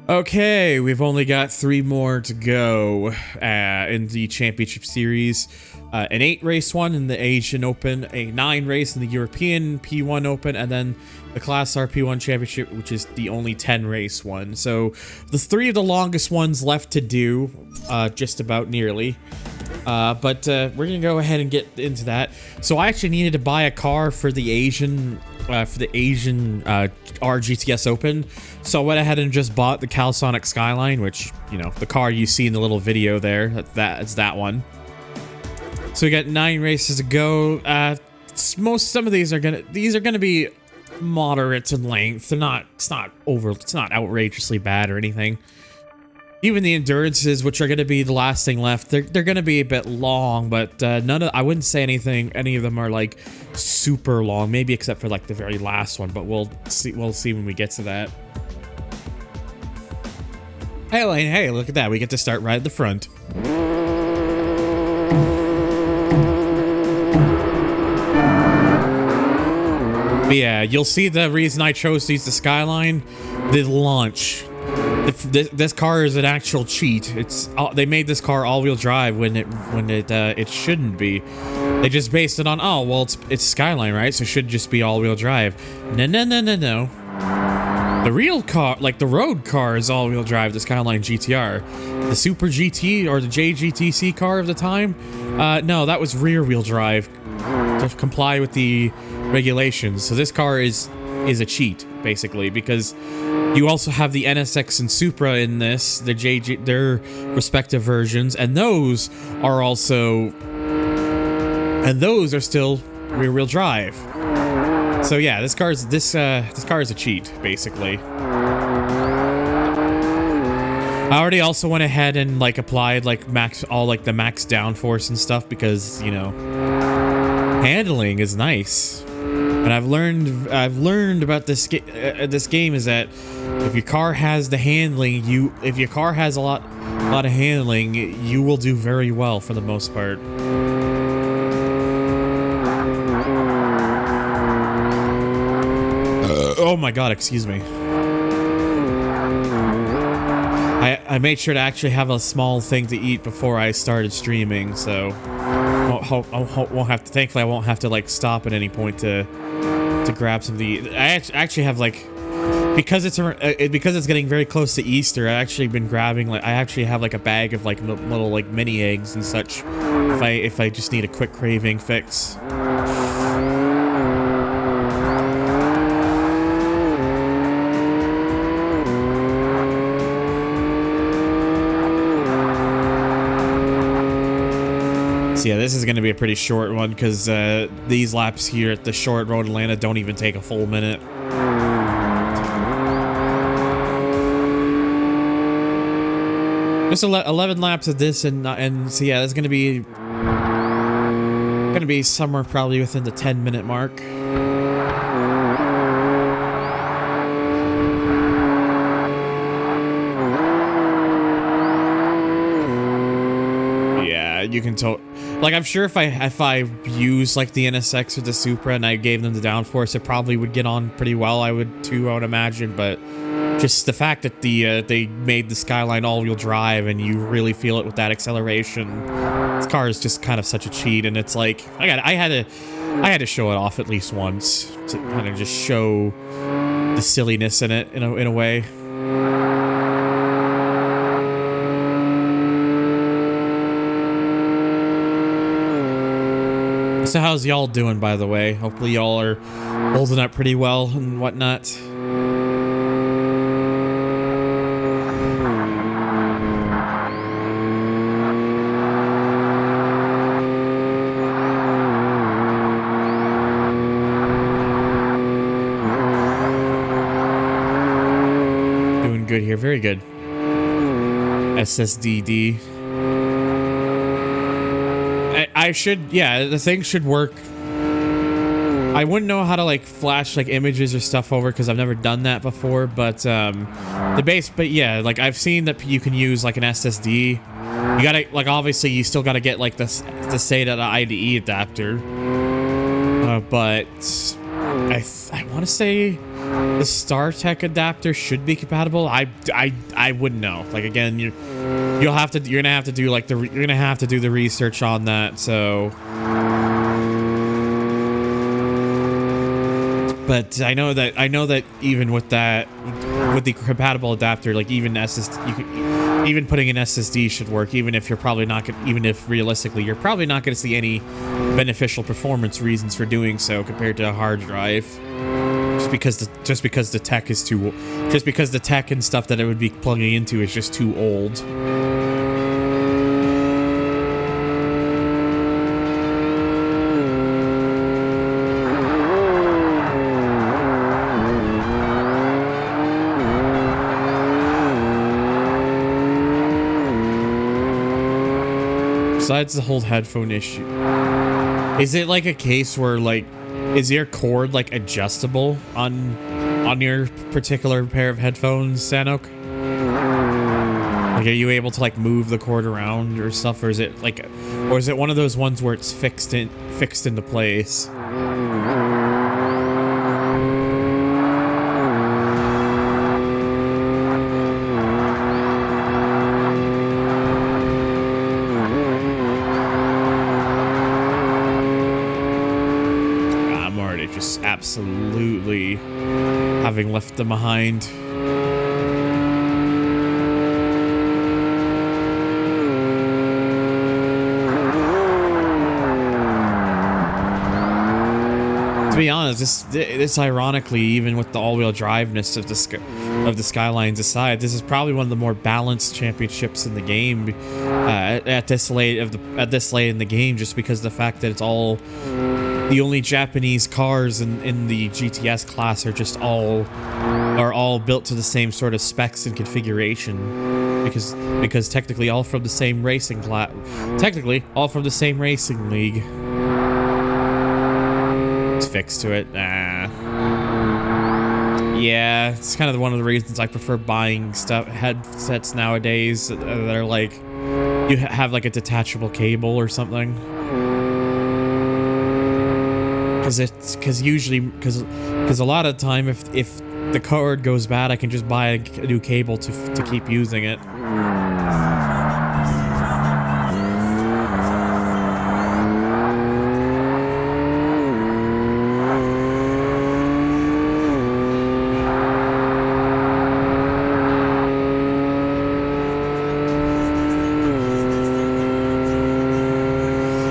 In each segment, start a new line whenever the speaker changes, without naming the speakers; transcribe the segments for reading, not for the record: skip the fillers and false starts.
Okay, we've only got 3 more to go in the championship series. An 8-race one in the Asian Open, a 9-race in the European P1 Open, and then the Class R P1 Championship, which is the only 10-race one. So the 3 of the longest ones left to do, just about nearly. But we're gonna go ahead and get into that. So I actually needed to buy a car for the Asian RGTS Open, so I went ahead and just bought the Calisonic Skyline, which, you know, the car you see in the little video there, that's that one. So we got 9 races to go. Some of these are gonna be moderate in length. It's not outrageously bad or anything. Even the endurances, which are going to be the last thing left, they're going to be a bit long, but I wouldn't say any of them are like super long, maybe except for like the very last one, but we'll see when we get to that. Hey Elaine, hey, look at that. We get to start right at the front. But yeah, you'll see the reason I chose to use the Skyline, the launch. This car is an actual cheat. They made this car all-wheel drive when it shouldn't be. They just based it on, oh well, it's Skyline, right? So it should just be all-wheel drive. No. The real car, like the road car, is all-wheel drive. The Skyline GTR, the Super GT or the JGTC car of the time. No, that was rear-wheel drive to comply with the regulations. So this car is a cheat, basically, because you also have the NSX and Supra in this, their respective versions, and those are still rear-wheel drive. So yeah, this car is a cheat, basically. I already also went ahead and like applied like the max downforce and stuff because, you know, handling is nice. And I've learned about this game is that if your car has the handling, if your car has a lot of handling, you will do very well for the most part. Oh my god, excuse me. I made sure to actually have a small thing to eat before I started streaming, so thankfully I won't have to like stop at any point to grab some of the. I actually have like, because it's getting very close to Easter, I actually been grabbing like, I actually have like a bag of like little like mini eggs and such if I just need a quick craving fix. So yeah, this is going to be a pretty short one because these laps here at the short road Atlanta don't even take a full minute. Just 11 laps of this, and so yeah, that's going to be somewhere probably within the 10-minute mark. Yeah, you can tell. Like, I'm sure if I use like the NSX or the Supra and I gave them the downforce, it probably would get on pretty well. I would imagine. But just the fact that they made the Skyline all-wheel drive and you really feel it with that acceleration, this car is just kind of such a cheat. And it's like I had to show it off at least once to kind of just show the silliness in it in a way. So how's y'all doing, by the way? Hopefully y'all are holding up pretty well and whatnot. Doing good here, very good. SSDD. The thing should work. I wouldn't know how to like flash like images or stuff over because I've never done that before, but yeah, like I've seen that you can use like an SSD. You gotta, like, obviously you still gotta get like the SATA to IDE adapter, but I want to say the StarTech adapter should be compatible. I wouldn't know. Like, again, you're gonna have to do like you're gonna have to do the research on that. So, but I know that even with that, with the compatible adapter, like even even putting an SSD should work, even if you're probably not gonna, even if realistically you're probably not going to see any beneficial performance reasons for doing so compared to a hard drive, just because the tech is just because the tech and stuff that it would be plugging into is just too old. Besides the whole headphone issue, is it like a case where, like, is your cord like adjustable on your particular pair of headphones, Sanok? Like, are you able to like move the cord around or stuff, or is it one of those ones where it's fixed into place? Absolutely having left them behind. To be honest, this ironically, even with the all-wheel driveness of the Skylines aside, this is probably one of the more balanced championships in the game at this late in the game, just because of the fact that it's all the only Japanese cars in the GTS class are all built to the same sort of specs and configuration, because technically all from the same racing league. It's fixed to it. Yeah, it's kind of one of the reasons I prefer buying headsets nowadays that are like, you have like a detachable cable or something. Because a lot of the time, if the cord goes bad, I can just buy a new cable to keep using it.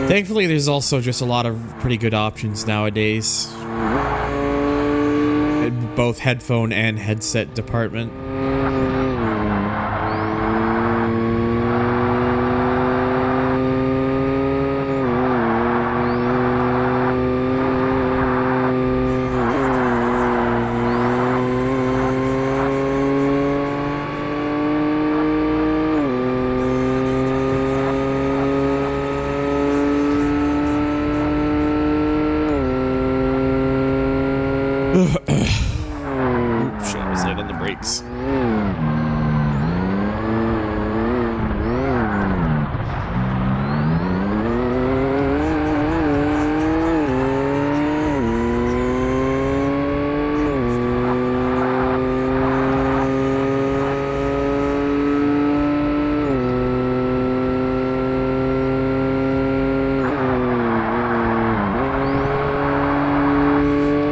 Thankfully, there's also just a lot of pretty good options nowadays in both headphone and headset department.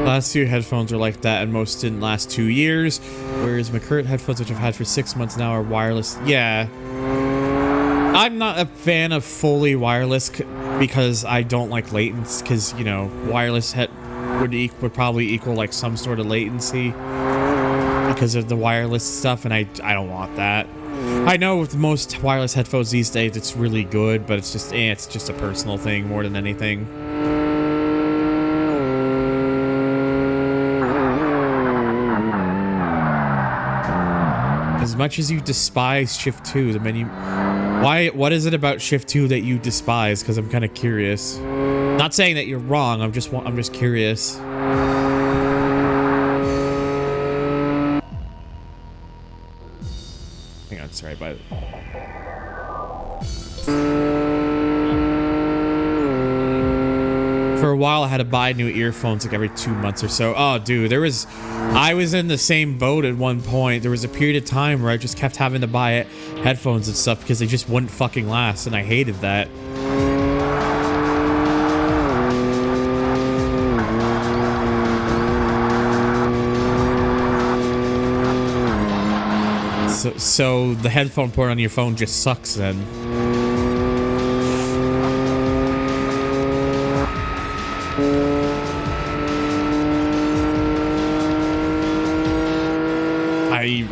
Last few headphones are like that, and most didn't last 2 years, whereas my current headphones, which I've had for 6 months now, are wireless. Yeah, I'm not a fan of fully wireless because I don't like latency, because, you know, wireless would probably equal like some sort of latency because of the wireless stuff, and I don't want that. I know with most wireless headphones these days it's really good, but it's just a personal thing more than anything. As much as you despise Shift 2, the menu... What is it about Shift 2 that you despise? Because I'm kind of curious. Not saying that you're wrong, I'm just curious. Hang on, sorry, bye. For a while, I had to buy new earphones like every 2 months or so. Oh, dude, I was in the same boat at one point. There was a period of time where I just kept having to buy headphones and stuff because they just wouldn't fucking last, and I hated that. So the headphone port on your phone just sucks then.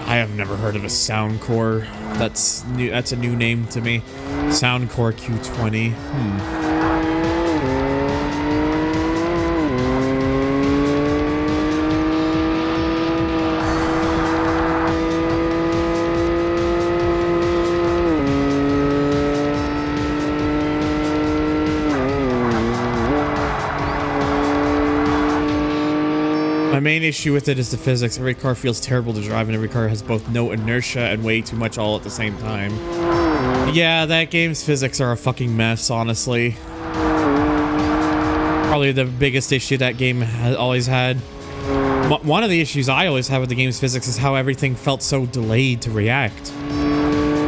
I have never heard of a Soundcore. That's new. That's a new name to me. Soundcore Q20. My main issue with it is the physics. Every car feels terrible to drive, and every car has both no inertia and way too much all at the same time. Yeah, that game's physics are a fucking mess, honestly. Probably the biggest issue that game has always had. One of the issues I always have with the game's physics is how everything felt so delayed to react.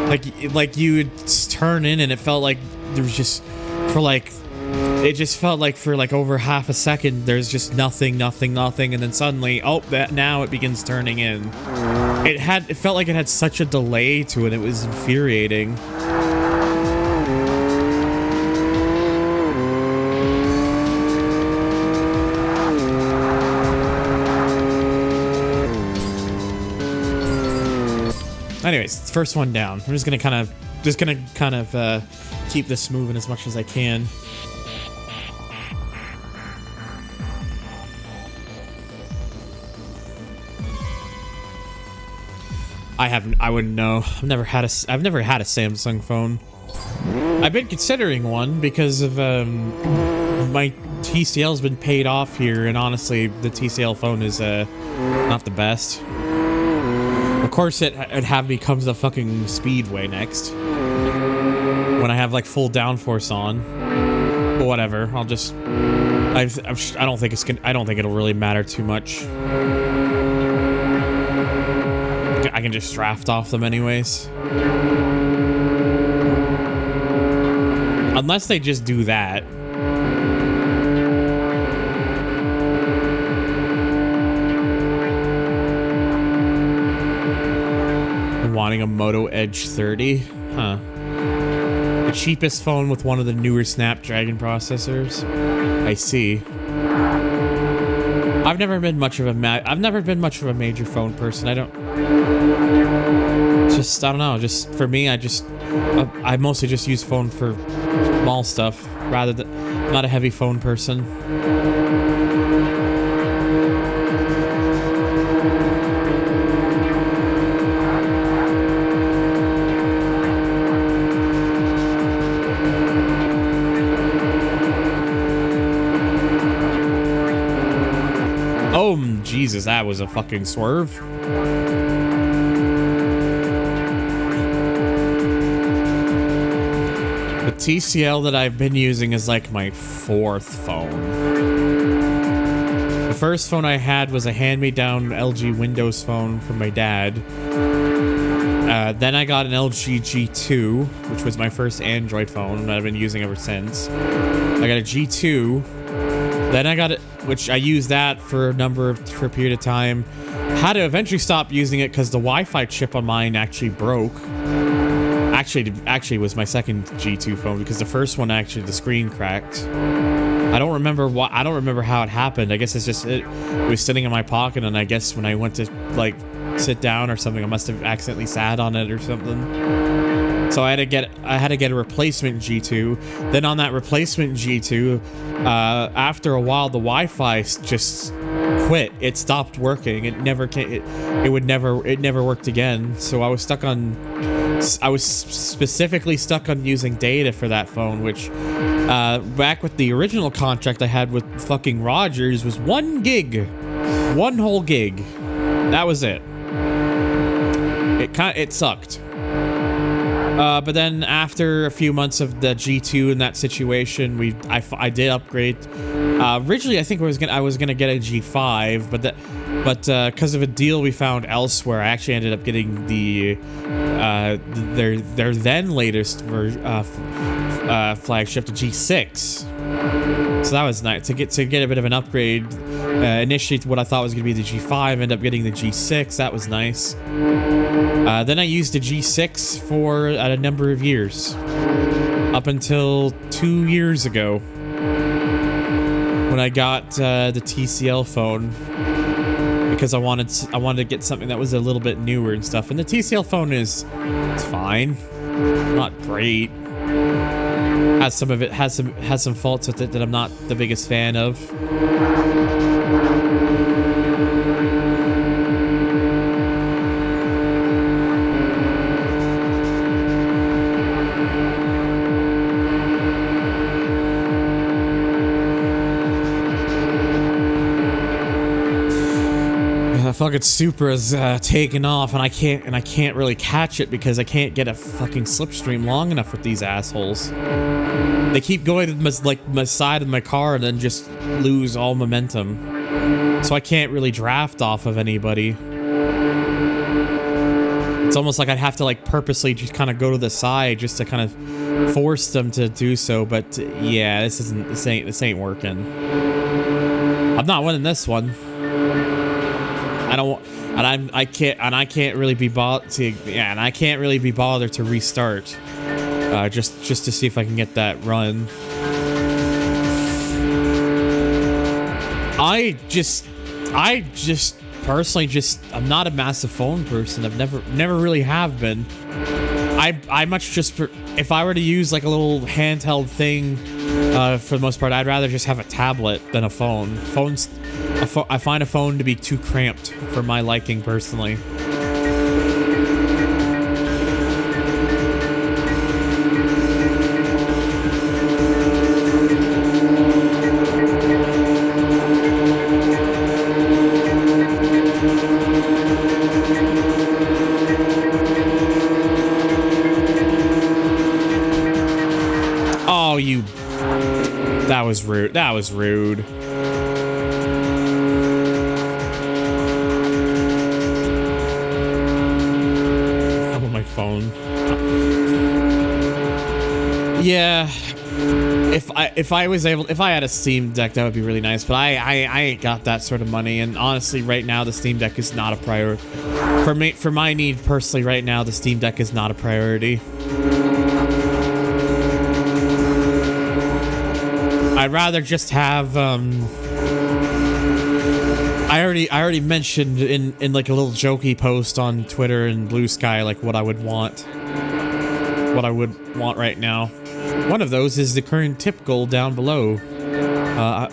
Like you would turn in and it felt like there was just, it just felt like for like over half a second, there's just nothing, and then suddenly, oh, now it begins turning in. It felt like it had such a delay to it. It was infuriating. Anyways, first one down. I'm just gonna kind of keep this moving as much as I can. I wouldn't know. I've never had a Samsung phone. I've been considering one because of my TCL's been paid off here, and honestly, the TCL phone is not the best. Of course, it becomes a fucking Speedway next when I have like full downforce on. But whatever. I don't think it'll really matter too much. I can just draft off them anyways. Unless they just do that. I'm wanting a Moto Edge 30? Huh. The cheapest phone with one of the newer Snapdragon processors? I see. I've never been much of a major phone person. I don't know. Just for me, I mostly just use phone for small stuff rather than. I'm not a heavy phone person. Oh, Jesus, that was a fucking swerve. The TCL that I've been using is like my fourth phone. The first phone I had was a hand-me-down LG Windows phone from my dad. Then I got an LG G2, which was my first Android phone that I've been using ever since. I got a G2. Then I got it, which I used that for a period of time. Had to eventually stop using it because the Wi-Fi chip on mine actually broke. Actually, it was my second G2 phone because the first one actually the screen cracked. I don't remember how it happened. I guess it's just it was sitting in my pocket, and I guess when I went to like sit down or something, I must have accidentally sat on it or something. So I had to get a replacement G2. Then on that replacement G2, after a while, the Wi-Fi just quit. It stopped working. It never worked again. So I was specifically stuck on using data for that phone, which back with the original contract I had with fucking Rogers was 1 gig, 1 whole gig. That was it. It sucked. But then after a few months of the G2 in that situation, I did upgrade Originally, I think I was gonna get a G5, but because of a deal we found elsewhere, I actually ended up getting their then latest flagship, the G6. So that was nice to get a bit of an upgrade. Initially, what I thought was gonna be the G5, ended up getting the G6. That was nice. Then I used the G6 for a number of years, up until 2 years ago, when I got the TCL phone, because I wanted to get something that was a little bit newer and stuff. And the TCL phone it's fine, not great. Has some faults with it that I'm not the biggest fan of. Fucking Supra's taken off, and I can't really catch it because I can't get a fucking slipstream long enough with these assholes. They keep going to my side of my car and then just lose all momentum, so I can't really draft off of anybody. It's almost like I'd have to like purposely just kind of go to the side just to kind of force them to do so. But yeah, this ain't working. I'm not winning this one. I can't really be bothered to restart, just to see if I can get that run. I just personally I'm not a massive phone person. I've never really have been. I much just if I were to use like a little handheld thing, for the most part, I'd rather just have a tablet than a phone. I find a phone to be too cramped for my liking personally. Oh, that was rude. That was rude. Phone. Yeah, if I had a Steam Deck, that would be really nice, but I ain't got that sort of money, and honestly right now the Steam Deck is not a priority for my need personally. Right now the Steam Deck is not a priority. I'd rather just have I already mentioned in like a little jokey post on Twitter and Blue Sky like what I would want right now. One of those is the current tip goal down below,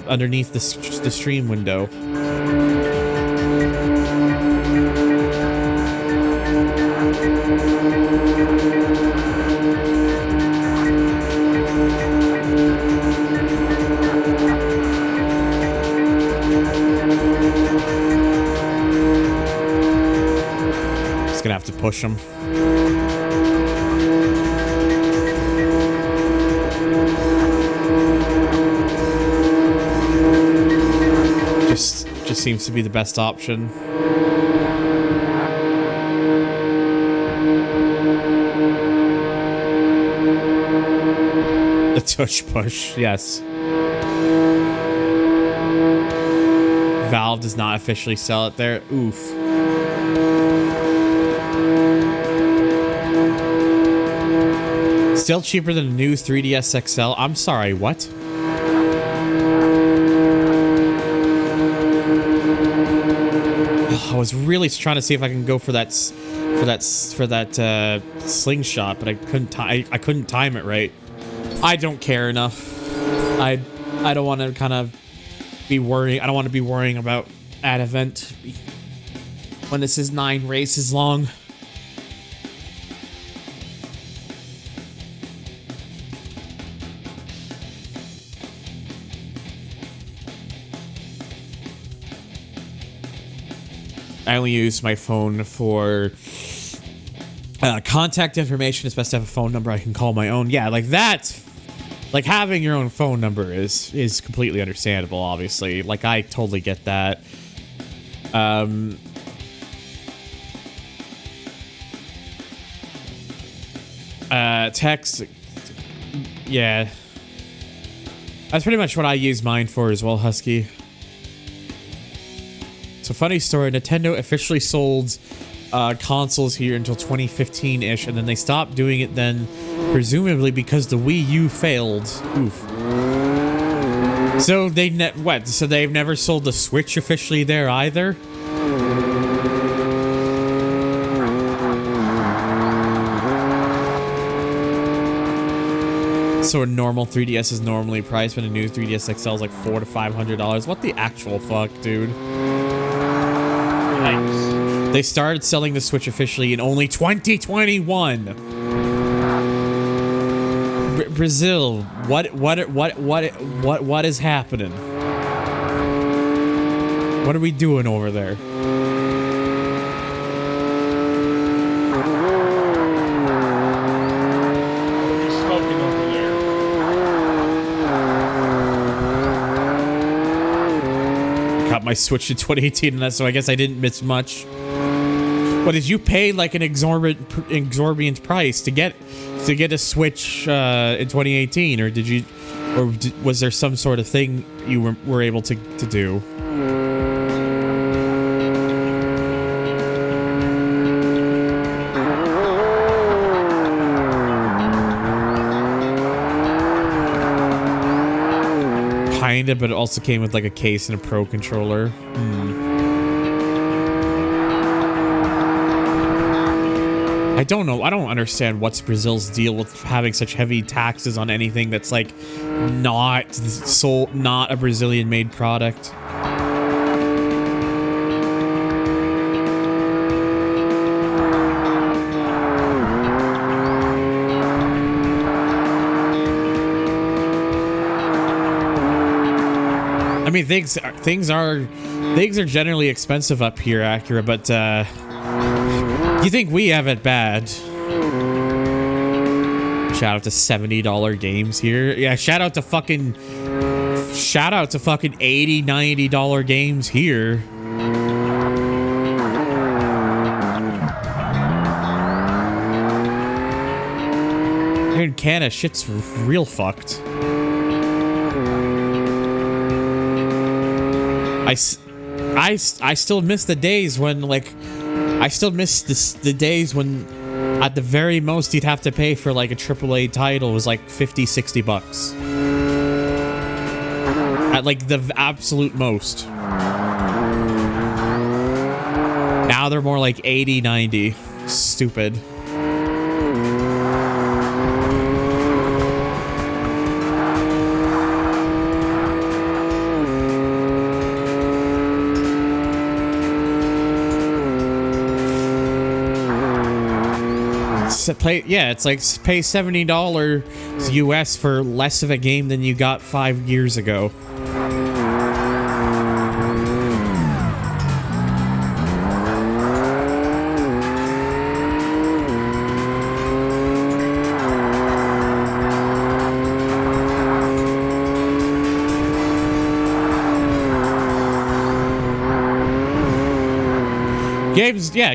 underneath the stream window. Gonna have to push them. Just seems to be the best option. The tush push, yes. Valve does not officially sell it there. Oof. Still cheaper than the new 3DS XL. I'm sorry, what? I was really trying to see if I can go for that slingshot, but I couldn't time it right. I don't care enough. I don't want to kind of be worrying. I don't want to be worrying about an event when this is 9 races long. I only use my phone for contact information. It's best to have a phone number I can call my own. Yeah, like that Like, having your own phone number is completely understandable, obviously. Like, I totally get that. Text. Yeah. That's pretty much what I use mine for as well, Husky. So, funny story, Nintendo officially sold consoles here until 2015-ish, and then they stopped doing it then, presumably because the Wii U failed. Oof. So so they've never sold the Switch officially there either? So a normal 3DS is normally priced when a new 3DS XL is like $400 to $500. What the actual fuck, dude?
Nice.
They started selling the Switch officially in only 2021. Brazil, what is happening? What are we doing over there? My Switch in 2018, and so I guess I didn't miss much. What, did you pay like an exorbitant price to get a Switch in 2018, or was there some sort of thing you were able to do? Kinda, but it also came with like a case and a Pro controller. I don't know. I don't understand what's Brazil's deal with having such heavy taxes on anything that's like not a Brazilian-made product. I mean, things are generally expensive up here, Acura, but you think we have it bad? Shout out to $70 games here. Yeah, shout out to fucking $80, $90 games here. Here in Canada, shit's real fucked. I still miss the days when, like, the days when at the very most you'd have to pay for like a AAA title was like 50-60 bucks. At like the absolute most. Now they're more like 80-90. Stupid. It's like pay $70 US for less of a game than you got 5 years ago.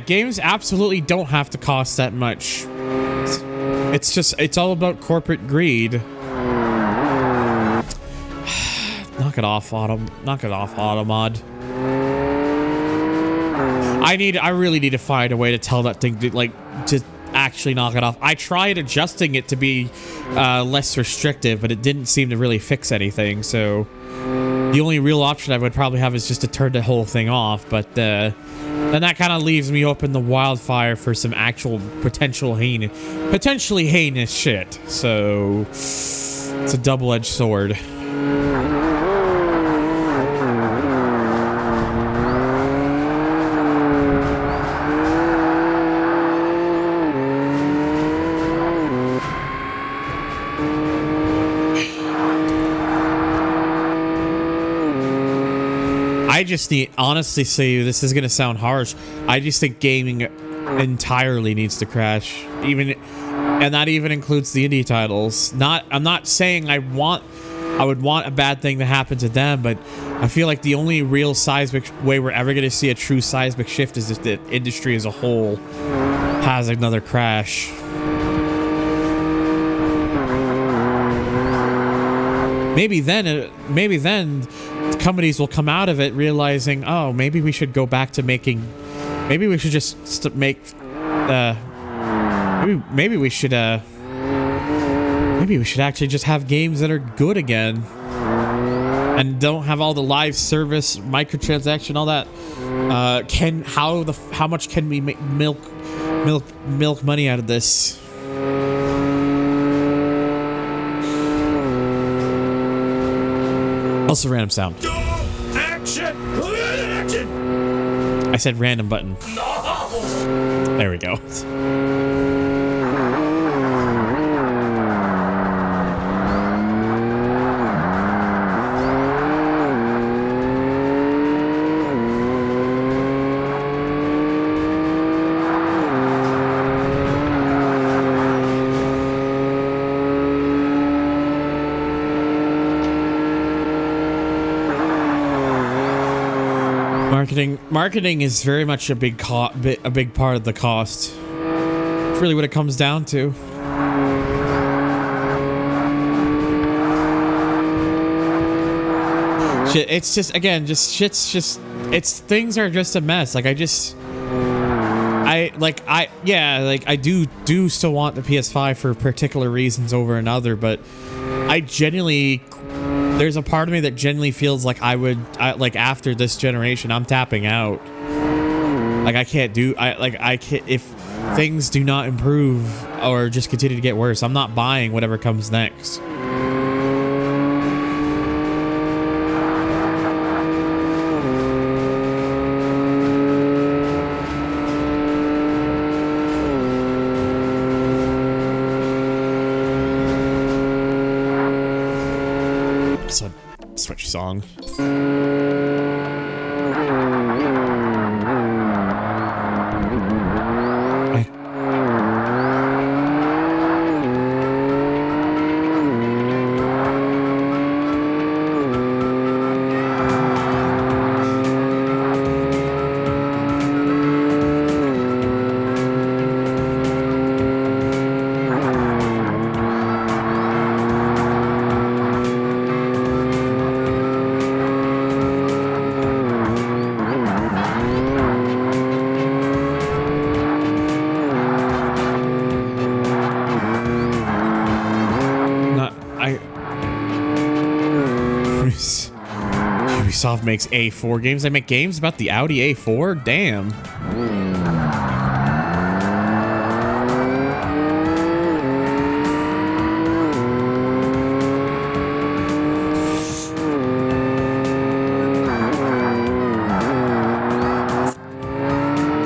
Games absolutely don't have to cost that much. It's all about corporate greed. Knock it off, Automod. I really need to find a way to tell that thing to actually knock it off. I tried adjusting it to be less restrictive, but it didn't seem to really fix anything, so the only real option I would probably have is just to turn the whole thing off, but then that kind of leaves me open the wildfire for some actual potentially heinous shit. So it's a double-edged sword. I just need, honestly, say this is gonna sound harsh. I just think gaming entirely needs to crash. And that even includes the indie titles. I'm not saying I would want a bad thing to happen to them, but I feel like the only real seismic way we're ever going to see a true seismic shift is if the industry as a whole has another crash. Maybe then companies will come out of it realizing, oh, maybe we should go back to making, maybe we should just make, maybe we should actually just have games that are good again and don't have all the live service, microtransaction, all that. How much can we make milk money out of this? Also random sound. Action! I said random button. No. There we go. Marketing is very much a big part of the cost. It's really what it comes down to. Shit, it's just things are just a mess. Like I do still want the PS5 for particular reasons over another, but there's a part of me that genuinely feels like like after this generation, I'm tapping out. Like I can't, if things do not improve or just continue to get worse, I'm not buying whatever comes next. Switch song. Ubisoft makes A4 games. They make games about the Audi A4? Damn.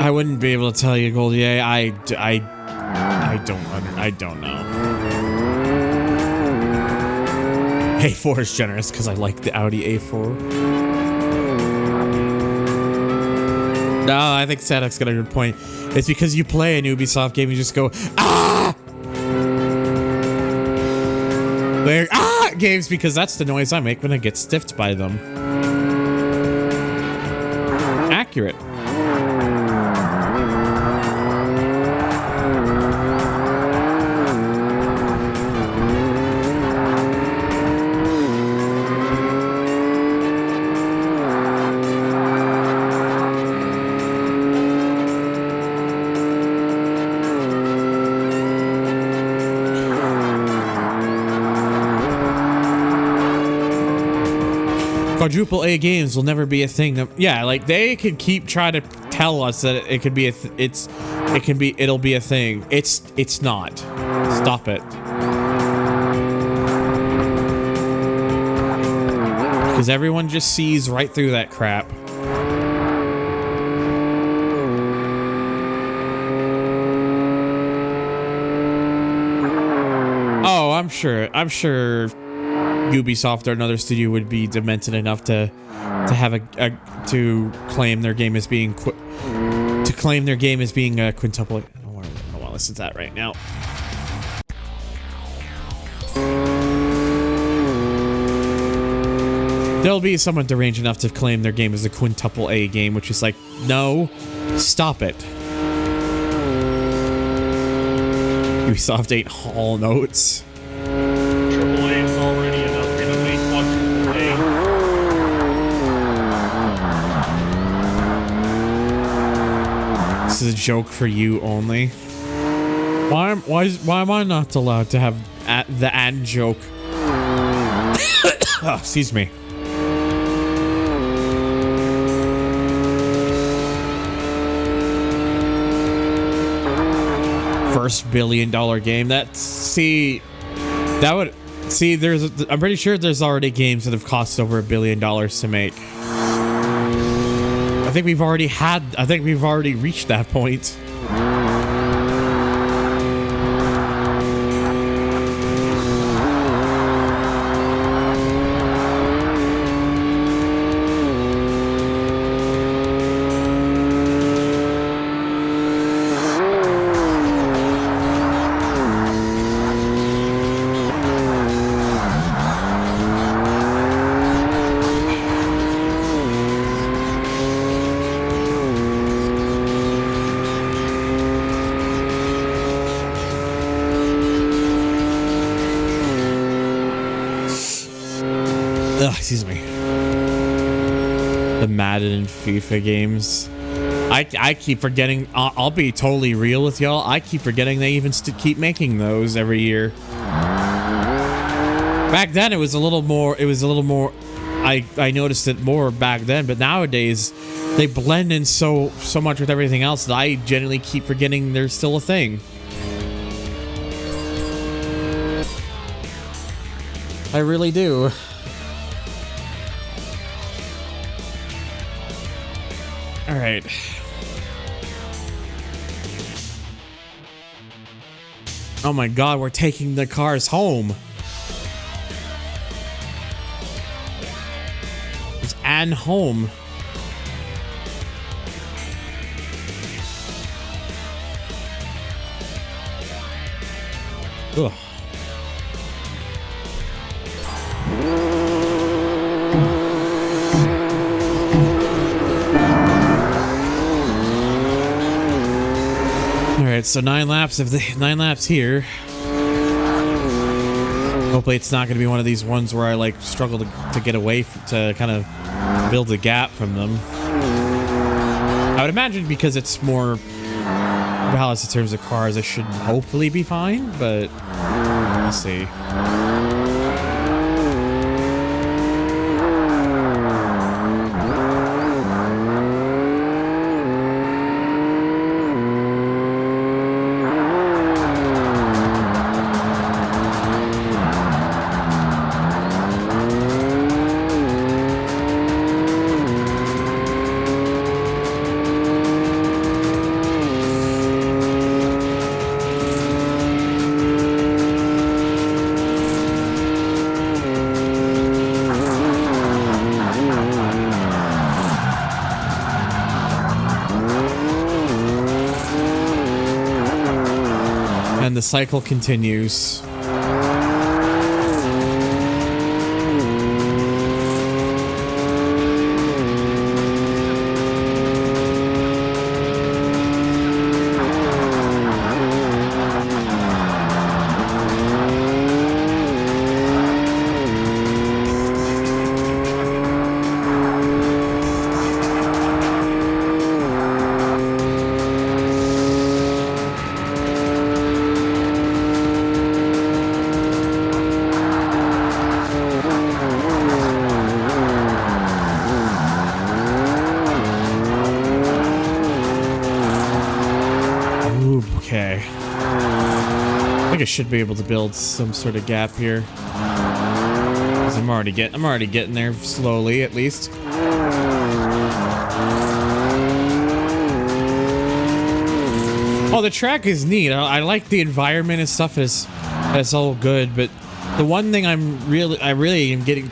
I wouldn't be able to tell you, Goldie. I don't know. A4 is generous because I like the Audi A4. No, I think Sadek's got a good point. It's because you play an Ubisoft game, you just go, ah! They're, ah! Games, because that's the noise I make when I get stiffed by them. Accurate. Quadruple A games will never be a thing. Yeah, like they could keep trying to tell us that it could be it'll be a thing. It's not. Stop it. Because everyone just sees right through that crap. Oh, I'm sure Ubisoft or another studio would be demented enough to have to claim their game as being to claim their game as being a quintuple. I don't want to listen to that right now. There'll be someone deranged enough to claim their game as a quintuple A game, which is like, no, stop it. Ubisoft ain't Hall Notes.
Triple A is already enough. You're gonna make quadruple A.
This is a joke for you only. Why am I not allowed to have the and joke? Oh, excuse me. First $1 billion game. I'm pretty sure there's already games that have cost over $1 billion to make. I think we've already reached that point. Excuse me. The Madden and FIFA games. I keep forgetting. I'll be totally real with y'all. I keep forgetting they even keep making those every year. Back then, it was a little more. I noticed it more back then, but nowadays they blend in so much with everything else that I genuinely keep forgetting they're still a thing. I really do. All right. Oh my God, we're taking the cars home. It's Anne home. Ugh. Alright, so 9 laps here. Hopefully it's not going to be one of these ones where I like struggle to get away to kind of build a gap from them. I would imagine because it's more balanced in terms of cars, I should hopefully be fine, but we'll see. The cycle continues. I should be able to build some sort of gap here. I'm already getting there slowly, at least. Oh, the track is neat. I like the environment and stuff. That's all good, but the one thing I really am getting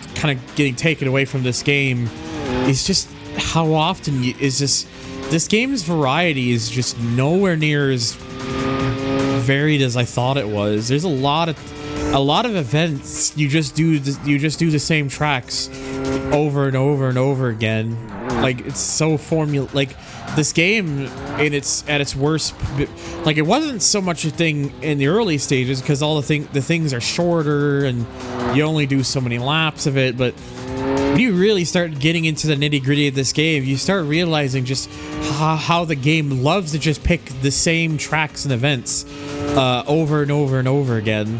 taken away from this game is just how often this game's variety is just nowhere near as varied as I thought it was. There's a lot of events. You just do the same tracks over and over and over again. Like, it's so like this game at its worst, like, it wasn't so much a thing in the early stages because all the things are shorter and you only do so many laps of it. But when you really start getting into the nitty-gritty of this game, you start realizing just how the game loves to just pick the same tracks and events over and over and over again.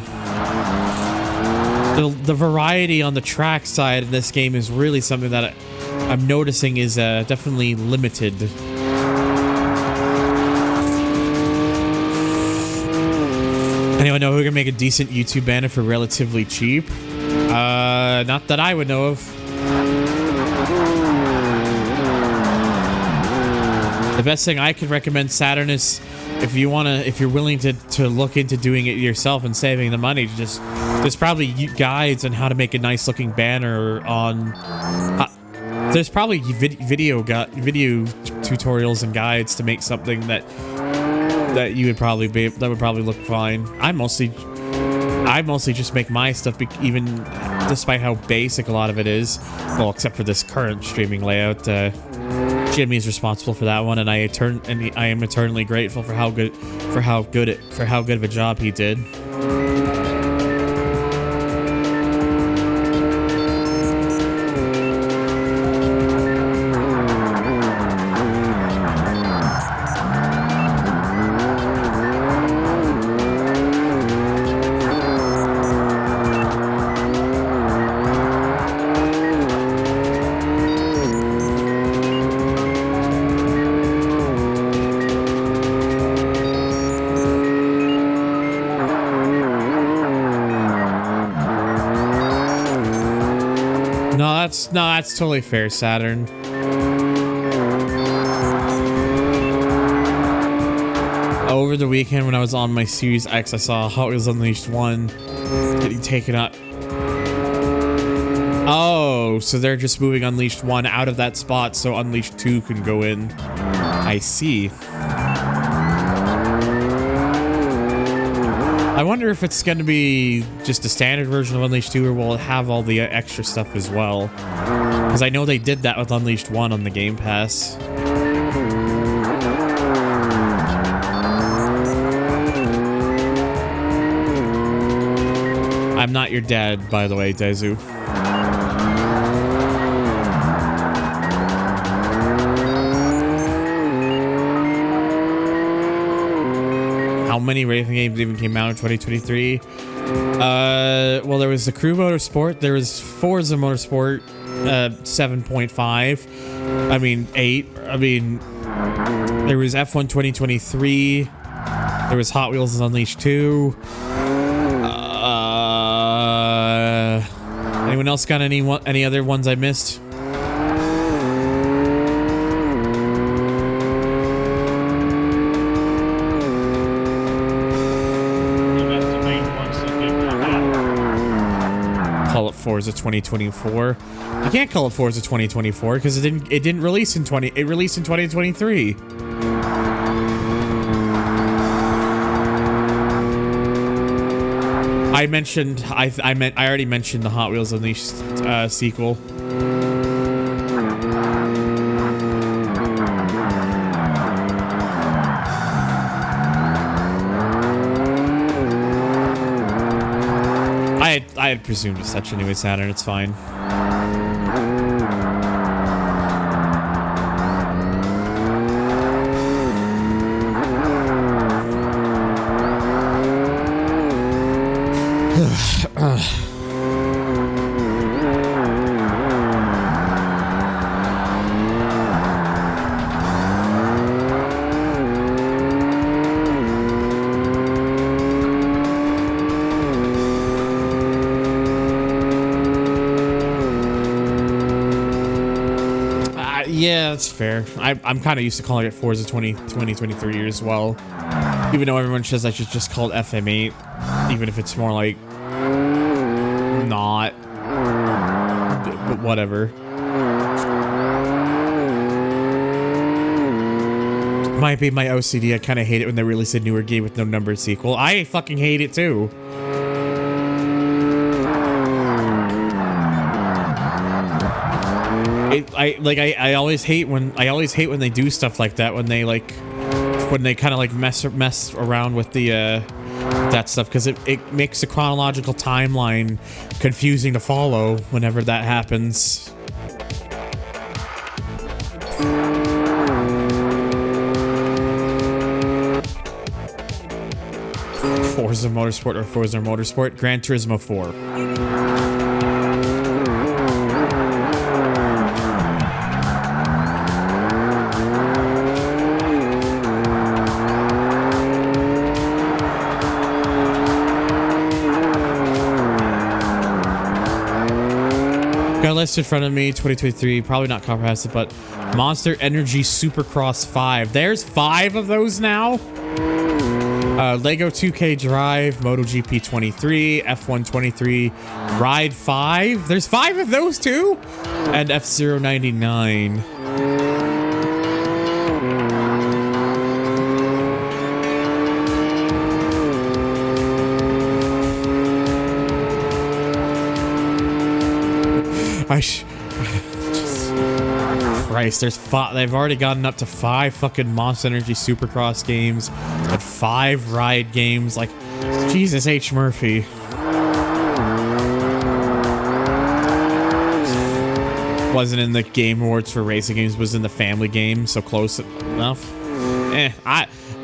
The variety on the track side of this game is really something that I'm noticing is definitely limited. Anyone know who can make a decent YouTube banner for relatively cheap? Not that I would know of. The best thing I could recommend, Saturn, is if you're willing to look into doing it yourself and saving the money, there's probably guides on how to make a nice looking banner on. There's probably video tutorials and guides to make something that you would probably that would probably look fine. I mostly just make my stuff, even despite how basic a lot of it is. Well, except for this current streaming layout. Jimmy is responsible for that one, and I am eternally grateful for how good of a job he did. No, that's totally fair, Saturn. Over the weekend when I was on my Series X, I saw Hot Wheels Unleashed 1 getting taken up. Oh, so they're just moving Unleashed 1 out of that spot so Unleashed 2 can go in. I see. I wonder if it's going to be just a standard version of Unleashed 2 or will it have all the extra stuff as well? Because I know they did that with Unleashed 1 on the Game Pass. I'm not your dad, by the way, Dezu. How many racing games even came out in 2023? Well, there was the Crew Motorsport. There was Forza Motorsport 7.5. I mean, 8. I mean, there was F1 2023. There was Hot Wheels Unleashed 2. Anyone else got any other ones I missed? Forza 2024. You can't call it Forza 2024 because it didn't release in 2023. I already mentioned the Hot Wheels Unleashed sequel. I had presumed as such anyway, Saturn. It's fine. Yeah, that's fair. I'm kind of used to calling it Forza 2023 as well. Even though everyone says I should just call it FM8. Even if it's more like... not. But whatever. Might be my OCD. I kind of hate it when they release a newer game with no numbered sequel. I fucking hate it too. I always hate when they do stuff like that, when they kind of like mess around with the that stuff, because it makes the chronological timeline confusing to follow whenever that happens. Forza Motorsport or Forza Motorsport? Gran Turismo 4. Got a list in front of me, 2023, probably not comprehensive, but Monster Energy Supercross 5. There's 5 of those now. Lego 2K Drive, MotoGP 23, F1 23, Ride 5. There's 5 of those too, and F-Zero 99. Christ, there's 5. They've already gotten up to 5 fucking Monster Energy Supercross games and 5 ride games. Like, Jesus H. Murphy. Wasn't in the Game Awards for racing games, was in the family game, so close enough.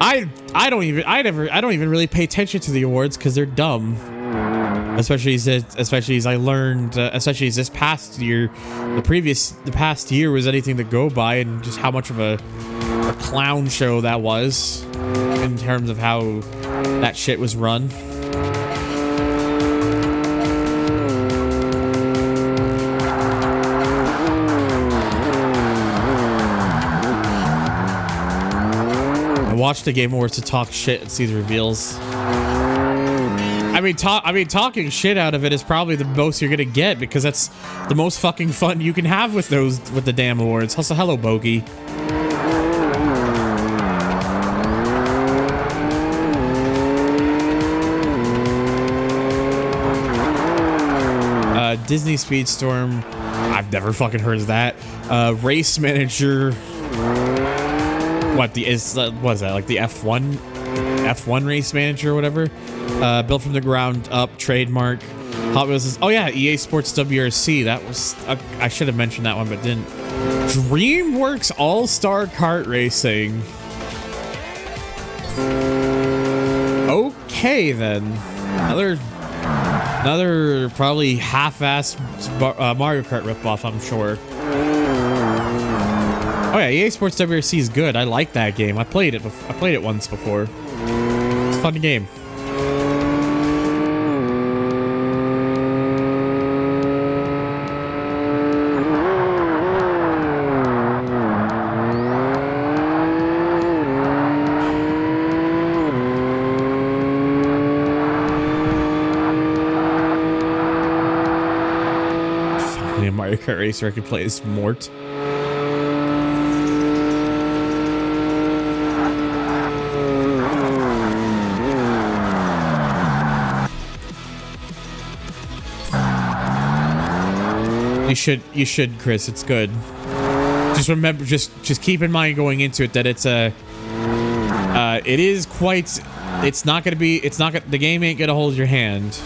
I don't even really pay attention to the awards because they're dumb. Especially as I learned, especially as this past year, the past year was anything to go by, and just how much of a clown show that was in terms of how that shit was run. I watched the Game Awards to talk shit and see the reveals. I mean, talking shit out of it is probably the most you're gonna get, because that's the most fucking fun you can have with the damn awards. Also, hello, Bogey. Disney Speedstorm. I've never fucking heard of that. Race Manager. What is that? Like the F1 Race Manager or whatever? Built from the ground up, trademark. Hot Wheels is, oh yeah, EA Sports WRC. That was, I should have mentioned that one, but didn't. DreamWorks All-Star Kart Racing. Okay then, another probably half-assed Mario Kart ripoff, I'm sure. Oh yeah, EA Sports WRC is good. I like that game. I played it once before. It's a fun game. Finally, a Mario Kart racer I can play as Mort. You should, Chris. It's good. Just remember, just keep in mind going into it that it's the game ain't gonna hold your hand.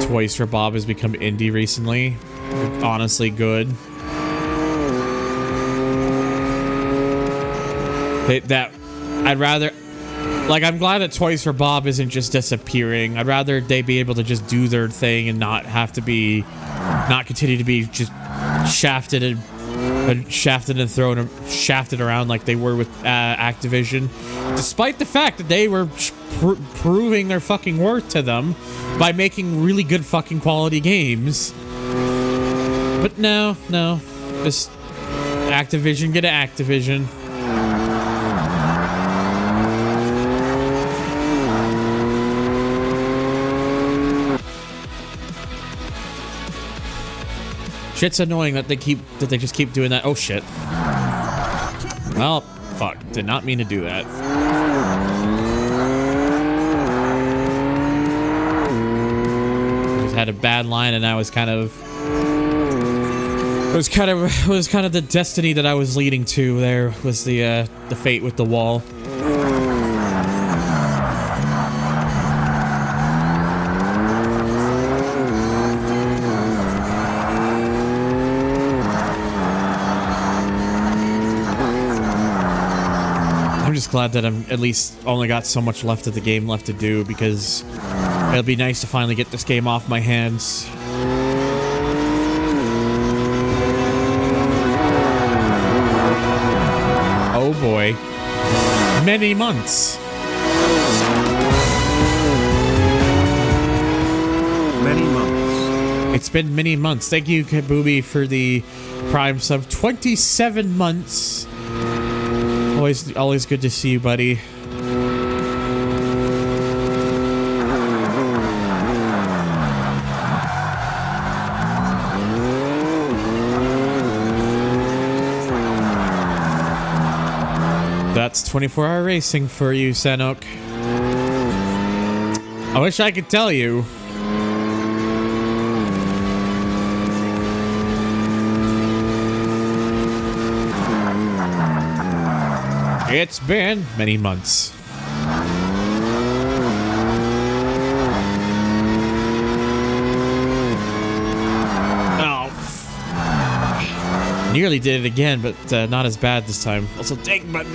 Toys for Bob has become indie recently. Honestly good. I'm glad that Toys for Bob isn't just disappearing. I'd rather they be able to just do their thing and not continue to be just shafted and thrown shafted around like they were with Activision, despite the fact that they were proving their fucking worth to them by making really good fucking quality games. But no, just Activision, get Activision. Shit's annoying that they just keep doing that. Oh shit. Well, fuck. Did not mean to do that. Just had a bad line, and I was kind of. It was kind of the destiny that I was leading to. There was the fate with the wall. I'm just glad that I'm at least only got so much left of the game left to do, because it'll be nice to finally get this game off my hands. Oh boy. Many months.
Many months.
It's been many months. Thank you, Kabooby, for the Prime sub. 27 months. Always good to see you, buddy. That's 24-hour racing for you, Sanok. I wish I could tell you. It's been many months. Oh. Nearly did it again, but not as bad this time. Also, dang button.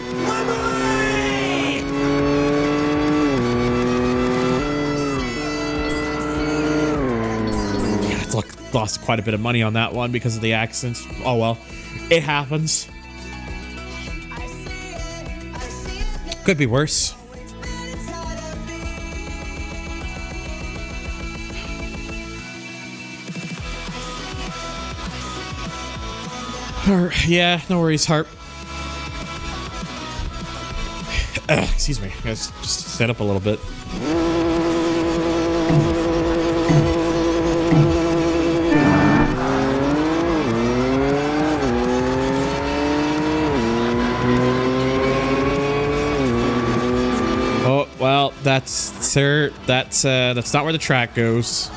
Yeah, lost quite a bit of money on that one because of the accidents. Oh well, it happens. Could be worse. Yeah, no worries, Harp. Excuse me, guys, just stand up a little bit. Oh, well, that's not where the track goes.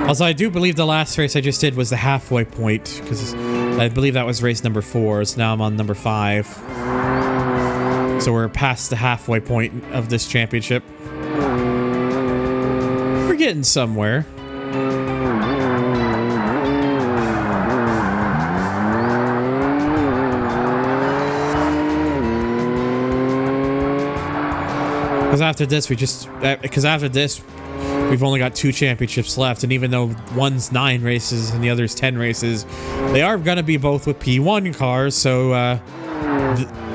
Also, I do believe the last race I just did was the halfway point, because I believe that was race number 4, so now I'm on number 5. So we're past the halfway point of this championship. We're getting somewhere. Because after this, we've only got 2 championships left, and even though one's 9 races and the other's 10 races, they are going to be both with P1 cars, so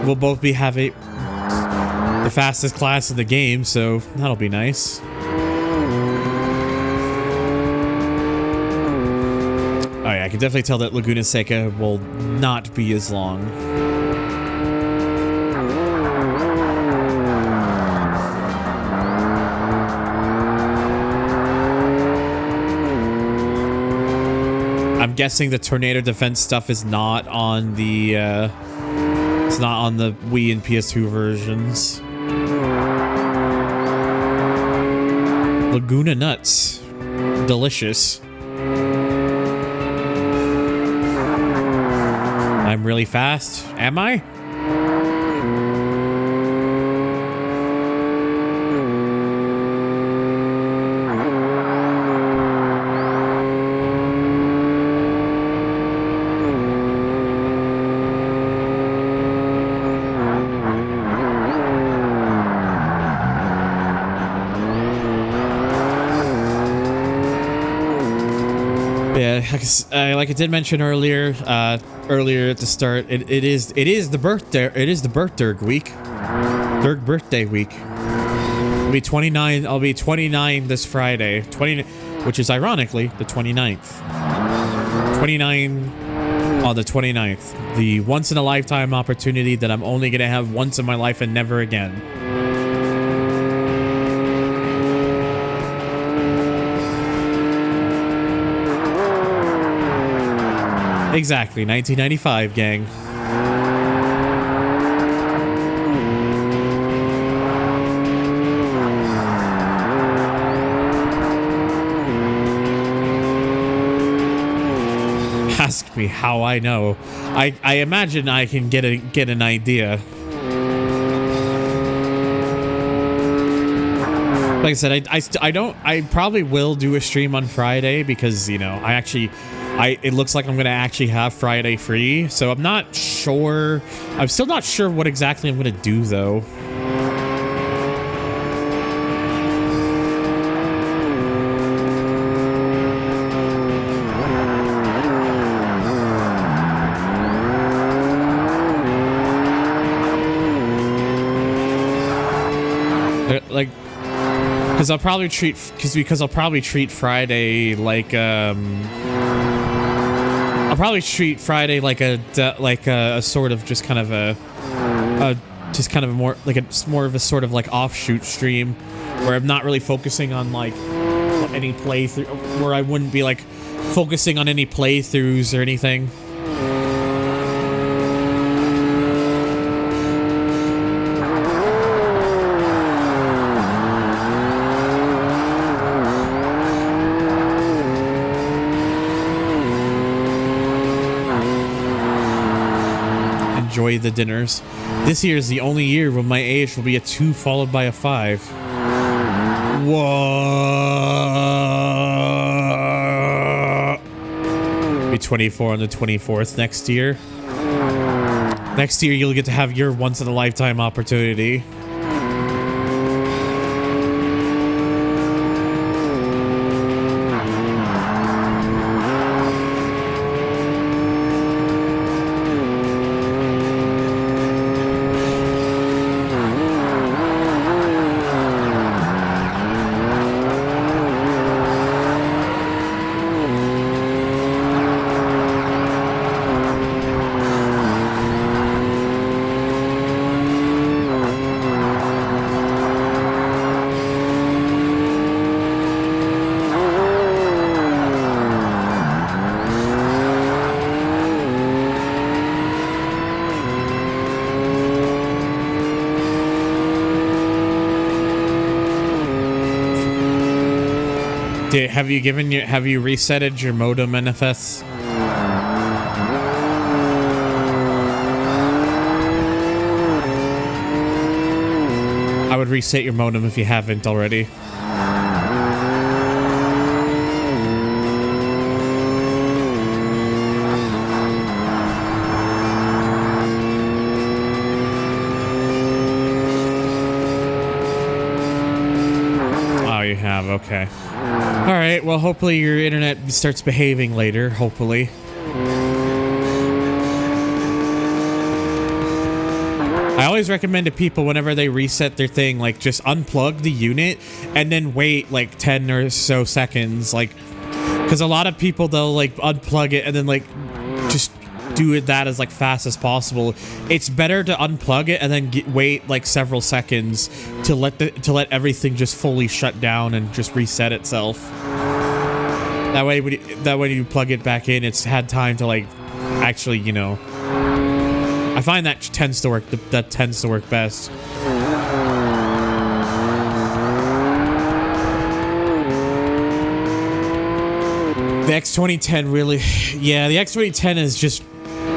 we'll both be having the fastest class of the game, so that'll be nice. Oh yeah, I can definitely tell that Laguna Seca will not be as long. I'm guessing the tornado defense stuff is not on the it's not on the Wii and PS2 versions. Laguna nuts. Delicious. I'm really fast. Am I? Yeah, like I did mention earlier, earlier at the start, it is the birthday week, Dirk birthday week. I'll be 29. I'll be 29 this Friday, which is ironically the 29th. 29 on the 29th, the once in a lifetime opportunity that I'm only gonna have once in my life and never again. Exactly, 1995, gang. Ask me how I know. I imagine I can get an idea. Like I said, I probably will do a stream on Friday because, you know, it looks like I'm gonna actually have Friday free, so I'm not sure. I'm still not sure what exactly I'm gonna do though. Like, because I'll probably treat Friday like I'll probably treat Friday like a sort of just kind of just kind of more like more of a sort of like offshoot stream where I'm not really focusing on like any playthrough, where I wouldn't be like focusing on any playthroughs or anything. Enjoy the dinners. This year is the only year when my age will be a 2 followed by a 5. Whoa. Be 24 on the 24th next year. Next year you'll get to have your once in a lifetime opportunity. Have you resetted your modem, NFS? I would reset your modem if you haven't already. Oh, you have, okay. Alright, well, hopefully your internet starts behaving later, hopefully. I always recommend to people whenever they reset their thing, like, just unplug the unit and then wait, like, 10 or so seconds, like, because a lot of people, they'll, like, unplug it and then, like, just do it that as, like, fast as possible. It's better to unplug it and then wait, like, several seconds to let everything just fully shut down and just reset itself. That way when you plug it back in, it's had time to, like, actually, you know. I find that tends to work. That tends to work best. The X2010 really, yeah, the X2010 is just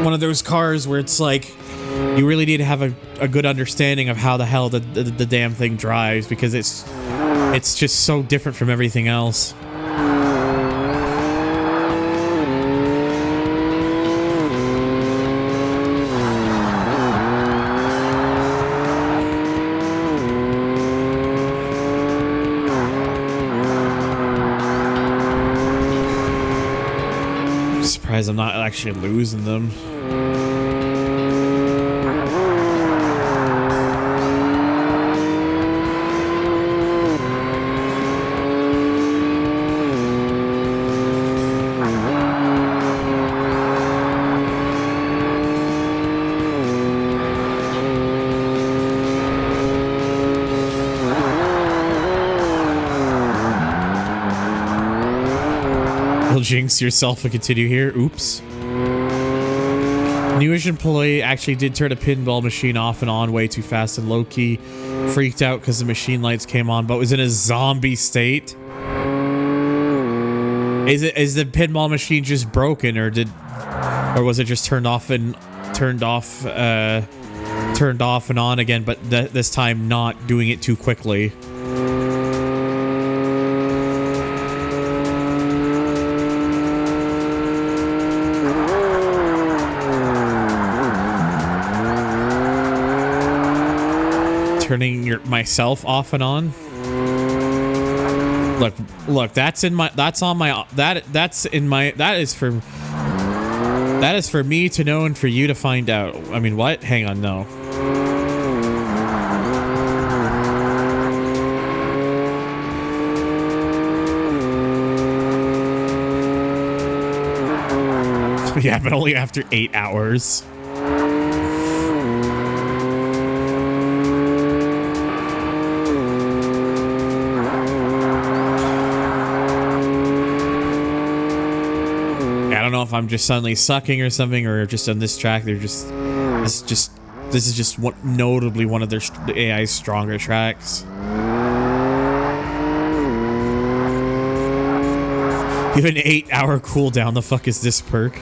one of those cars where it's like you really need to have a good understanding of how the hell the damn thing drives, because it's just so different from everything else. Surprised I'm not actually losing them. Jinx yourself and continue here. Oops. Newish employee actually did turn a pinball machine off and on way too fast and low-key freaked out because the machine lights came on, but was in a zombie state. Is the pinball machine just broken, or was it just turned off and on again, but this time not doing it too quickly? Turning myself off and on. Look, that is for me to know and for you to find out. I mean, what? Hang on, no. Yeah, but only after 8 hours. If I'm just suddenly sucking or something, or just on this track they're just this is just notably one of their AI's stronger tracks. You have an 8-hour cooldown. The fuck is this perk?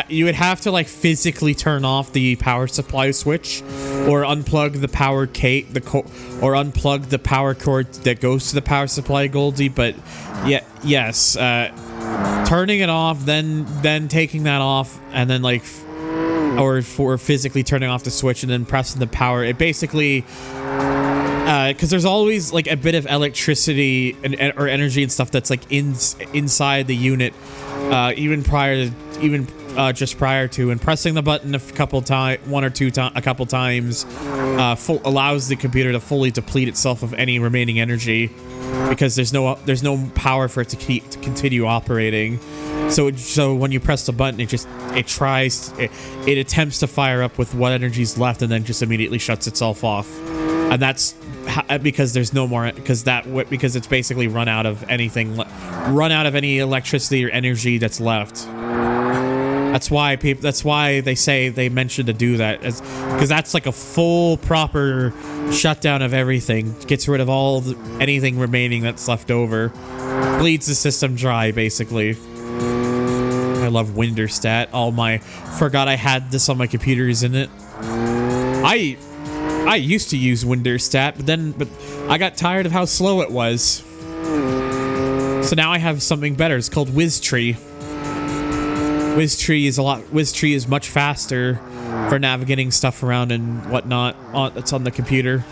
You would have to like physically turn off the power supply switch, or unplug the power or unplug the power cord that goes to the power supply, Goldie. But yes, turning it off, then taking that off, and then like, or physically turning off the switch and then pressing the power. It basically, because there's always like a bit of electricity or energy and stuff that's like inside the unit, just prior to, and pressing the button a couple times allows the computer to fully deplete itself of any remaining energy, because there's no power for it to continue operating. So when you press the button, it attempts to fire up with what energy's left, and then just immediately shuts itself off. And that's because there's no more, because it's basically run out of any electricity or energy that's left. That's why they say they mentioned to do that, because that's like a full proper shutdown of everything. Gets rid of anything remaining that's left over. Bleeds the system dry, basically. I love Winterstat. Forgot I had this on my computer, isn't it? I used to use Winterstat, but I got tired of how slow it was. So now I have something better. It's called WizTree. WizTree is much faster for navigating stuff around and whatnot. That's on the computer.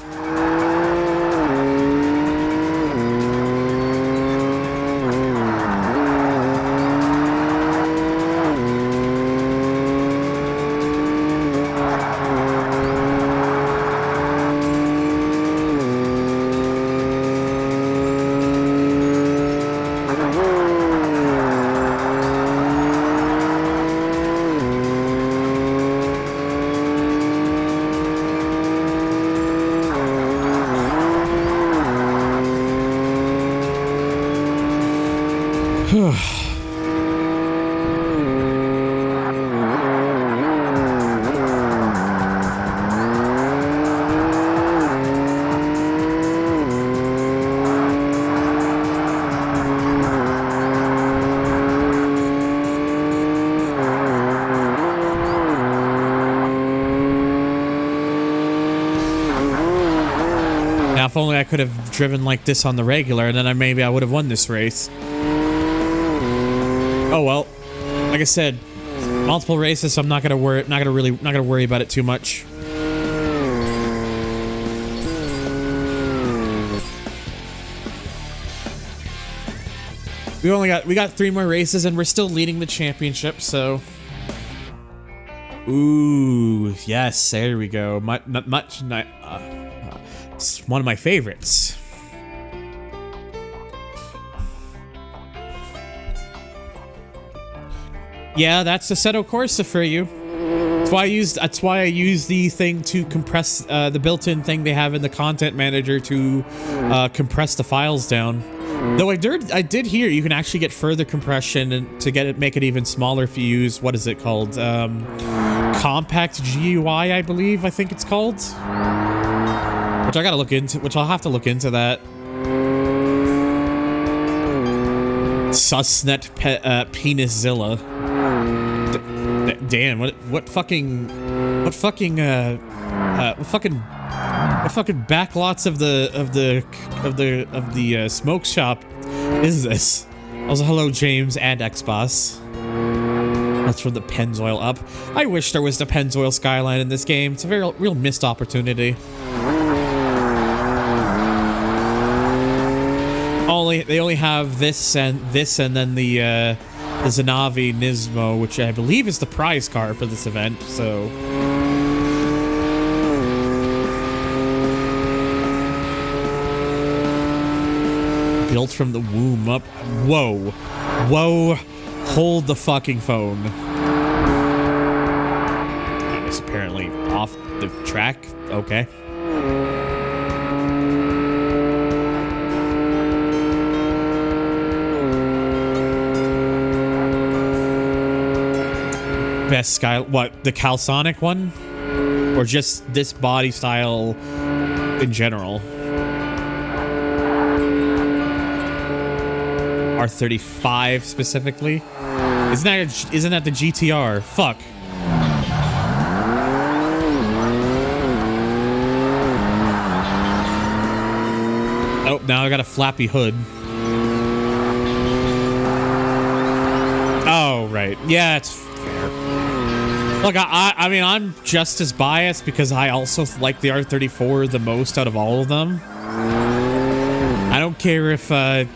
If only I could have driven like this on the regular, and then maybe I would have won this race. Oh well, like I said, multiple races, so I'm not gonna worry about it too much. We got 3 more races and we're still leading the championship, so. Ooh, yes, there we go. It's one of my favorites. Yeah, that's Assetto Corsa for you. That's why I use the thing to compress the built-in thing they have in the content manager to compress the files down. Though I did hear you can actually get further compression and to make it even smaller if you use, what is it called? Compact GUI, I think it's called. Which I'll have to look into that. Susnet Peniszilla. Damn, what fucking backlots of the smoke shop is this? Also, hello James and Xbox. That's from the Pennzoil up. I wish there was the Pennzoil skyline in this game. It's a real missed opportunity. They only have this and then the Zanavi Nismo, which I believe is the prize car for this event. So. Built from the womb up. Whoa. Hold the fucking phone. It's apparently off the track. Okay. Best sky. What? The Calsonic one? Or just this body style in general? R35 specifically? Isn't that the GTR? Fuck. Oh, now I got a flappy hood. Oh, right. Yeah, it's fair. Look, I mean, I'm just as biased because I also like the R34 the most out of all of them. I don't care if to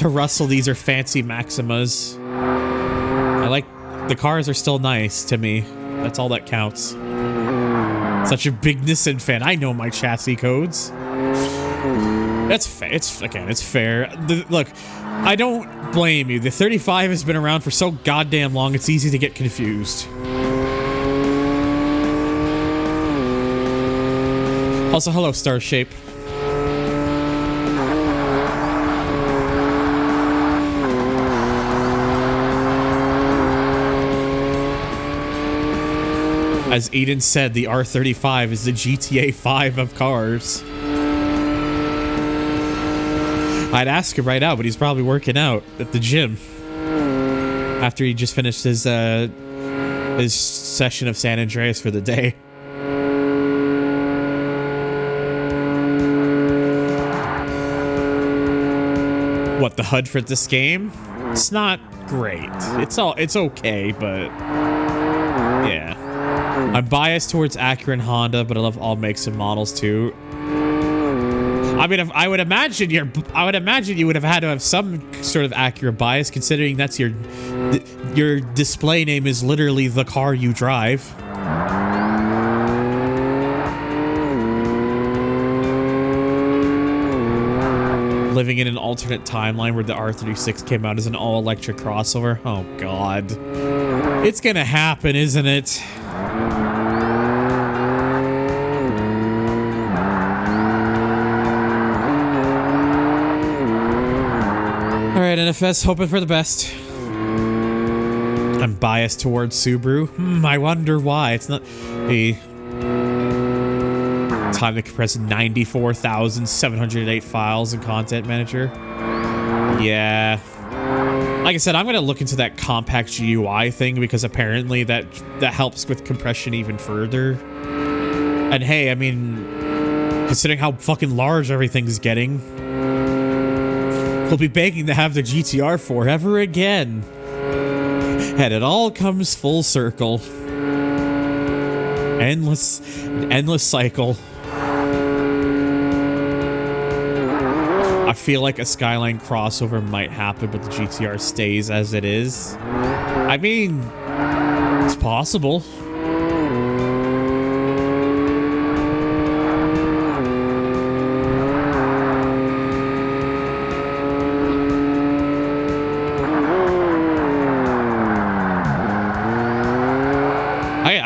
Russell these are fancy Maximas. I like the cars are still nice to me. That's all that counts. Such a big Nissan fan. I know my chassis codes. That's fair. It's fair. Look, I don't blame you. The 35 has been around for so goddamn long, it's easy to get confused. Also, hello, Starshape. As Eden said, the R35 is the GTA 5 of cars. I'd ask him right now, but he's probably working out at the gym after he just finished his session of San Andreas for the day. What, the HUD for this game? It's not great. It's okay, but yeah. I'm biased towards Acura and Honda, but I love all makes and models too. I mean, I would imagine you would have had to have some sort of Acura bias, considering that's your display name is literally the car you drive. Living in an alternate timeline where the R36 came out as an all-electric crossover. Oh God, it's gonna happen, isn't it? Alright, NFS, hoping for the best. I'm biased towards Subaru. I wonder why. It's not a time to compress 94,708 files in Content Manager. Yeah. Like I said, I'm going to look into that compact GUI thing because apparently that helps with compression even further. And hey, I mean, considering how fucking large everything's getting, we'll be begging to have the GTR forever again. And it all comes full circle. Endless cycle. I feel like a Skyline crossover might happen, but the GTR stays as it is. I mean, it's possible.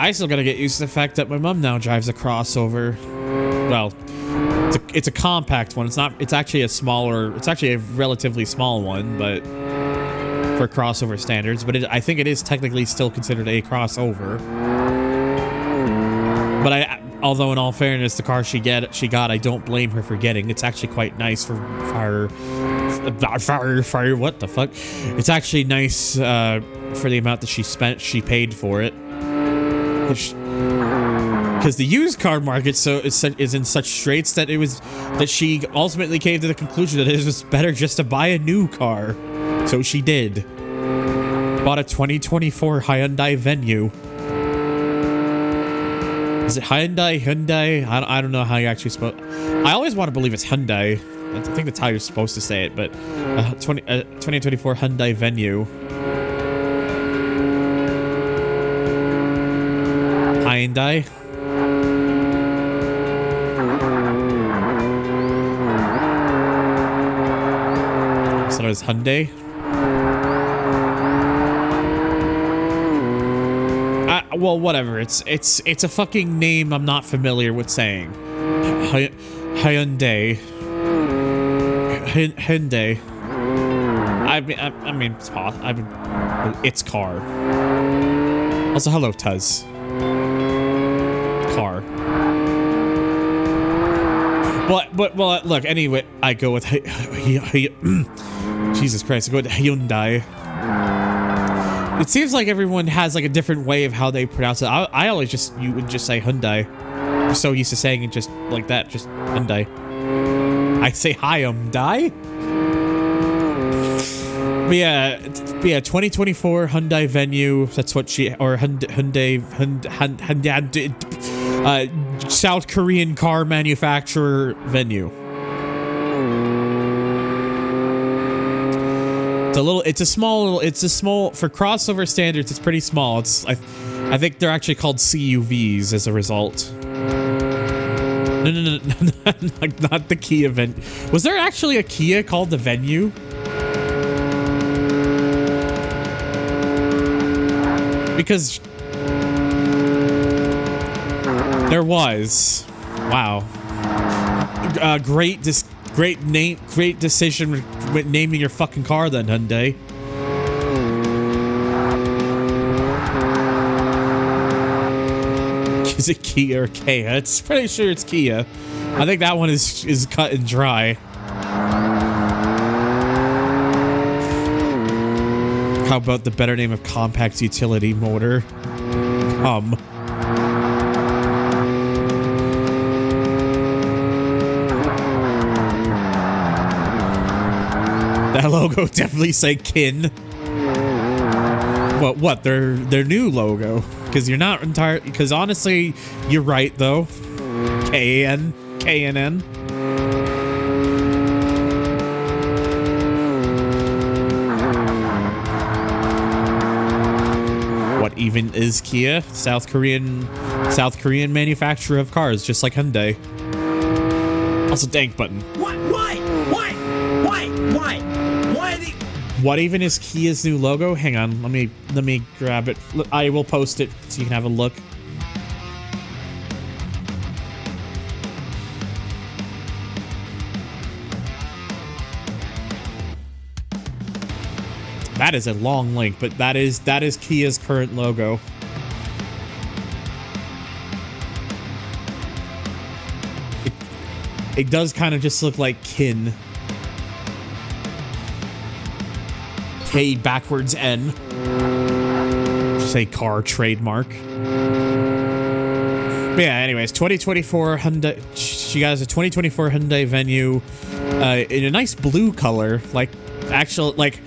I still gotta get used to the fact that my mom now drives a crossover. Well, it's a compact one. It's actually a smaller. It's actually a relatively small one, but for crossover standards. But I think it is technically still considered a crossover. But although in all fairness, the car she got, I don't blame her for getting. It's actually quite nice for fire. What the fuck? It's actually nice for the amount that she paid for it. Because the used car market is in such straits that she ultimately came to the conclusion that it was better just to buy a new car. So she did. Bought a 2024 Hyundai Venue. Is it Hyundai? I don't know how you actually spell. I always want to believe it's Hyundai. I think that's how you're supposed to say it. But 2024 Hyundai Venue. Hyundai. So it's Hyundai. Well, whatever. It's a fucking name I'm not familiar with saying. Hyundai. Hyundai. I mean, it's possible. It's car. Also, hello, Tuz. Car. But well, look. Anyway, I go with Jesus Christ. I go with Hyundai. It seems like everyone has like a different way of how they pronounce it. I always you would just say Hyundai. I'm so used to saying it just like that, just Hyundai. I say Hyundai. But yeah, 2024 Hyundai Venue. That's what Hyundai South Korean car manufacturer Venue. It's a small for crossover standards. It's pretty small. I think they're actually called CUVs as a result. No, not the Kia Venue. Was there actually a Kia called the Venue? Because there was. Wow. Great decision with naming your fucking car then, Hyundai. Is it Kia or Kia? It's pretty sure it's Kia. I think that one is cut and dry. How about the better name of compact utility motor? That logo definitely say Kin. What? Their new logo? Because you're not entirely. Because honestly, you're right though. K-N-N. What even is Kia? South Korean manufacturer of cars, just like Hyundai. Also, dank button.
Why?
What even is Kia's new logo? Hang on, let me grab it. I will post it so you can have a look. That is a long link, but that is Kia's current logo. It does kind of just look like Kin. K backwards N. Say car trademark. But yeah, anyways, 2024 Hyundai. She got a 2024 Hyundai Venue. in a nice blue color, like actual, like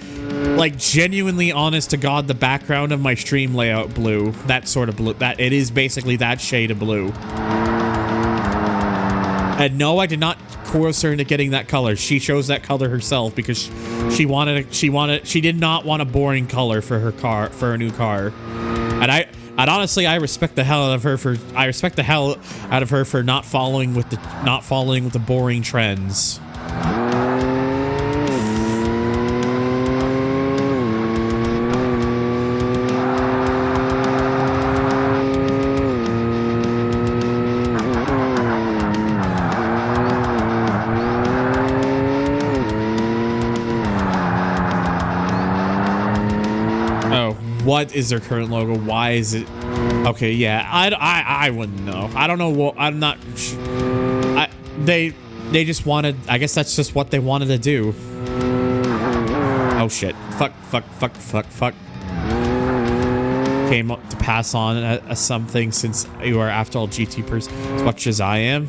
genuinely honest to God, the background of my stream layout blue, that sort of blue, that it is basically that shade of blue. And no, I did not coerce her into getting that color. She chose that color herself because she did not want a boring color for her car, for her new car. And honestly, I respect the hell out of her for not following with the boring trends. What is their current logo? Why is it? Okay, yeah, I wouldn't know. I don't know what. I'm not. They just wanted. I guess that's just what they wanted to do. Oh shit! Fuck! Came up to pass on a something since you are after all GT person as much as I am.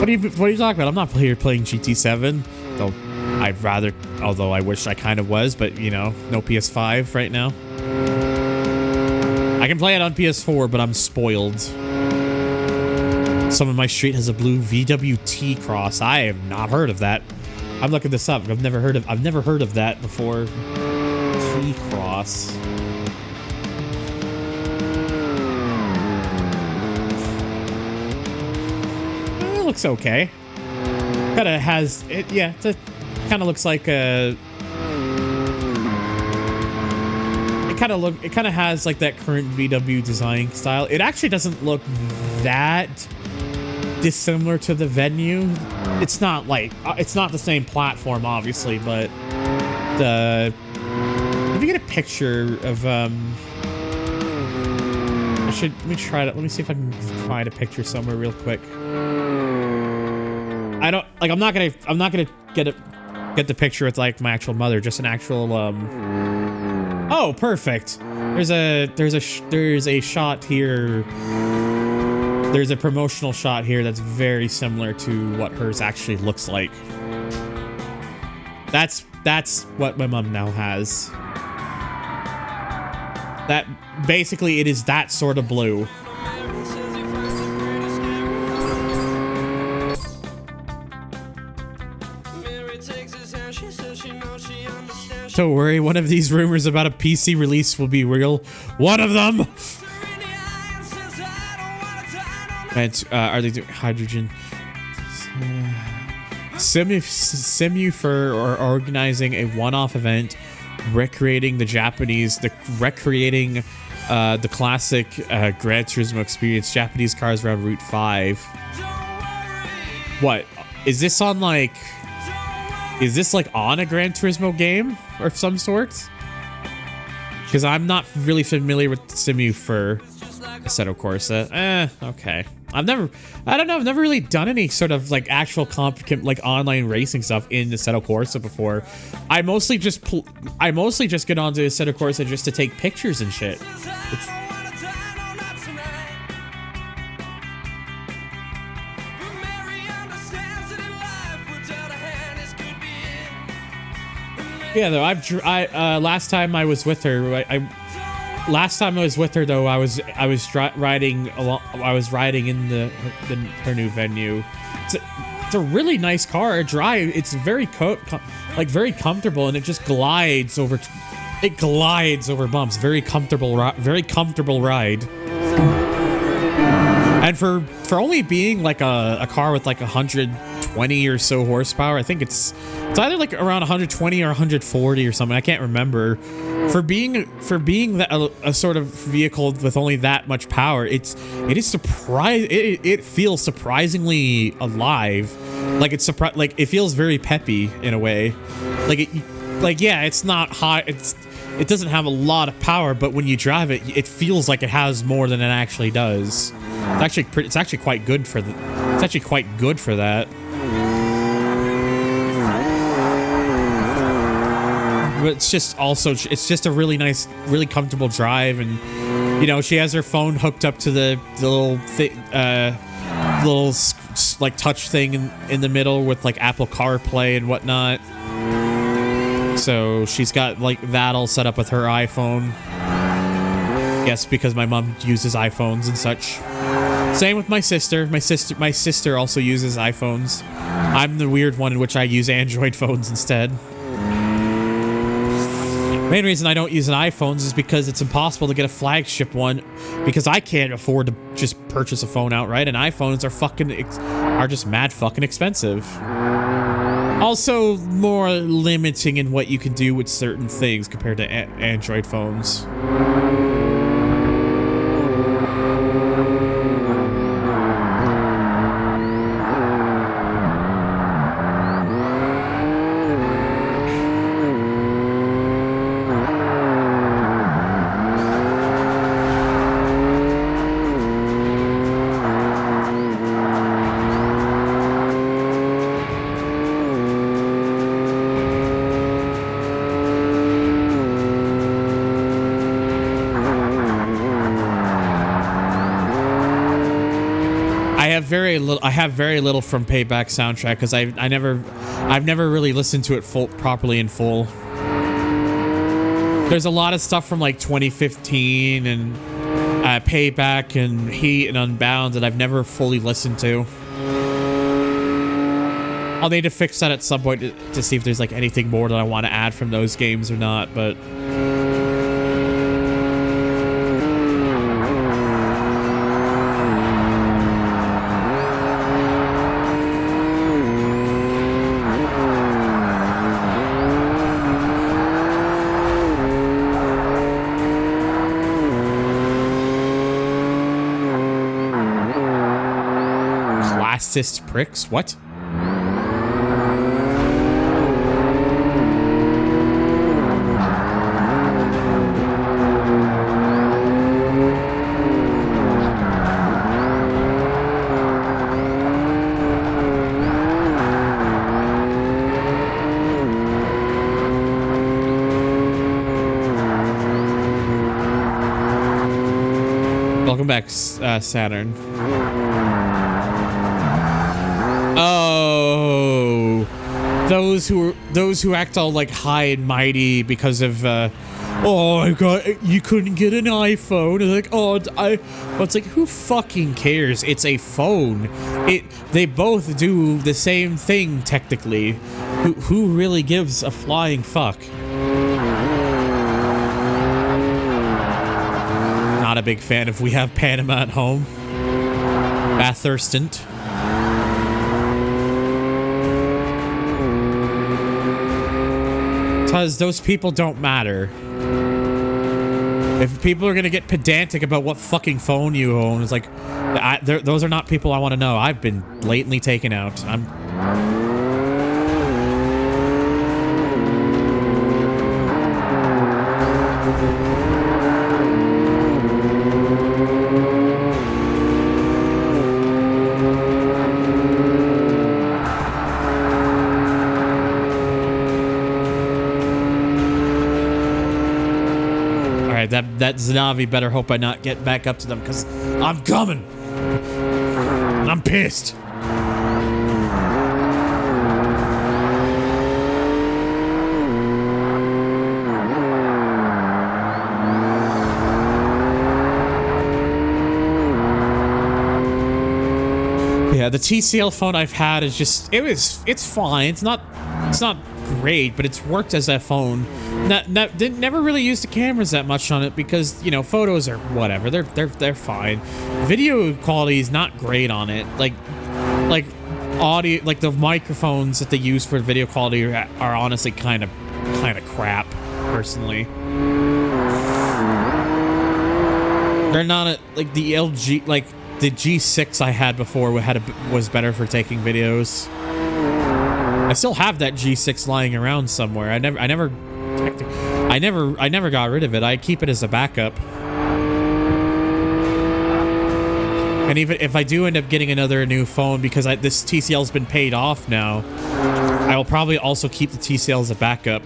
What are you talking about? I'm not here playing GT7 though. I'd rather, although I wish I kind of was, but you know, no PS5 right now. I can play it on PS4, but I'm spoiled. Some of my street has a blue VWT cross. I have not heard of that. I'm looking this up. I've never heard of that before. T cross. It looks okay. Kind of has it. Yeah, it kind of looks like a. It kind of has like that current VW design style. It actually doesn't look that dissimilar to the Venue. It's not like it's not the same platform, obviously, but the. Let me get a picture of let me try to. Let me see if I can find a picture somewhere real quick. I don't like. I'm not gonna get the picture with like my actual mother. Just an actual. Oh, perfect. There's a shot here. There's a promotional shot here that's very similar to what hers actually looks like. That's what my mom now has. That basically it is that sort of blue. Don't worry, one of these rumors about a PC release will be real. One of them! And, are they doing hydrogen? Simufer are organizing a one-off event recreating the classic Gran Turismo experience, Japanese cars around Route 5. What? Is this on like... Is this like on a Gran Turismo game of some sort? Because I'm not really familiar with Simufer. Assetto Corsa. Okay. I've never really done any sort of like actual like online racing stuff in Assetto Corsa before. I mostly just get onto Assetto Corsa just to take pictures and shit. Yeah, though last time I was with her, I was riding in her new Venue. It's a really nice car. It's very very comfortable, and it just glides over bumps. Very comfortable ride. And for only being like a car with like 120 or so horsepower, I think it's either like around 120 or 140 or something. I can't remember. For being a sort of vehicle with only that much power, it feels surprisingly alive. Like it feels very peppy in a way. Yeah, it's not high. It doesn't have a lot of power, but when you drive it, it feels like it has more than it actually does. It's actually quite good for that. But it's just a really nice, really comfortable drive, and you know, she has her phone hooked up to the little like touch thing in the middle with like Apple CarPlay and whatnot. So she's got like that all set up with her iPhone. Yes, because my mom uses iPhones and such. Same with my sister. My sister also uses iPhones. I'm the weird one in which I use Android phones instead. Main reason I don't use an iPhone is because it's impossible to get a flagship one because I can't afford to just purchase a phone outright, and iPhones are just mad fucking expensive. Also, more limiting in what you can do with certain things compared to Android phones. I have very little from Payback soundtrack because I've never really listened to it properly in full. There's a lot of stuff from like 2015 and Payback and Heat and Unbound that I've never fully listened to. I'll need to fix that at some point to see if there's like anything more that I want to add from those games or not, but classist pricks? What? Welcome back, Saturn. Oh, those who act all like high and mighty because of oh my god, you couldn't get an iPhone. And like, oh, well, it's like, who fucking cares? It's a phone. They both do the same thing technically. Who really gives a flying fuck? Not a big fan of We Have Panama at Home. Bathurst. Because those people don't matter. If people are gonna get pedantic about what fucking phone you own, it's like, those are not people I want to know. I've been blatantly taken out. That Zanavi better hope I not get back up to them, because I'm coming. I'm pissed. Yeah, the TCL phone I've had is just, it's fine. It's not great, but it's worked as a phone. Never really used the cameras that much on it because, you know, photos are whatever. They're fine. Video quality is not great on it. Like audio, like the microphones that they use for video quality are honestly kind of crap, personally. They're not like the LG, like the G6 I had before was better for taking videos. I still have that G6 lying around somewhere. I never got rid of it. I keep it as a backup. And even if I do end up getting another new phone, because this TCL's been paid off now, I will probably also keep the TCL as a backup.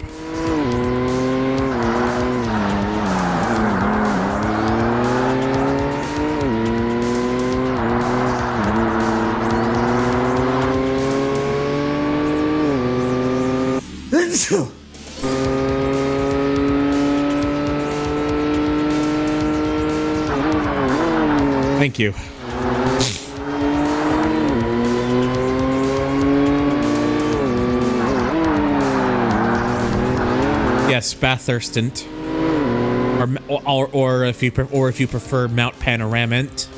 Thank you. Yes, Bathurst, or if you prefer Mount Panoramant.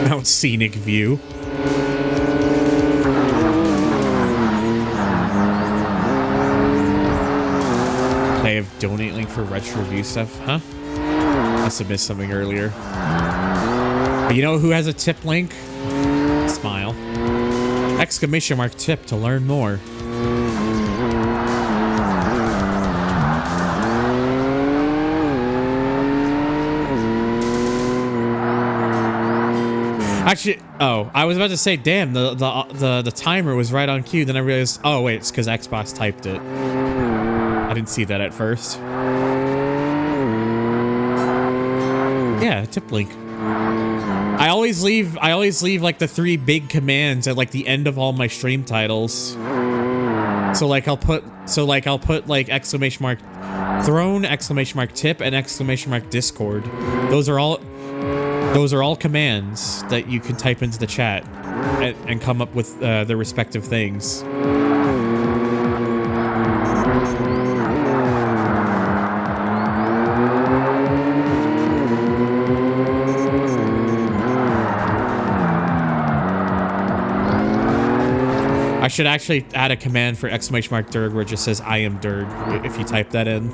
Mount Scenic View. They have donate link for retro review stuff, huh? Must have missed something earlier. But you know who has a tip link? Smile. Exclamation mark tip to learn more. Actually, oh, I was about to say, damn, the timer was right on cue. Then I realized, oh wait, it's because Xbox typed it. I didn't see that at first. Yeah, tip link. I always leave like the 3 big commands at like the end of all my stream titles. So like I'll put like exclamation mark throne, exclamation mark tip, and exclamation mark Discord. Those are all commands that you can type into the chat and come up with the respective things. I should actually add a command for exclamation mark Derg where it just says I am Derg if you type that in.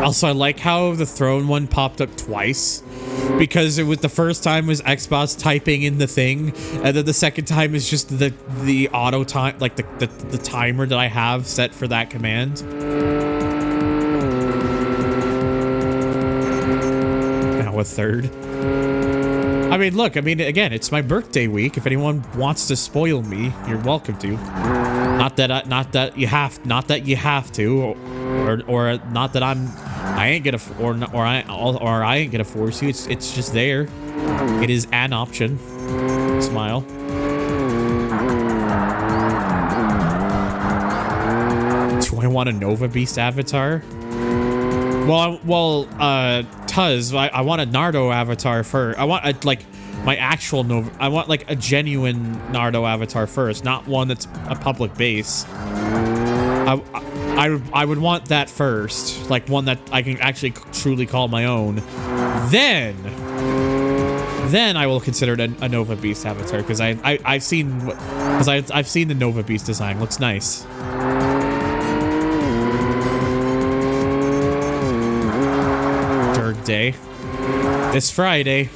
Also, I like how the throne one popped up twice. Because it was the first time was Xbox typing in the thing, and then the second time is just the auto time, like the timer that I have set for that command. Now a third. I mean, look, I mean, again, it's my birthday week. If anyone wants to spoil me, you're welcome to. Not that you have to, or not that I ain't gonna, or I ain't gonna force you. It's just there. It is an option. Smile. Do I want a Nova Beast avatar? Well, Tuz, I want a Nardo avatar first. I want like my actual Nova. I want like a genuine Nardo avatar first, not one that's a public base. I would want that first, like one that I can actually truly call my own. Then I will consider it a Nova Beast avatar because I've seen the Nova Beast design. Looks nice. Derg Day this Friday.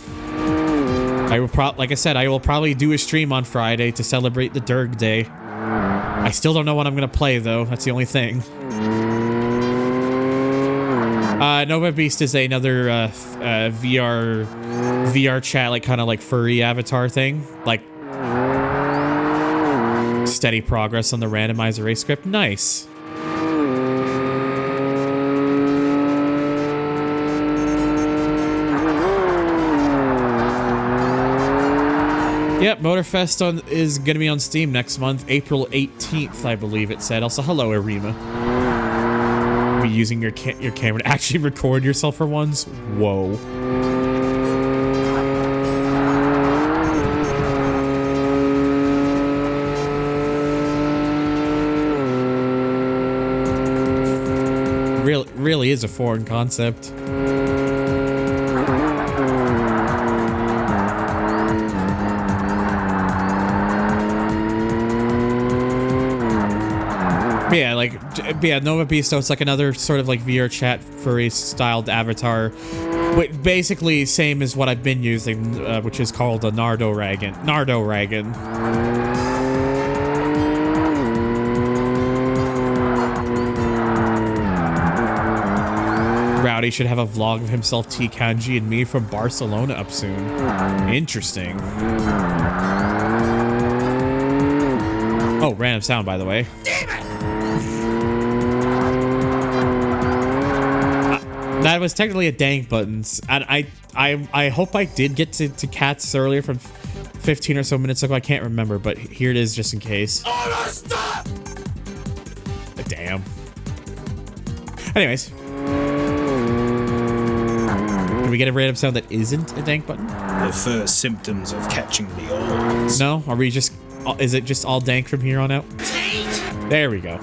I will like I said, I will probably do a stream on Friday to celebrate the Derg Day. I still don't know what I'm gonna play though. That's the only thing. Nova Beast is another VR chat, like kind of like furry avatar thing. Like steady progress on the randomizer race script. Nice. Yep, Motorfest is going to be on Steam next month, April 18th, I believe it said. Also, hello, Arima. Are you using your camera to actually record yourself for once? Whoa. Really is a foreign concept. Yeah, Nova Beast, so it's like another sort of like VR chat furry styled avatar. But basically same as what I've been using, which is called a Nardo Ragan. Rowdy should have a vlog of himself, T Kanji, and me from Barcelona up soon. Interesting. Oh, random sound, by the way. Damn it! That was technically a dank buttons. And I hope I did get to cats earlier from 15 or so minutes ago. I can't remember, but here it is just in case. Oh, no, stop! Damn. Anyways. Can we get a random sound that isn't a dank button?
The first symptoms of catching the olds.
No? Are we just... Is it just all dank from here on out? There we go.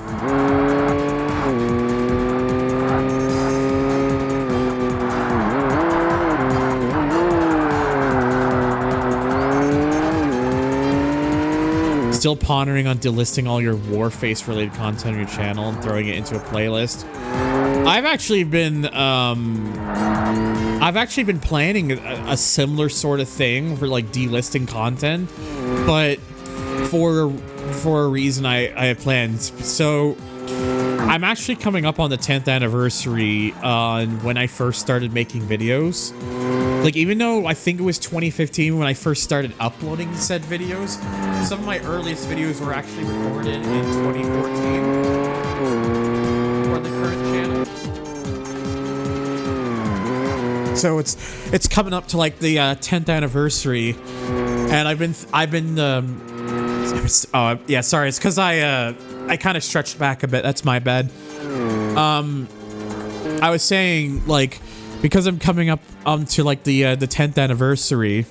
Still pondering on delisting all your Warface related content on your channel and throwing it into a playlist. I've actually been planning a similar sort of thing for like delisting content, but for a reason I have planned. So I'm actually coming up on the 10th anniversary on when I first started making videos. Like, even though I think it was 2015 when I first started uploading said videos, some of my earliest videos were actually recorded in 2014 for the current channel. So it's coming up to like the 10th anniversary, and I've been oh yeah, sorry, it's because I kind of stretched back a bit. That's my bad. I was saying, like, because I'm coming up to like the 10th anniversary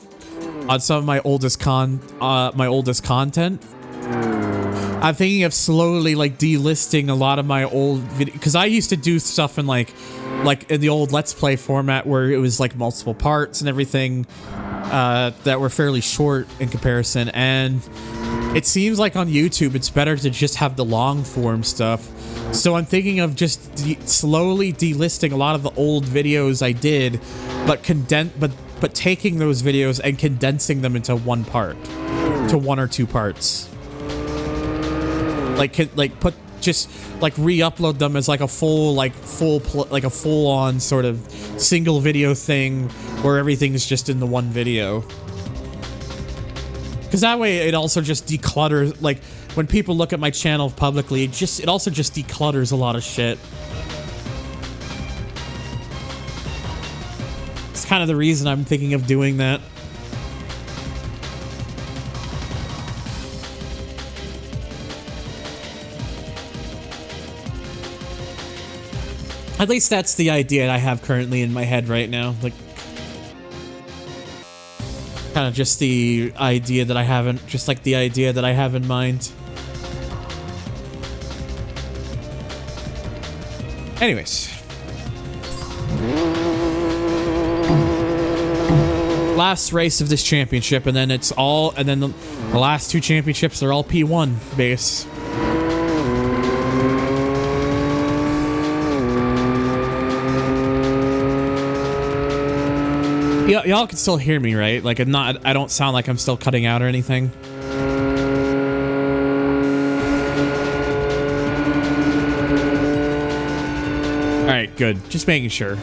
on some of my oldest content, I'm thinking of slowly like delisting a lot of my old videos, because I used to do stuff in like in the old Let's Play format where it was like multiple parts and everything that were fairly short in comparison, and it seems like on YouTube it's better to just have the long form stuff. So I'm thinking of just slowly delisting a lot of the old videos I did, but taking those videos and condensing them into one part, to one or two parts. Just re-upload them as like a full on sort of single video thing where everything's just in the one video. Because that way it also just declutters, like when people look at my channel publicly, it also just declutters a lot of shit. It's kind of the reason I'm thinking of doing that. At least that's the idea I have currently in my head right now. Like, kind of just the idea that I haven't, just like the idea that I have in mind. Anyways. Last race of this championship, and then it's all, and then the last two championships are all P1 base. Y'all can still hear me, right? Like, I don't sound like I'm still cutting out or anything. All right, good. Just making sure.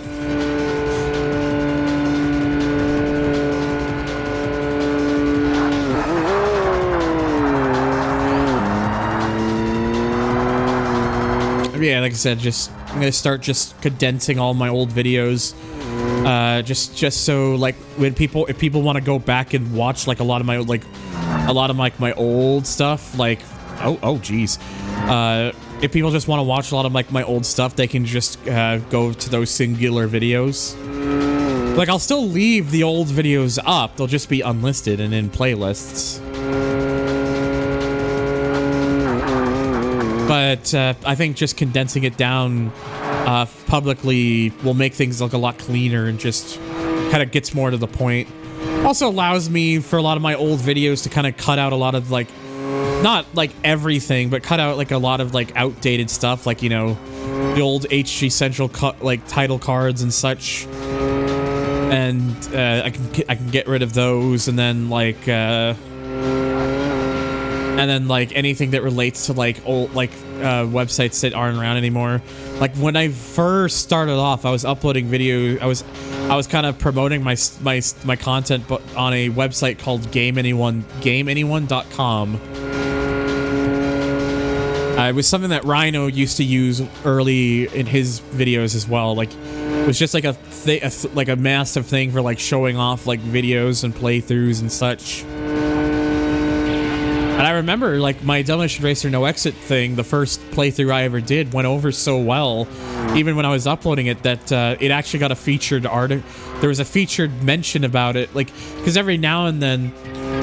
Yeah, like I said, I'm gonna start just condensing all my old videos. Just so like if people want to go back and watch like a lot of my my old stuff, like oh geez, if people just want to watch a lot of like my old stuff, they can just go to those singular videos. Like, I'll still leave the old videos up, they'll just be unlisted and in playlists. But I think just condensing it down publicly will make things look a lot cleaner and just kind of gets more to the point. Also allows me for a lot of my old videos to kind of cut out a lot of like, not like everything, but cut out like a lot of like outdated stuff, like, you know, the old HG Central like title cards and such. And I can get rid of those, and then like and then like anything that relates to like old websites that aren't around anymore. Like when I first started off, I was uploading video. I was kind of promoting my content, but on a website called GameAnyone.com. It was something that Rhino used to use early in his videos as well. Like, it was just like a massive thing for like showing off like videos and playthroughs and such. And I remember like my Demolition Racer No Exit thing, the first playthrough I ever did, went over so well, even when I was uploading it, that it actually got a featured article. There was a featured mention about it, like, because every now and then,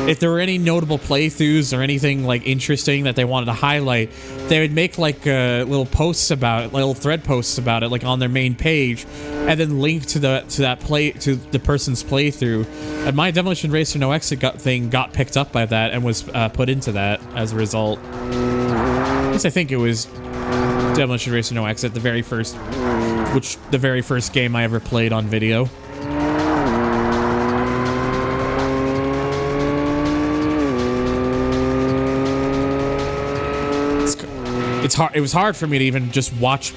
if there were any notable playthroughs or anything like interesting that they wanted to highlight, they would make like little posts about it, little thread posts about it, like on their main page, and then link to the person's playthrough. And my Demolition Racer No Exit thing got picked up by that and was put into that as a result. At least I think it was Demolition Racer No Exit, the very first game I ever played on video. It was hard for me to even just watch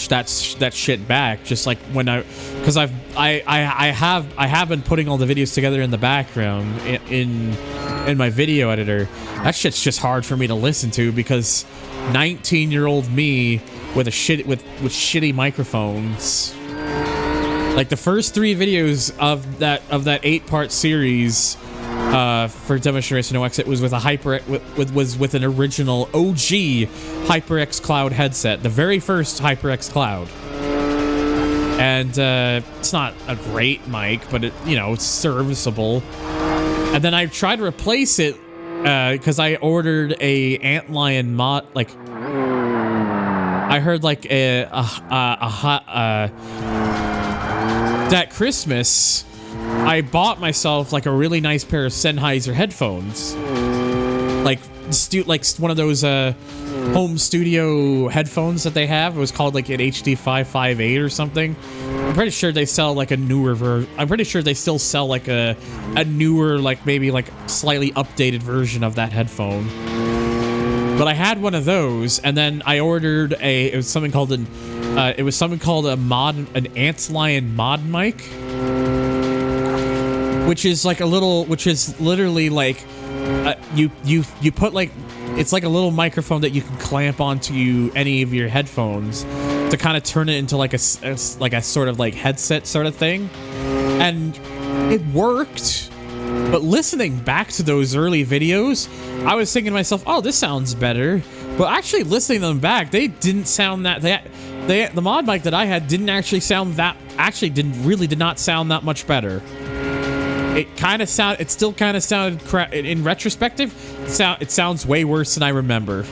that shit back, just like because I have been putting all the videos together in the background in my video editor. That shit's just hard for me to listen to because 19-year-old me with shitty microphones. Like the first 3 videos of that 8-part series for Demolition Racer No Exit was with a with an original OG HyperX Cloud headset, the very first HyperX Cloud. And it's not a great mic, but it's serviceable. And then I tried to replace it because I ordered a Antlion mod. Like I heard like that Christmas, I bought myself like a really nice pair of Sennheiser headphones, like one of those home studio headphones that they have. It was called like an HD 558 or something. I'm pretty sure they sell like a newer version. I'm pretty sure they still sell like a newer, like maybe like slightly updated version of that headphone. But I had one of those, and then I ordered it was something called an Antlion mod mic, which is literally like you put like, it's like a little microphone that you can clamp onto any of your headphones to kind of turn it into like a sort of like headset sort of thing, and it worked. But listening back to those early videos, I was thinking to myself, oh, this sounds better. But actually listening to them back, they didn't sound that. The mod mic that I had didn't actually sound that. Actually, did not sound that much better. It still kind of sounded crap. In retrospective, it sounds way worse than I remember.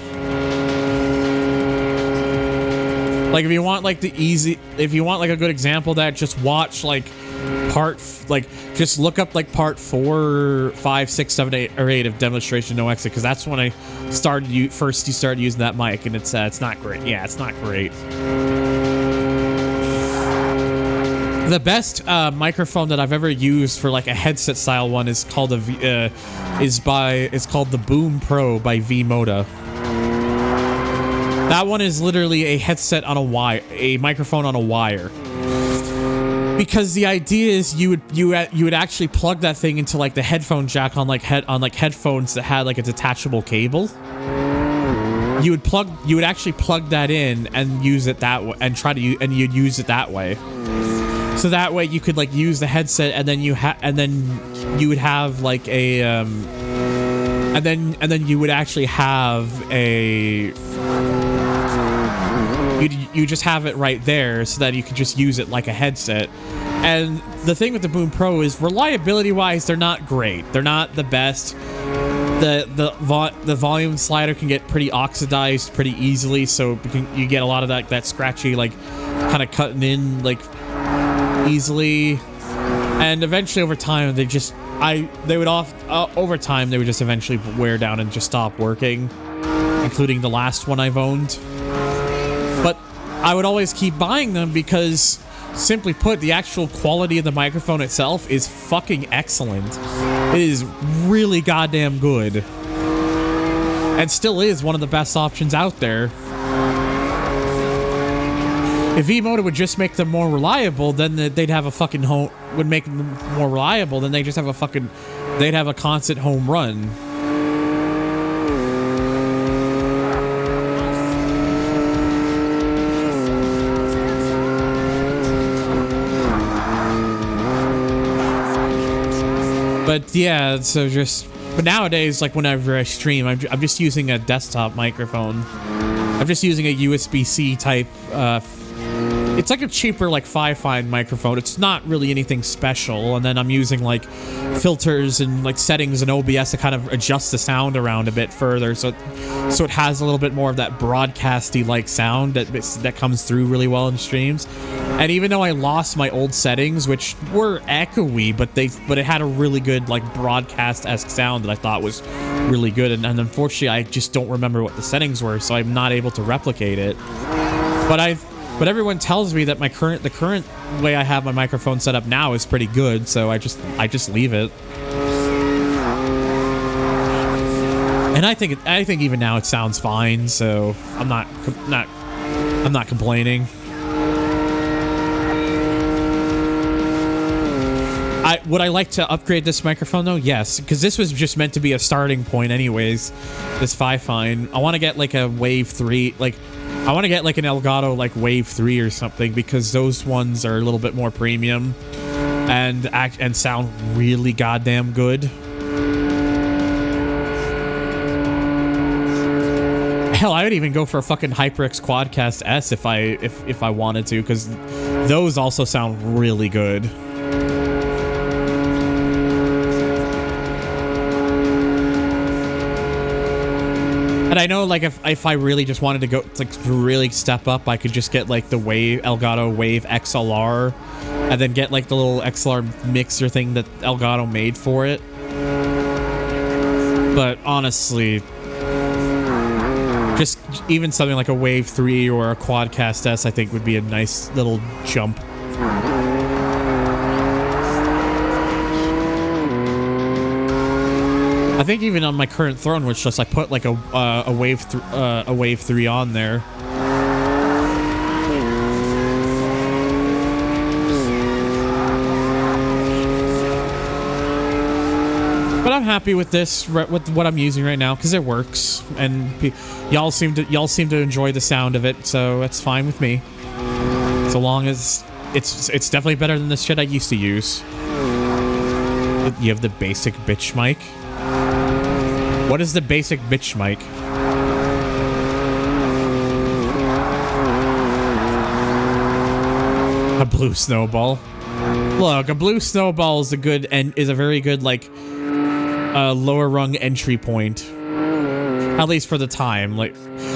Like if you want like a good example of that, just watch just look up like part 4, 5, 6, 7, 8, or 8 of Demonstration No Exit, because that's when I started using that mic, and it's not great. Yeah, it's not great. The best microphone that I've ever used for like a headset style one is called the Boom Pro by V-Moda. That one is literally a headset on a wire, a microphone on a wire. Because the idea is you would actually plug that thing into like the headphone jack on headphones that had like a detachable cable. You would actually plug that in and use it that way, and you'd use it that way. So that way you could like use the headset, and then you would have like a and then you would actually have a you just have it right there so that you can just use it like a headset. And the thing with the Boom Pro is, reliability wise, they're not great. They're not the best. The volume slider can get pretty oxidized pretty easily, so you get a lot of that scratchy, like kind of cutting in like easily. And eventually over time they would just eventually wear down and just stop working, including the last one I've owned. But I would always keep buying them because, simply put, the actual quality of the microphone itself is fucking excellent. It is really goddamn good. and still is one of the best options out there. If V-Motor would just make them more reliable, then they'd have a fucking home. Would make them more reliable, then they just have a fucking. They'd have a constant home run. But yeah, so but nowadays, like whenever I stream, I'm just using a desktop microphone. I'm just using a USB-C type. It's like a cheaper, like Fi-Fi microphone. It's not really anything special. And then I'm using like filters and like settings and OBS to kind of adjust the sound around a bit further, so it has a little bit more of that broadcasty like sound that comes through really well in streams. And even though I lost my old settings, which were echoey, but it had a really good like broadcast-esque sound that I thought was really good. And unfortunately, I just don't remember what the settings were, so I'm not able to replicate it. But everyone tells me that the current way I have my microphone set up now is pretty good, so I just leave it. And I think even now it sounds fine, so I'm not complaining. Would I like to upgrade this microphone though? Yes, because this was just meant to be a starting point anyways. This Fi-Fi. I want to get like a Wave 3, I want to get like an Elgato like Wave 3 or something, because those ones are a little bit more premium and sound really goddamn good. Hell, I would even go for a fucking HyperX Quadcast S if I wanted to, because those also sound really good. And I know, like, if I really just wanted to go, like, really step up, I could just get, like, the Elgato Wave XLR, and then get, like, the little XLR mixer thing that Elgato made for it. But honestly, just even something like a Wave 3 or a Quadcast S, I think would be a nice little jump. I think even on my current throne wish list, I put like a Wave 3 on there. But I'm happy with this, with what I'm using right now, because it works, and y'all seem to enjoy the sound of it, so that's fine with me. So long as it's definitely better than the shit I used to use. You have the basic bitch mic. What is the basic bitch mic? A blue snowball. Look, a blue snowball is a very good like lower rung entry point. At least for the time. Like,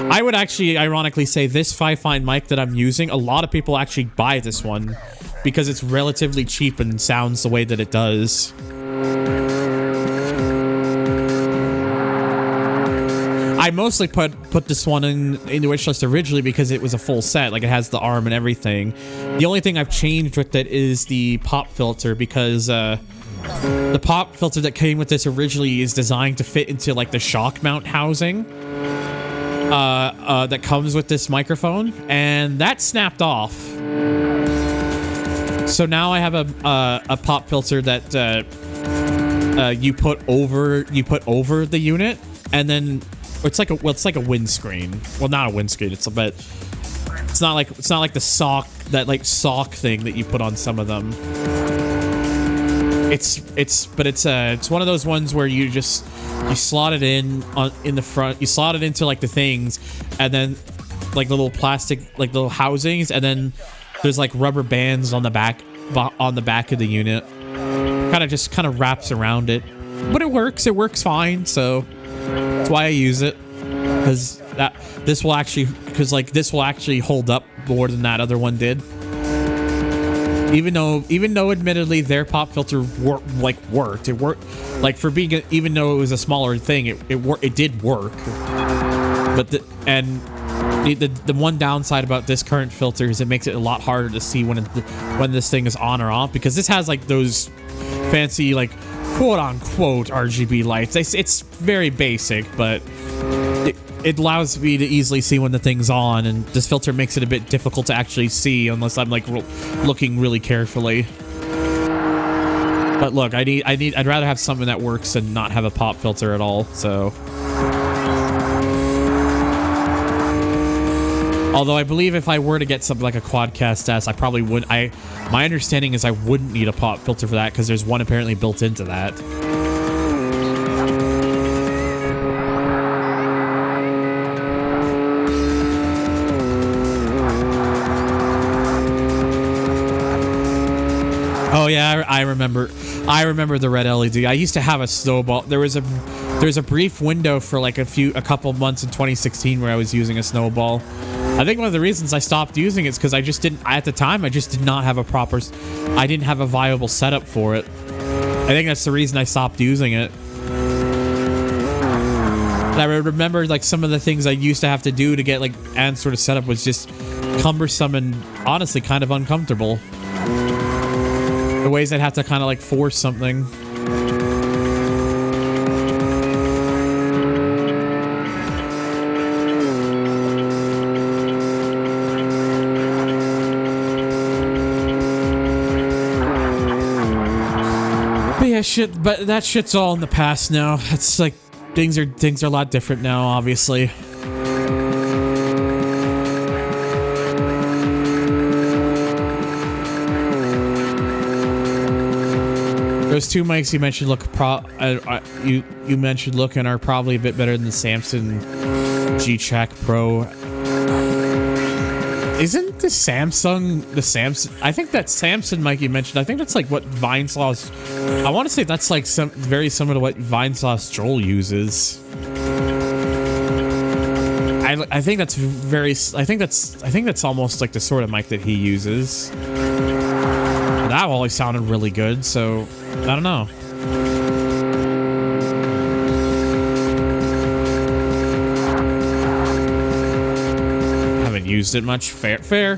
I would actually ironically say this Fi-Fi mic that I'm using, a lot of people actually buy this one because it's relatively cheap and sounds the way that it does. I mostly put this one in the wish list originally because it was a full set, like it has the arm and everything. The only thing I've changed with it is the pop filter, because the pop filter that came with this originally is designed to fit into like the shock mount housing that comes with this microphone, and that snapped off. So now I have a pop filter that you put over the unit, and then it's like a windscreen. Well, not a windscreen. It's not like the sock thing that you put on some of them. It's one of those ones where you slot it in the front. You slot it into like the things, and then like little plastic like little housings, and then there's like rubber bands on the back of the unit. Kind of wraps around it, but it works fine. So that's why I use it, because this will actually hold up more than that other one did. Even though admittedly their pop filter worked. It worked, like, for being even though it was a smaller thing, it did work. But the one downside about this current filter is it makes it a lot harder to see when this thing is on or off, because this has like those fancy like quote unquote RGB lights. It's very basic, but it allows me to easily see when the thing's on, and this filter makes it a bit difficult to actually see unless I'm like looking really carefully. But look, I'd rather have something that works than not have a pop filter at all. So, although I believe if I were to get something like a Quadcast S, I probably wouldn't. My understanding is I wouldn't need a pop filter for that because there's one apparently built into that. Oh yeah, I remember the red LED. I used to have a snowball. There's a brief window for like a couple months in 2016 where I was using a snowball. I think one of the reasons I stopped using it is because at the time I just did not have I didn't have a viable setup for it. I think that's the reason I stopped using it. And I remember like some of the things I used to have to do to get like and sort of setup was just cumbersome and honestly kind of uncomfortable. The ways I'd have to kind of like force something. But yeah, but that shit's all in the past now. It's like things are a lot different now, obviously. Those two mics you mentioned you mentioned looking are probably a bit better than the Samsung G-Track Pro. Isn't the Samsung? I think that Samsung mic you mentioned. I think that's like what Vinesauce. I want to say that's like very similar to what Vinesauce Joel uses. I think that's very. I think that's almost like the sort of mic that he uses. That always sounded really good, so I don't know. Haven't used it much. Fair.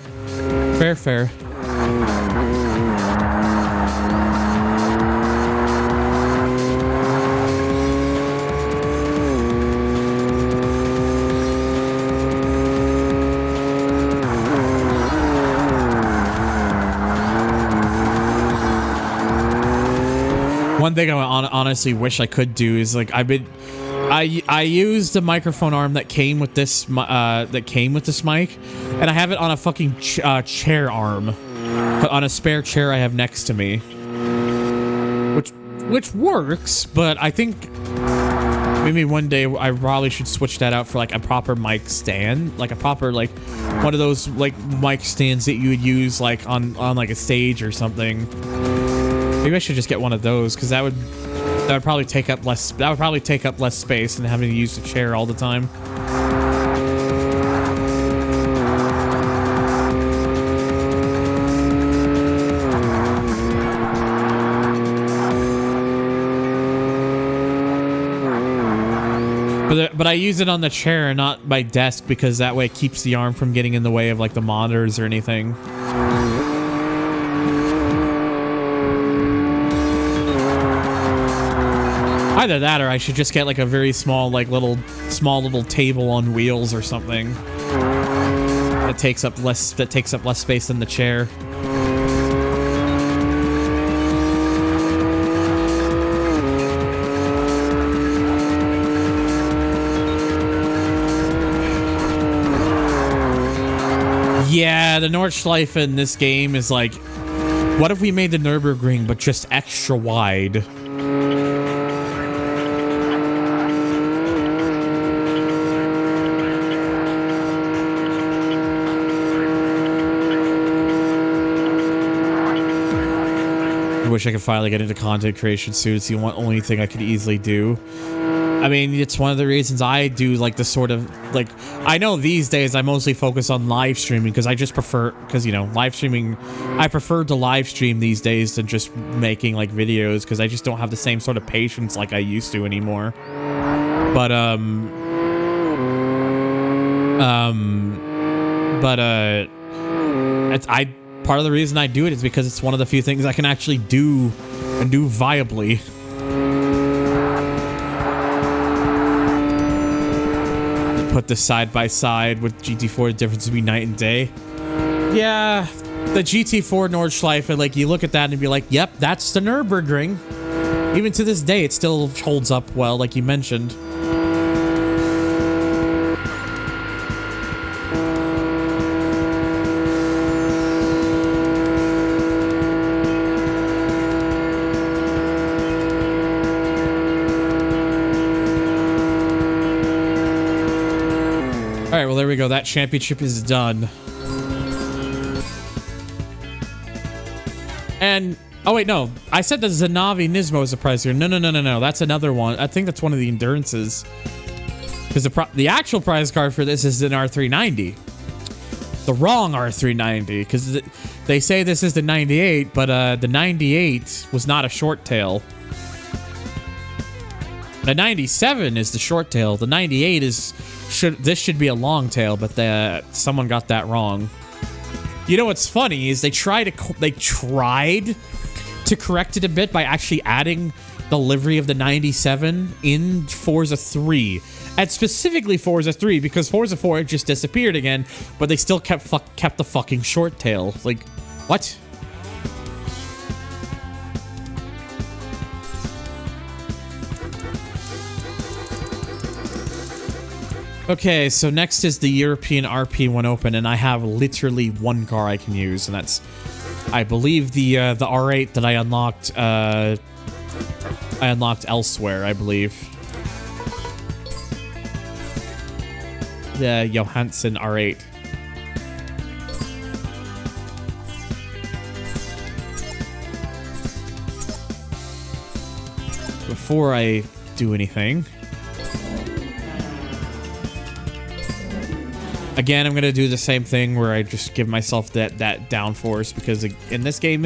One thing I honestly wish I could do is like I used the microphone arm that came with this mic, and I have it on a fucking chair arm, on a spare chair I have next to me, which works. But I think maybe one day I probably should switch that out for like a proper mic stand, like a proper like one of those like mic stands that you would use like on like a stage or something. Maybe I should just get one of those because that would probably take up less. That would probably take up less space than having to use the chair all the time. But I use it on the chair and not my desk because that way it keeps the arm from getting in the way of like the monitors or anything. Either that or I should just get like a very small little table on wheels or something that takes up less space than the chair. Yeah, the Nordschleife in this game is like, what if we made the Nürburgring but just extra wide? I wish I could finally get into content creation soon. It's the only thing I could easily do. I mean, it's one of the reasons I do like the sort of like, I know these days I mostly focus on live streaming because I just prefer, because, you know, live streaming, I prefer to live stream these days than just making like videos because I just don't have the same sort of patience like I used to anymore. But, part of the reason I do it is because it's one of the few things I can actually do and do viably. put this side by side with GT4, the difference would be night and day. Yeah, the GT4 Nordschleife, and like you look at that and be like, yep, that's the Nürburgring. Even to this day, it still holds up well, like you mentioned. All right, well, there we go. That championship is done. And, oh wait, no. I said that Zanavi Nismo is a prize here. No. That's another one. I think that's one of the endurances. Because the actual prize card for this is an R390. The wrong R390. Because they say this is the 98, but the 98 was not a short tail. The 97 is the short tail. The 98 is... This should be a long tail, but someone got that wrong. You know what's funny is they tried to correct it a bit by actually adding the livery of the 97 in Forza 3, and specifically Forza 3 because Forza 4 just disappeared again, but they still kept the fucking short tail. Like, what? Okay, so next is the European RP1 Open, and I have literally one car I can use, and that's, I believe, the R8 that I unlocked elsewhere, I believe. The Johansson R8. Before I do anything... Again, I'm going to do the same thing where I just give myself that downforce because in this game,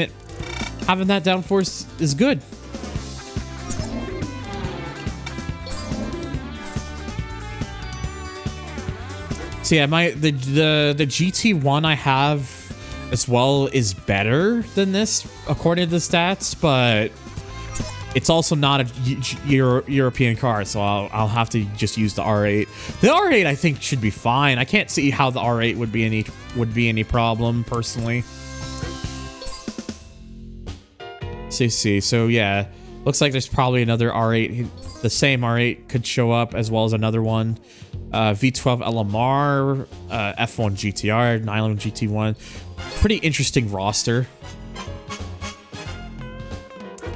having that downforce is good. So yeah, the GT1 I have as well is better than this according to the stats, but it's also not a European car, so I'll have to just use the R8. The R8 I think should be fine. I can't see how the R8 would be any problem personally. See. So yeah, looks like there's probably another R8. The same R8 could show up as well as another one. V12 LMR, F1 GTR, Nylon GT1. Pretty interesting roster.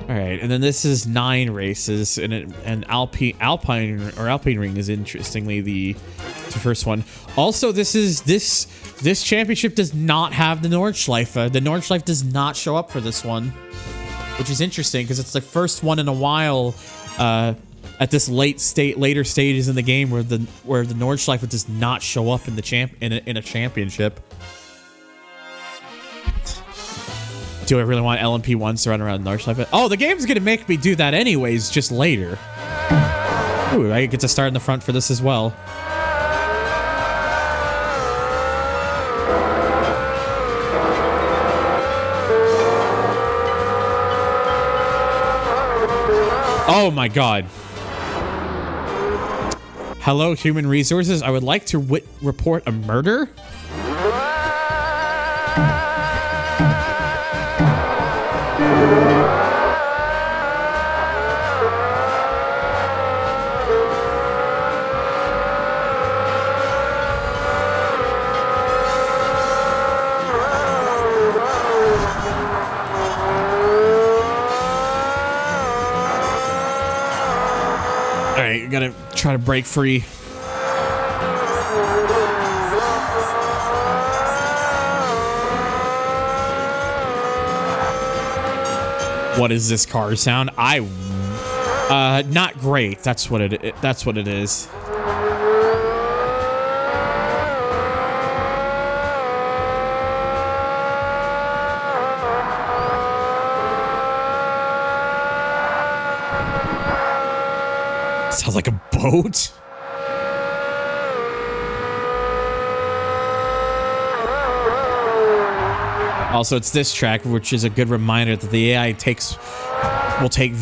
All right, and then this is 9 races, and Alpine Ring is interestingly the first one. Also, this championship does not have the Nordschleife. The Nordschleife does not show up for this one, which is interesting because it's the first one in a while at this later stages in the game where the Nordschleife does not show up in a championship. Do I really want LMP1s to run around Nordschleife? Oh, the game's gonna make me do that anyways, just later. Ooh, I get to start in the front for this as well. Oh my god. Hello, human resources. I would like to report a murder. Alright, you gotta try to break free. What is this car sound? Not great. That's what it is. Sounds like a boat. Also, it's this track, which is a good reminder that the AI will take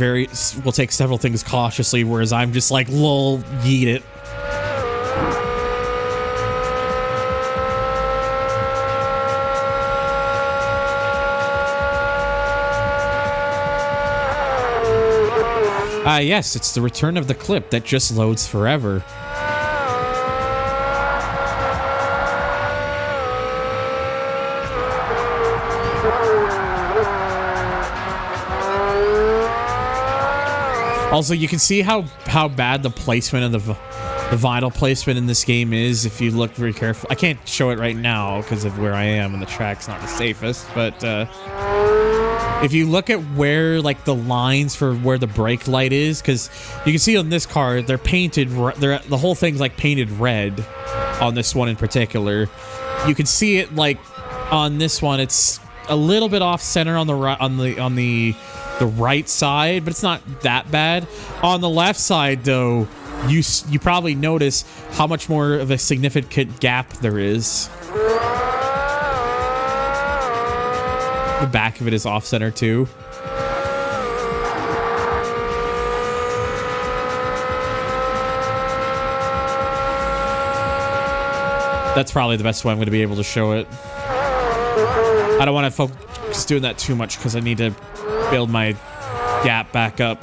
several things cautiously, whereas I'm just like, lol, yeet it. Yes, it's the return of the clip that just loads forever. Also, you can see how bad the placement of the vinyl placement in this game is if you look very careful. I can't show it right now because of where I am and the track's not the safest, but if you look at where like the lines for where the brake light is, because you can see on this car they're painted, the whole thing's like painted red on this one in particular. You can see it like on this one, it's a little bit off center on the right, on the right side, but it's not that bad. On the left side though, you probably notice how much more of a significant gap there is. The back of it is off center too. That's probably the best way I'm going to be able to show it. I don't want to focus doing that too much because I need to build my gap back up.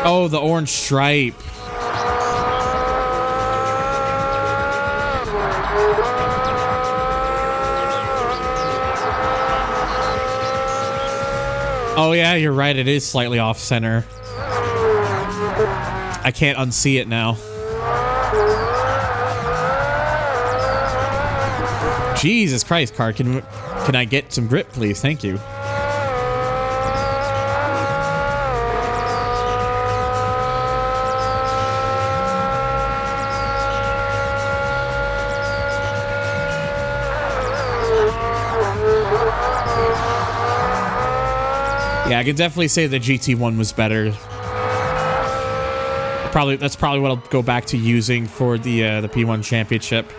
Oh, the orange stripe. Oh yeah, you're right. It is slightly off center. I can't unsee it now. Jesus Christ, car. Can I get some grip, please? Thank you. Yeah, I can definitely say the GT1 was better. That's probably what I'll go back to using for the P1 Championship.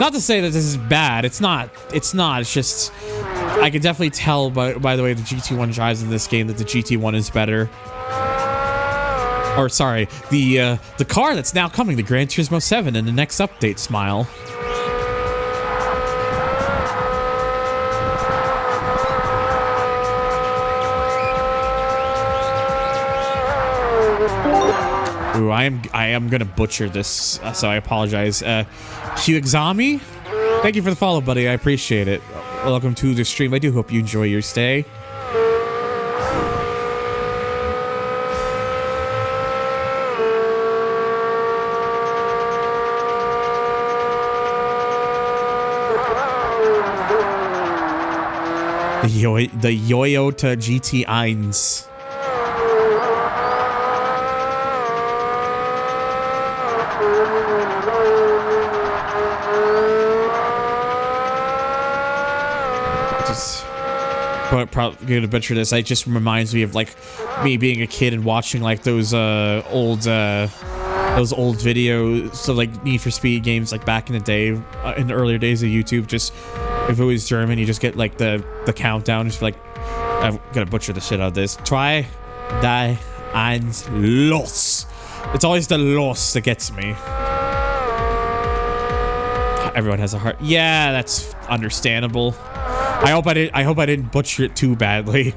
Not to say that this is bad. It's not. It's just I can definitely tell by the way the GT1 drives in this game that the GT1 is better. Or sorry, the car that's now coming, the Gran Turismo 7 in the next update, Smile. Ooh, I am gonna butcher this, so I apologize. Hyugzami, thank you for the follow, buddy. I appreciate it. Welcome to the stream. I do hope you enjoy your stay. The Toyota GT1s. Probably gonna butcher this. It just reminds me of like me being a kid and watching like those old videos, so like Need for Speed games, like back in the day, in the earlier days of YouTube. Just if it was German, you just get like the countdown. Just like, I'm gonna butcher the shit out of this. 2, 3, 1, los. It's always the los that gets me. Everyone has a heart. Yeah, that's understandable. I hope I didn't butcher it too badly.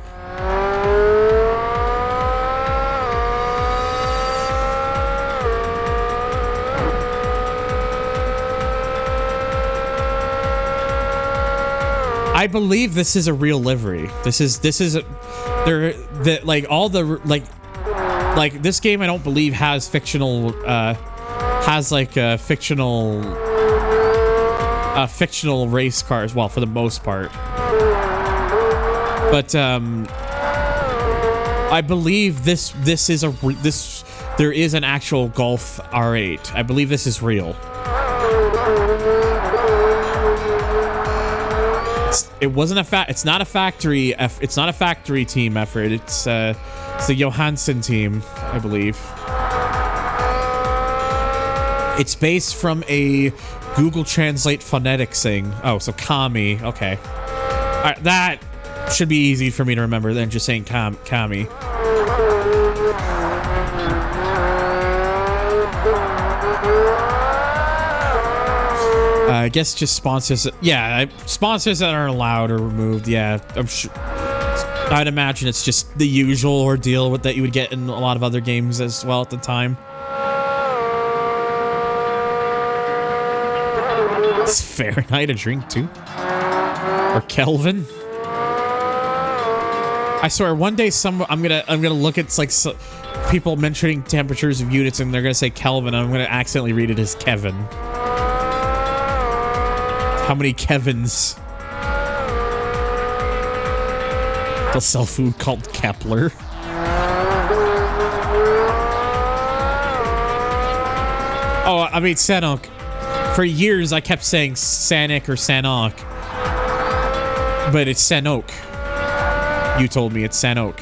I believe this is a real livery. This is this game I don't believe has fictional fictional race cars, well, for the most part, but I believe there is an actual Golf R8. I believe this is real. It's not a factory team effort. It's the Johansson team, I believe. It's based from a Google Translate phonetics thing. Oh, so kami. Okay. All right, that should be easy for me to remember than just saying kami. I guess just sponsors. Yeah, sponsors that aren't allowed or removed. Yeah, I'm sure. I'd imagine it's just the usual ordeal with that you would get in a lot of other games as well at the time. Is Fahrenheit a drink too? Or Kelvin? I swear, one day I'm gonna look at like people mentioning temperatures of units and they're gonna say Kelvin. And I'm gonna accidentally read it as Kevin. How many Kevins? They'll sell food called Kepler. Oh, I mean Sanok. For years, I kept saying Sanic or Sanok, but it's Sanok. You told me it's Sanok.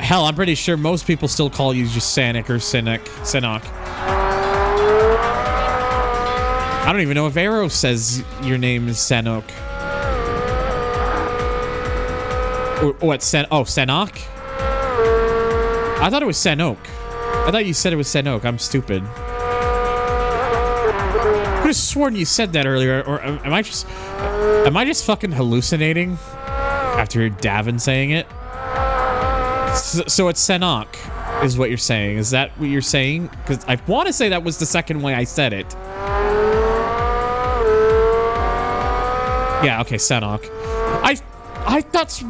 Hell, I'm pretty sure most people still call you just Sanic or Sanok. I don't even know if Arrow says your name is Sanok. Or what? Sanok? I thought it was Sanok. I thought you said it was Sanok. I'm stupid. I could have sworn you said that earlier, or am I just fucking hallucinating after Davin saying it? So it's Sanok, is what you're saying. Is that what you're saying? Because I want to say that was the second way I said it. Yeah, okay, Sanok. I thought.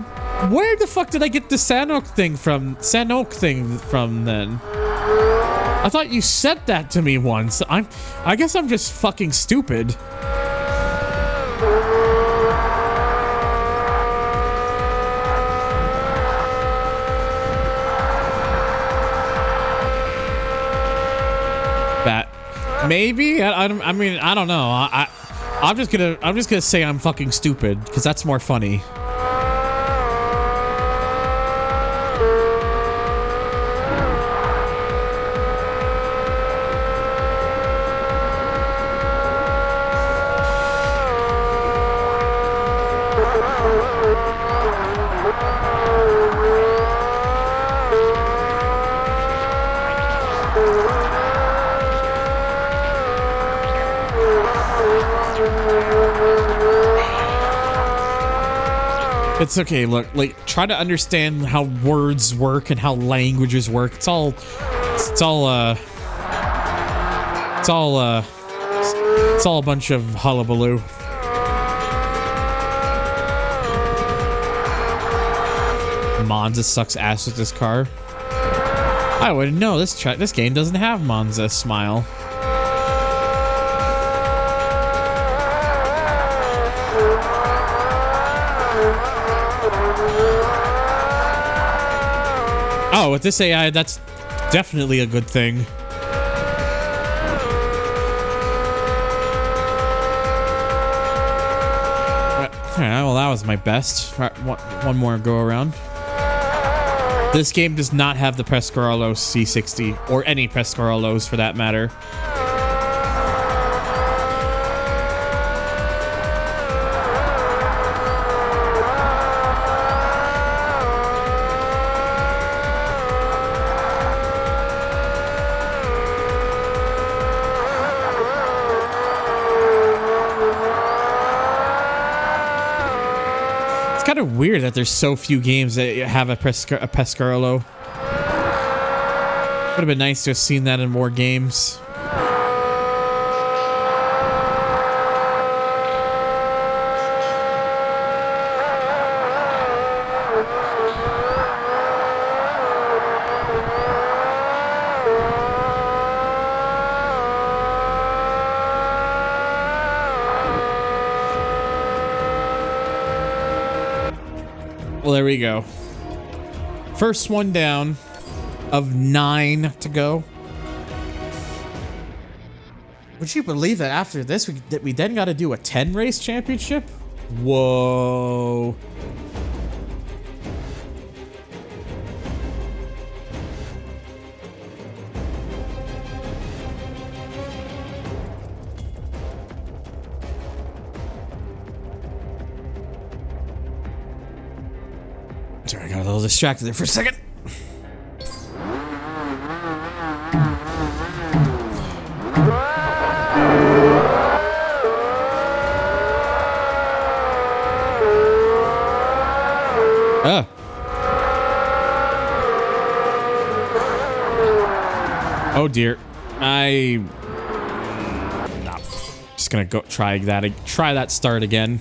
Where the fuck did I get the Sanok thing from then? I thought you said that to me once. I guess I'm just fucking stupid. That maybe I mean I don't know. I'm just gonna say I'm fucking stupid because that's more funny. It's okay, look, like, try to understand how words work and how languages work. It's all a bunch of hullabaloo. Monza sucks ass with this car. I wouldn't know. This game doesn't have Monza smile. Oh, with this AI, that's definitely a good thing. Alright, well, that was my best. Right, one more go around. This game does not have the Pescarolo C60, or any Pescarolos for that matter. It's kind of weird that there's so few games that have a Pescarolo. Would have been nice to have seen that in more games. Well, there we go. First one down of 9 to go. Would you believe that after this, we then got to do a 10 race championship? Whoa. Sorry, I got a little distracted there for a second. Oh. Oh dear. I'm just gonna go try that start again.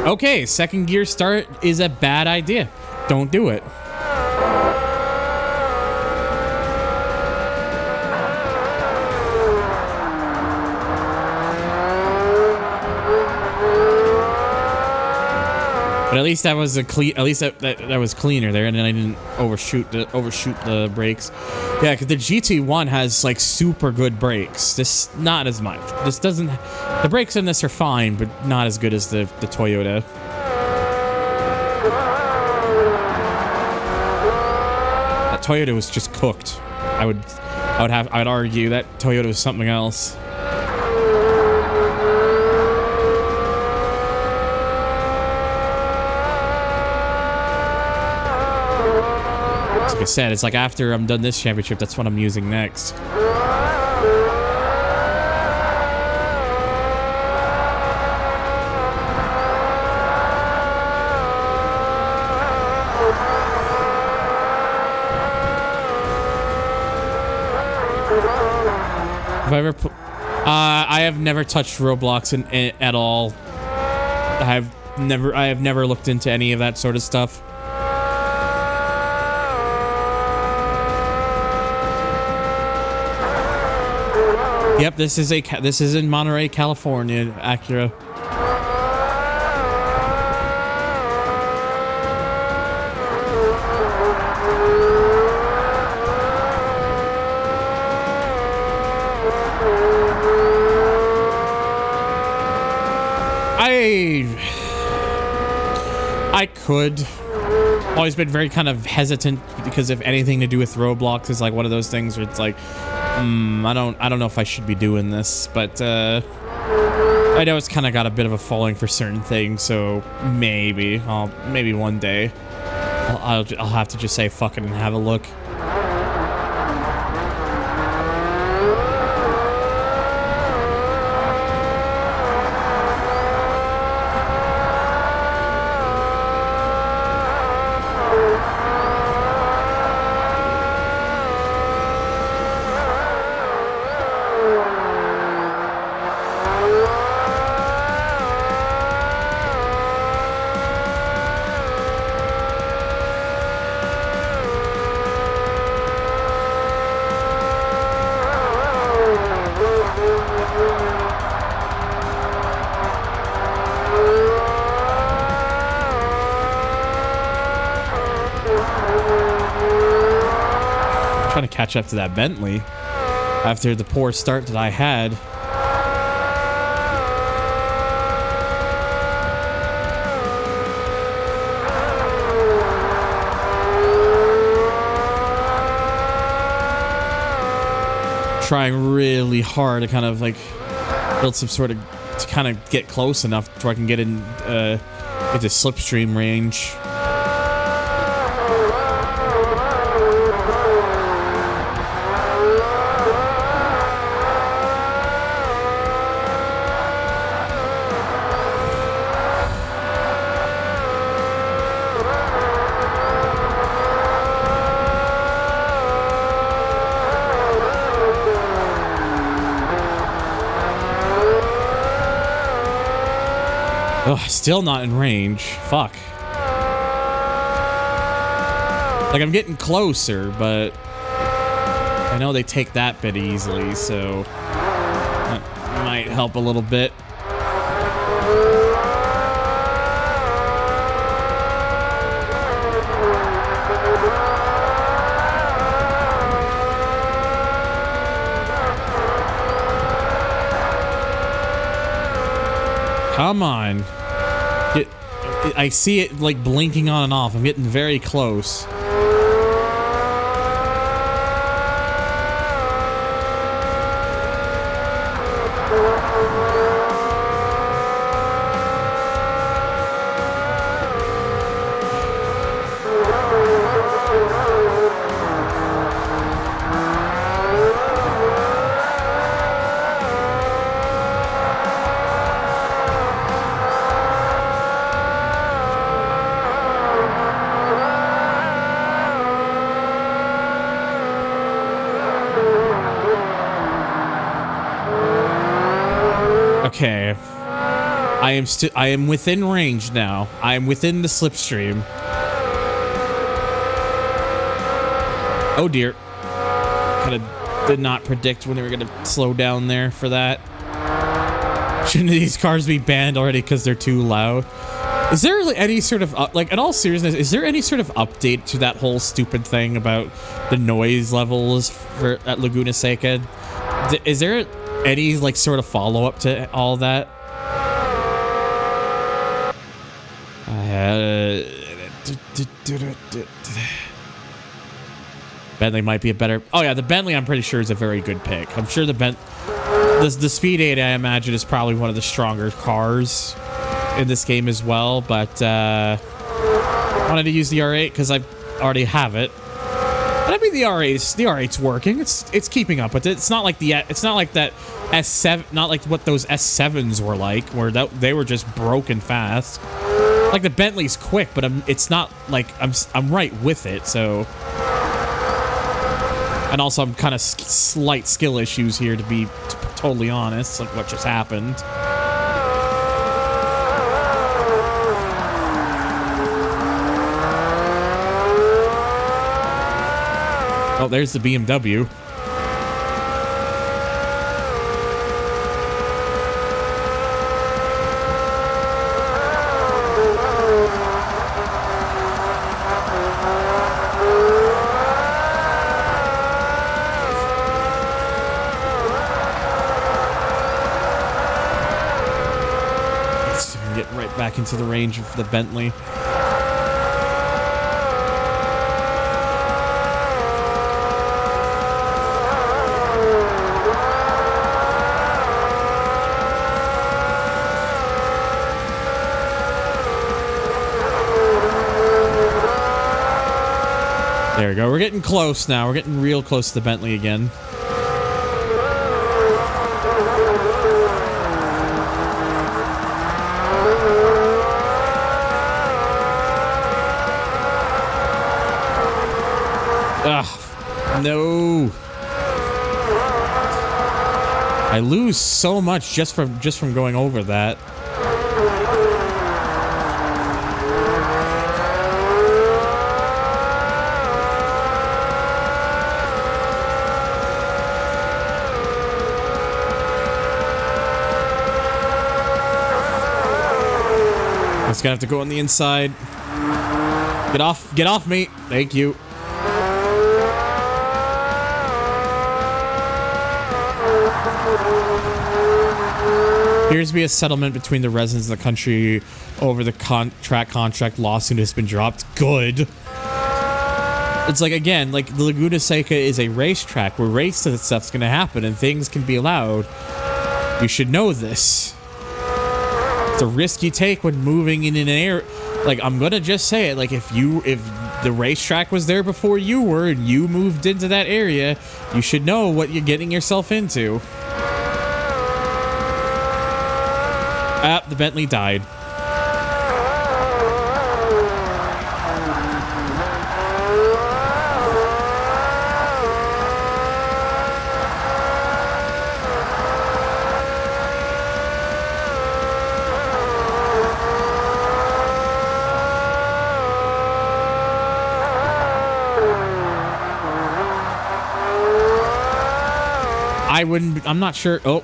Okay, second gear start is a bad idea. Don't do it. But at least that was a clean. At least that was cleaner there, and then I didn't overshoot the brakes. Yeah, because the GT1 has like super good brakes. This not as much. This doesn't. The brakes in this are fine, but not as good as the Toyota. That Toyota was just cooked. I'd argue that Toyota was something else. Like I said, it's like after I'm done this championship, that's what I'm using next. Have I ever put... I have never touched Roblox at all. I have never looked into any of that sort of stuff. Yep, this is in Monterey, California, Acura. I could. Always been very kind of hesitant because if anything to do with Roblox is like one of those things where it's like, I don't know if I should be doing this, but I know it's kind of got a bit of a following for certain things, so maybe one day I'll have to just say fuck it and have a look. Trying to catch up to that Bentley after the poor start that I had. Trying really hard to kind of like build some sort of to kind of get close enough so I can get into slipstream range. Ugh, still not in range. Fuck. Like, I'm getting closer, but I know they take that bit easily, so that might help a little bit. Come on. I see it like blinking on and off. I'm getting very close. Okay. I am within range now. I am within the slipstream. Oh dear. Kind of did not predict when they were going to slow down there for that. Shouldn't these cars be banned already because they're too loud? Is there really any sort of, like, in all seriousness, is there any sort of update to that whole stupid thing about the noise levels at Laguna Seca? Is there any, like, sort of follow-up to all that? Bentley might be a better... Oh, yeah, the Bentley, I'm pretty sure, is a very good pick. I'm sure the Speed 8, I imagine, is probably one of the stronger cars in this game as well, but I wanted to use the R8 because I already have it. But I mean, the R8's working. It's keeping up with it. It's not like that S7, not like what those S7s were like, where they were just broken fast. Like the Bentley's quick, but it's not like I'm right with it. So, and also I'm kind of slight skill issues here to be totally honest, like what just happened. Oh, there's the BMW. Let's see if we can get right back into the range of the Bentley. There we go. We're getting close now. We're getting real close to the Bentley again. Ugh. No. I lose so much just from going over that. It's gonna have to go on the inside. Get off me. Thank you. Appears to be a settlement between the residents of the country over the contract lawsuit has been dropped. Good. It's like, again, like the Laguna Seca is a racetrack where race stuff's gonna happen and things can be allowed. You should know this. It's a risk you take when moving in an area. Like, I'm gonna just say it. Like, if the racetrack was there before you were and you moved into that area, you should know what you're getting yourself into. Ah, the Bentley died. I'm not sure. Oh,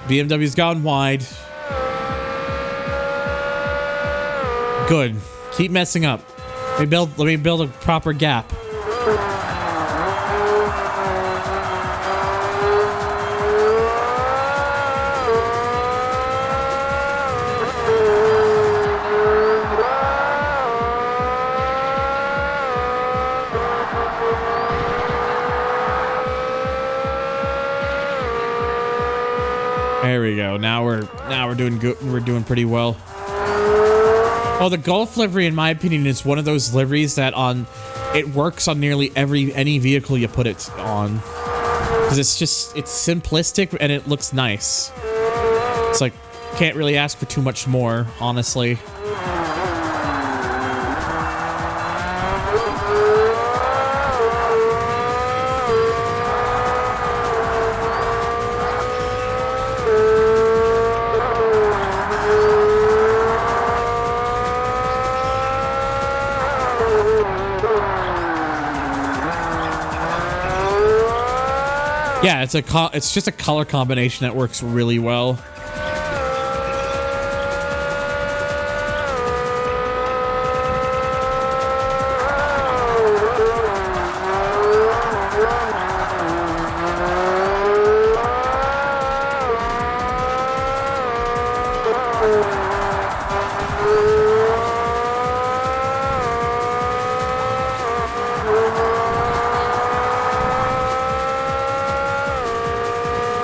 BMW's gone wide. Good. Keep messing up. Let me build a proper gap. There we go. Now we're doing good. We're doing pretty well. Oh, the Golf livery, in my opinion, is one of those liveries that it works on nearly any vehicle you put it on, because it's simplistic and it looks nice. It's like, can't really ask for too much more, honestly. Yeah, it's just a color combination that works really well.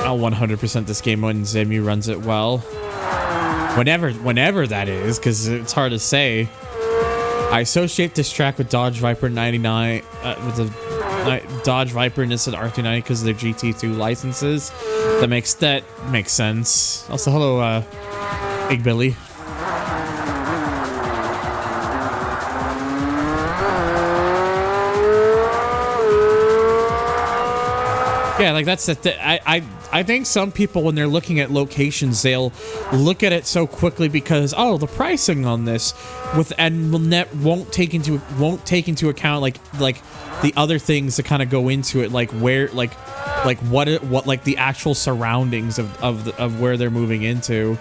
I'll 100% this game when Zemu runs it well. Whenever that is, because it's hard to say. I associate this track with Dodge Viper 99, with the Dodge Viper and Nissan R290 because of their GT2 licenses. That makes sense. Also, hello, Big Billy. Yeah, like that's the thing. I think some people, when they're looking at locations, they'll look at it so quickly because, oh, the pricing on this won't take into account like the other things that kind of go into it, like where what like the actual surroundings of where they're moving into.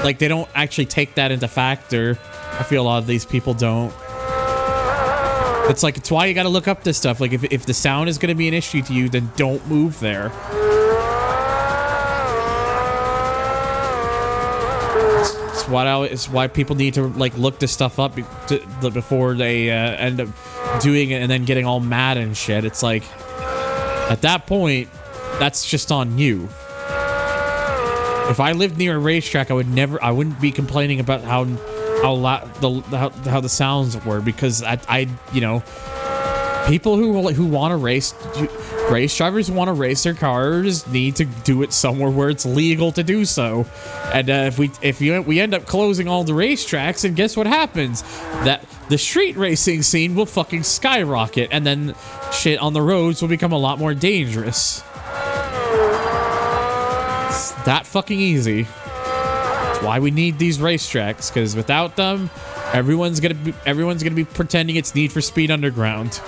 Like they don't actually take that into factor. I feel a lot of these people don't. It's like, it's why you gotta look up this stuff. Like, if the sound is gonna be an issue to you, then don't move there. It's why people need to, like, look this stuff up before they end up doing it and then getting all mad and shit. It's like, at that point, that's just on you. If I lived near a racetrack, I wouldn't be complaining about how the sounds were, because I you know, people who want to race drivers who want to race their cars need to do it somewhere where it's legal to do so. And if we end up closing all the racetracks, and guess what happens? That the street racing scene will fucking skyrocket, and then shit on the roads will become a lot more dangerous. It's that fucking easy. Why we need these racetracks, because without them, everyone's gonna be pretending it's Need for Speed Underground.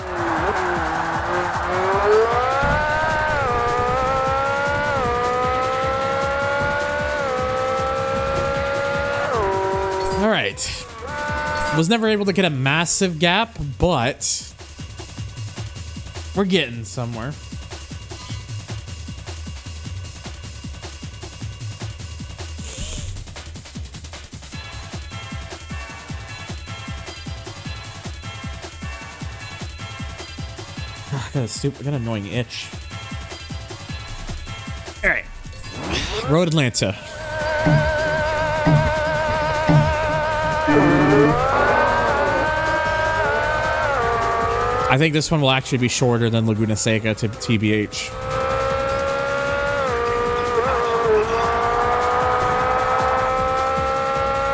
All right, was never able to get a massive gap, but we're getting somewhere. I got an annoying itch. All right, Road Atlanta. I think this one will actually be shorter than Laguna Seca to TBH.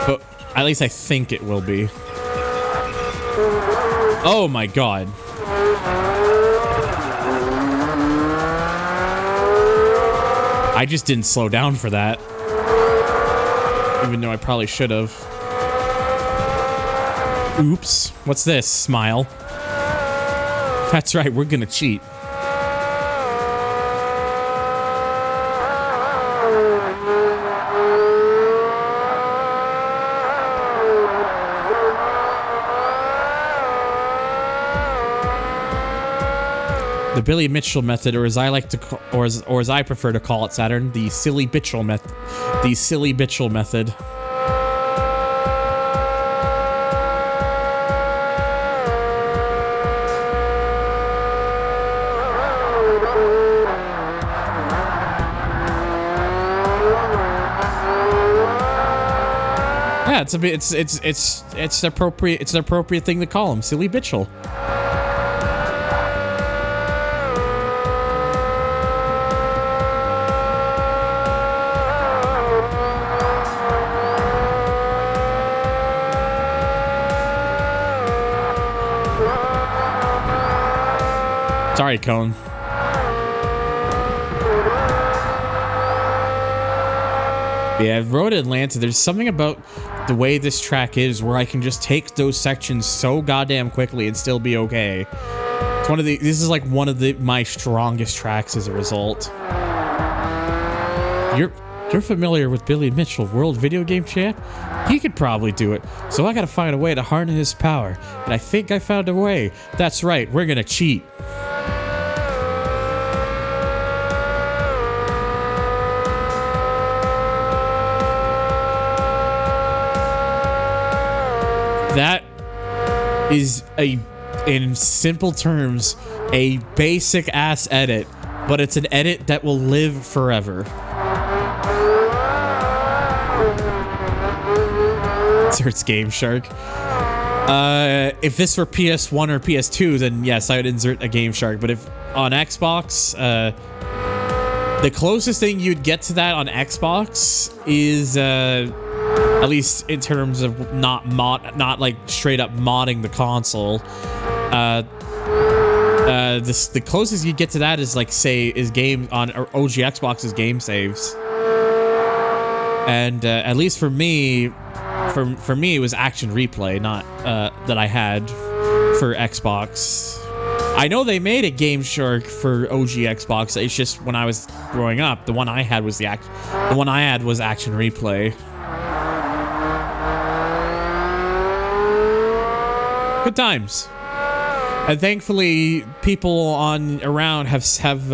But at least I think it will be. Oh my god. I just didn't slow down for that. Even though I probably should have. Oops. What's this? Smile. That's right, we're gonna cheat. The Billy Mitchell method, or as I like to call, or as I prefer to call it, Saturn, the silly Bitchel method. The silly Bitchel method. Yeah, it's the appropriate thing to call him, silly Bitchel. Sorry, Cone. Yeah, Road Atlanta, there's something about the way this track is where I can just take those sections so goddamn quickly and still be okay. It's this is like one of my strongest tracks as a result. You're familiar with Billy Mitchell, world video game champ? He could probably do it. So I gotta find a way to harness his power. And I think I found a way. That's right, we're gonna cheat. That is in simple terms, a basic ass edit, but it's an edit that will live forever. Inserts Game Shark. If this were PS1 or PS2, then yes, I would insert a Game Shark. But if on Xbox, the closest thing you'd get to that on Xbox is, at least in terms of not like straight up modding the console. The closest you get to that is like game on OG Xbox's game saves. And at least for me, it was action replay, not that I had for Xbox. I know they made a Game Shark for OG Xbox. It's just when I was growing up, the one I had was action replay. Good times. And thankfully, people around have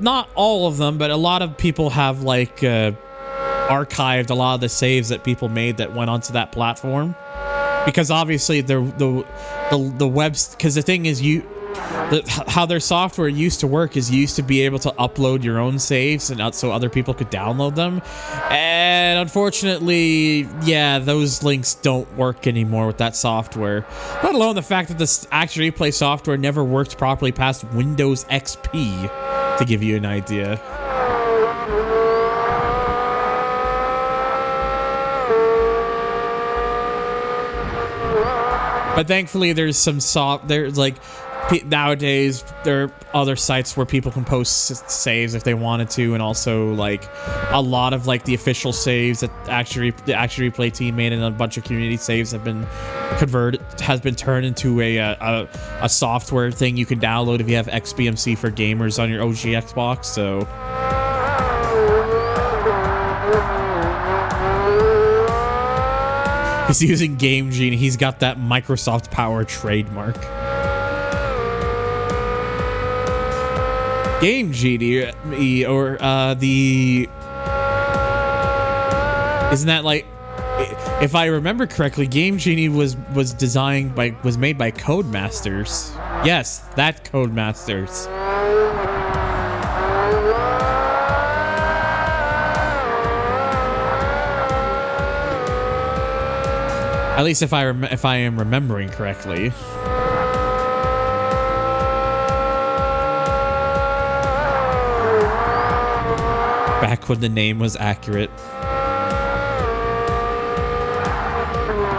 not all of them, but a lot of people have like archived a lot of the saves that people made that went onto that platform, because obviously the webs. Because the thing is, how their software used to work is you used to be able to upload your own saves and so other people could download them. And unfortunately, yeah, those links don't work anymore with that software. Let alone the fact that this Action Replay software never worked properly past Windows XP, to give you an idea. But thankfully, there's nowadays there are other sites where people can post saves if they wanted to, and also like a lot of like the official saves that the Action Replay team made, and a bunch of community saves have been turned into a software thing you can download if you have XBMC for gamers on your OG Xbox. So he's using Game Genie. He's got that Microsoft Power trademark. Game Genie, or isn't that like, if I remember correctly, Game Genie was made by Codemasters. Yes, that Codemasters. At least if I am remembering correctly. Back when the name was accurate.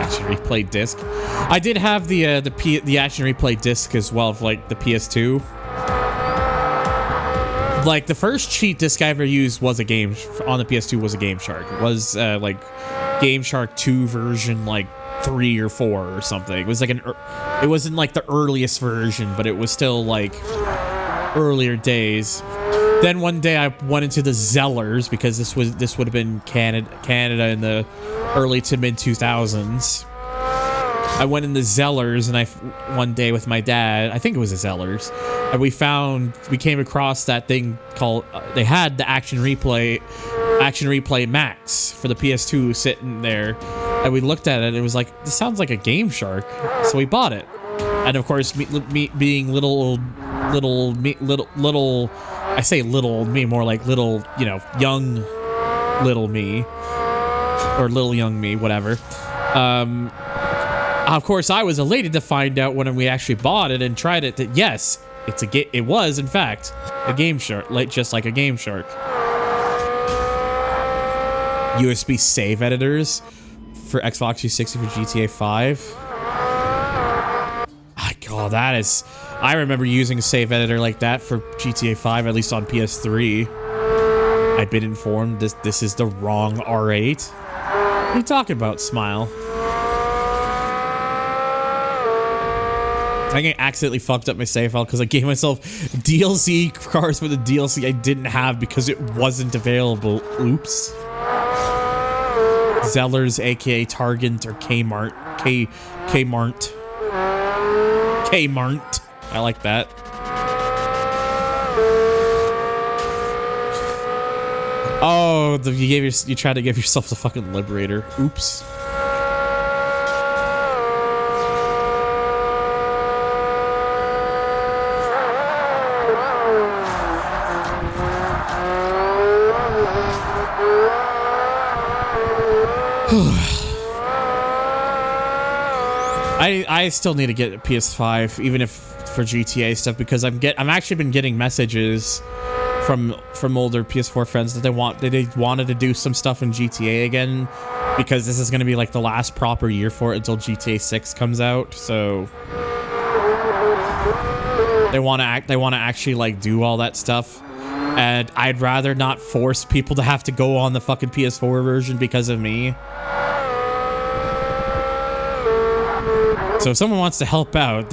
Action Replay disc. I did have the Action Replay disc as well, of like the PS2. Like the first cheat disc I ever used was on the PS2 was a Game Shark. It was like Game Shark 2 version like 3 or 4 or something. It was like it wasn't like the earliest version, but it was still like earlier days. Then one day I went into the Zellers, because this would have been Canada in the early to mid 2000s. I went in the Zellers, and one day with my dad, I think it was the Zellers, and we came across that thing called they had the Action Replay Max for the PS2 sitting there, and we looked at it and it was like, this sounds like a Game Shark, so we bought it. And of course, me being little, I say little me, more like little, young little me, or little young me, whatever. Of course, I was elated to find out when we actually bought it and tried it that yes, it was in fact a Game Shark, just like a Game Shark. USB save editors for Xbox 360 for GTA 5. God, I remember using a save editor like that for GTA 5, at least on PS3. I've been informed this is the wrong R8. What are you talking about, Smile? I think I accidentally fucked up my save file because I gave myself DLC cars for the DLC I didn't have because it wasn't available. Oops. Zellers, aka Target or Kmart. Kmart. Kmart. I like that. Oh, you tried to give yourself the fucking Liberator. Oops. I still need to get a PS5, even if for GTA stuff, because I've actually been getting messages from older PS4 friends that they wanted to do some stuff in GTA again, because this is going to be like the last proper year for it until GTA 6 comes out. So they want to actually like do all that stuff, and I'd rather not force people to have to go on the fucking PS4 version because of me. So if someone wants to help out,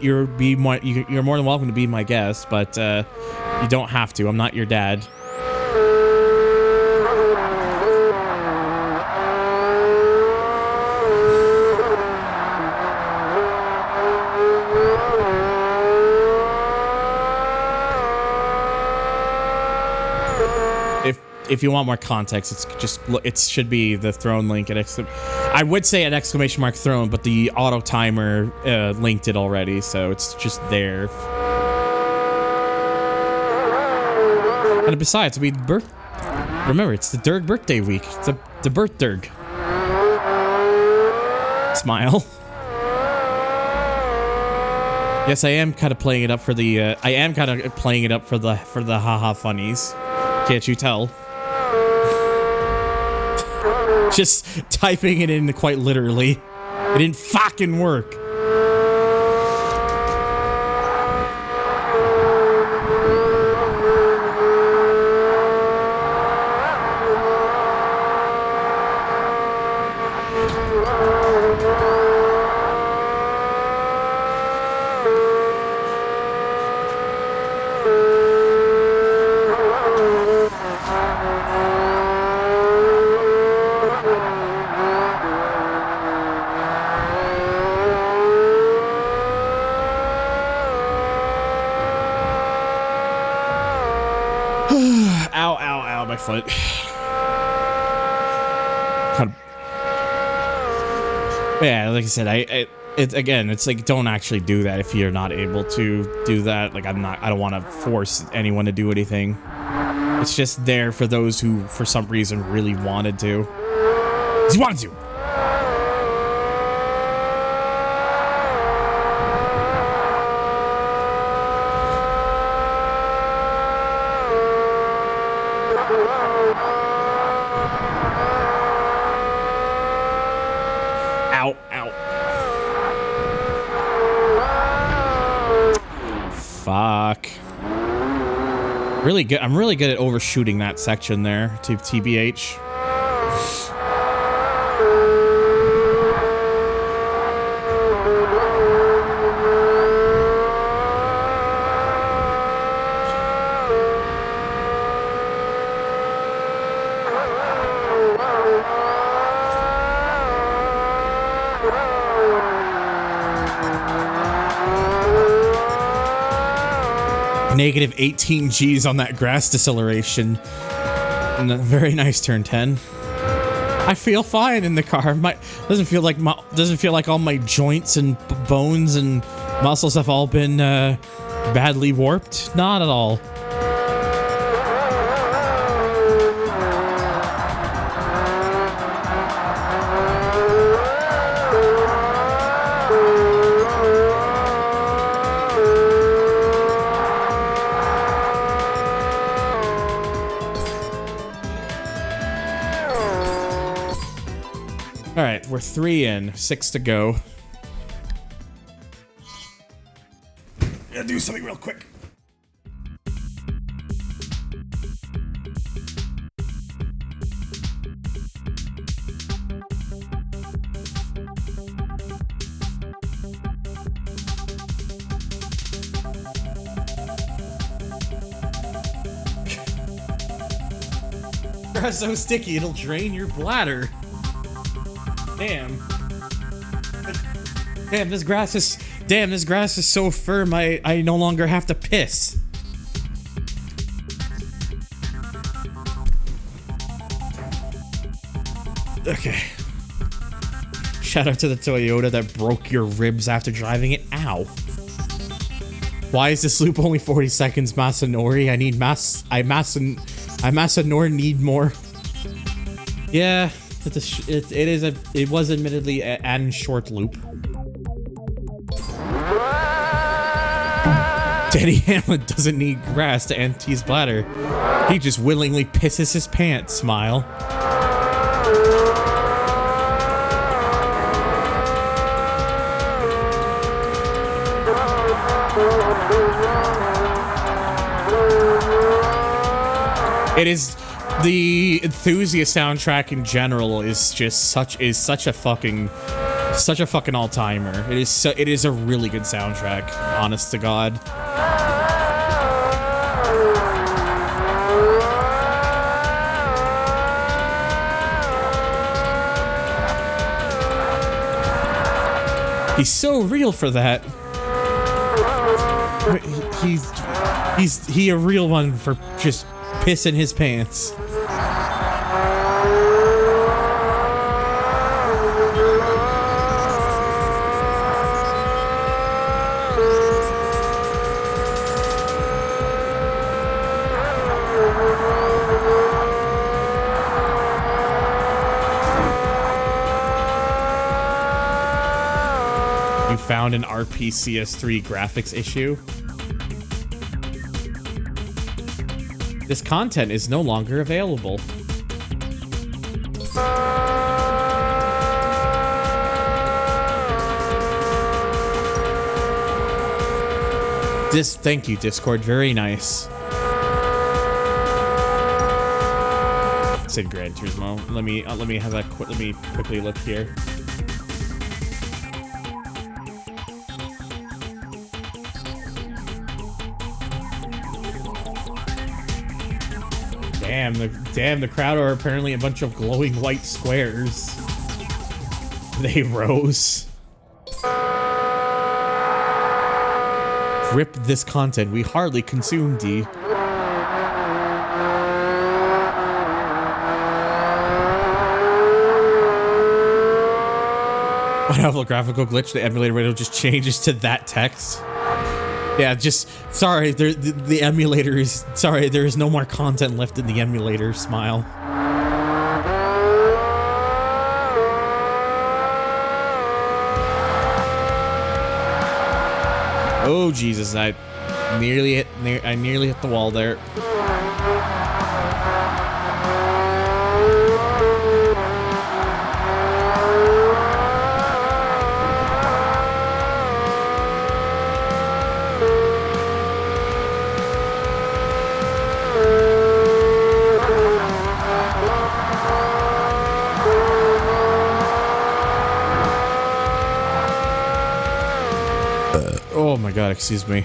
you're more than welcome to be my guest, but you don't have to. I'm not your dad. If you want more context, it's just it should be the throne link at I would say an ! Throne, but the auto timer linked it already, so it's just there. And besides, remember, it's the Derg birthday week. It's the birth Derg. Smile. Yes, I am kind of playing it up for the. I am kind of playing it up for the haha funnies. Can't you tell? Just typing it in quite literally. It didn't fucking work. Foot. Yeah, like I said, it's like, don't actually do that if you're not able to do that. Like, I don't want to force anyone to do anything. It's just there for those who, for some reason, really wanted to. Just wanted to. Fuck. Really good. I'm really good at overshooting that section there, to TBH. Negative 18 G's on that grass deceleration. And a very nice turn 10. I feel fine in the car. Doesn't feel like all my joints and bones and muscles have all been badly warped. Not at all. Alright, we're 3 in, 6 to go. Gotta do something real quick. Grass so sticky it'll drain your bladder. Damn. Damn, this grass is so firm I no longer have to piss. Okay. Shout out to the Toyota that broke your ribs after driving it. Ow. Why is this loop only 40 seconds, Masanori? I need Masanori need more. Yeah, it was admittedly an short loop. Danny Hamlin doesn't need grass to empty his bladder. He just willingly pisses his pants, smile. It is the Enthusiast soundtrack in general is just such a fucking all-timer. It is a really good soundtrack, honest to God. He's so real for that. He's a real one for just pissing his pants. You found an RPCS3 graphics issue? This content is no longer available. Thank you, Discord. Very nice. It's in Gran Turismo. Let me have that. Let me quickly look here. Damn, the crowd are apparently a bunch of glowing white squares. They rose. Rip this content we hardly consumed, D. Whatever graphical glitch, the emulator window just changes to that text. Yeah, just sorry. The emulator is sorry. There is no more content left in the emulator. Smile. Oh Jesus! I nearly hit the wall there. Oh my God, excuse me.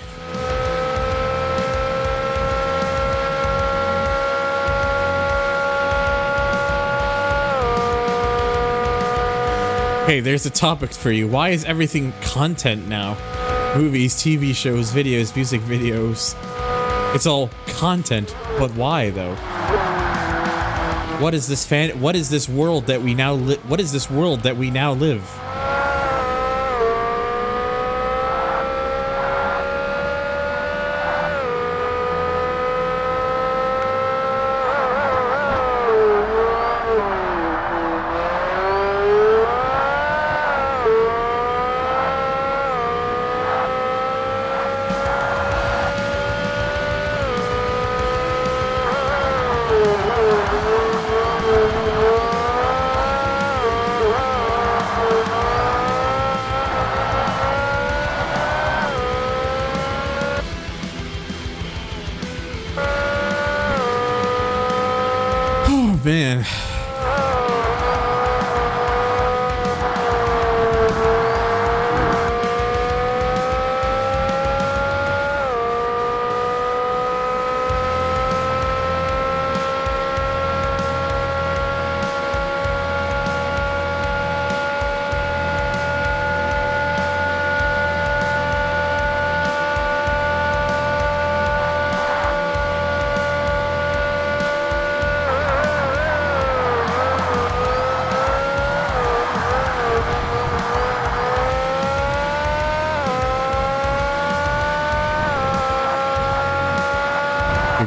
Hey, there's a topic for you. Why is everything content now? Movies, TV shows, videos, music videos. It's all content, but why though? What is this world that we now live? Man.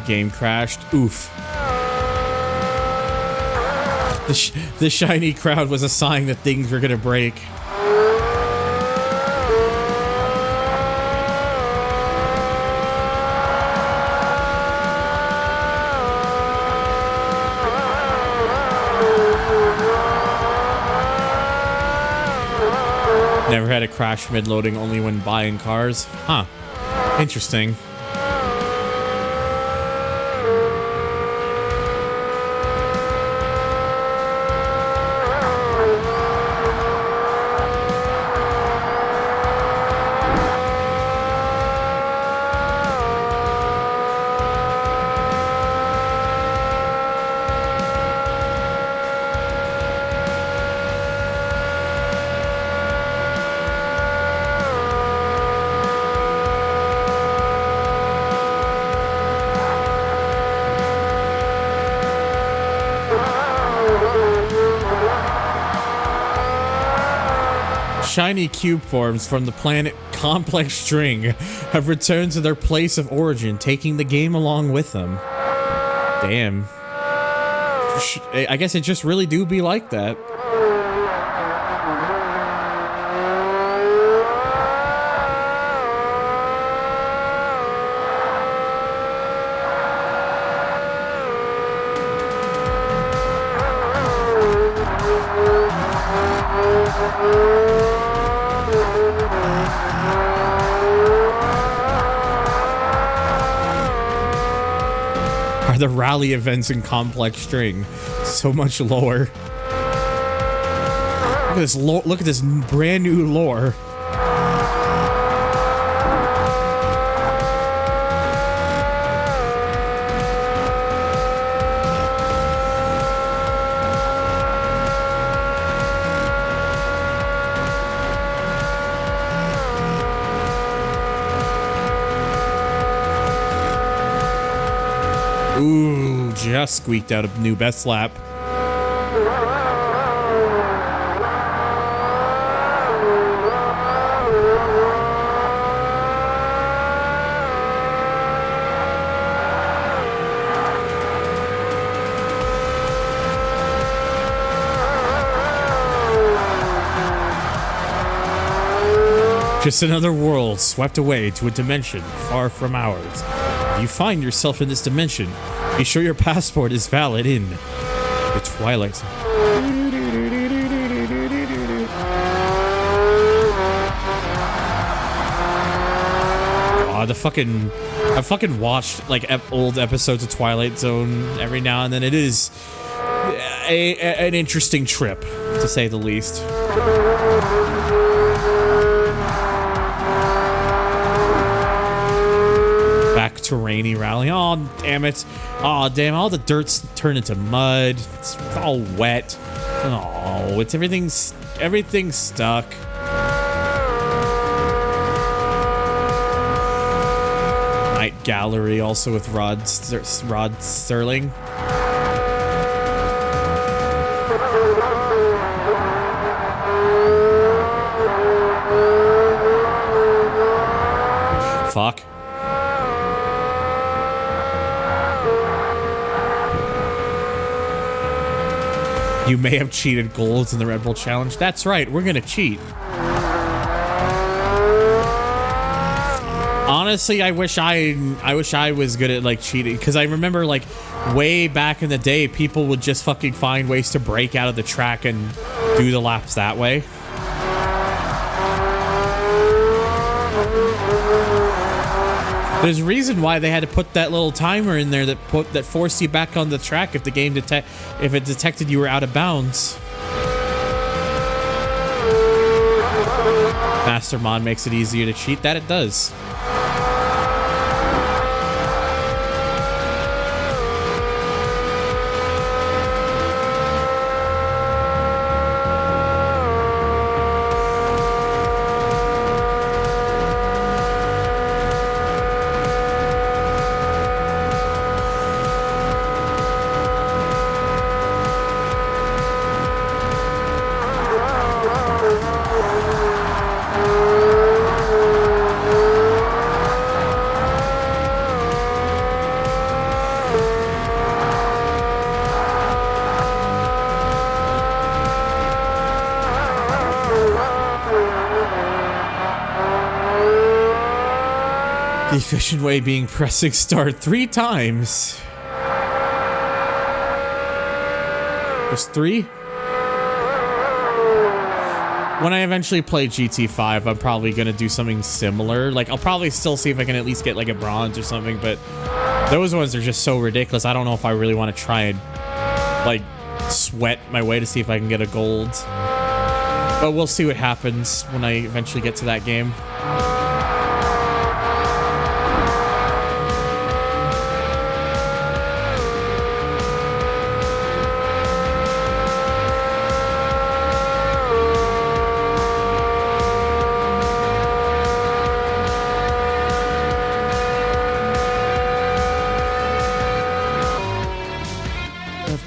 game crashed. Oof. The shiny crowd was a sign that things were gonna break. Never had a crash mid-loading, only when buying cars. Huh. Interesting. Shiny cube forms from the planet Complex String have returned to their place of origin, taking the game along with them. Damn. I guess it just really do be like that. Are the rally events in Complex String so much lore? Look at this lore, look at this brand new lore. Ooh, just squeaked out a new best lap. Just another world swept away to a dimension far from ours. If you find yourself in this dimension, be sure your passport is valid in the Twilight Zone. Oh, I fucking watched like old episodes of Twilight Zone every now and then. It is an interesting trip, to say the least. Back to rainy rally. Oh, damn it. Oh, damn. All the dirt's turned into mud. It's all wet. Oh, it's everything's stuck. Night Gallery also with Rod Sterling. Fuck. You may have cheated goals in the Red Bull Challenge. That's right, we're gonna cheat. Honestly, I wish I was good at like cheating, because I remember like way back in the day, people would just fucking find ways to break out of the track and do the laps that way. There's a reason why they had to put that little timer in there that forced you back on the track if the game if it detected you were out of bounds. Master Mod makes it easier to cheat. That it does. The efficient way being pressing start 3 times. Just 3? When I eventually play GT5, I'm probably going to do something similar. Like, I'll probably still see if I can at least get, like, a bronze or something, but those ones are just so ridiculous. I don't know if I really want to try and, like, sweat my way to see if I can get a gold. But we'll see what happens when I eventually get to that game.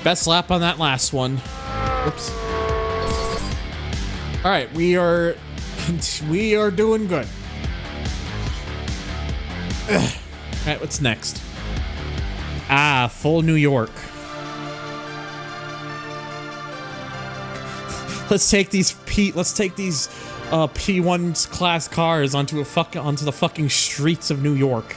Best lap on that last one. Whoops. All right, we are doing good. All right, what's next? Ah, full New York. Let's take these P1 class cars onto the fucking streets of New York.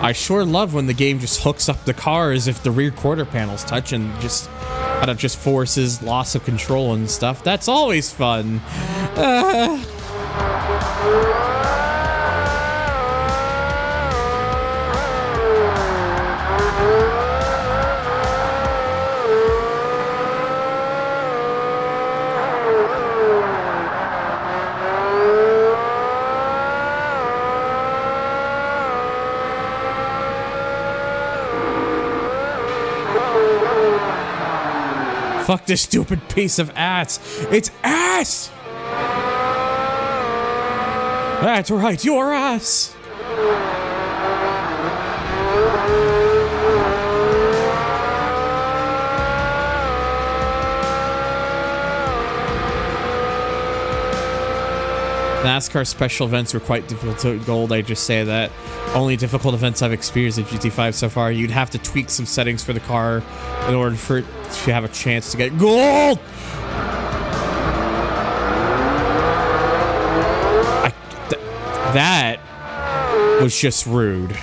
I sure love when the game just hooks up the cars if the rear quarter panels touch and just kind of just forces loss of control and stuff. That's always fun. Fuck this stupid piece of ass. It's ass! That's right, your ass! NASCAR special events were quite difficult to gold. I just say that. Only difficult events I've experienced in GT5 so far. You'd have to tweak some settings for the car in order for it to have a chance to get gold. That was just rude.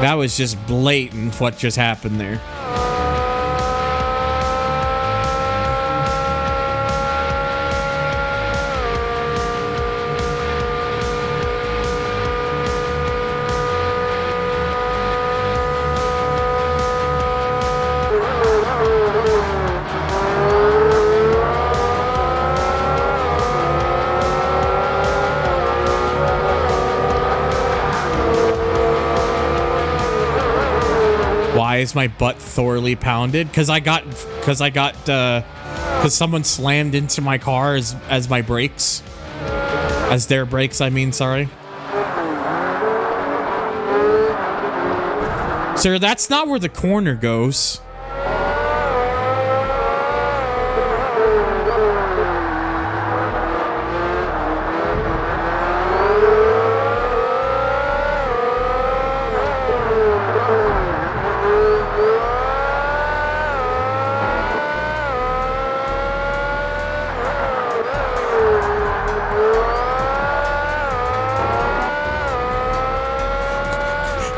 That was just blatant what just happened there. Why is my butt thoroughly pounded? Because someone slammed into my car as my brakes. As their brakes, I mean, sorry. Sir, that's not where the corner goes.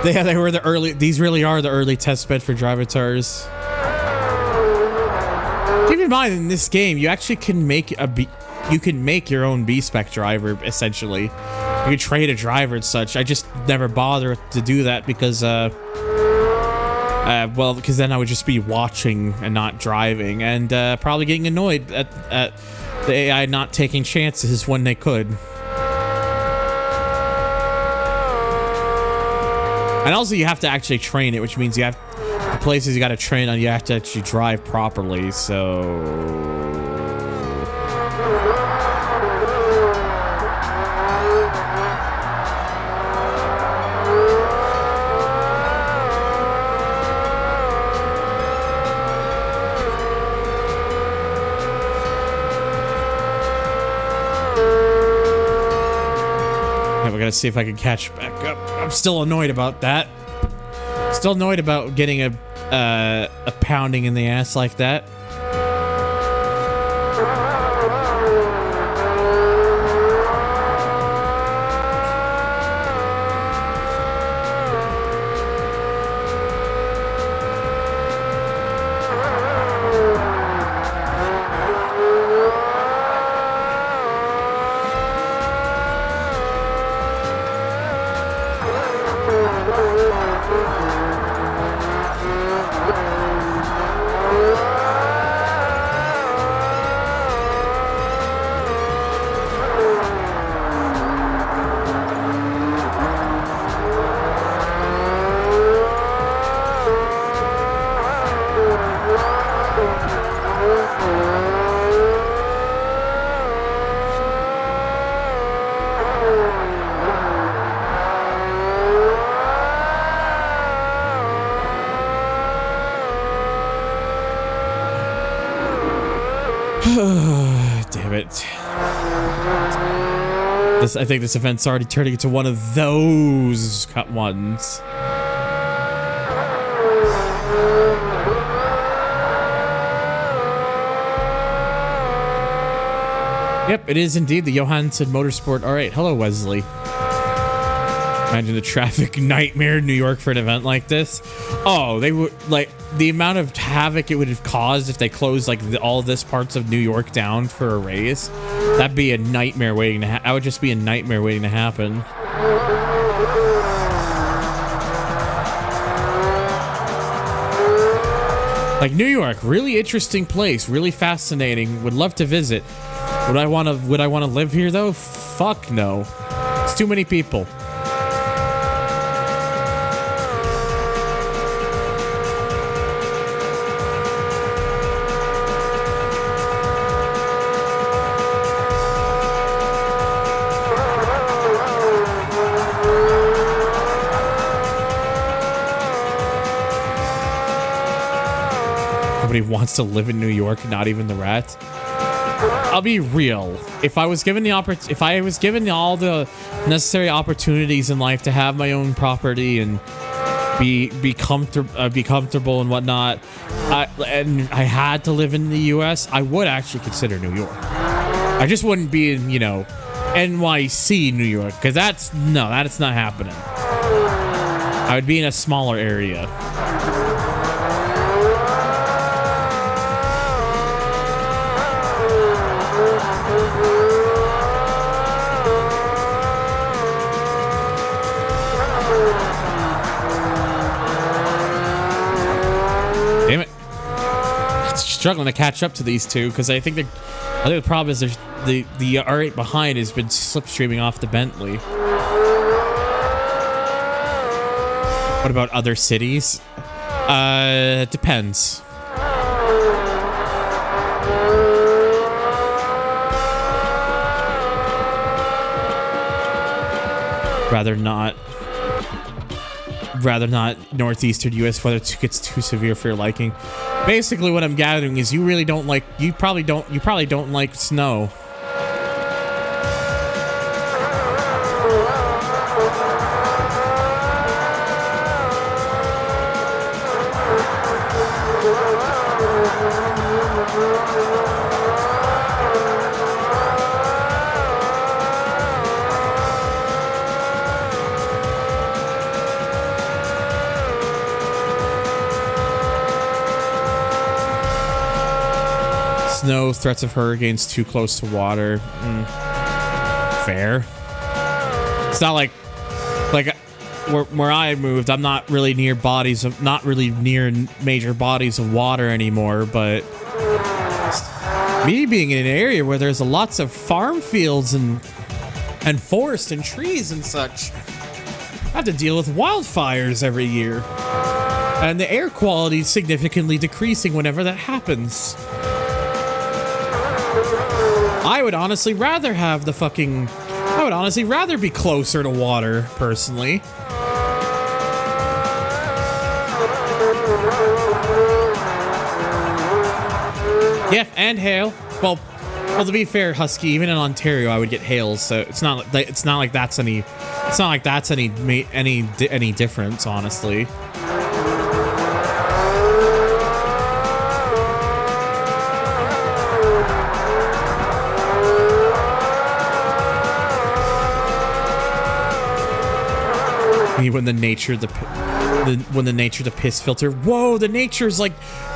Yeah, they were the early. These really are the early test bed for drivatars. Keep in mind, in this game, you actually can make you can make your own B-spec driver, essentially. You can trade a driver and such. I just never bother to do that because, well, because then I would just be watching and not driving, and probably getting annoyed at the AI not taking chances when they could. And also, you have to actually train it, which means you have the places you got to train on. You have to actually drive properly. So. I gotta see if I can catch back up. I'm still annoyed about that. Still annoyed about getting a pounding in the ass like that. Damn it. I think this event's already turning into one of those ones. Yep, it is indeed the Johansson Motorsport. All right, hello, Wesley. Imagine the traffic nightmare in New York for an event like this. Oh, they would, like, the amount of havoc it would have caused if they closed, like, all this parts of New York down for a race. That'd be a nightmare waiting to that would just be a nightmare waiting to happen. Like, New York, really interesting place, really fascinating. Would love to visit. Would I want to live here though? Fuck no. It's too many people. Nobody wants to live in New York, not even the rats. I'll be real. If I was given the all the necessary opportunities in life to have my own property and be comfortable and whatnot, and I had to live in the U.S., I would actually consider New York. I just wouldn't be in, you know, NYC, New York, because that's not happening. I would be in a smaller area. Damn it. I'm struggling to catch up to these two because I think the problem is there's the R8 behind has been slipstreaming off the Bentley. What about other cities? Depends. Rather not northeastern U.S. whether it gets too severe for your liking. Basically, what I'm gathering is you probably don't like snow. snow, threats of hurricanes, too close to water. Fair. It's not like where I moved, I'm not really near major bodies of water anymore, but me being in an area where there's lots of farm fields and forest and trees and such, I have to deal with wildfires every year. And the air quality is significantly decreasing whenever that happens. I would honestly rather be closer to water, personally. Yeah, and hail. Well, to be fair, Husky, even in Ontario, I would get hail, so it's not like that's any difference, honestly. When the nature of the piss filter. Whoa, the nature's like,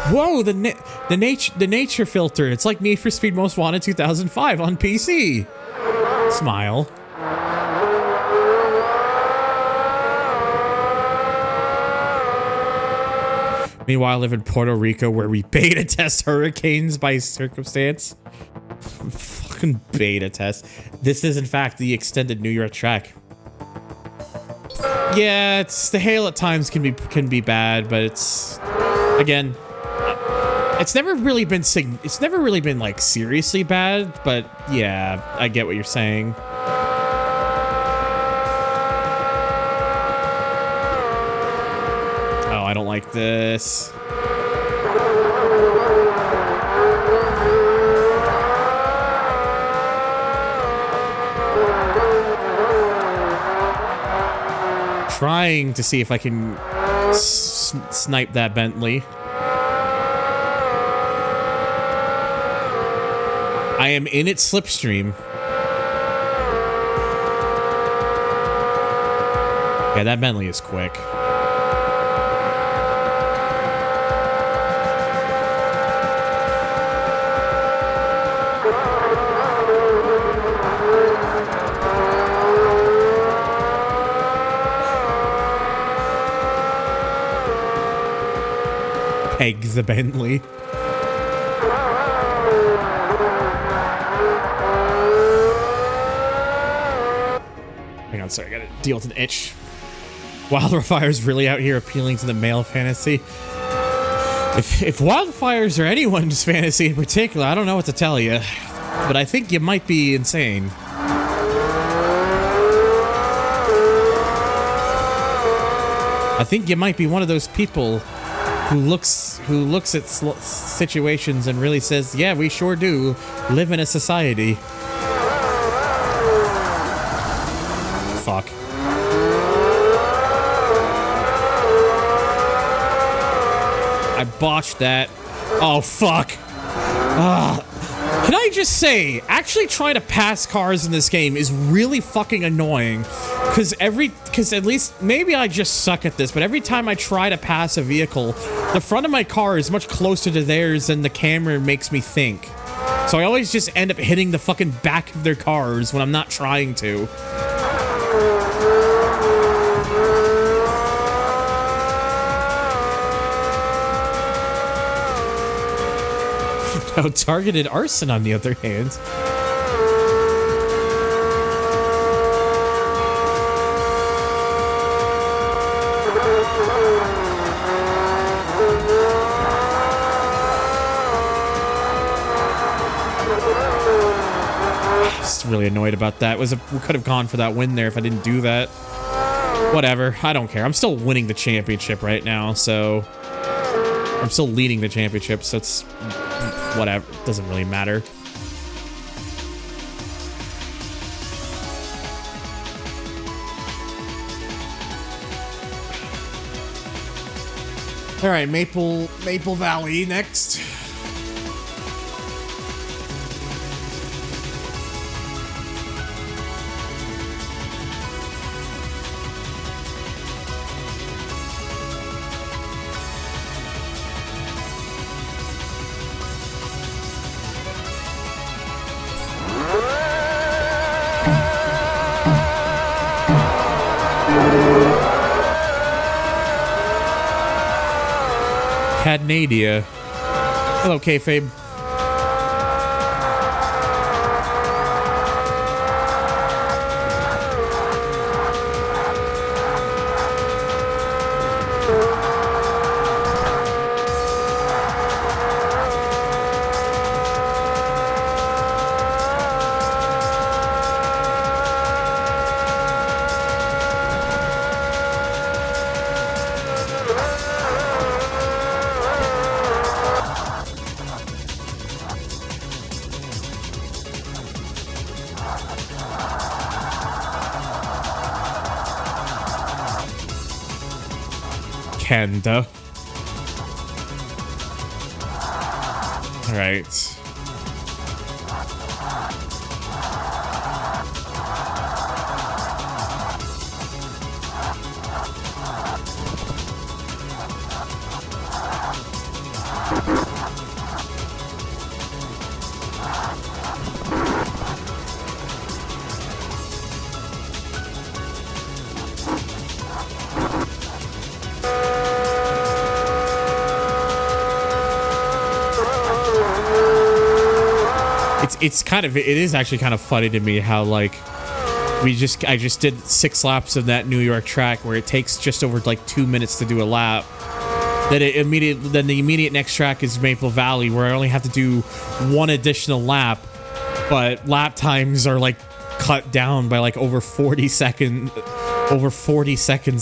whoa, the nature filter. It's like Need for Speed Most Wanted 2005 on PC. Smile. Meanwhile, I live in Puerto Rico where we beta test hurricanes by circumstance. Fucking beta test. This is in fact the extended New York track. Yeah, it's the hail at times can be bad, but it's again, it's never really been like seriously bad, but yeah, I get what you're saying. Oh, I don't like this. Trying to see if I can snipe that Bentley. I am in its slipstream. Yeah, that Bentley is quick. Peg the Bentley. Hang on, sorry, I gotta deal with an itch. Wildfire's really out here appealing to the male fantasy. If wildfires are anyone's fantasy in particular, I don't know what to tell you, but I think you might be insane. I think you might be one of those people who looks at situations and really says, yeah, we sure do live in a society. Fuck. I botched that. Oh, fuck. Can I just say, actually trying to pass cars in this game is really fucking annoying. Because at least, maybe I just suck at this, but every time I try to pass a vehicle, the front of my car is much closer to theirs than the camera makes me think. So I always just end up hitting the fucking back of their cars when I'm not trying to. Now, targeted arson, on the other hand. Really annoyed about that. We could have gone for that win there if I didn't do that. Whatever, I don't care. I'm still winning the championship right now, so I'm still leading the championship, so it's whatever. It doesn't really matter. All right, Maple Valley next. Cadnadia. Hello, kayfabe. Kenda. All right. It is actually kind of funny to me how like I just did 6 laps of that New York track where it takes just over like 2 minutes to do a lap. Then the immediate next track is Maple Valley where I only have to do 1 additional lap, but lap times are like cut down by like over 40 seconds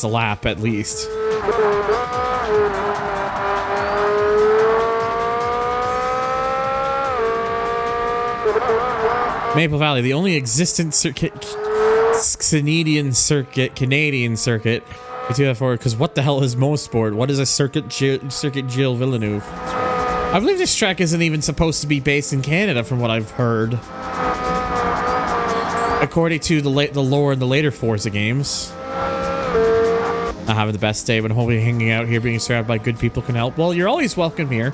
a lap at least. Maple Valley, the only existent Canadian circuit, because what the hell is Motorsport? What is a Circuit Gilles Villeneuve? I believe this track isn't even supposed to be based in Canada, from what I've heard. According to the lore in the later Forza games. Not having the best day, but hopefully hanging out here, being surrounded by good people can help. Well, you're always welcome here.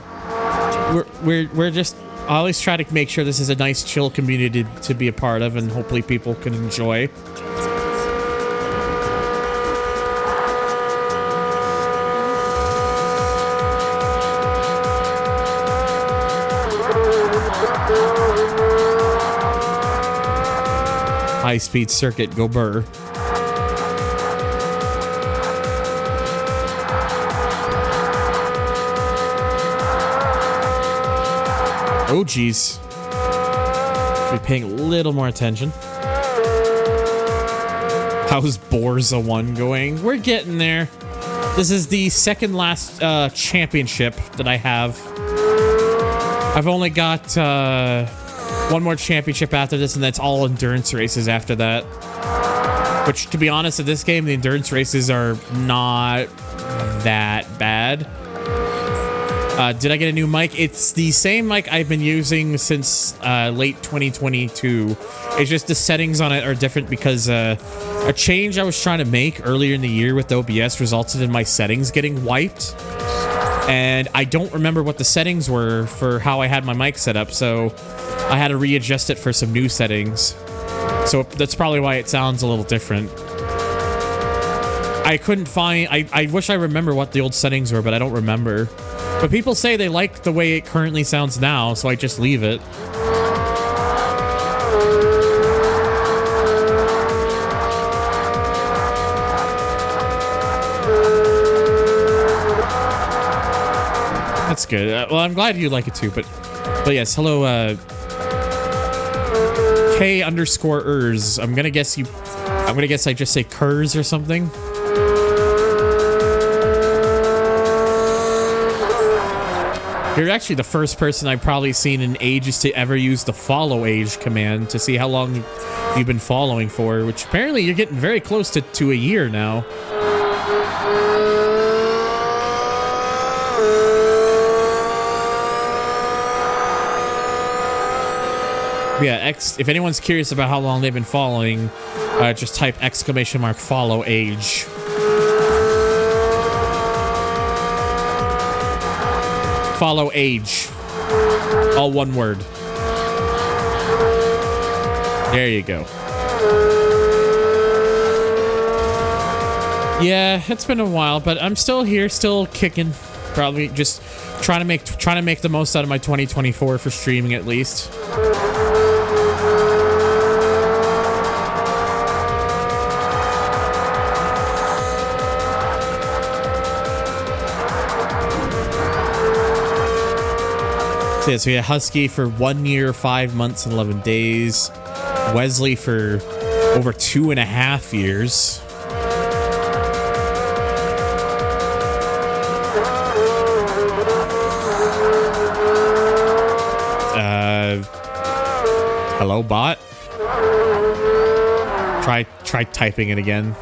We're just. I always try to make sure this is a nice, chill community to be a part of, and hopefully people can enjoy. High-speed circuit, go burr. Oh, geez. Should be paying a little more attention. How's Borza 1 going? We're getting there. This is the second last championship that I have. I've only got 1 more championship after this, and that's all endurance races after that. Which, to be honest, in this game, the endurance races are not that bad. Did I get a new mic? It's the same mic I've been using since late 2022. It's just the settings on it are different because a change I was trying to make earlier in the year with OBS resulted in my settings getting wiped. And I don't remember what the settings were for how I had my mic set up, so I had to readjust it for some new settings. So that's probably why it sounds a little different. I couldn't find... I wish I remember what the old settings were, but I don't remember. But people say they like the way it currently sounds now, so I just leave it. That's good. Well, I'm glad you like it too, but yes, hello, K_ers. I'm gonna guess I just say Kers or something. You're actually the first person I've probably seen in ages to ever use the follow age command to see how long you've been following for, which apparently you're getting very close to a year now. Yeah, if anyone's curious about how long they've been following, just type !follow age. Follow age. All one word. There you go. Yeah, it's been a while, but I'm still here, still kicking. Probably just trying to make the most out of my 2024 for streaming at least. So yeah, so we had Husky for 1 year, 5 months, and 11 days. Wesley for over 2.5 years. Hello, bot. Try typing it again.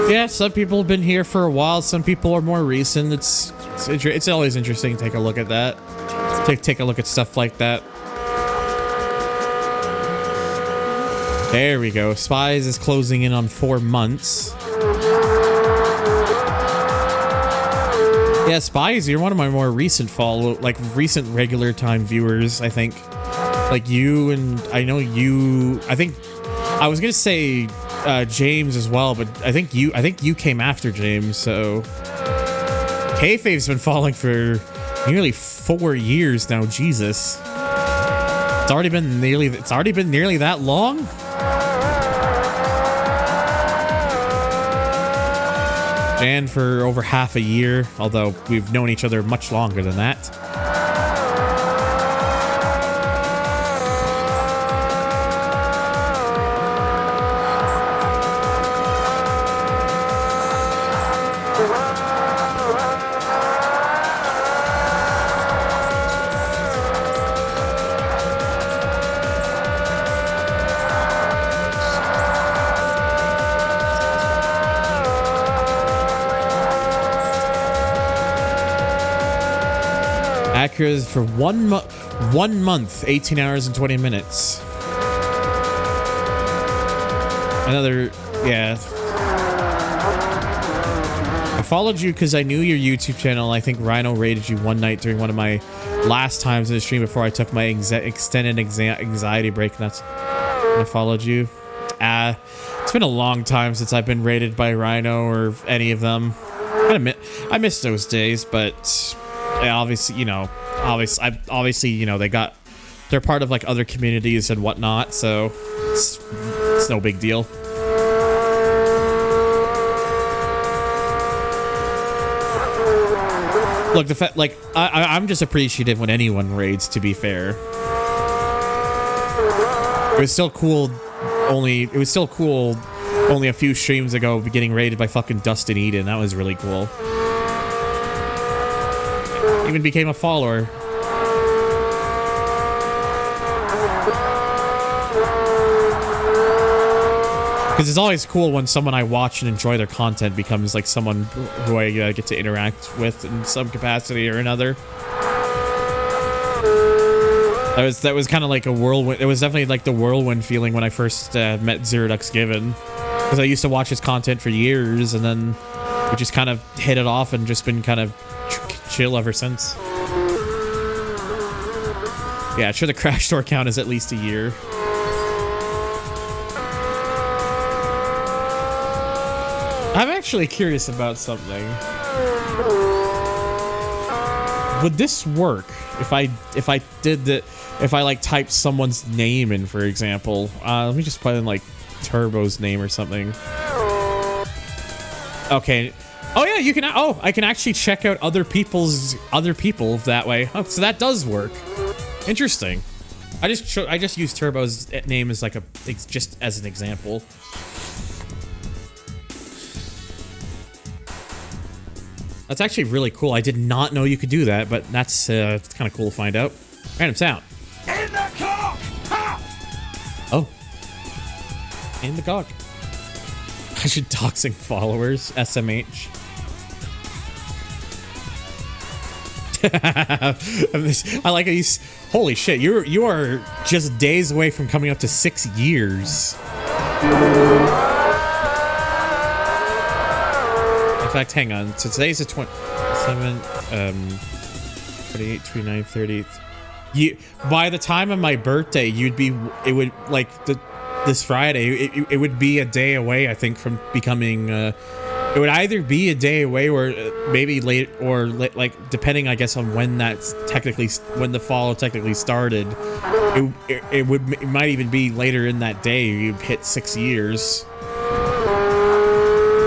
Yeah, some people have been here for a while. Some people are more recent. It's always interesting to take a look at that. Take a look at stuff like that. There we go. Spies is closing in on 4 months. Yeah, Spies, you're one of my more recent recent regular time viewers, I think. Like you, and I know you. I think I was gonna say James as well, but I think you came after James. So Kayfabe's been falling for nearly 4 years now. Jesus, it's already been nearly that long. And for over half a year, although we've known each other much longer than that. Acura's for 1 month, 18 hours and 20 minutes. Yeah. I followed you because I knew your YouTube channel. I think Rhino raided you one night during one of my last times in the stream before I took my extended anxiety break. And that's when I followed you. It's been a long time since I've been raided by Rhino or any of them. I miss those days, but yeah, obviously, you know, they're part of like other communities and whatnot, so it's no big deal. Look, the fact, like, I'm just appreciative when anyone raids, to be fair. It was still cool only a few streams ago getting raided by fucking Dustin Eden. That was really cool. Even became a follower. Because it's always cool when someone I watch and enjoy their content becomes like someone who I get to interact with in some capacity or another. That was kind of like a whirlwind. It was definitely like the whirlwind feeling when I first met Zerodux Given, because I used to watch his content for years, and then we just kind of hit it off and just been kind of chill ever since. Yeah, sure, the crash store count is at least a year. I'm actually curious about something. Would this work if I like typed someone's name in, for example? Let me just put in like Turbo's name or something. Okay. Oh yeah, you can. Oh, I can actually check out other people that way. Oh, so that does work. Interesting. I just used Turbo's name as like just as an example. That's actually really cool. I did not know you could do that, but that's kind of cool to find out. Random sound. In the cock! Ha! Oh. In the cock. I should doxing followers. SMH. I like how holy shit, you are just days away from coming up to 6 years. In fact, hang on. So today's the 27, 28, 29, 30. By the time of my birthday, it would like this Friday, it would be a day away, I think, from becoming, it would either be a day away or maybe late or like depending, I guess, on when that's technically, when the fall technically started, it might even be later in that day you hit 6 years.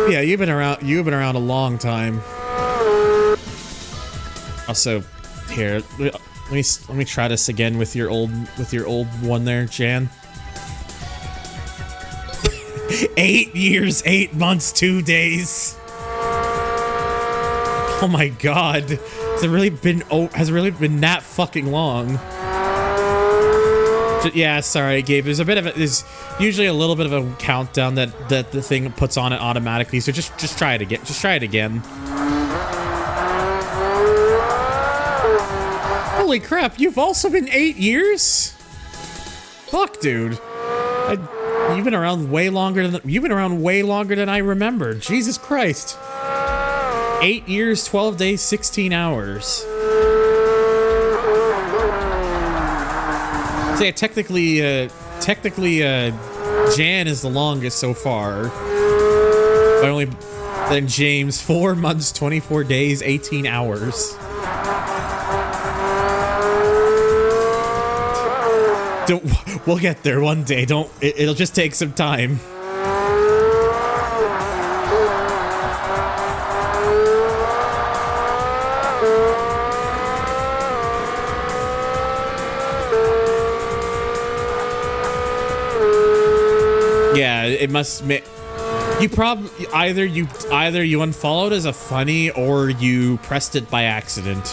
Yeah, you've been around a long time. Also, here, let me try this again with your old one there, Jan. 8 years, 8 months, 2 days. Oh my god. Has it really been that fucking long? Yeah, sorry, Gabe. There's usually a little bit of a countdown that the thing puts on it automatically. So just try it again. Just try it again. Holy crap! You've also been 8 years. Fuck, dude. You've been around way longer than I remember. Jesus Christ. 8 years, 12 days, 16 hours. So yeah, technically, Jan is the longest so far. But then James, 4 months, 24 days, 18 hours. We'll get there one day. It'll just take some time. Yeah, it must. You probably either you unfollowed as a funny or you pressed it by accident.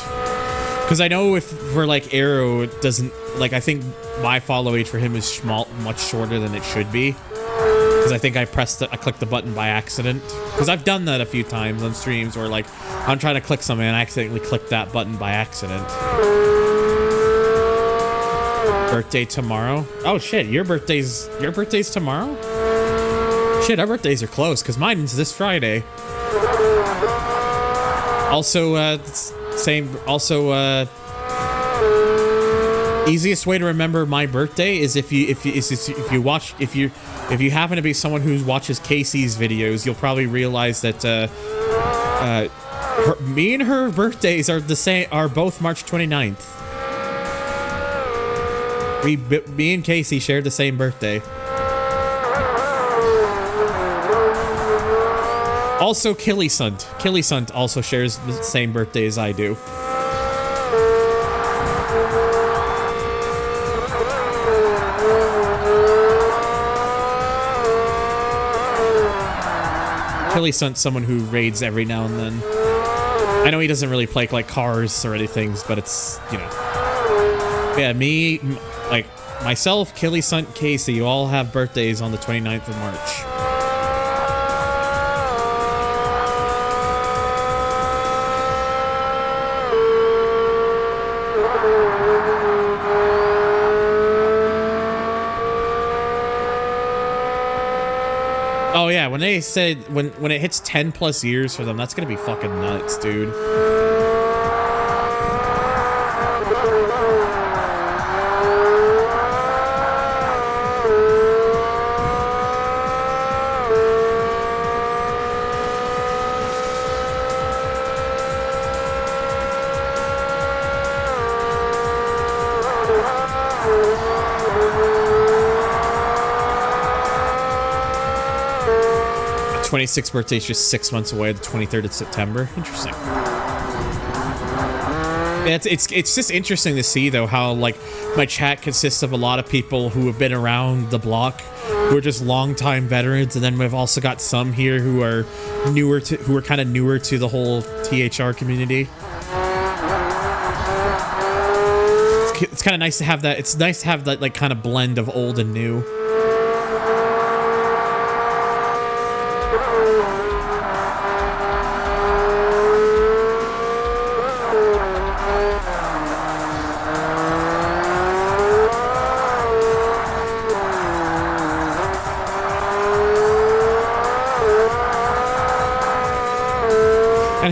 Because I know for like Arrow, it doesn't, like, I think my follow age for him is much shorter than it should be. Because I think I clicked the button by accident. Because I've done that a few times on streams where, like, I'm trying to click something and I accidentally clicked that button by accident. Birthday tomorrow? Oh shit, your birthday's tomorrow? Shit, our birthdays are close because mine's this Friday. Also, easiest way to remember my birthday is if you happen to be someone who watches Casey's videos, you'll probably realize that me and her birthdays are both March 29th. Me and Casey shared the same birthday. Also, Killisunt. Killisunt also shares the same birthday as I do. Killisunt's someone who raids every now and then. I know he doesn't really play like cars or anything, but it's, you know. Yeah, me, like myself, Killisunt, Casey, you all have birthdays on the 29th of March. Oh yeah, when they said when it hits 10 plus years for them, that's gonna be fucking nuts, dude. The 26th birthday is just 6 months away, the 23rd of September. Interesting. Yeah, it's just interesting to see though how like my chat consists of a lot of people who have been around the block, who are just longtime veterans, and then we've also got some here who are kind of newer to the whole THR community. It's kind of nice to have that. It's nice to have that like kind of blend of old and new.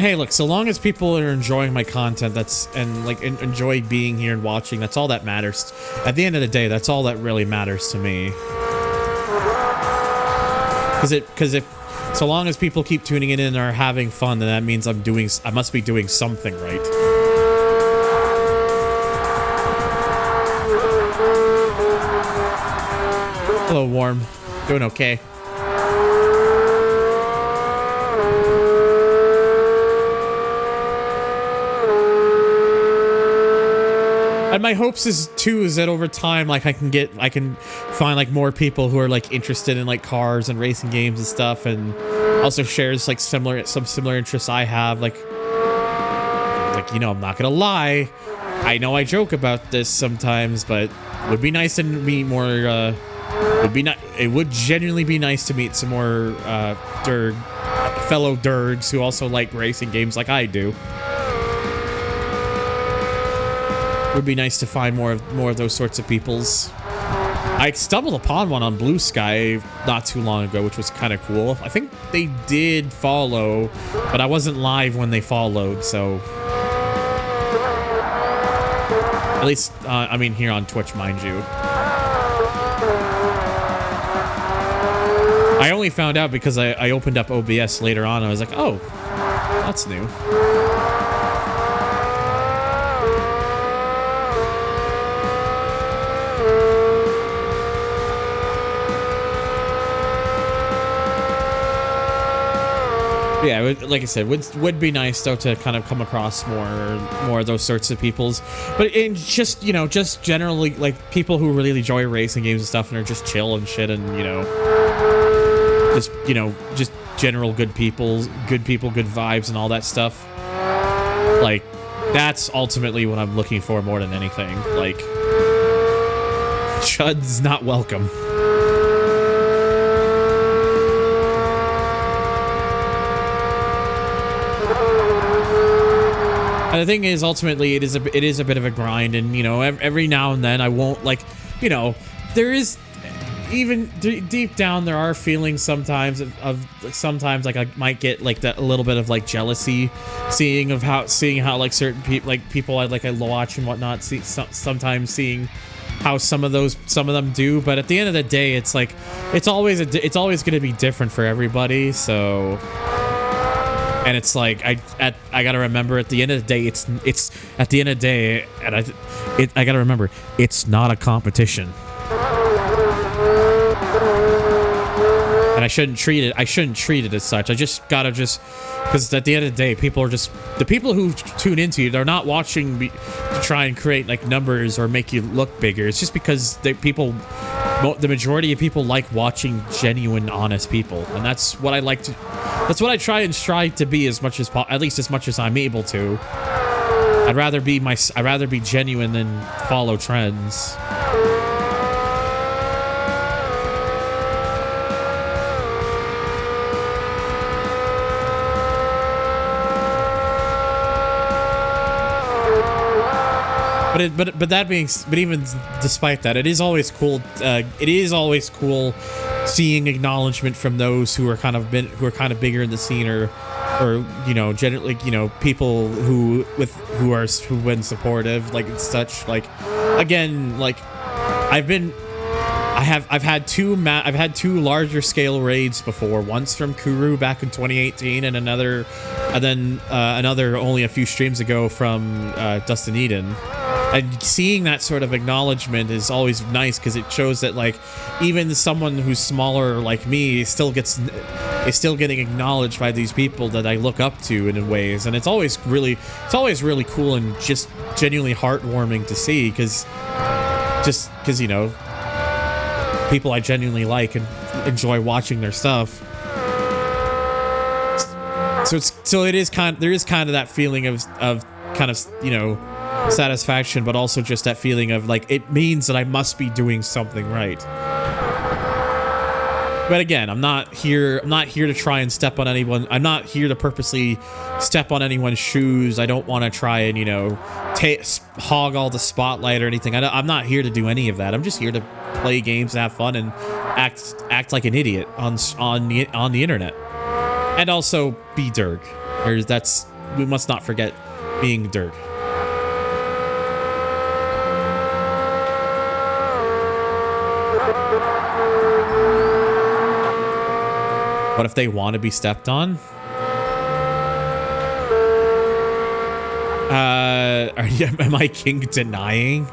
But hey, look, so long as people are enjoying my content, enjoy being here and watching, that's all that matters. At the end of the day, that's all that really matters to me. Because if so long as people keep tuning in and are having fun, then that means I must be doing something right. Hello, Warm. Doing okay. And my hopes is that over time, like I can find like more people who are like interested in like cars and racing games and stuff, and also shares like some similar interests I have. Like I'm not gonna lie, I know I joke about this sometimes, but it would be nice to meet more. It would genuinely be nice to meet some more fellow dergs who also like racing games like I do. It would be nice to find more of those sorts of peoples. I stumbled upon one on Blue Sky not too long ago, which was kind of cool. I think they did follow, but I wasn't live when they followed, so at least I mean here on Twitch, mind you. I only found out because I opened up OBS later on. I was like, oh, that's new. Yeah, like I said, would be nice though to kind of come across more of those sorts of peoples, but in just generally like people who really enjoy racing games and stuff and are just chill and shit, and just general good people, good vibes and all that stuff. Like that's ultimately what I'm looking for more than anything. Like Chud's not welcome. And the thing is, ultimately, it is a bit of a grind, and every now and then I won't there is even deep down there are feelings sometimes of sometimes like I might get like that a little bit of like jealousy, seeing how like certain people I watch and whatnot, sometimes seeing how some of them do, but at the end of the day, it's like it's always going to be different for everybody. So. And it's like I gotta remember at the end of the day, it's at the end of the day, and I gotta remember it's not a competition, and I shouldn't treat it as such. I just gotta because at the end of the day, the people who tune into you, they're not watching to try and create like numbers or make you look bigger. It's just because the majority of people like watching genuine, honest people, and that's what I like to. That's what I try and strive to be at least as much as I'm able to. I'd rather be genuine than follow trends. But even despite that, it is always cool. It is always cool seeing acknowledgement from those who are kind of bigger in the scene, or generally people who've been supportive, like and such. Like again, like I've had two larger scale raids before. Once from Kuru back in 2018, and another only a few streams ago from Dustin Eden. And seeing that sort of acknowledgement is always nice, because it shows that like even someone who's smaller like me is still getting acknowledged by these people that I look up to in ways, and it's always really cool and just genuinely heartwarming to see, because people I genuinely like and enjoy watching their stuff. So there is kind of that feeling of kind of satisfaction, but also just that feeling of like it means that I must be doing something right. But again, I'm not here to try and step on anyone. I'm not here to purposely step on anyone's shoes. I don't want to try and hog all the spotlight or anything. I'm not here to do any of that. I'm just here to play games and have fun and act like an idiot on the internet, and also be Dirk. We must not forget being dirt. What if they want to be stepped on? Am I king denying?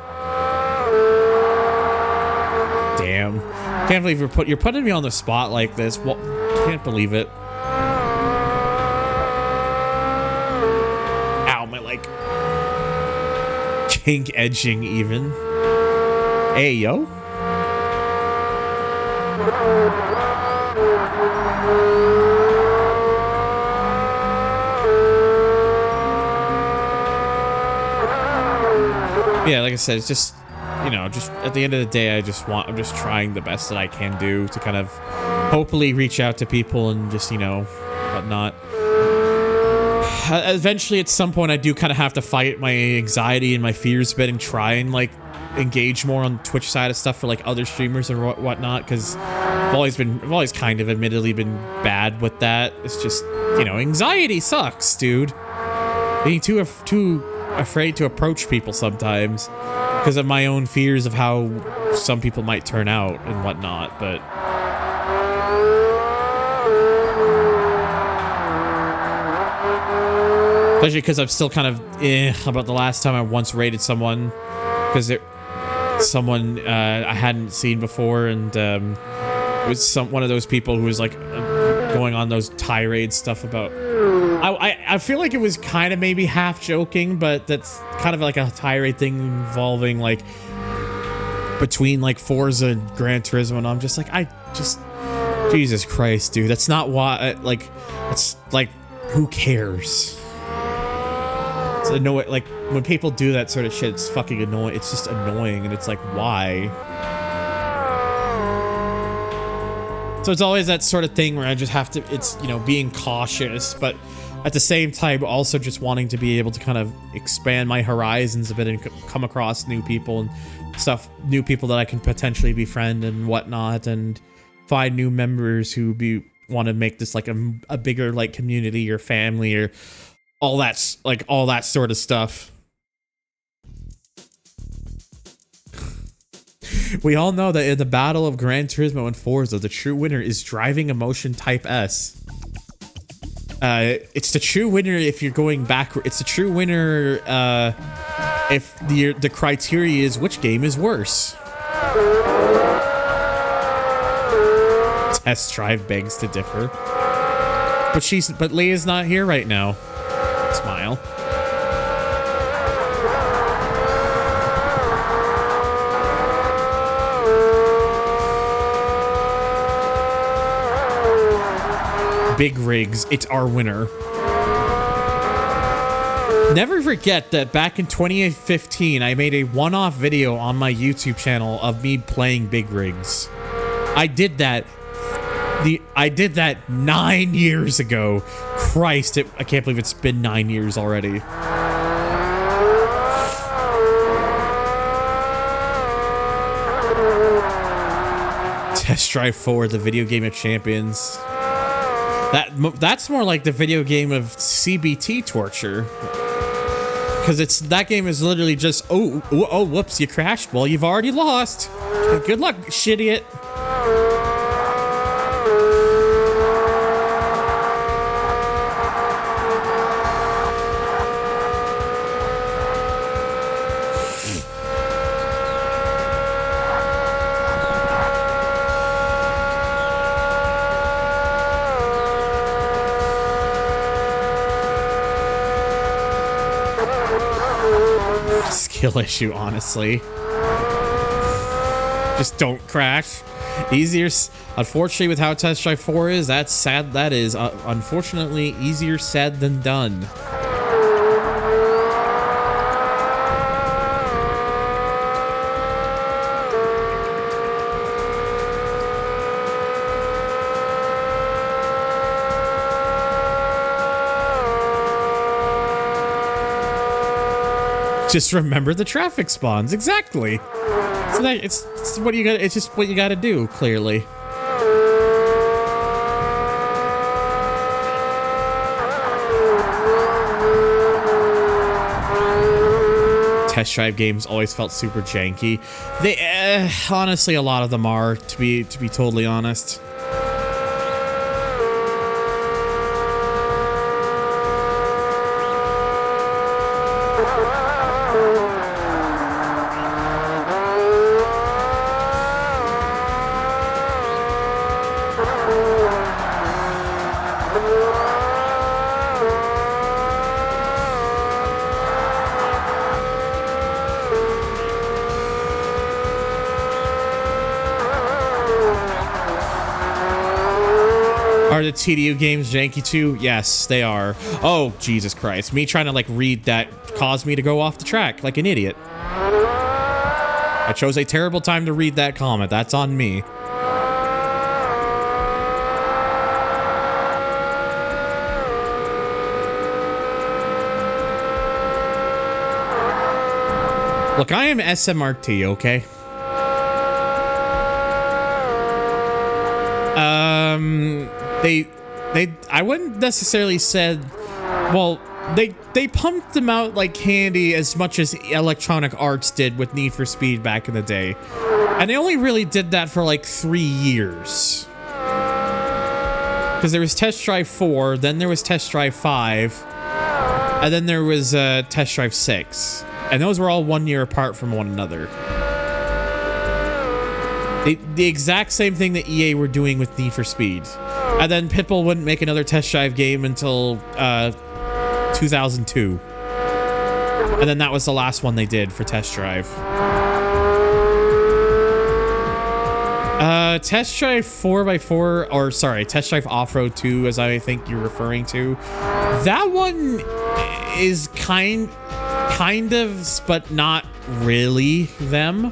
Damn. Can't believe you're putting me on the spot like this. Well, can't believe it. Ow, my leg. Kink edging even. Hey, yo. Yeah, like I said, it's just, you know, just at the end of the day, I'm just trying the best that I can do to kind of hopefully reach out to people and just, you know, whatnot. Eventually, at some point, I do kind of have to fight my anxiety and my fears a bit and try and, like, engage more on the Twitch side of stuff for, like, other streamers and whatnot, because I've always kind of admittedly been bad with that. It's just, you know, anxiety sucks, dude. Being too afraid to approach people sometimes because of my own fears of how some people might turn out and whatnot, but especially because I'm still kind of about the last time I once raided someone, because someone I hadn't seen before, and it was one of those people who was like going on those tirade stuff about. I feel like it was kind of maybe half joking, but that's kind of like a tirade thing involving like between like Forza and Gran Turismo, and I'm just like, Jesus Christ, dude, that's not why. Like, it's like, who cares? It's annoying. Like when people do that sort of shit, it's fucking annoying. It's just annoying, and it's like, why? So it's always that sort of thing where I just have to, it's, you know, being cautious, but at the same time also just wanting to be able to kind of expand my horizons a bit and come across new people and stuff, new people that I can potentially befriend and whatnot, and find new members who want to make this like a bigger like community or family or all that sort of stuff. We all know that in the battle of Gran Turismo and Forza, the true winner is driving emotion type S. It's the true winner if you're going backward. It's the true winner if the criteria is which game is worse. Test drive begs to differ. But Leah's not here right now. Smile. Big rigs, it's our winner. Never forget that back in 2015, I made a one-off video on my YouTube channel of me playing big rigs. I did that 9 years ago. Christ, I can't believe it's been 9 years already. Test Drive 4, the video game of champions. That's more like the video game of CBT torture, because that game is literally just oh whoops, you crashed, well you've already lost, good luck shit-idiot. Skill issue, honestly. Just don't crash. Easier, unfortunately, with how Test Drive 4 is, that's sad. That is unfortunately easier said than done. Just remember the traffic spawns. Exactly. So it's what you got. It's just what you got to do. Clearly. test drive games always felt super janky. They honestly, a lot of them are, to be totally honest. Are the TDU games janky too? Yes, they are. Oh, Jesus Christ. Me trying to like read that caused me to go off the track like an idiot. I chose a terrible time to read that comment. That's on me. Look, I am SMRT, okay? I wouldn't necessarily said, well, they pumped them out like candy as much as Electronic Arts did with Need for Speed back in the day. And they only really did that for like 3 years. Because there was Test Drive 4, then there was Test Drive 5, and then there was Test Drive 6. And those were all 1 year apart from one another. The exact same thing that EA were doing with Need for Speed. And then Pitbull wouldn't make another Test Drive game until 2002. And then that was the last one they did for Test Drive. Test Drive 4x4, or sorry, Test Drive Off-Road 2, as I think you're referring to. That one is kind of, but not really them.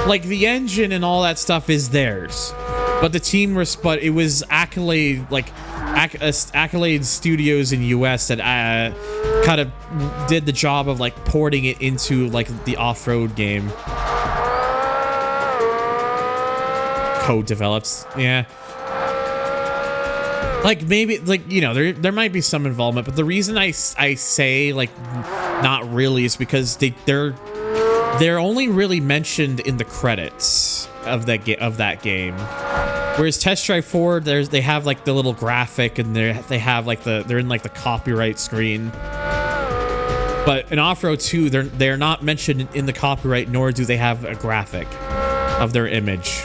Like, the engine and all that stuff is theirs, but the team but it was Accolade, like Accolade Studios in US that kind of did the job of like porting it into like the off-road game. Code develops, yeah. Like, maybe, like, you know, there might be some involvement, but the reason I say like not really is because they're only really mentioned in the credits of that game. Whereas Test Drive 4, they have like the little graphic, and they have like they're in like the copyright screen. But in Off-Road 2, they're not mentioned in the copyright, nor do they have a graphic of their image.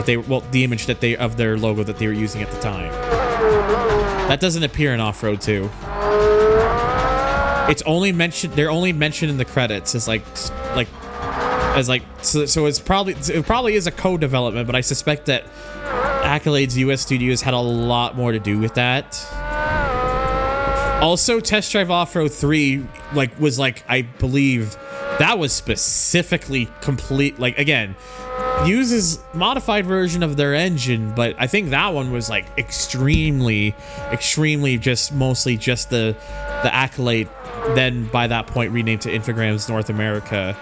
The image that of their logo that they were using at the time. That doesn't appear in Off-Road 2. It's only mentioned. They're only mentioned in the credits as so it probably is a co-development, but I suspect that Accolade's US studios had a lot more to do with that. Also, Test Drive Off-Road 3 was I believe that was specifically complete, again, uses modified version of their engine, but I think that one was like extremely just mostly just the Accolade, then by that point renamed to Infogrames North America.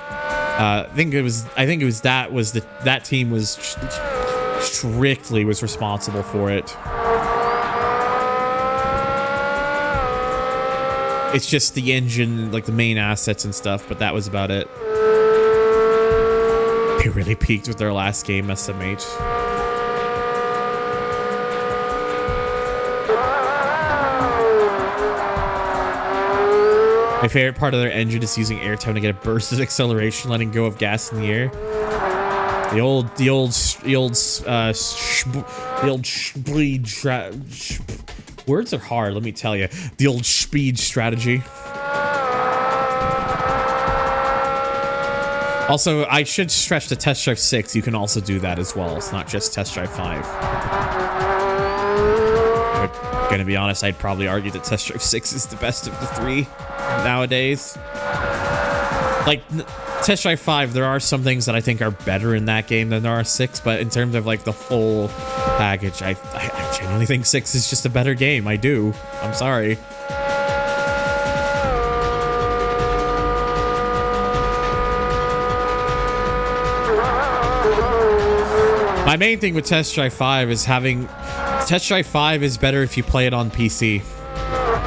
That team was strictly responsible for it. It's just the engine, like the main assets and stuff, but that was about it. They really peaked with their last game, SMH. My favorite part of their engine is using air time to get a burst of acceleration, letting go of gas in the air. The old speed words are hard, let me tell you. The old speed strategy. Also, I should stretch the Test Drive 6. You can also do that as well. It's not just Test Drive 5. I'm gonna be honest, I'd probably argue that Test Drive 6 is the best of the three nowadays. Like, Test Drive 5, there are some things that I think are better in that game than there are 6, but in terms of like the whole package, I genuinely think 6 is just a better game. I do. I'm sorry. My main thing with Test Drive 5 is having Test Drive 5 is better if you play it on PC.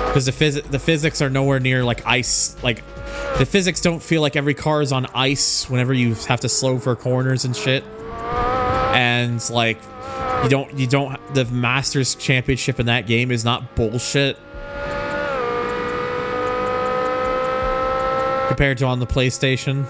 Because the physics are nowhere near like ice. Like, the physics don't feel like every car is on ice whenever you have to slow for corners and shit. And like, the Masters Championship in that game is not bullshit. Compared to on the PlayStation.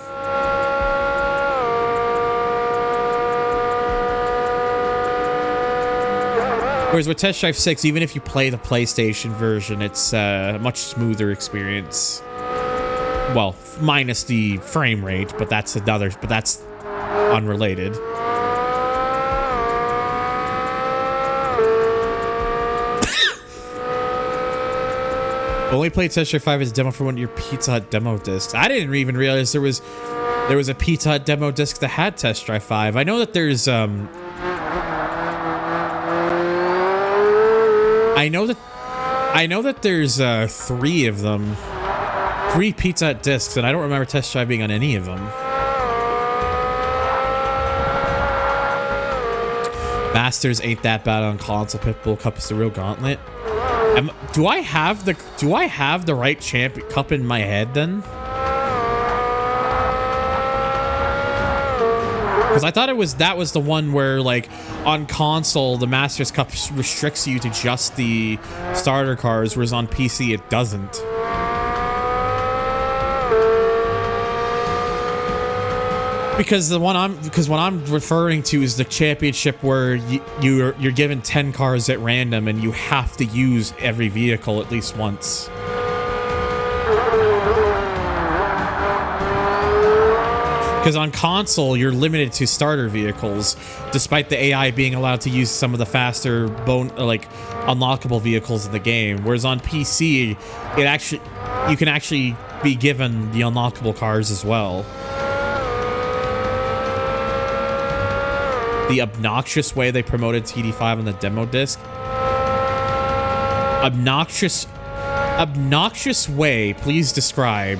Whereas with Test Drive 6, even if you play the PlayStation version, it's a much smoother experience. Well, minus the frame rate, but that's unrelated. Only played Test Drive 5 as a demo for one of your Pizza Hut demo discs. I didn't even realize there was a Pizza Hut demo disc that had Test Drive 5. I know that there's I know that there's 3 of them. 3 Pizza Hut discs, and I don't remember Test Drive being on any of them. Masters ain't that bad on console. Pitbull Cup is the real gauntlet. Do I have the right champion cup in my head then? Because I thought that was the one where, like, on console the Masters Cup restricts you to just the starter cars, whereas on PC it doesn't. Because what I'm referring to is the championship where you're given 10 cars at random and you have to use every vehicle at least once. Because on console you're limited to starter vehicles, despite the AI being allowed to use some of the faster unlockable vehicles in the game. Whereas on PC, you can actually be given the unlockable cars as well. The obnoxious way they promoted TD5 on the demo disc. Obnoxious way, please describe.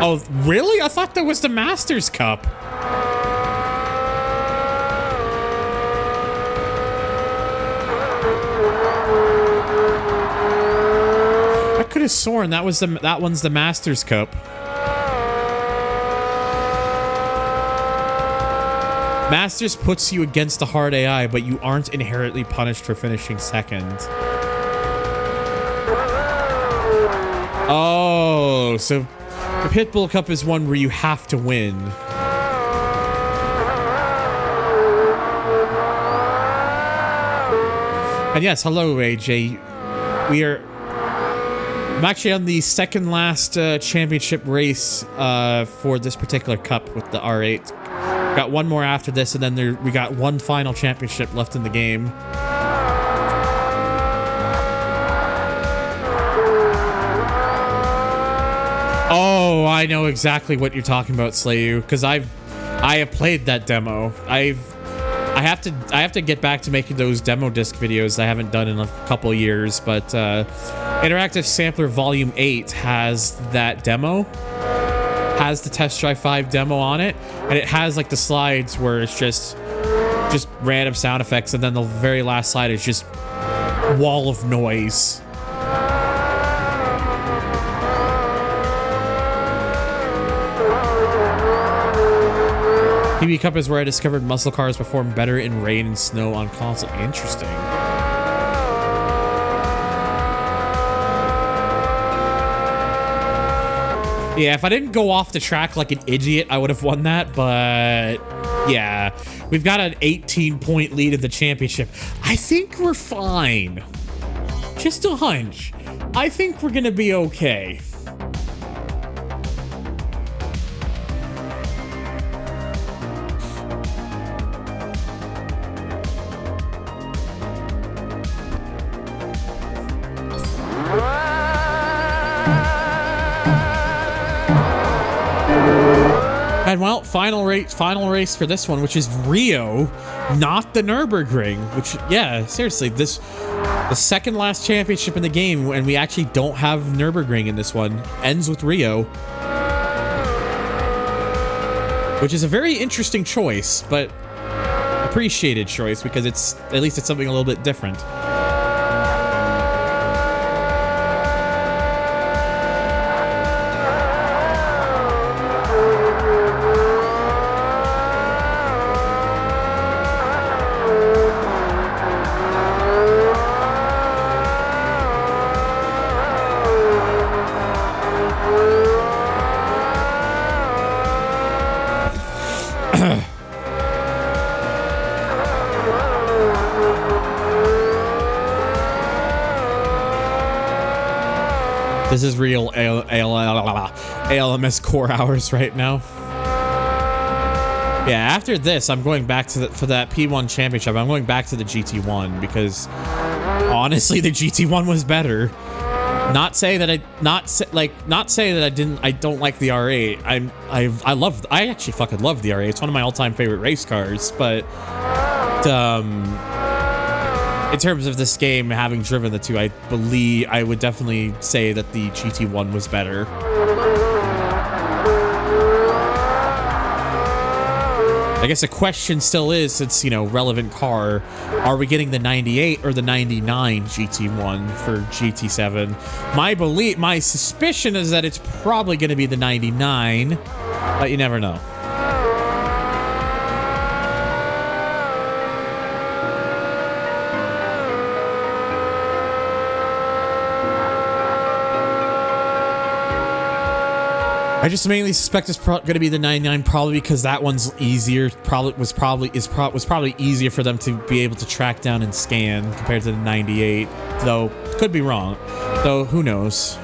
Oh, really? I thought that was the Masters Cup. I could have sworn that one's the Masters Cup. Masters puts you against the hard AI, but you aren't inherently punished for finishing second. Oh, so the Pitbull Cup is one where you have to win. And yes, hello AJ. I'm actually on the second last championship race for this particular cup with the R8. Got one more after this, and then we got one final championship left in the game. Oh, I know exactly what you're talking about, Slayu, because I have played that demo. I have to get back to making those demo disc videos I haven't done in a couple years, but Interactive Sampler Volume 8 has that demo. Has the Test Drive 5 demo on it, and it has like the slides where it's just random sound effects, and then the very last slide is just wall of noise. PB Cup is where I discovered muscle cars perform better in rain and snow on console. Interesting. Yeah, if I didn't go off the track like an idiot, I would have won that, but yeah. We've got an 18-point lead in the championship. I think we're fine. Just a hunch. I think we're gonna be okay. And well, final race for this one, which is Rio, not the Nürburgring. Which, yeah, seriously, the second last championship in the game, and we actually don't have Nürburgring in this one. Ends with Rio, which is a very interesting choice, but appreciated choice because it's at least it's something a little bit different. This is real ALMS core hours right now. Yeah, after this, I'm going back to for that P1 championship. I'm going back to the GT1 because honestly, the GT1 was better. Not say that I don't like the R8. I actually fucking love the R8. It's one of my all-time favorite race cars, but in terms of this game, having driven the two, I believe I would definitely say that the GT1 was better. I guess the question still is, since, you know, relevant car, are we getting the 98 or the 99 GT1 for GT7? My suspicion is that it's probably going to be the 99, but you never know. I just mainly suspect it's going to be the 99, probably because that one's easier. Was probably easier for them to be able to track down and scan compared to the 98. Though could be wrong. Though who knows?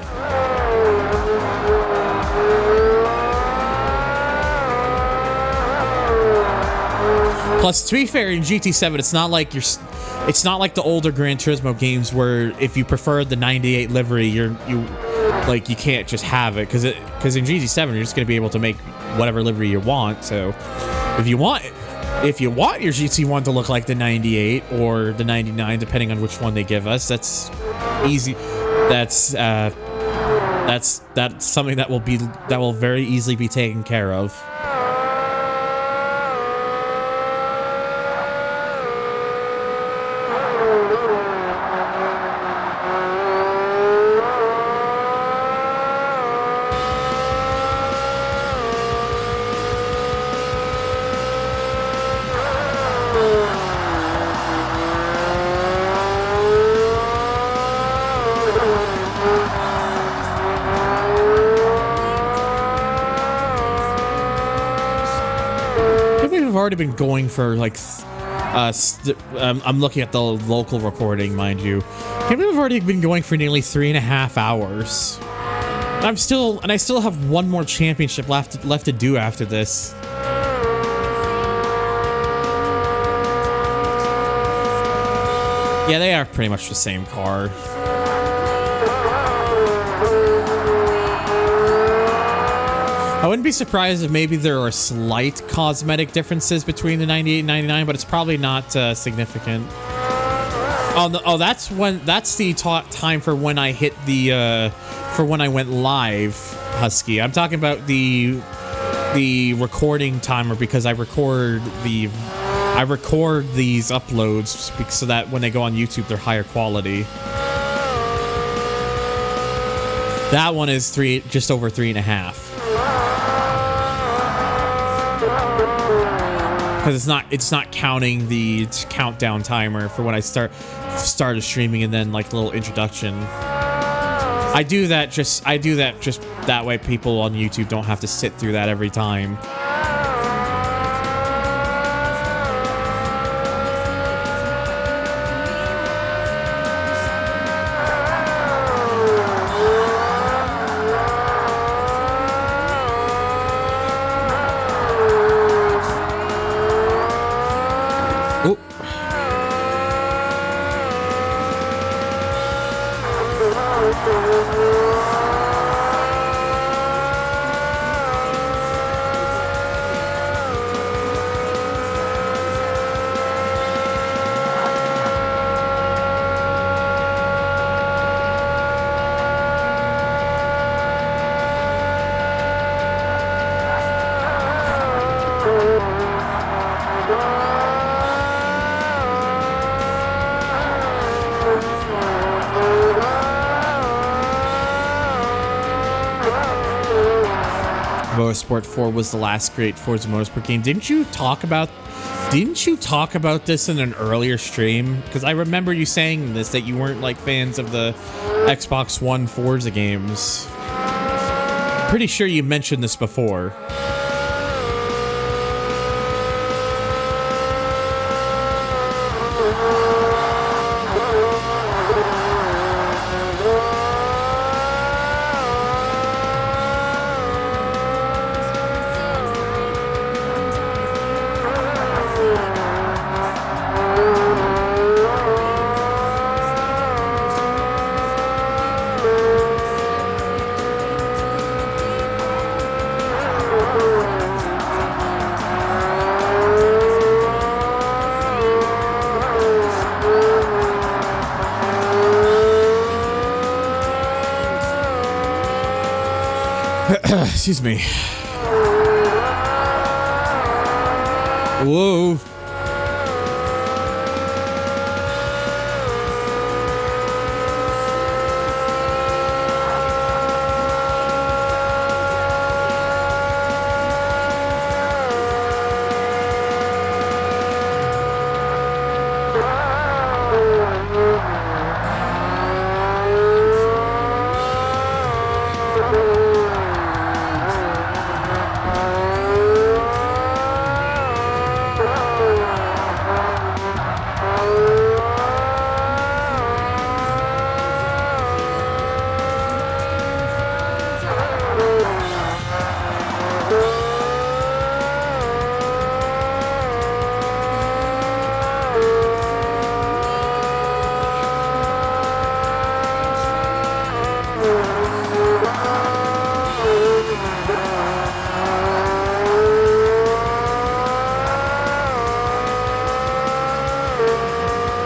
Plus, to be fair, in GT7, it's not like the older Gran Turismo games where if you prefer the 98 livery, you can't just have it, because in GT7 you're just going to be able to make whatever livery you want. So if you want your GT1 to look like the 98 or the 99, depending on which one they give us, that's easy. That's something that will very easily be taken care of. Already been going for like I'm looking at the local recording, mind you. Can't believe I've already been going for nearly 3.5 hours. I still have one more championship left to do after this. Yeah, they are pretty much the same car. I wouldn't be surprised if maybe there are slight cosmetic differences between the 98 and 99, but it's probably not significant. That's the time for when I hit the for when I went live, Husky. I'm talking about the recording timer, because I record these uploads so that when they go on YouTube, they're higher quality. That one is just over 3.5. Because it's not counting the countdown timer for when I started streaming, and then like a little introduction. I do that just that way people on YouTube don't have to sit through that every time. Motorsport 4 was the last great Forza Motorsport game. Didn't you talk about this in an earlier stream? Because I remember you saying this, that you weren't like fans of the Xbox One Forza games. Pretty sure you mentioned this before. Excuse me. Whoa.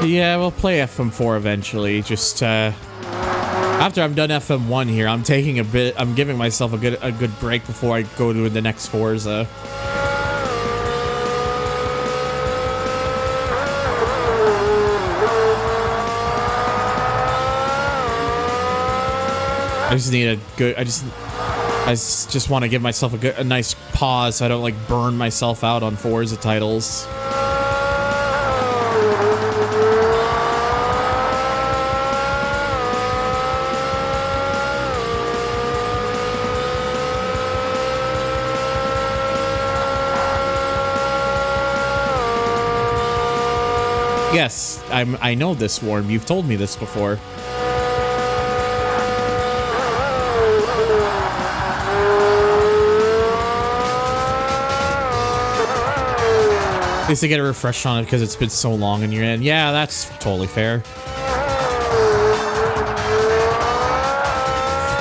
Yeah, we'll play FM4 eventually. Just after I'm done FM1 here, I'm giving myself a good break before I go to the next Forza. I just need a good. I just want to give myself a nice pause so I don't like burn myself out on Forza titles. Yes, I know this, Worm. You've told me this before. At least I get a refresh on it because it's been so long in your end. Yeah, that's totally fair.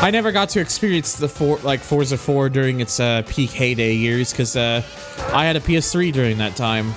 I never got to experience the Forza 4 during its peak heyday years because I had a PS3 during that time.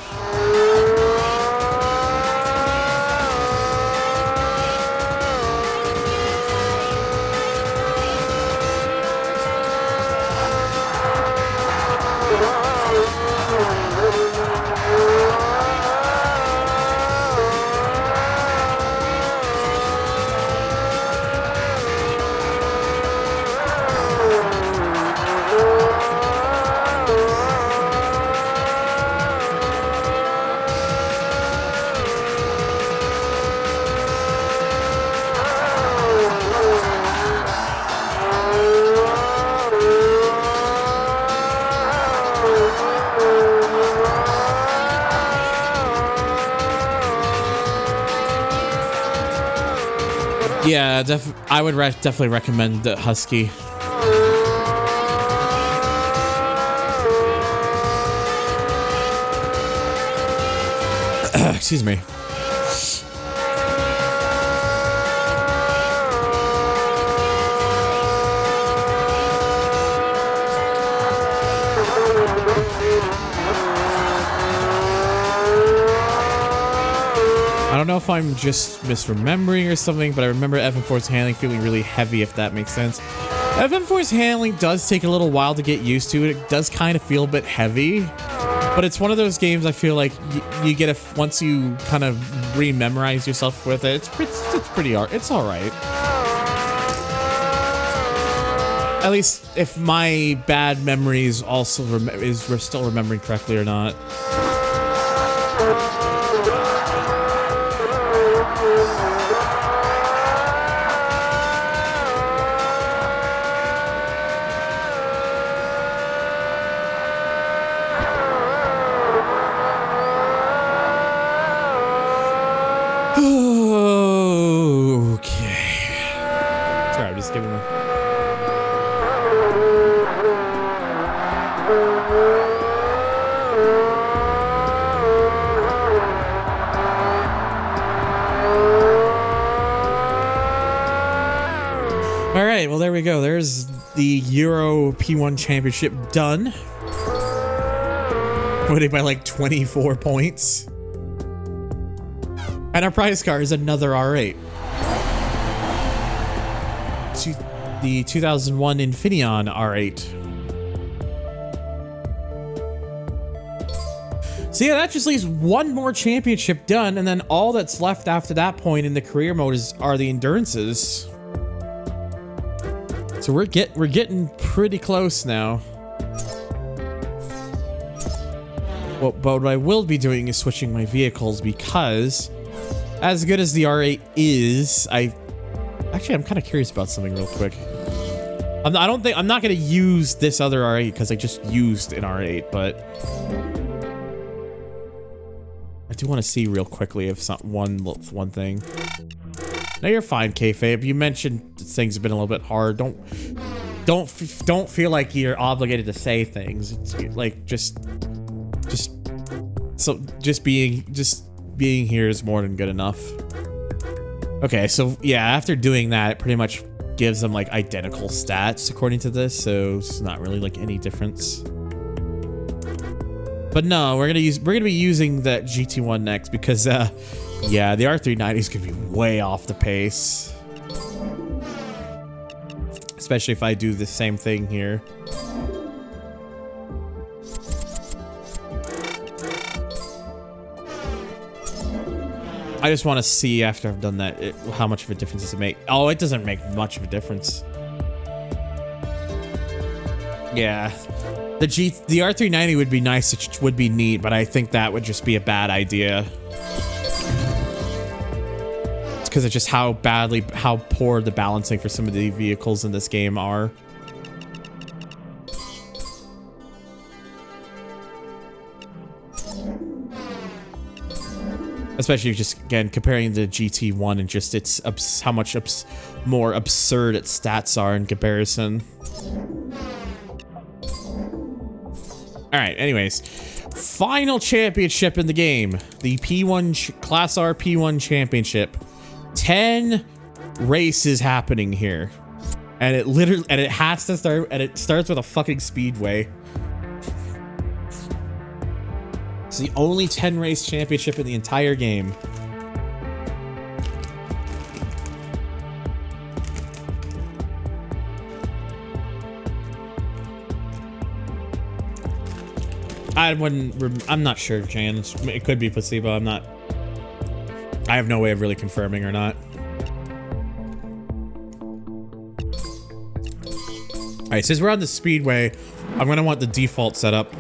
Yeah, I would definitely recommend the Husky. Excuse me. I don't know if I'm just misremembering or something, but I remember FM4's handling feeling really heavy, if that makes sense. FM4's handling does take a little while to get used to. It does kind of feel a bit heavy, but it's one of those games I feel like you get once you kind of re-memorize yourself with it, it's pretty it's all right. At least if my bad memories also we're still remembering correctly or not. Well, there we go. There's the Euro P1 Championship done. Winning by like 24 points. And our prize car is another R8. The 2001 Infineon R8. So yeah, that just leaves one more championship done, and then all that's left after that point in the career mode are the endurances. So we're getting pretty close now. Well, but what I will be doing is switching my vehicles, because as good as the R8 is, I'm kind of curious about something real quick. I'm not going to use this other R8 because I just used an R8, but I do want to see real quickly if one thing. No, you're fine, Kayfabe. You mentioned things have been a little bit hard. Don't feel like you're obligated to say things. It's like just being here is more than good enough. Okay, so yeah, after doing that, it pretty much gives them like identical stats according to this, so it's not really like any difference. But no, we're gonna be using that GT1 next because yeah, the R390 is gonna be way off the pace. Especially if I do the same thing here. I just want to see after I've done that how much of a difference does it make. Oh, it doesn't make much of a difference. Yeah. The R390 would be nice, it would be neat, but I think that would just be a bad idea. It's because of just how poor the balancing for some of the vehicles in this game are. Especially just, again, comparing the GT1 and just how much more absurd its stats are in comparison. All right, anyways, final championship in the game, the P1 Class R P1 Championship. 10 races happening here, and it has to start, and it starts with a fucking speedway. It's the only 10 race championship in the entire game. I'm not sure, Jan. It could be placebo. I have no way of really confirming or not. All right, since we're on the speedway, I'm gonna want the default setup.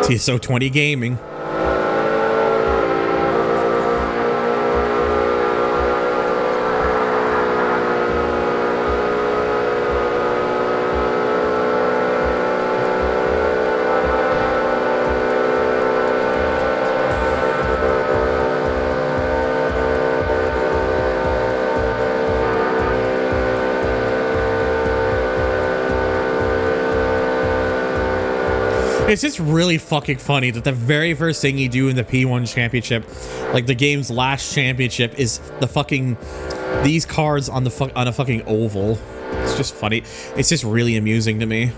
TSO 20 Gaming. It's just really fucking funny that the very first thing you do in the P1 championship, like the game's last championship, is these cars on a fucking oval. It's just funny. It's just really amusing to me.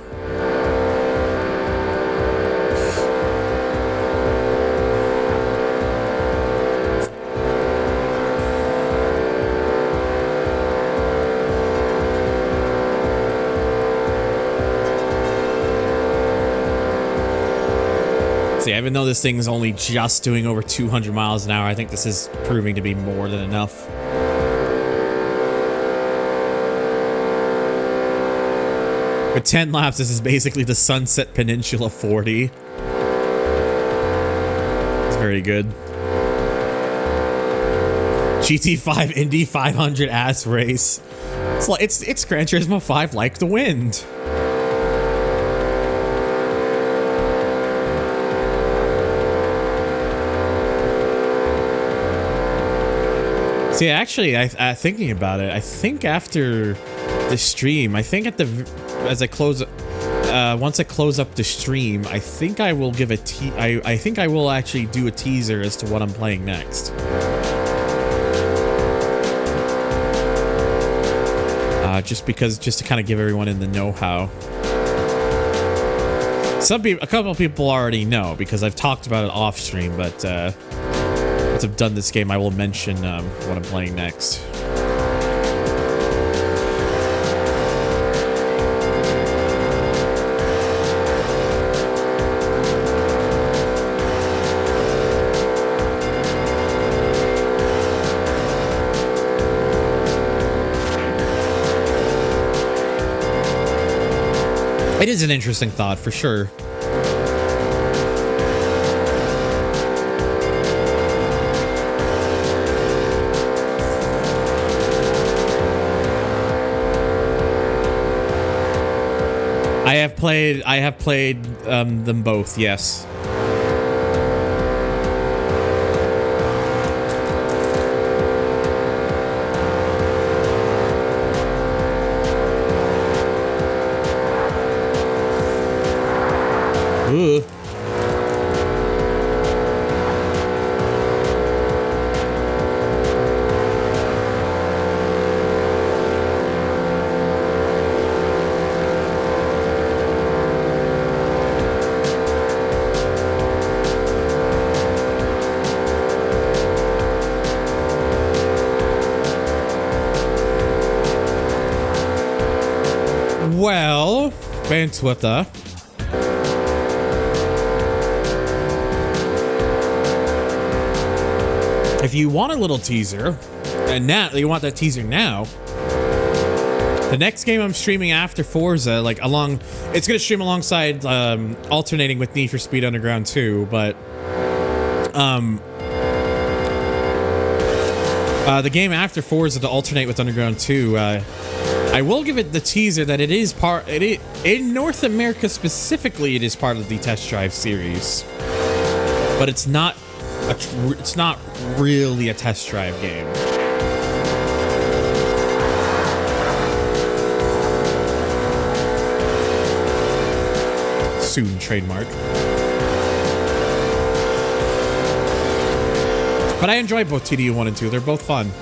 So yeah, even though this thing's only just doing over 200 miles an hour, I think this is proving to be more than enough. With 10 laps, this is basically the Sunset Peninsula 40. It's very good. GT5 Indy 500 ass race. It's like it's Gran Turismo 5 like the wind. See, actually, thinking about it, I think after the stream, I think as I close, once I close up the stream, I think I will give I think I will actually do a teaser as to what I'm playing next. Just to kind of give everyone in the know-how. A couple of people already know because I've talked about it off stream, but once I've done this game, I will mention what I'm playing next. It is an interesting thought, for sure. I have played them both, yes. Ooh. Well, banter. If you want a little teaser, and now you want that teaser now, the next game I'm streaming after Forza, it's gonna stream alongside, alternating with Need for Speed Underground 2, but the game after Forza to alternate with Underground 2, I will give it the teaser that it is in North America specifically, it is part of the Test Drive series, but it's not really a test drive game. Soon trademark. But I enjoy both TDU 1 and 2. They're both fun.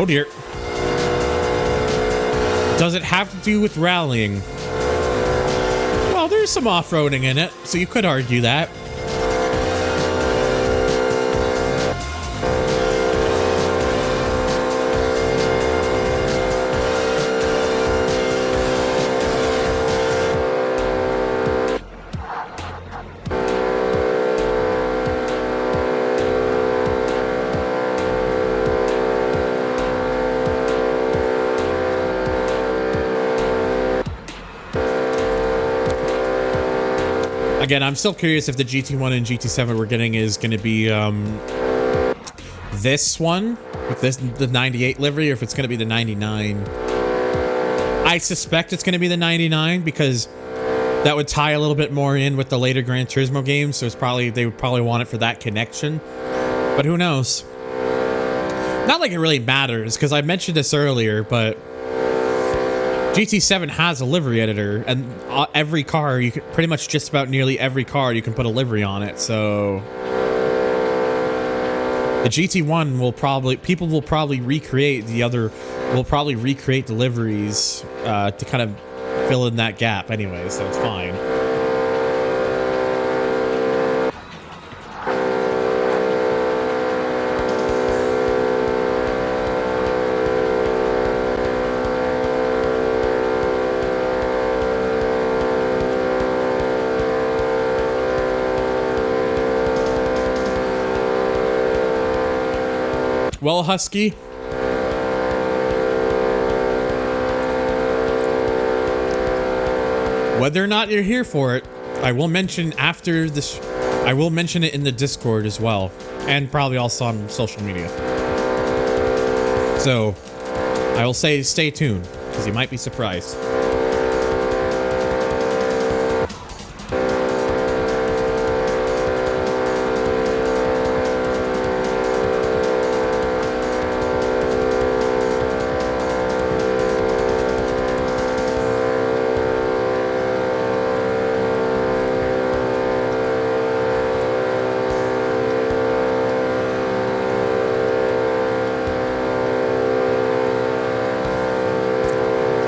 Oh dear. Does it have to do with rallying? Well, there's some off-roading in it, so you could argue that. Again, I'm still curious if the GT1 and GT7 we're getting is going to be this one with the 98 livery, or if it's going to be the 99. I suspect it's going to be the 99 because that would tie a little bit more in with the later Gran Turismo games. So they would probably want it for that connection. But who knows? Not like it really matters because I mentioned this earlier, but GT7 has a livery editor, and every car, you can pretty much just about nearly every car you can put a livery on it. So the GT1 will probably recreate the liveries to kind of fill in that gap anyway, so it's fine. Well, Husky, whether or not you're here for it, I will mention after this. I will mention it in the Discord as well, and probably also on social media. So I will say stay tuned, because you might be surprised.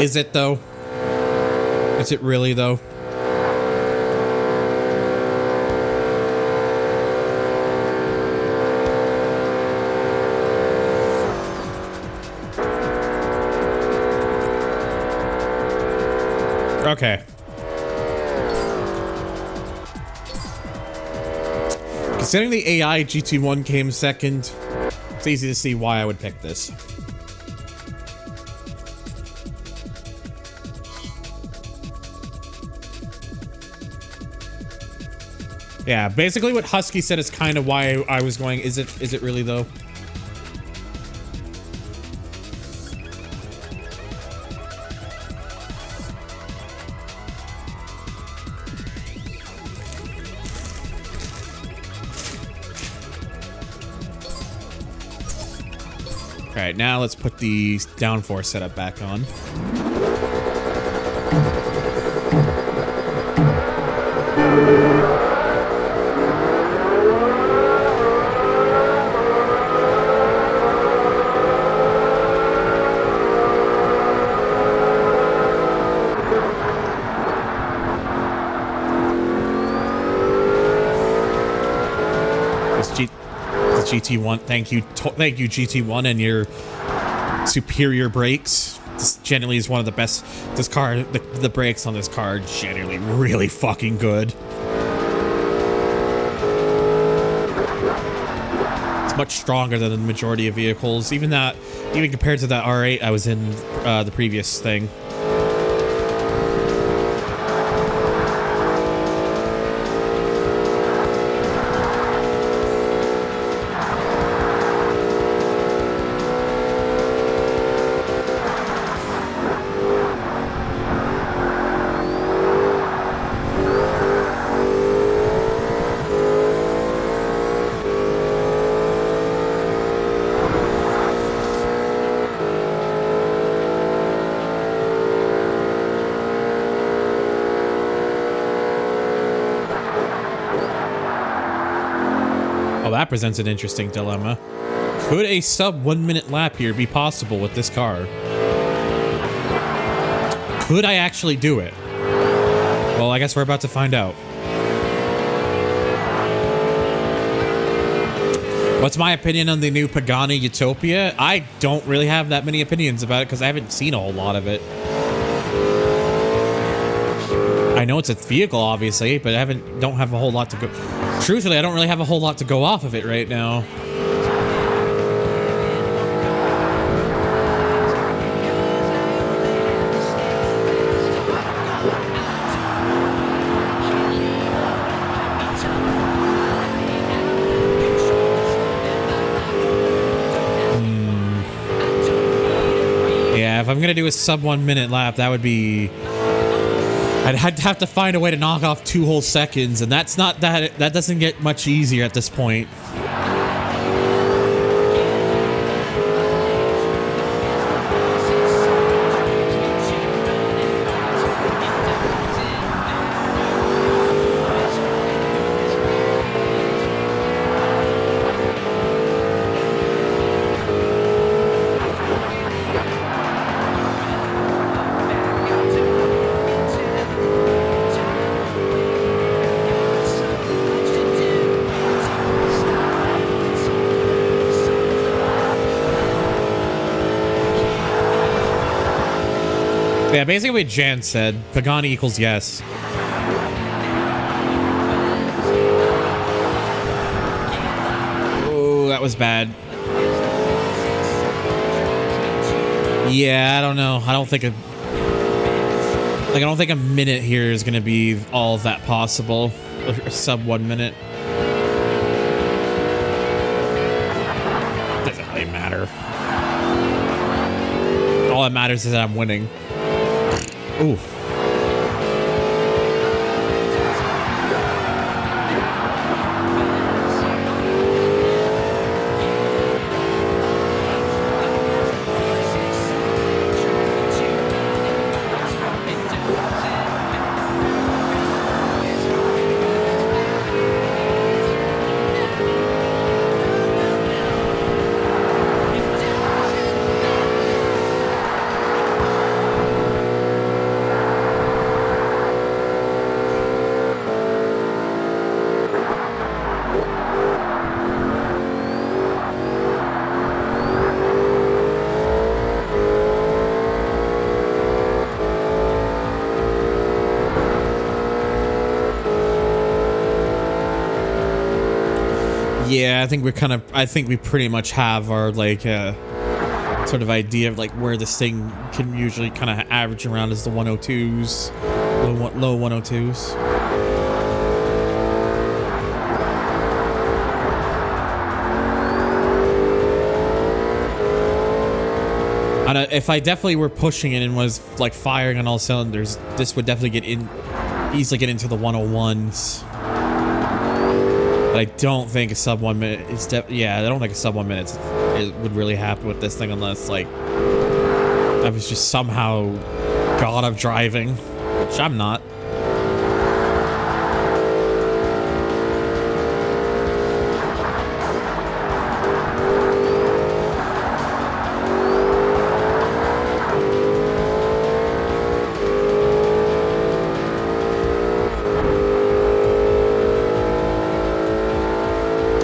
Is it though? Is it really though? Okay. Considering the AI GT1 came second, it's easy to see why I would pick this. Yeah, basically what Husky said is kind of why I was going, is it really though? All right, now let's put the downforce setup back on. GT1, thank you GT1 and your superior brakes. This generally is one of the best. This car, the brakes on this car are generally really fucking good. It's much stronger than the majority of vehicles, even compared to that R8 I was in the previous thing. That presents an interesting dilemma. Could a sub 1 minute lap here be possible with this car? Could I actually do it? Well, I guess we're about to find out. What's my opinion on the new Pagani Utopia? I don't really have that many opinions about it because I haven't seen a whole lot of it. I know it's a vehicle, obviously, but I don't have a whole lot to go. Truthfully, I don't really have a whole lot to go off of it right now. Yeah, if I'm gonna do a sub 1 minute lap, that would be... I'd have to find a way to knock off 2 whole seconds, and that doesn't get much easier at this point. Yeah, basically what Jan said. Pagani equals yes. Oh, that was bad. Yeah, I don't know. I don't think a minute here is gonna be all that possible. Or sub 1 minute. Doesn't really matter. All that matters is that I'm winning. Ooh. Yeah, I think we pretty much have our like sort of idea of like where this thing can usually kind of average around is the 102s, low 102s. And if I definitely were pushing it and was like firing on all cylinders, this would definitely easily get into the 101s. But I don't think a sub 1 minute is I don't think a sub 1 minute it would really happen with this thing unless like I was just somehow god of driving, which I'm not.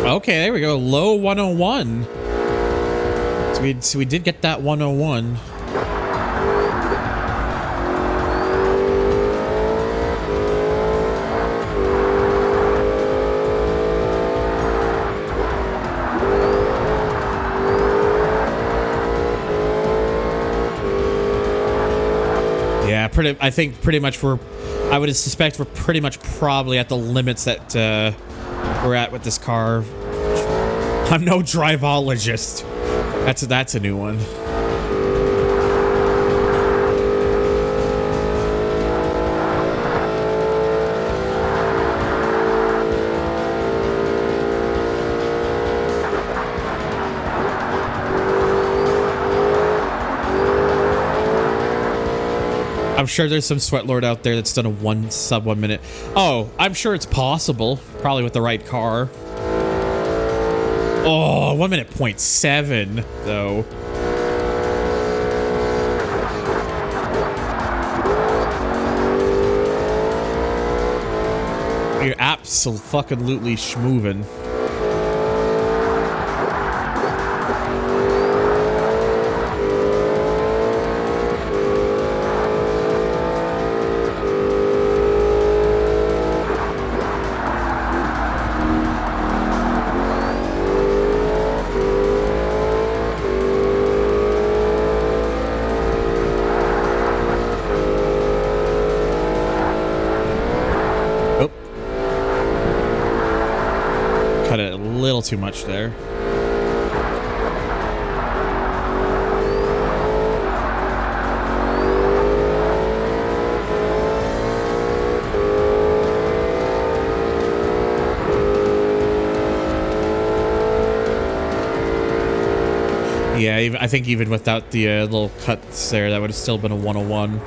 Okay, there we go. Low 101. So we did get that 101. Yeah, I think pretty much I would suspect we're pretty much probably at the limits that we're at with this car. I'm no drivologist. That's a new one. I'm sure there's some sweatlord out there that's done a sub 1 minute. Oh, I'm sure it's possible. Probably with the right car. Oh, 1 minute 0.7 though. You're absolutely schmoovin'. Too much there. Yeah, I think even without the little cuts there, that would have still been a 101.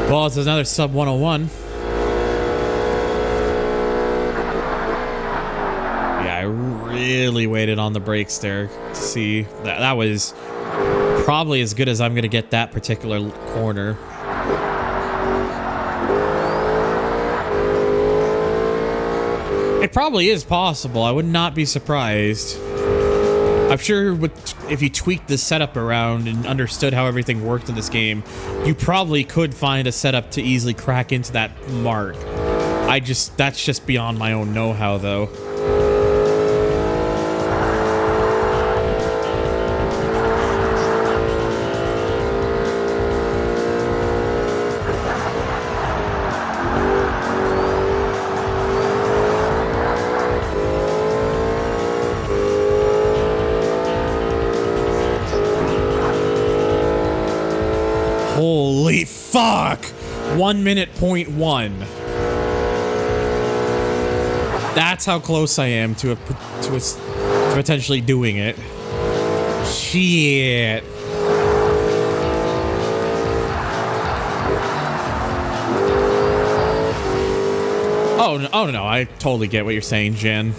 Well, it's another sub 101. Yeah, I really waited on the brakes there to see that. That was probably as good as I'm gonna get that particular corner. It probably is possible. I would not be surprised. I'm sure if you tweaked the setup around and understood how everything worked in this game, you probably could find a setup to easily crack into that mark. That's just beyond my own know-how, though. Holy fuck! 1 minute point 1. That's how close I am to potentially doing it. Shit. Oh no, I totally get what you're saying, Jen.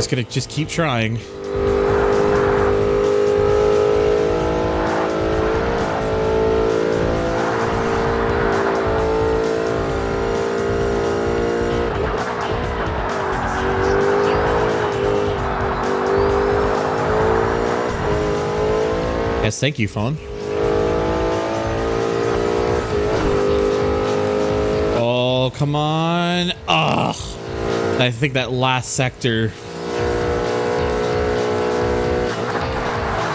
Gonna just keep trying. Yes, thank you, phone. Oh, come on. Ugh. I think that last sector.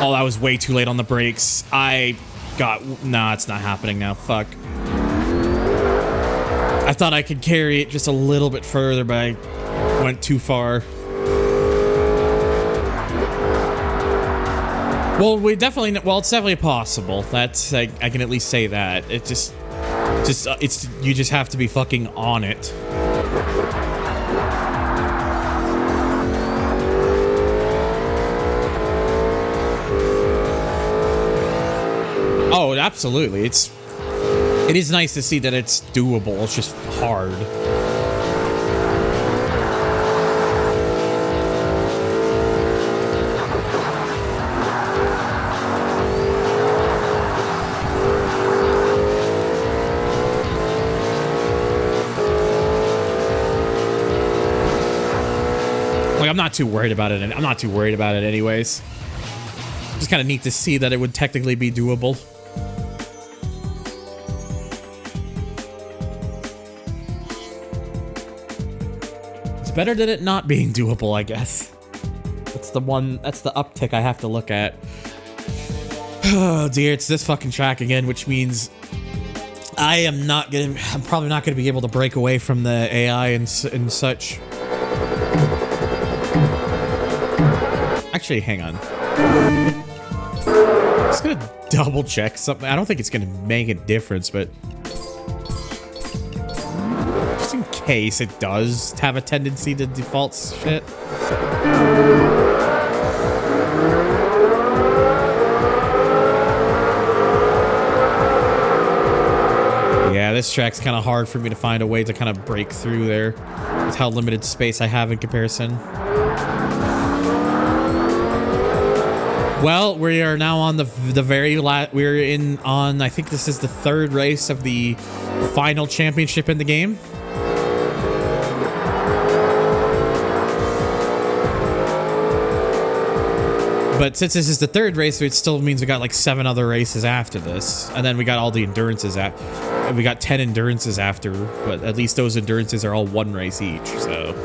Oh, that was way too late on the brakes. Nah, it's not happening now. Fuck. I thought I could carry it just a little bit further, but I went too far. Well, it's definitely possible. That's, I can at least say that. You just have to be fucking on it. Oh, absolutely. It is nice to see that it's doable. It's just hard. Like, I'm not too worried about it. I'm not too worried about it anyways. Just kind of neat to see that it would technically be doable. Better than it not being doable, I guess. That's the uptick I have to look at. Oh dear, it's this fucking track again, which means I'm probably not gonna be able to break away from the AI and such. Actually, hang on. I'm just gonna double check something. I don't think it's gonna make a difference, but in case it does have a tendency to default shit. Yeah, this track's kind of hard for me to find a way to kind of break through there with how limited space I have in comparison. Well, we are now on the very last. We're on. I think this is the third race of the final championship in the game. But since this is the third race, it still means we got like 7 other races after this. And then we got all the endurances we got 10 endurances after, but at least those endurances are all 1 race each, so.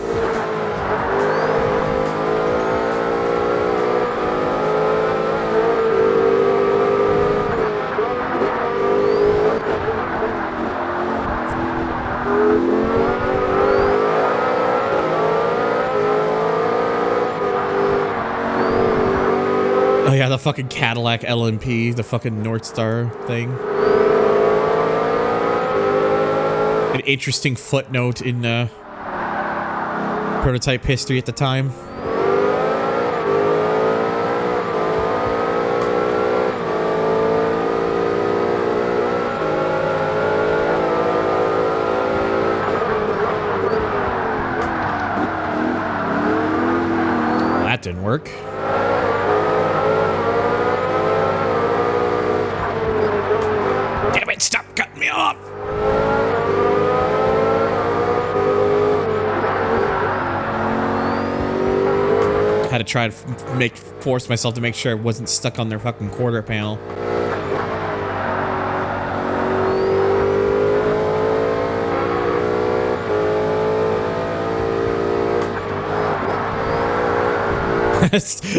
Oh yeah, the fucking Cadillac LMP, the fucking North Star thing. An interesting footnote in prototype history at the time. Well, that didn't work. Damn it, stop cutting me off! Had to try to force myself to make sure I wasn't stuck on their fucking quarter panel.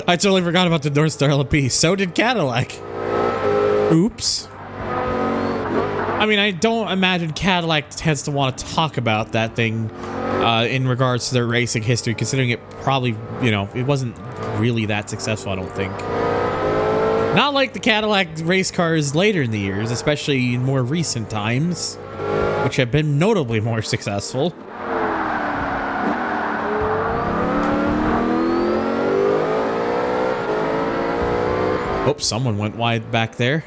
I totally forgot about the North Star LP. So did Cadillac. Oops. I mean, I don't imagine Cadillac tends to want to talk about that thing in regards to their racing history, considering it probably, you know, it wasn't really that successful, I don't think. Not like the Cadillac race cars later in the years, especially in more recent times, which have been notably more successful. Oh, someone went wide back there.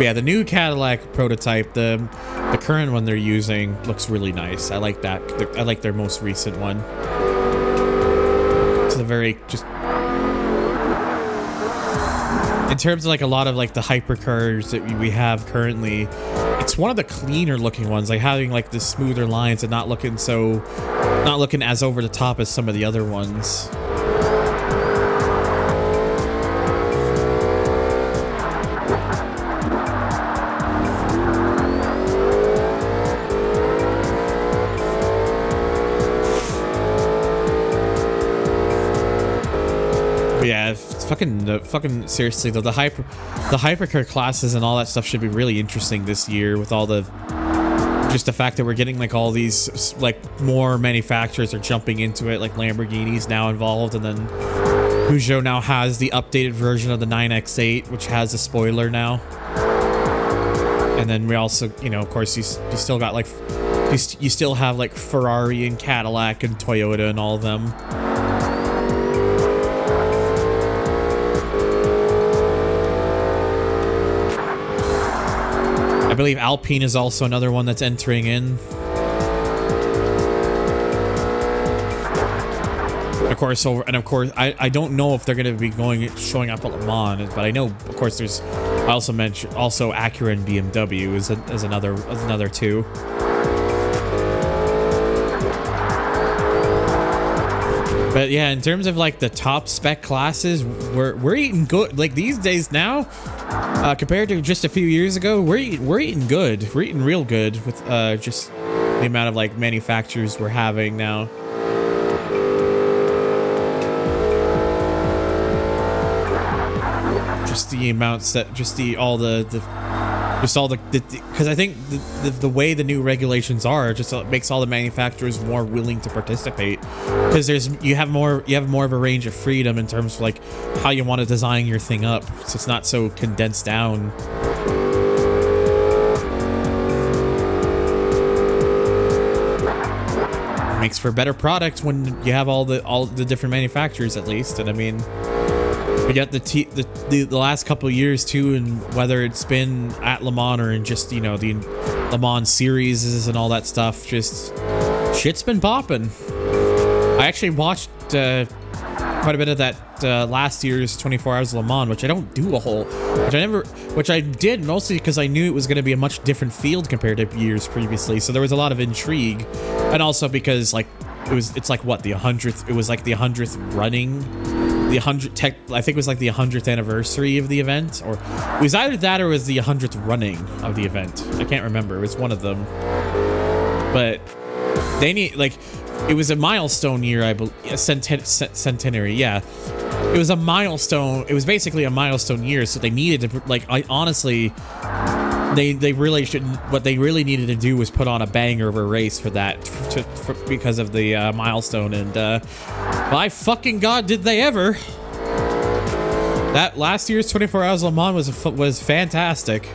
Yeah, the new Cadillac prototype, the current one they're using looks really nice. I like that. I like their most recent one. It's a very just in terms of like a lot of like the hypercars that we have currently, it's one of the cleaner looking ones, like having like the smoother lines and not looking as over the top as some of the other ones. Yeah, it's fucking seriously though, the hypercar classes and all that stuff should be really interesting this year with all the just the fact that we're getting like all these like more manufacturers are jumping into it, like Lamborghini's now involved, and then Peugeot now has the updated version of the 9X8 which has a spoiler now. And then we also, you know, of course you still got like you still have like Ferrari and Cadillac and Toyota and all of them. I believe Alpine is also another one that's entering in. Of course, I don't know if they're going to be showing up at Le Mans, but I know, of course, there's. I also mentioned Acura and BMW as another two. But yeah, in terms of like the top spec classes, we're eating good. Like these days now, compared to just a few years ago, we're eating good. We're eating real good with just the amount of like manufacturers we're having now. Just the amounts that because I think the way the new regulations are just makes all the manufacturers more willing to participate, because you have more of a range of freedom in terms of like how you want to design your thing up, so it's not so condensed down. It makes for a better product when you have all the different manufacturers at least. And I mean, we got the last couple of years too, and whether it's been at Le Mans or in just, you know, the Le Mans series and all that stuff, just shit's been popping. I actually watched quite a bit of that last year's 24 Hours of Le Mans, which I don't do a whole, which I did mostly because I knew it was going to be a much different field compared to years previously, so there was a lot of intrigue, and also because like it's like what, the 100th, it was like the 100th running. I think it was like the 100th anniversary of the event, or it was either that or it was the 100th running of the event. I can't remember. It was one of them. But they need, like, it was a milestone year, I believe, centenary. Yeah, it was a milestone. It was basically a milestone year, so they needed to, like, I honestly, they really shouldn't. What they really needed to do was put on a banger of a race for that, because of the milestone. And by fucking god, did they ever! That last year's 24 Hours Le Mans was fantastic.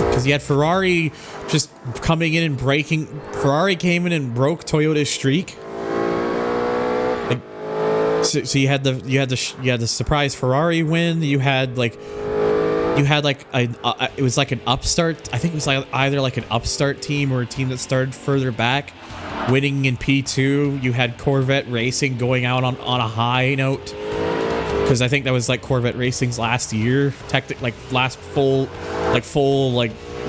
Because you had Ferrari just coming in and breaking. Ferrari came in and broke Toyota's streak. So you had the surprise Ferrari win. You had like it was like an upstart. I think it was like either like an upstart team or a team that started further back, winning in P2. You had Corvette Racing going out on a high note, because I think that was like Corvette Racing's last year, last full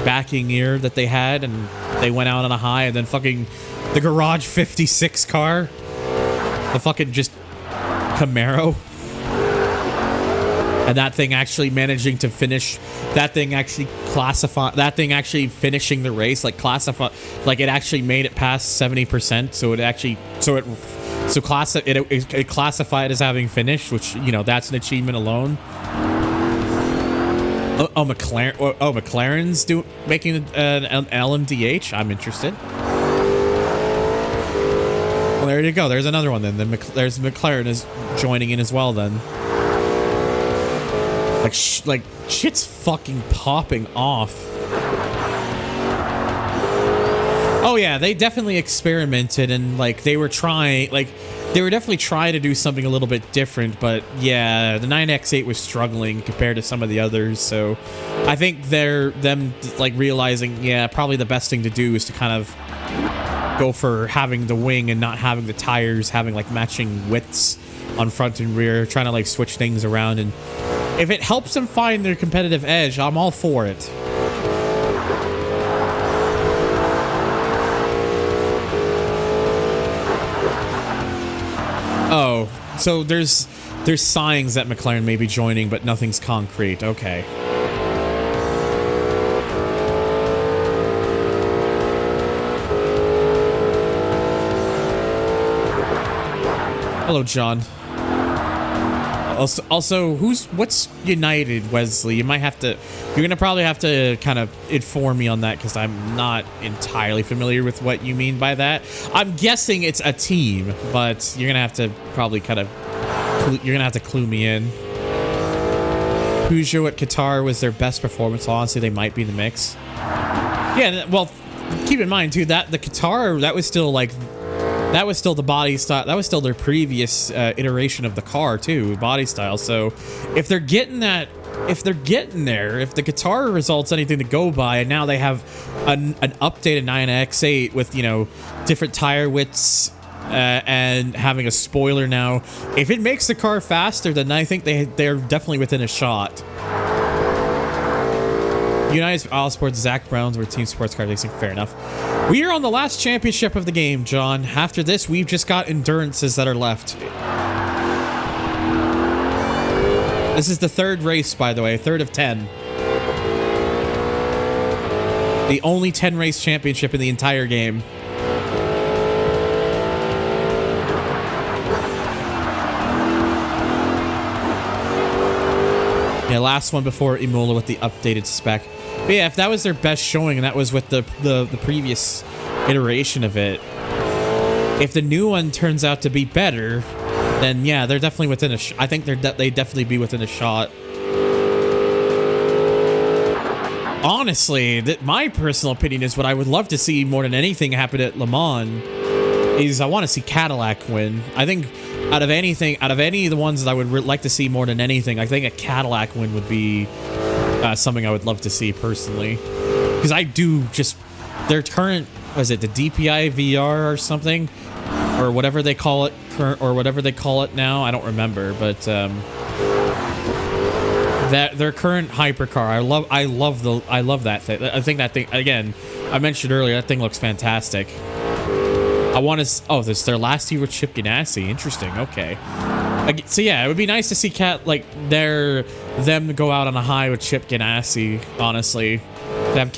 backing year that they had, and they went out on a high. And then fucking the Garage 56 car, the fucking just Camaro, and that thing actually managing to finish, finishing the race, it actually made it past 70%, so it classified as having finished, which, you know, that's an achievement alone. McLaren's making an LMDH. I'm interested. Well, there you go. There's another one then. There's McLaren is joining in as well then. Like shit's fucking popping off. Oh yeah, they definitely experimented, and they were definitely trying to do something a little bit different, but yeah, the 9X8 was struggling compared to some of the others, so I think them realizing, yeah, probably the best thing to do is to kind of go for having the wing and not having the tires having matching widths on front and rear, trying to switch things around, and if it helps them find their competitive edge, I'm all for it. Oh, so there's signs that McLaren may be joining, but nothing's concrete. Okay. Hello, John. Also, what's United, Wesley? You're gonna probably have to kind of inform me on that, because I'm not entirely familiar with what you mean by that. I'm guessing it's a team, but you're gonna have to probably clue me in. Peugeot at Qatar was their best performance. Honestly, they might be in the mix. Yeah, well, keep in mind too that the Qatar, that was still the body style. That was still their previous iteration of the car too, body style. So if they're getting there, if the Qatar results anything to go by, and now they have an updated 9X8 with, different tire widths and having a spoiler now, if it makes the car faster, then I think they're definitely within a shot. United Autosports, Zach Brown's were Team Sports Car Racing. Fair enough. We are on the last championship of the game, John. After this, we've just got endurances that are left. This is the third race, by the way, third of 10. The only 10 race championship in the entire game. Yeah, last one before Imola with the updated spec. But yeah, if that was their best showing, and that was with the previous iteration of it, if the new one turns out to be better, then yeah, they're definitely within a I think they'd definitely be within a shot. Honestly, my personal opinion is what I would love to see more than anything happen at Le Mans is I want to see Cadillac win. I think out of any of the ones that I would like to see more than anything, I think a Cadillac win would be something I would love to see personally, because I do just their current, was it the DPI VR or something, or whatever they call it, or whatever they call it now, I don't remember, but that their current hypercar, I love that thing. I think that thing, again, I mentioned earlier, that thing looks fantastic. I want to. Oh, this is their last year with Chip Ganassi. Interesting. Okay. So yeah, it would be nice to see them go out on a high with Chip Ganassi. Honestly, to have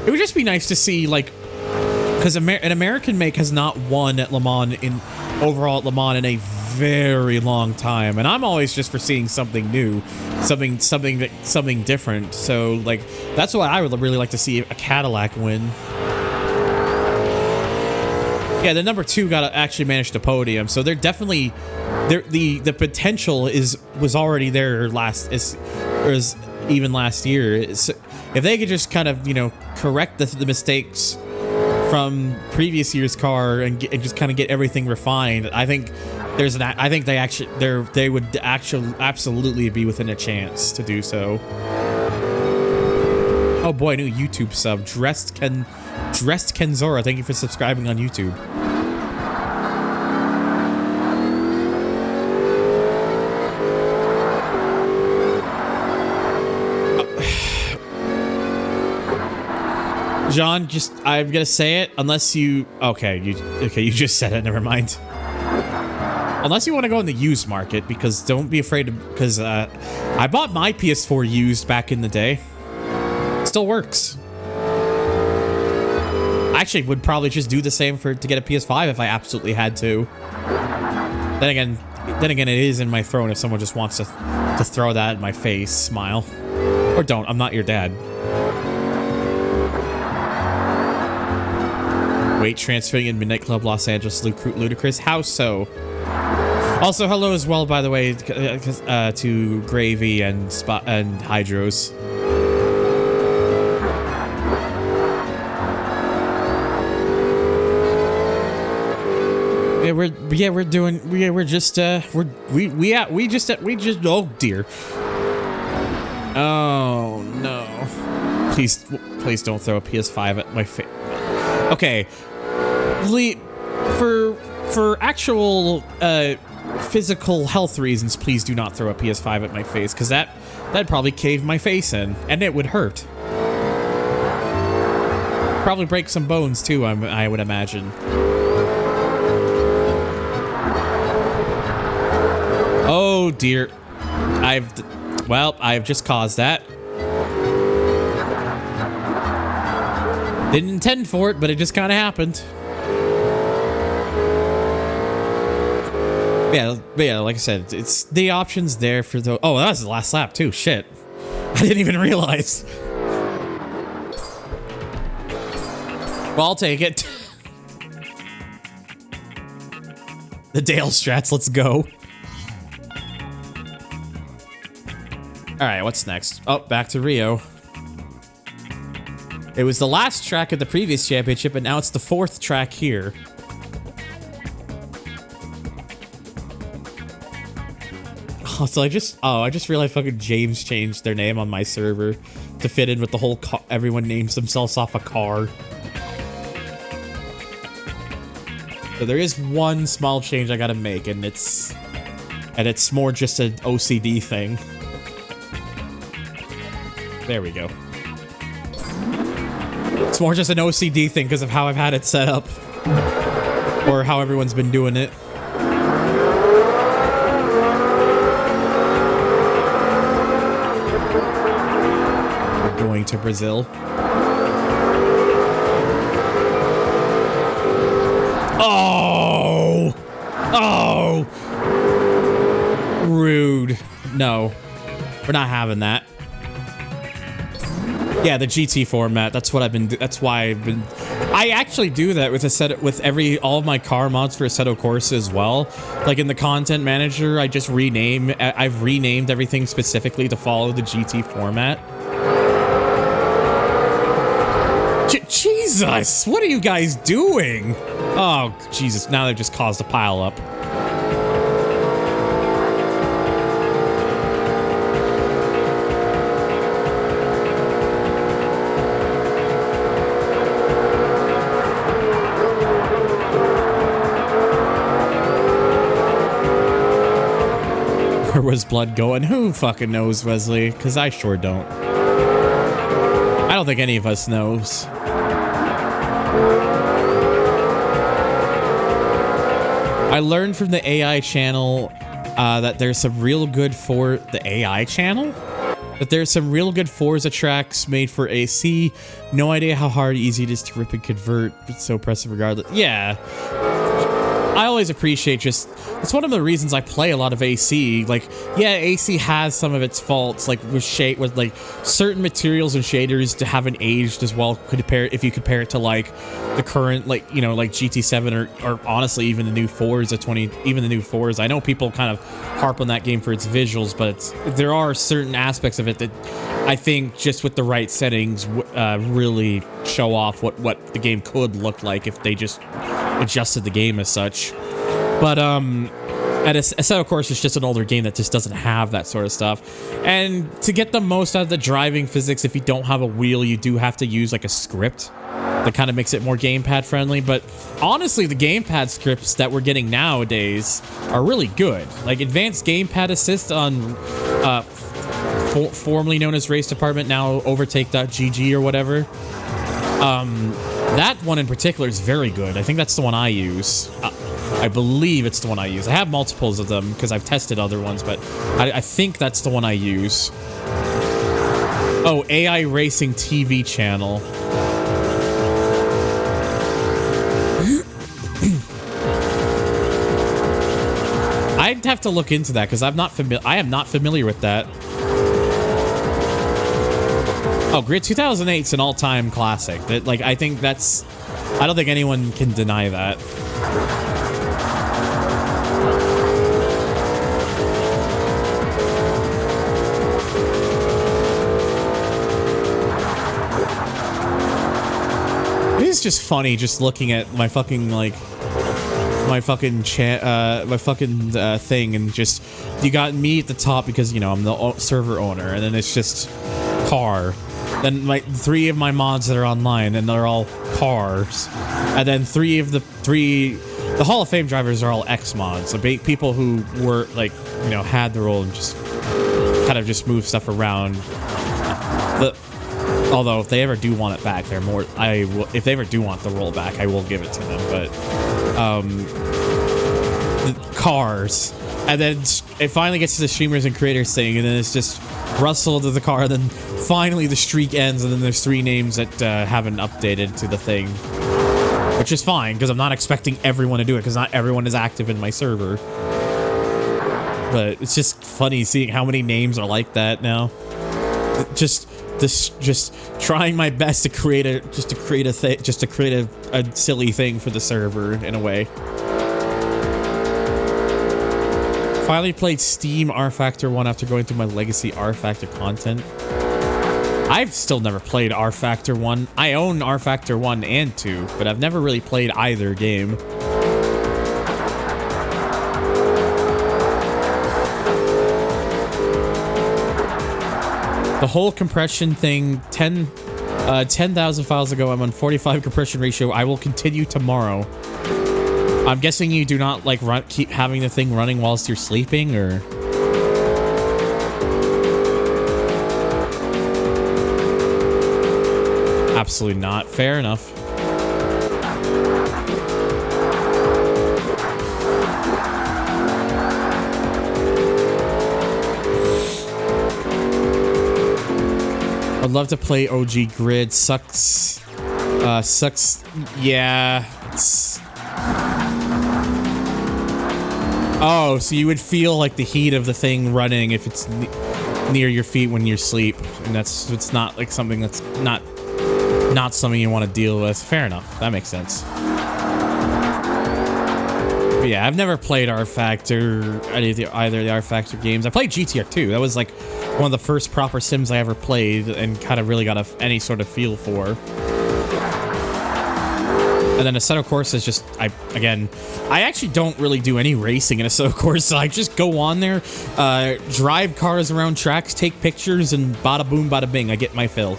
it would just be nice to see because an American make has not won at Le Mans overall at Le Mans in a very long time, and I'm always just for seeing something new, something different. So that's why I would really like to see a Cadillac win. Yeah, the number 2 actually managed to podium, so they're definitely the potential was already there even last year. So if they could just kind of correct the mistakes from previous year's car and just kind of get everything refined, I think they would absolutely be within a chance to do so. Oh boy, new YouTube sub, Dressed Kenzora. Thank you for subscribing on YouTube. John, I'm gonna say it unless you. You just said it. Never mind. Unless you want to go in the used market, because don't be afraid to. Because I bought my PS4 used back in the day. Still works. I actually would probably just do the same to get a PS5 if I absolutely had to. Then again, it is in my throne if someone just wants to throw that in my face. Smile, or don't. I'm not your dad. Weight transferring in Midnight Club Los Angeles, ludicrous. How so? Also, hello as well, by the way, to Gravy and Hydros. Oh dear. Oh no. Please don't throw a PS5 at my face. Okay. For actual physical health reasons, please do not throw a PS5 at my face, because that'd probably cave my face in, and it would hurt. Probably break some bones too, I would imagine. Oh dear. I've just caused that. Didn't intend for it, but it just kind of happened. Yeah, like I said, it's the options there for the. Oh, that was the last lap too. Shit, I didn't even realize. Well, I'll take it. The Dale Strats, let's go. All right, what's next? Oh, back to Rio. It was the last track at the previous championship, and now it's the 4th track here. Oh, so I just realized fucking James changed their name on my server to fit in with the whole everyone names themselves off a car. So there is one small change I gotta make, and it's more just an OCD thing. There we go. It's more just an OCD thing because of how I've had it set up. Or how everyone's been doing it. We're going to Brazil. Oh! Oh! Rude. No. We're not having that. Yeah, the GT format. That's what I've been. That's why I've been. I actually do that with all of my car mods for Assetto Corsa as well. Like in the content manager, I've renamed everything specifically to follow the GT format. Jesus, what are you guys doing? Oh, Jesus, now they've just caused a pile up. Where was blood going? Who fucking knows, Wesley? Because I sure don't. I don't think any of us knows. I learned from the AI channel that there's some real good for the AI channel. That there's some real good Forza tracks made for AC. No idea how hard, easy it is to rip and convert. It's so impressive regardless. Yeah. I always appreciate just, it's one of the reasons I play a lot of AC. Like, yeah, AC has some of its faults, like with like certain materials and shaders to haven't aged as well. If you compare it to like the current, like, you know, like GT7 or honestly even the new Forza even the new Forza. I know people kind of harp on that game for its visuals, but there are certain aspects of it that I think just with the right settings really show off what the game could look like if they just adjusted the game as such. But at a set, of course, it's just an older game that just doesn't have that sort of stuff. And to get the most out of the driving physics, if you don't have a wheel, you do have to use like a script that kind of makes it more gamepad friendly. But honestly, the gamepad scripts that we're getting nowadays are really good. Like advanced gamepad assist on formerly known as Race Department, now Overtake.gg or whatever. That one in particular is very good. I think that's the one I use. I believe it's the one I use. I have multiples of them because I've tested other ones, but I think that's the one I use. Oh, AI Racing TV channel. I'd have to look into that because I am not familiar with that. Oh, Grid 2008 is an all-time classic. That, like, I think that's... I don't think anyone can deny that. It is just funny just looking at my fucking, like... my fucking thing, and just... You got me at the top because, you know, I'm the server owner, and then it's just... car. Then like 3 of my mods that are online, and they're all cars. And then the Hall of Fame drivers are all X mods. So people who were like, you know, had the role and just kind of just move stuff around. Although if they ever do want it back, if they ever do want the role back, I will give it to them. But the cars, and then it finally gets to the streamers and creators thing, and then it's just Russell to the car, and then finally the streak ends, and then there's 3 names that haven't updated to the thing, which is fine because I'm not expecting everyone to do it because not everyone is active in my server. But it's just funny seeing how many names are like that now. Just trying my best to create a silly thing for the server in a way. Finally played Steam R-Factor 1 after going through my legacy R-Factor content. I've still never played R-Factor 1. I own R-Factor 1 and 2, but I've never really played either game. The whole compression thing, 10,000 files ago, I'm on 45 compression ratio. I will continue tomorrow. I'm guessing you do not like keep having the thing running whilst you're sleeping, or... Absolutely not. Fair enough. I'd love to play OG Grid. Sucks. Yeah. It's... Oh, so you would feel like the heat of the thing running if it's near your feet when you're asleep, and it's not like something that's not something you want to deal with. Fair enough. That makes sense. But yeah, I've never played R-Factor, either of the R-Factor games. I played GTR 2. That was like one of the first proper sims I ever played and kind of really got any sort of feel for. And then Assetto Corsa is just, I actually don't really do any racing in Assetto Corsa. I just go on there, drive cars around tracks, take pictures, and bada boom, bada bing, I get my fill.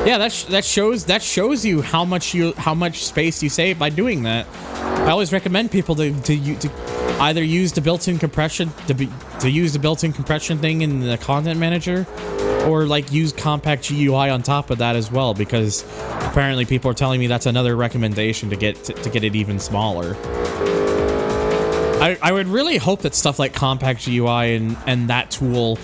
Yeah, that shows you how much space you save by doing that. I always recommend people to either use the built-in compression to use the built-in compression thing in the content manager, or like use compact GUI on top of that as well, because apparently people are telling me that's another recommendation to get it even smaller. I would really hope that stuff like compact GUI and that tool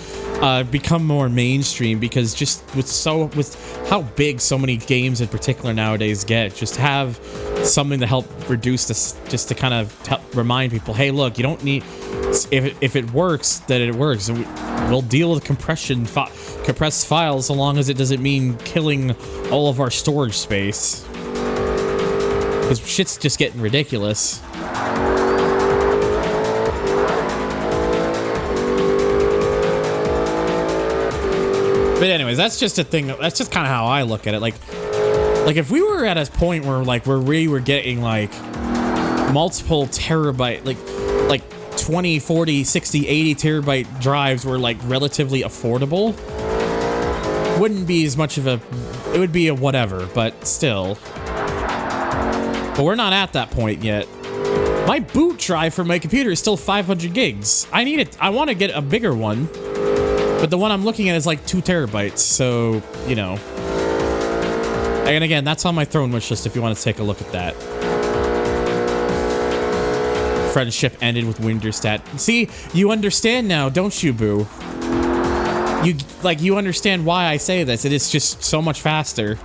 become more mainstream, because just with how big so many games in particular nowadays get, just have something to help reduce this, just to kind of remind people, hey, look, you don't need, if it works, then it works. We'll deal with compressed files so long as it doesn't mean killing all of our storage space, because shit's just getting ridiculous. But anyways, that's just a thing. That's just kind of how I look at it. Like if we were at a point where we were getting like multiple terabyte, like 20, 40, 60, 80 terabyte drives were like relatively affordable, wouldn't be as much of a, it would be a whatever, but still. But we're not at that point yet. My boot drive for my computer is still 500 gigs. I need it. I want to get a bigger one. But the one I'm looking at is like 2 terabytes, so, you know. And again, that's on my throne wish list if you want to take a look at that. Friendship ended with Winterstat. See, you understand now, don't you, Boo? You understand why I say this. It is just so much faster.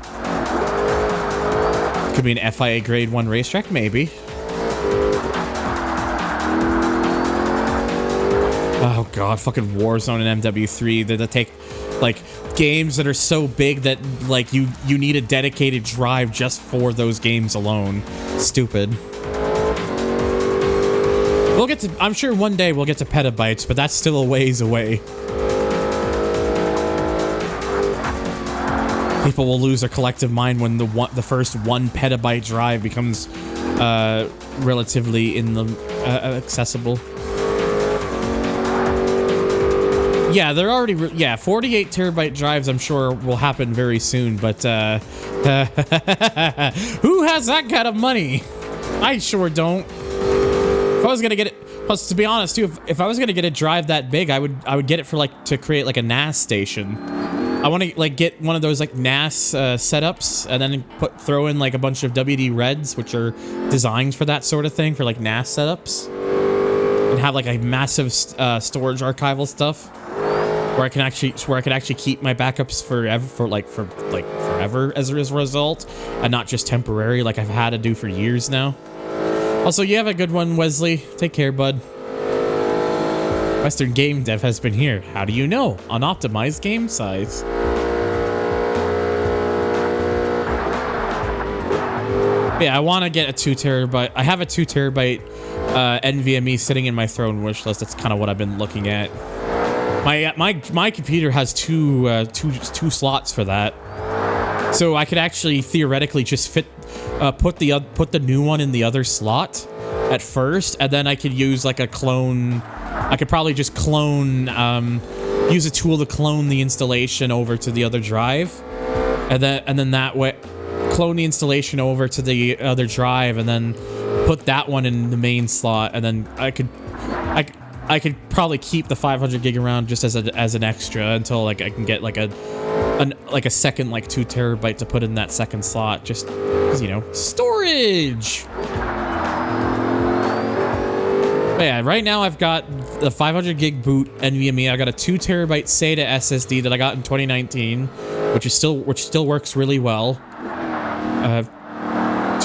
Could be an FIA Grade 1 racetrack, maybe. Oh god, fucking Warzone and MW3, that take like games that are so big that like you need a dedicated drive just for those games alone. Stupid. We'll get to, I'm sure one day we'll get to petabytes, but that's still a ways away. People will lose their collective mind when the first 1 petabyte drive becomes relatively accessible. Yeah, they're already, 48 terabyte drives I'm sure will happen very soon, but who has that kind of money? I sure don't. If I was gonna get it, plus to be honest too, if I was gonna get a drive that big, I would get it for like, to create like a NAS station. I want to like get one of those like NAS setups, and then throw in like a bunch of WD Reds, which are designed for that sort of thing, for like NAS setups, and have like a massive storage archival stuff. Where I can actually keep my backups forever as a result, and not just temporary like I've had to do for years now. Also, you have a good one, Wesley. Take care, bud. Western Game Dev has been here. How do you know? Unoptimized game size. Yeah, I want to get a 2 terabyte. I have a 2 terabyte NVMe sitting in my throne wish list. That's kind of what I've been looking at. My computer has two slots for that, so I could actually theoretically just put the new one in the other slot at first, and then I could use like a clone. I could probably just clone, use a tool to clone the installation over to the other drive, and then that way clone the installation over to the other drive, and then put that one in the main slot, and then I could probably keep the 500 gig around just as an extra until like I can get like a second like 2 terabyte to put in that second slot, just because, you know, storage. But yeah, right now I've got the 500 gig boot NVMe. I got a 2 terabyte SATA SSD that I got in 2019, which still works really well. 2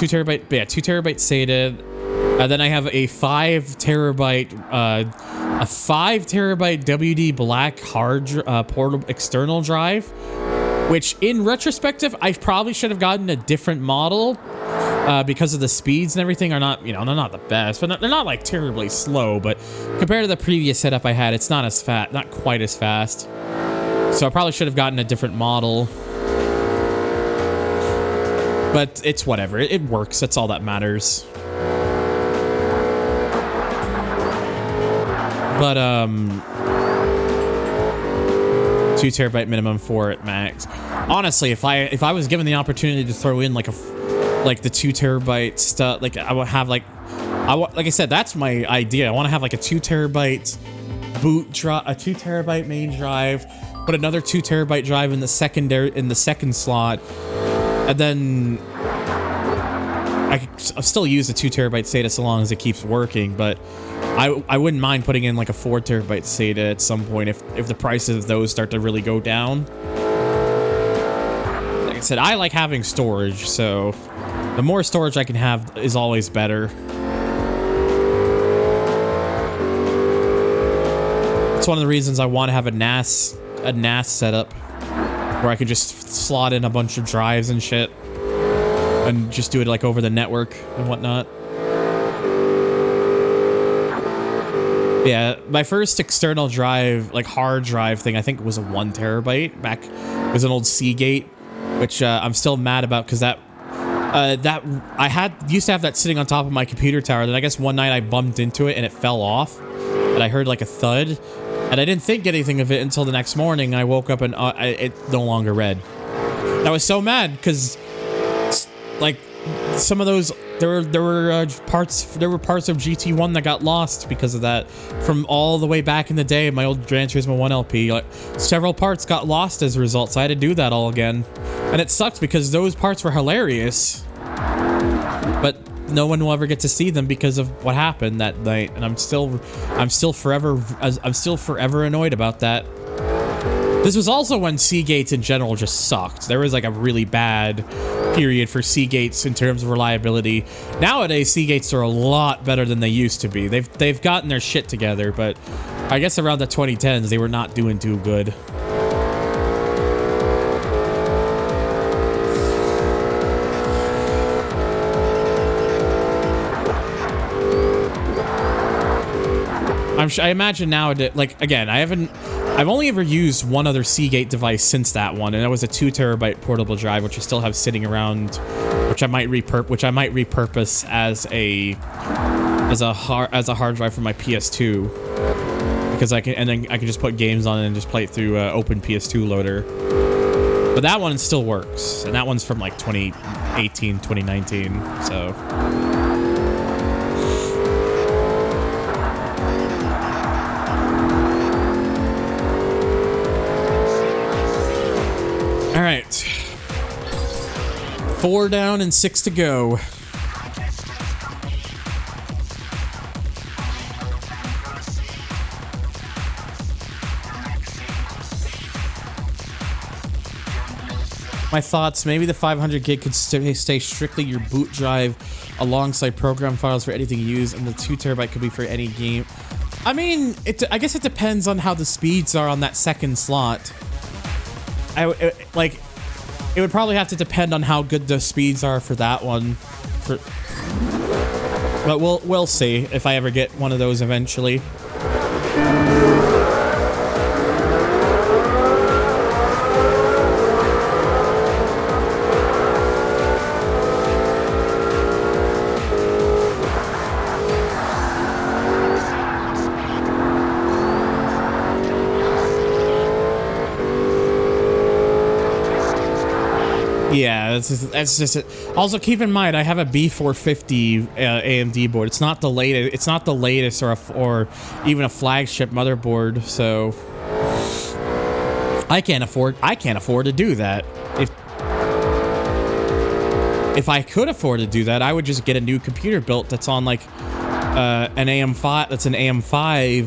terabyte SATA. Then I have a 5 terabyte WD Black hard portable external drive, which in retrospective I probably should have gotten a different model because of the speeds and everything are not, you know, they're not the best, but they're not like terribly slow. But compared to the previous setup I had, it's not quite as fast. So I probably should have gotten a different model. But it's whatever. It works. That's all that matters. But 2 terabyte minimum for it max. Honestly, if I was given the opportunity to throw in like the 2 terabyte stuff, like I would have like I said, that's my idea. I want to have like a 2 terabyte boot drive, a 2 terabyte main drive, put another 2 terabyte drive in the second slot, and then I'll still use the 2 terabyte SATA so long as it keeps working. But I wouldn't mind putting in like a 4 terabyte SATA at some point if the prices of those start to really go down. Like I said, I like having storage, so the more storage I can have is always better. It's one of the reasons I want to have a NAS setup where I could just slot in a bunch of drives and shit and just do it like over the network and whatnot. Yeah, my first external drive, like hard drive thing, I think was a 1 terabyte back. It was an old Seagate, which I'm still mad about because that I used to have that sitting on top of my computer tower. Then I guess one night I bumped into it and it fell off, and I heard like a thud, and I didn't think anything of it until the next morning. I woke up and it no longer read. And I was so mad because like some of those there were parts of GT1 that got lost because of that from all the way back in the day. My old Gran Turismo 1 LP, like several parts got lost as a result, so I had to do that all again, and it sucked because those parts were hilarious, but no one will ever get to see them because of what happened that night, and I'm still forever annoyed about that. This was also when Seagates in general just sucked. There was like a really bad period for Seagates in terms of reliability. Nowadays, Seagates are a lot better than they used to be. They've gotten their shit together, but I guess around the 2010s, they were not doing too good. I imagine nowadays, like, again, I've only ever used one other Seagate device since that one, and that was a 2 terabyte portable drive, which I still have sitting around, which I might repurpose as a hard drive for my PS2, because I can just put games on it and just play it through Open PS2 loader. But that one still works, and that one's from like 2018, 2019, so. All right, 4 down and 6 to go. My thoughts, maybe the 500 gig could stay strictly your boot drive alongside program files for anything you use, and the 2 terabyte could be for any game. I mean, I guess it depends on how the speeds are on that second slot. It would probably have to depend on how good the speeds are for that one. But we'll see if I ever get one of those eventually. Yeah, that's just it. Also, keep in mind, I have a B450 AMD board. It's not the latest. It's not the latest, or even a flagship motherboard. So I can't afford to do that. If I could afford to do that, I would just get a new computer built that's on like an AM5. That's an AM5.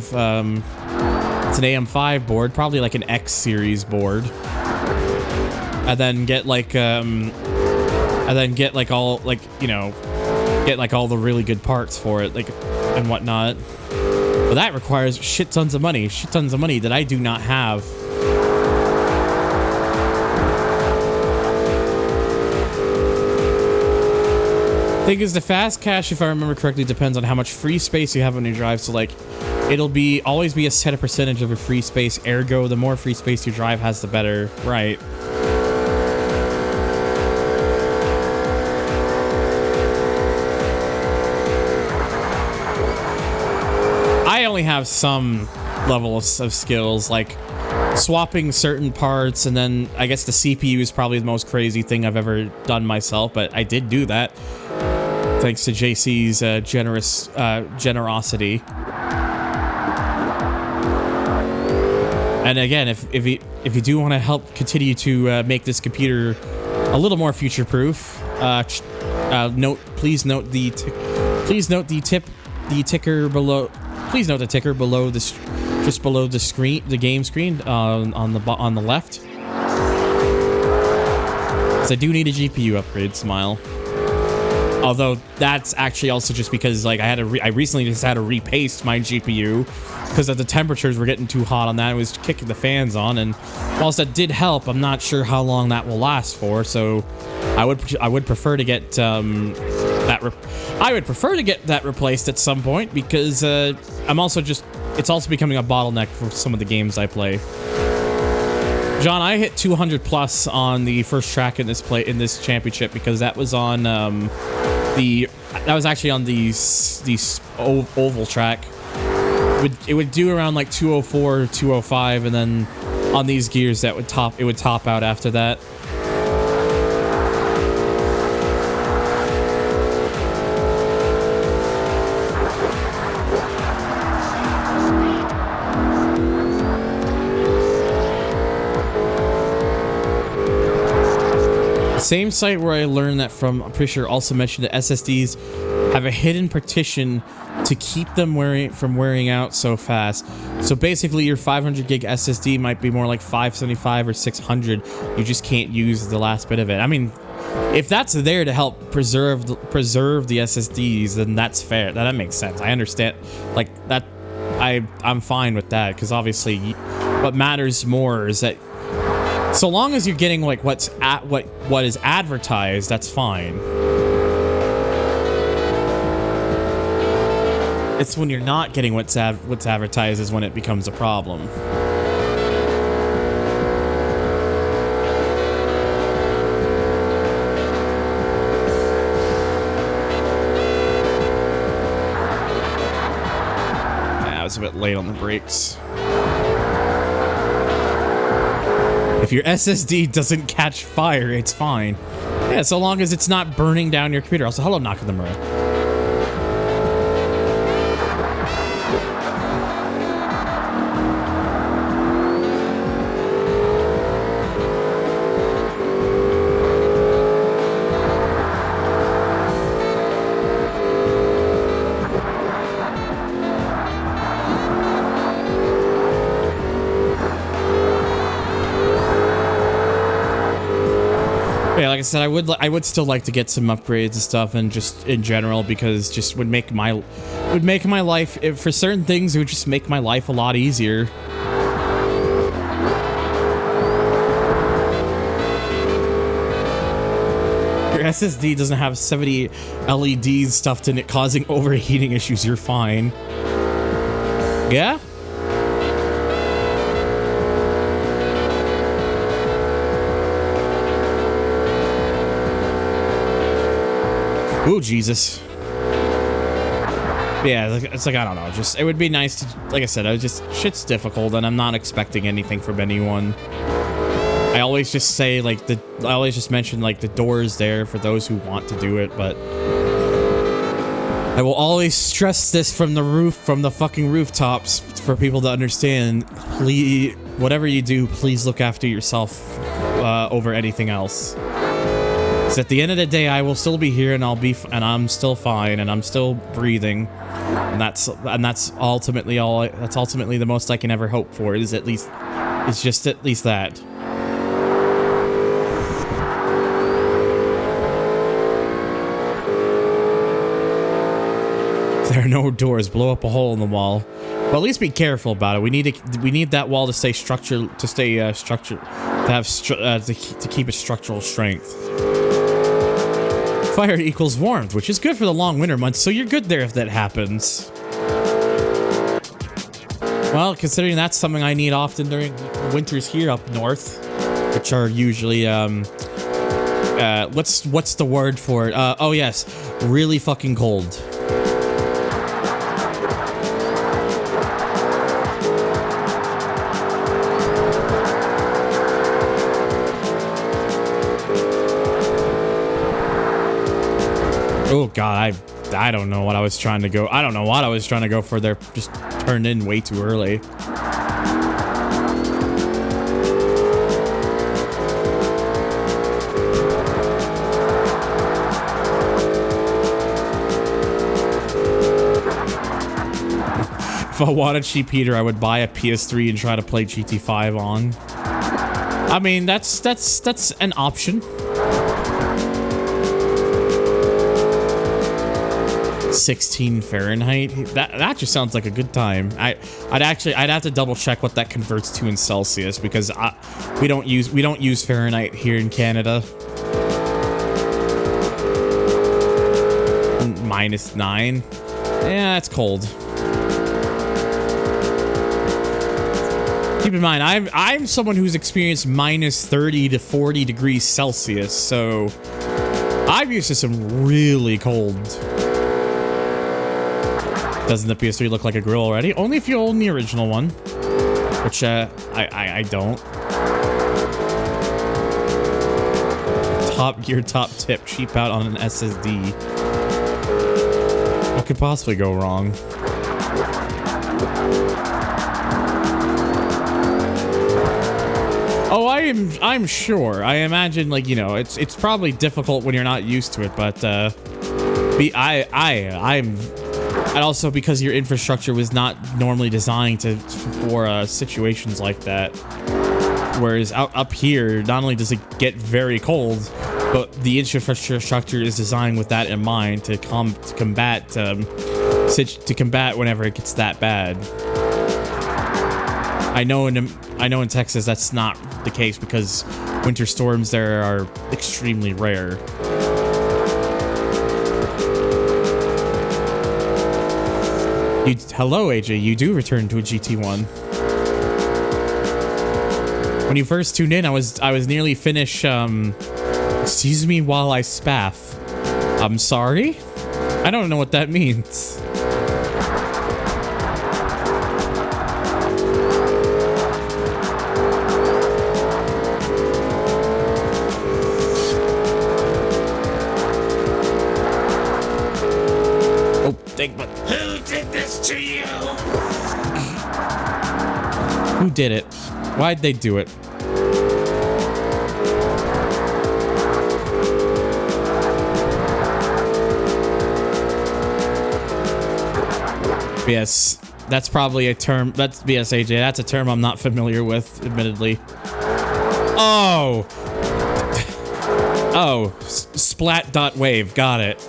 It's an AM5 board, probably like an X series board. And then get like all the really good parts for it, like, and whatnot. But that requires shit tons of money that I do not have. Thing is, the fast cache, if I remember correctly, depends on how much free space you have on your drive. So like, it'll always be a set percentage of your free space. Ergo, the more free space your drive has, the better, right? I only have some level of skills, like swapping certain parts, and then I guess the CPU is probably the most crazy thing I've ever done myself, but I did do that thanks to JC's generosity. And again, if want to help continue to make this computer a little more future-proof, please note the ticker below. Please note the ticker below this, just below the screen, the game screen, on the left. So I do need a GPU upgrade, Smile. Although that's actually also just because like I recently just had to repaste my GPU because the temperatures were getting too hot on that. It was kicking the fans on, and whilst that did help, I'm not sure how long that will last for. So I would prefer to get that replaced at some point because it's also becoming a bottleneck for some of the games I play. John, I hit 200 plus on the first track in this championship because that was on that was actually on the oval track. It would do around like 204, 205, and then on these gears it would top out after that. Same site where I learned that from, I'm pretty sure also mentioned that SSDs have a hidden partition to keep them from wearing out so fast. So basically your 500 gig SSD might be more like 575 or 600. You just can't use the last bit of it. I mean, if that's there to help preserve the SSDs, then that's fair. That makes sense. I understand. Like that, I'm fine with that because obviously what matters more is that so long as you're getting like what is advertised, that's fine. It's when you're not getting what's advertised is when it becomes a problem. Yeah, I was a bit late on the brakes. If your SSD doesn't catch fire, it's fine. Yeah, so long as it's not burning down your computer. Also, hello, Nakamura. Yeah, like I said, I would still like to get some upgrades and stuff, and just in general, because just would make my life, for certain things, it would just make my life a lot easier. Your SSD doesn't have 70 LEDs stuffed in it causing overheating issues. You're fine. Yeah? Ooh, Jesus. Yeah, it's like, I don't know, just, it would be nice to, like I said, shit's difficult, and I'm not expecting anything from anyone. I always just say, like, I always just mention, like, the door is there for those who want to do it, but I will always stress this from the fucking rooftops for people to understand. Please, whatever you do, please look after yourself over anything else. Because at the end of the day, I will still be here, and I'm still fine, and I'm still breathing, and that's ultimately all. That's ultimately the most I can ever hope for. Is just at least that. If there are no doors, blow up a hole in the wall. But at least be careful about it. We need that wall to stay structured, to keep its structural strength. Fire equals warmth, which is good for the long winter months, so you're good there if that happens. Well, considering that's something I need often during winters here up north, which are usually, what's the word for it? Oh yes, really fucking cold. Oh god, I don't know what I was trying to go. I don't know what I was trying to go for there. Just turned in way too early. If I wanted cheap heater, I would buy a PS3 and try to play GT5 on. I mean, that's an option. 16 Fahrenheit. That just sounds like a good time. I'd have to double check what that converts to in Celsius because we don't use Fahrenheit here in Canada. -9. Yeah, it's cold. Keep in mind, I'm someone who's experienced -30 to 40 degrees Celsius, so I'm used to some really cold. Doesn't the PS3 look like a grill already? Only if you own the original one, which I don't. Top tip: cheap out on an SSD. What could possibly go wrong? Oh, I'm sure. I imagine, like, you know, it's probably difficult when you're not used to it, but and also because your infrastructure was not normally designed for situations like that. Whereas up here, not only does it get very cold, but the infrastructure is designed with that in mind to combat whenever it gets that bad. I know in Texas that's not the case because winter storms there are extremely rare. Hello, AJ. You do return to a GT1. When you first tuned in, I was nearly finished. Excuse me while I spaff. I'm sorry? I don't know what that means. Oh, dang, but who did this to you? Who did it? Why'd they do it? Yes, that's probably a term. That's yes, AJ. That's a term I'm not familiar with, admittedly. Oh, oh, splat.wave. Got it.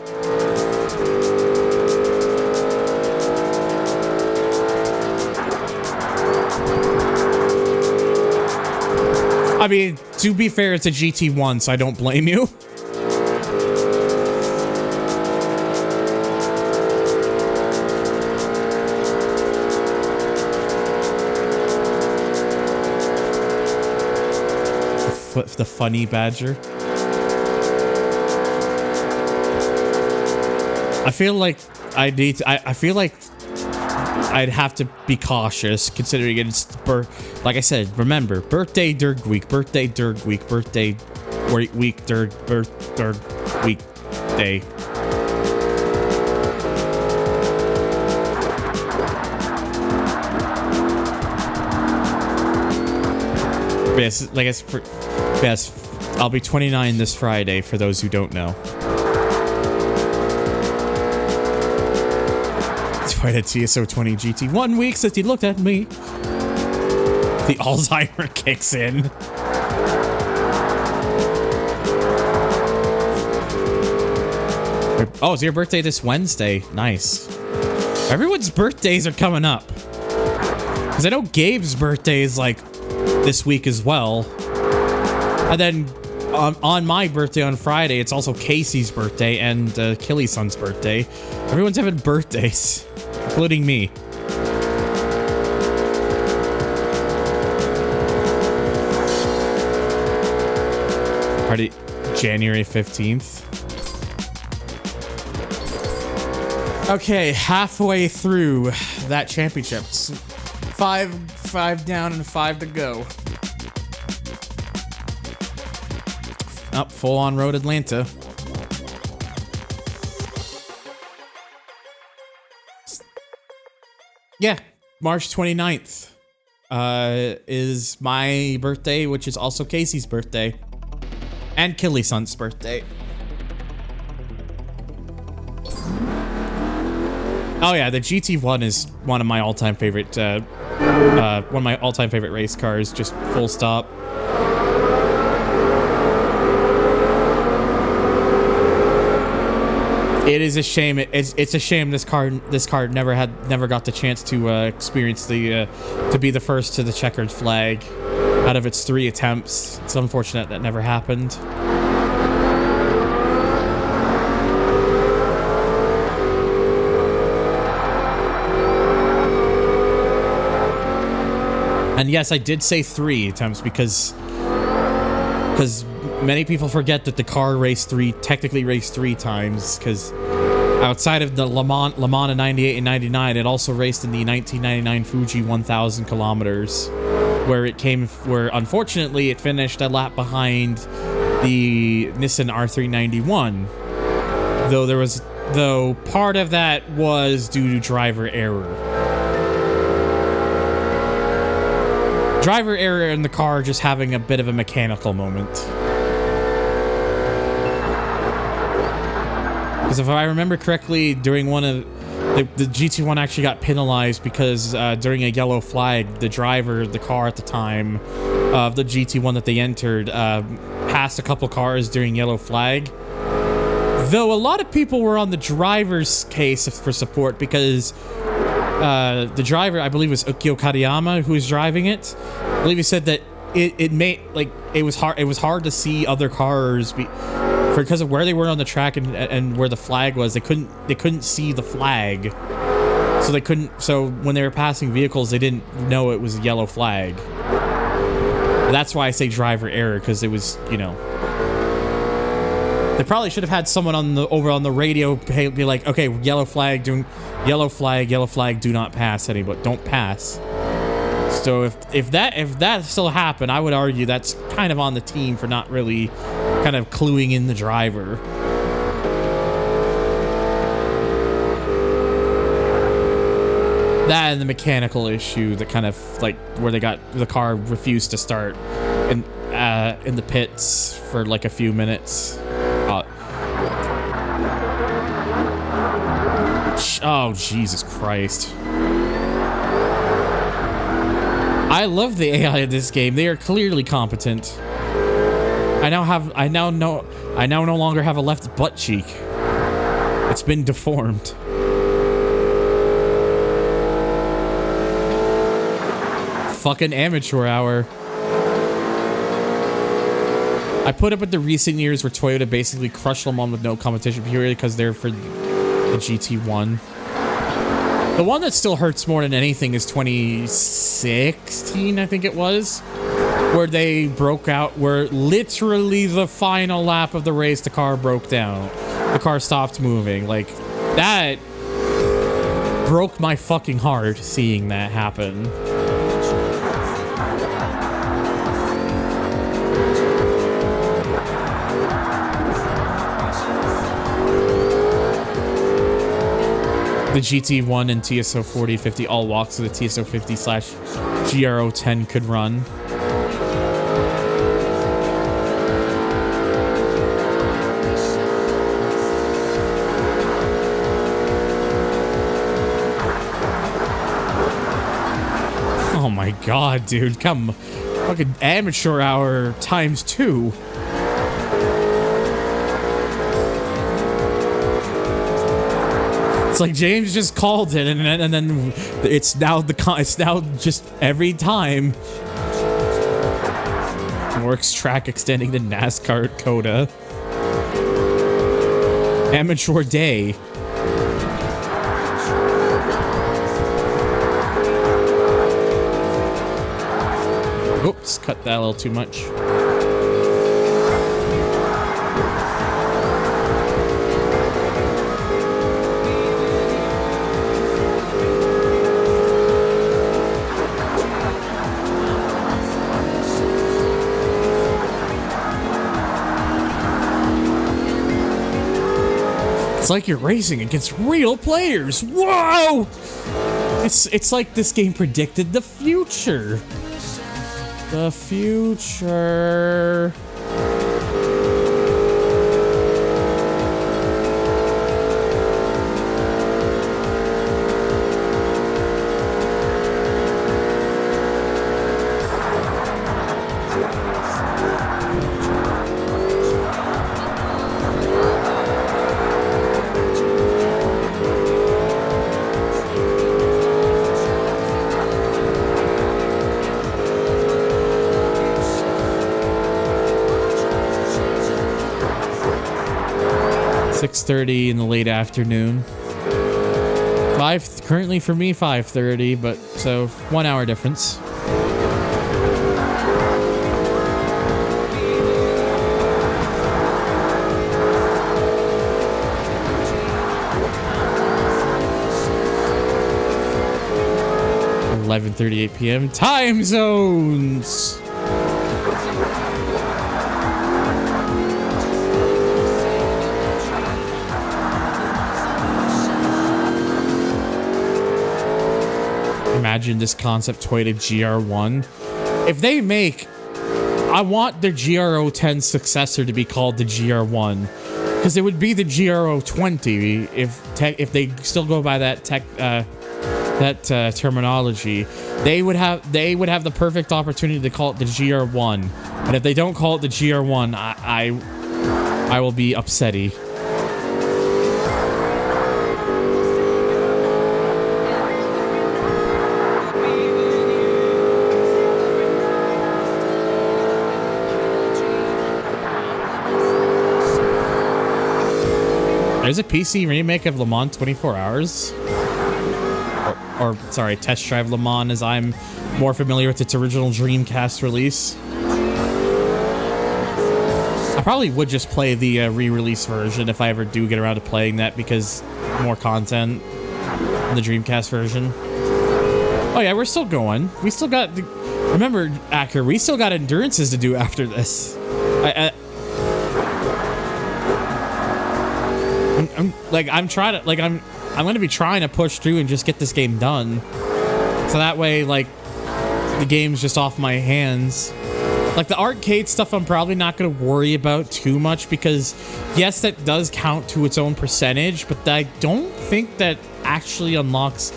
I mean, to be fair, it's a GT1, so I don't blame you. The funny badger. I feel like I feel like I'd have to be cautious considering it's like I said, remember, birthday Derg week, birthday Derg week, birthday week Derg week day. Yes, like yes, I'll be 29 this Friday for those who don't know. Quite a TSO 20 GT. 1 week since he looked at me. The Alzheimer kicks in. Oh, it's your birthday this Wednesday. Nice. Everyone's birthdays are coming up. Because I know Gabe's birthday is like this week as well. And then on my birthday on Friday, it's also Casey's birthday and Killy's son's birthday. Everyone's having birthdays. Including me. Party January 15th. Okay, halfway through that championship. Five down and 5 to go. Up, full on road Atlanta. Yeah, March 29th is my birthday, which is also Casey's birthday. And Killy's son's birthday. Oh yeah, the GT1 is one of my all-time favorite race cars, just full stop. It is a shame. It's a shame this car never got the chance to experience to be the first to the checkered flag out of its 3 attempts. It's unfortunate that never happened. And yes, I did say 3 attempts because many people forget that the car technically raced 3 times, because outside of the Le Mans in 98 and 99, it also raced in the 1999 Fuji 1000 kilometers, where unfortunately it finished a lap behind the Nissan R391. Though part of that was due to driver error. Driver error in the car just having a bit of a mechanical moment. Because if I remember correctly, during one of the GT1 actually got penalized because during a yellow flag, the driver of the car at the time of the GT1 that they entered passed a couple cars during yellow flag. Though a lot of people were on the driver's case for support because the driver, I believe, was Ukyo Kadayama, who was driving it. I believe he said that it was hard to see other cars because of where they were on the track and where the flag was. They couldn't see the flag, so when they were passing vehicles, they didn't know it was a yellow flag. That's why I say driver error, because it was, you know, they probably should have had someone over on the radio be like, okay, yellow flag, do not pass anybody, don't pass. So if that still happened, I would argue that's kind of on the team for not really kind of cluing in the driver. That and the mechanical issue that kind of like where the car refused to start in the pits for like a few minutes. Oh, Jesus Christ. I love the AI in this game. They are clearly competent. I now no longer have a left butt cheek. It's been deformed. Fucking amateur hour. I put up with the recent years where Toyota basically crushed Le Mans with no competition period because they're for the GT1. The one that still hurts more than anything is 2016, I think it was, where they broke out, where literally the final lap of the race, the car broke down. The car stopped moving. Like, that broke my fucking heart seeing that happen. The GT1 and TSO 4050 all walks so the TSO 50/GRO10 could run. Oh my god, dude, come. Fucking amateur hour times 2. It's like James just called it, and then it's now just every time. Works track extending to NASCAR Coda. Amateur day. Oops, cut that a little too much. It's like you're racing against real players. Whoa! It's like this game predicted the future. The future. 6:30 in the late afternoon. Currently for me 5:30, but so 1 hour difference. $11:38 p.m. Time zones. Imagine this concept Toyota GR1. If they make, I want the GR010 successor to be called the GR1, because it would be the GR020 if they still go by that terminology. They would have the perfect opportunity to call it the GR1, and if they don't call it the GR1, I will be upsetty. There's a PC remake of Le Mans 24 Hours. Or sorry, Test Drive Le Mans, as I'm more familiar with its original Dreamcast release. I probably would just play the re-release version if I ever do get around to playing that, because more content in the Dreamcast version. Oh yeah, we're still going. We still got... Remember, Acker, we still got endurances to do after this. I'm going to be trying to push through and just get this game done. So that way, like, the game's just off my hands. Like, the arcade stuff I'm probably not going to worry about too much, because, yes, that does count to its own percentage, but I don't think that actually unlocks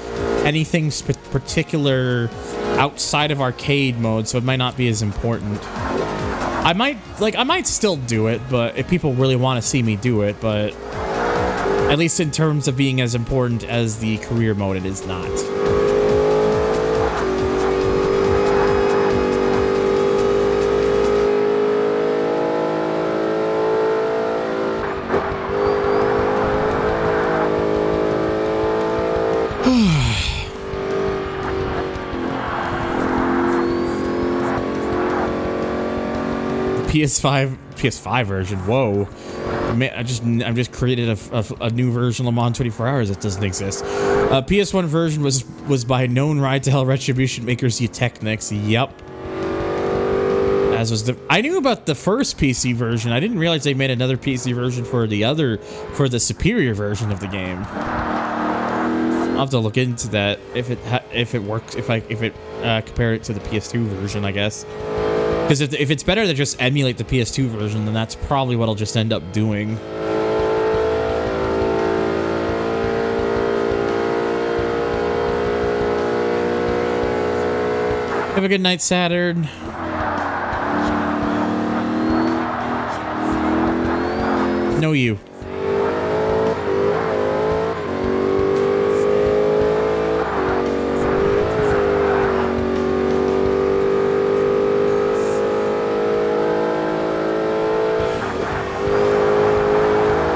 anything particular outside of arcade mode, so it might not be as important. I might still do it, but if people really want to see me do it, but... At least in terms of being as important as the career mode, it is not. PS5 version. Whoa. I just created a new version of Le Mans 24 Hours that doesn't exist. PS1 version was by known Ride to Hell Retribution makers Eutechnics. Yep. As was I knew about the first PC version. I didn't realize they made another PC version for the superior version of the game. I'll have to look into that if it works, if it compare it to the PS2 version, I guess. Because if it's better to just emulate the PS2 version, then that's probably what I'll just end up doing. Have a good night, Saturn. No, you.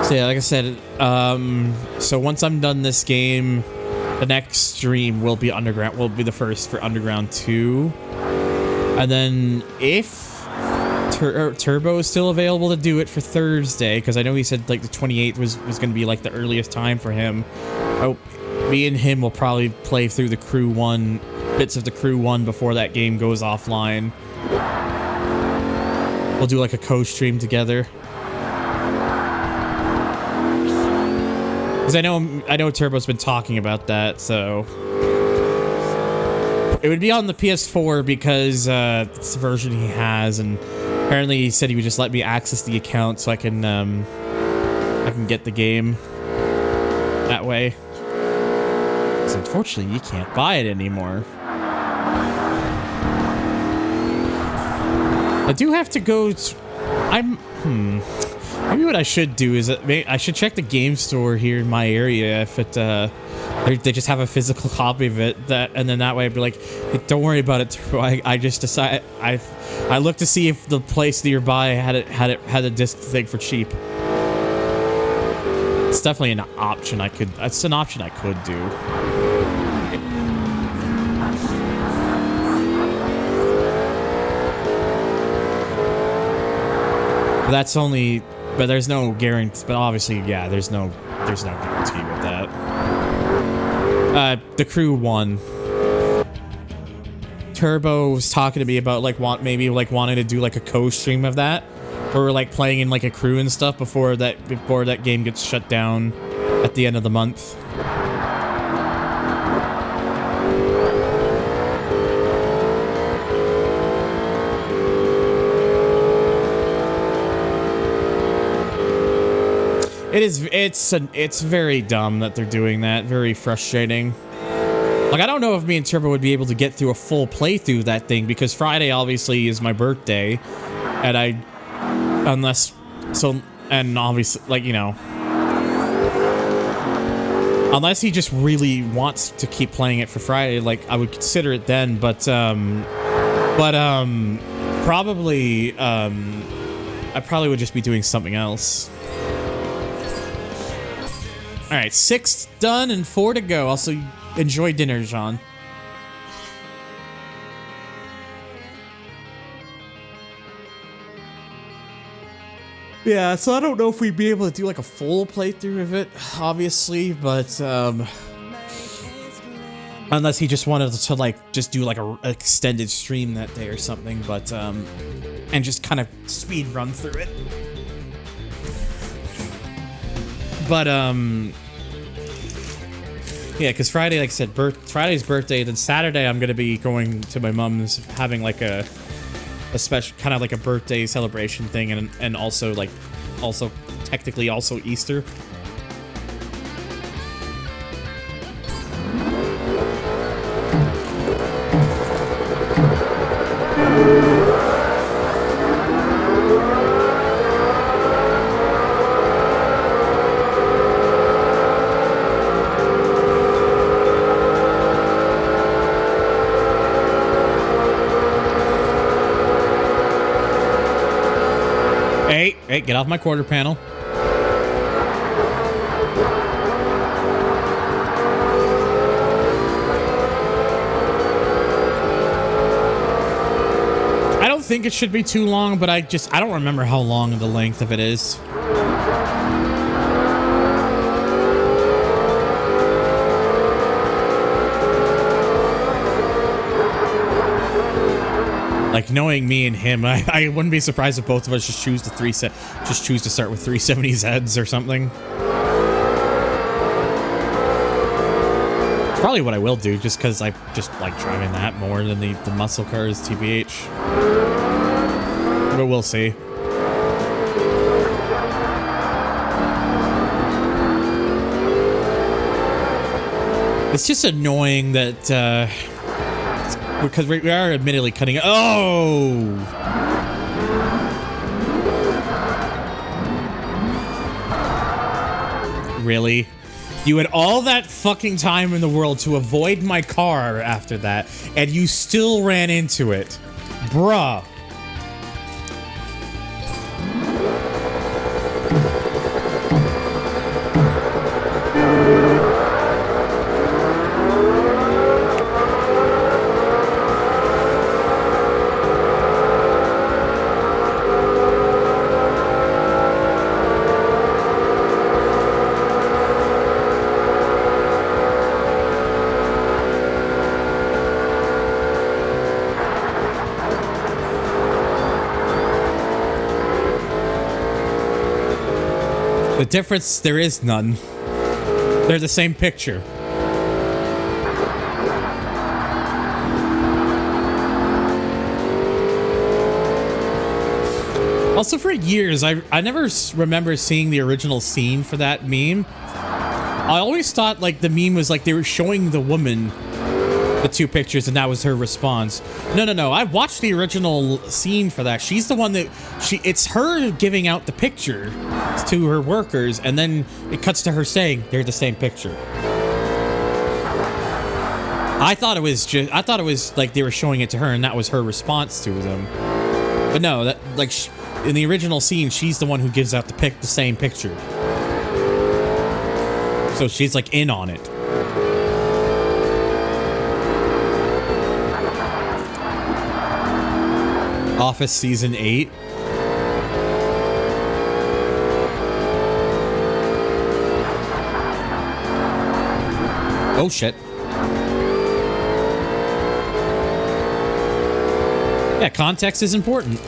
So yeah, like I said, so once I'm done this game, the next stream will be Underground, will be the first for Underground 2. And then if Turbo is still available to do it for Thursday, because I know he said like the 28th was going to be like the earliest time for him. Me and him will probably play through the Crew 1, bits of the Crew 1 before that game goes offline. We'll do like a co-stream together. Because I know Turbo's been talking about that, so it would be on the PS4 because it's the version he has, and apparently he said he would just let me access the account so I can get the game that way. Because unfortunately, you can't buy it anymore. I do have to go. Maybe what I should do is I should check the game store here in my area if it they just have a physical copy of it, and then that way I'd be like, hey, don't worry about it, Turbo. I just decide I looked to see if the place nearby had a disc thing for cheap. It's definitely an option I could. It's an option I could do. But that's only. But there's no guarantee. But obviously, yeah, there's no guarantee with that. The crew won. Turbo was talking to me about like maybe wanting to do like a co-stream of that, or like playing in like a crew and stuff before that game gets shut down at the end of the month. It's very dumb that they're doing that. Very frustrating. Like, I don't know if me and Turbo would be able to get through a full playthrough of that thing, because Friday obviously is my birthday, and obviously, like, you know, unless he just really wants to keep playing it for Friday, like, I would consider it then, but probably, I probably would just be doing something else. All right, 6 done and 4 to go. Also, enjoy dinner, Jean. Yeah, so I don't know if we'd be able to do like a full playthrough of it, obviously, but unless he just wanted to like just do like a extended stream that day or something, but and just kind of speed run through it. But yeah, because Friday, like I said, Friday's birthday, then Saturday I'm gonna be going to my mom's, having like a special kind of like a birthday celebration thing, and also technically also Easter. Hey, get off my quarter panel. I don't think it should be too long, but I don't remember how long the length of it is. Like, knowing me and him, I wouldn't be surprised if both of us just choose to start with 370Zs or something. It's probably what I will do, just because I just like driving that more than the muscle cars, TBH. But we'll see. It's just annoying that because we are admittedly cutting. Oh! Really? You had all that fucking time in the world to avoid my car after that, and you still ran into it. Bruh. The difference, there is none. They're the same picture. Also, for years, I never remember seeing the original scene for that meme. I always thought like the meme was like they were showing the woman the 2 pictures and that was her response. No. I watched the original scene for that. She's the one that it's her giving out the picture to her workers, and then it cuts to her saying they're the same picture. I thought it was like they were showing it to her and that was her response to them. But no, that like in the original scene, she's the one who gives out the same picture. So she's like in on it. Office season 8. Oh shit. Yeah, context is important.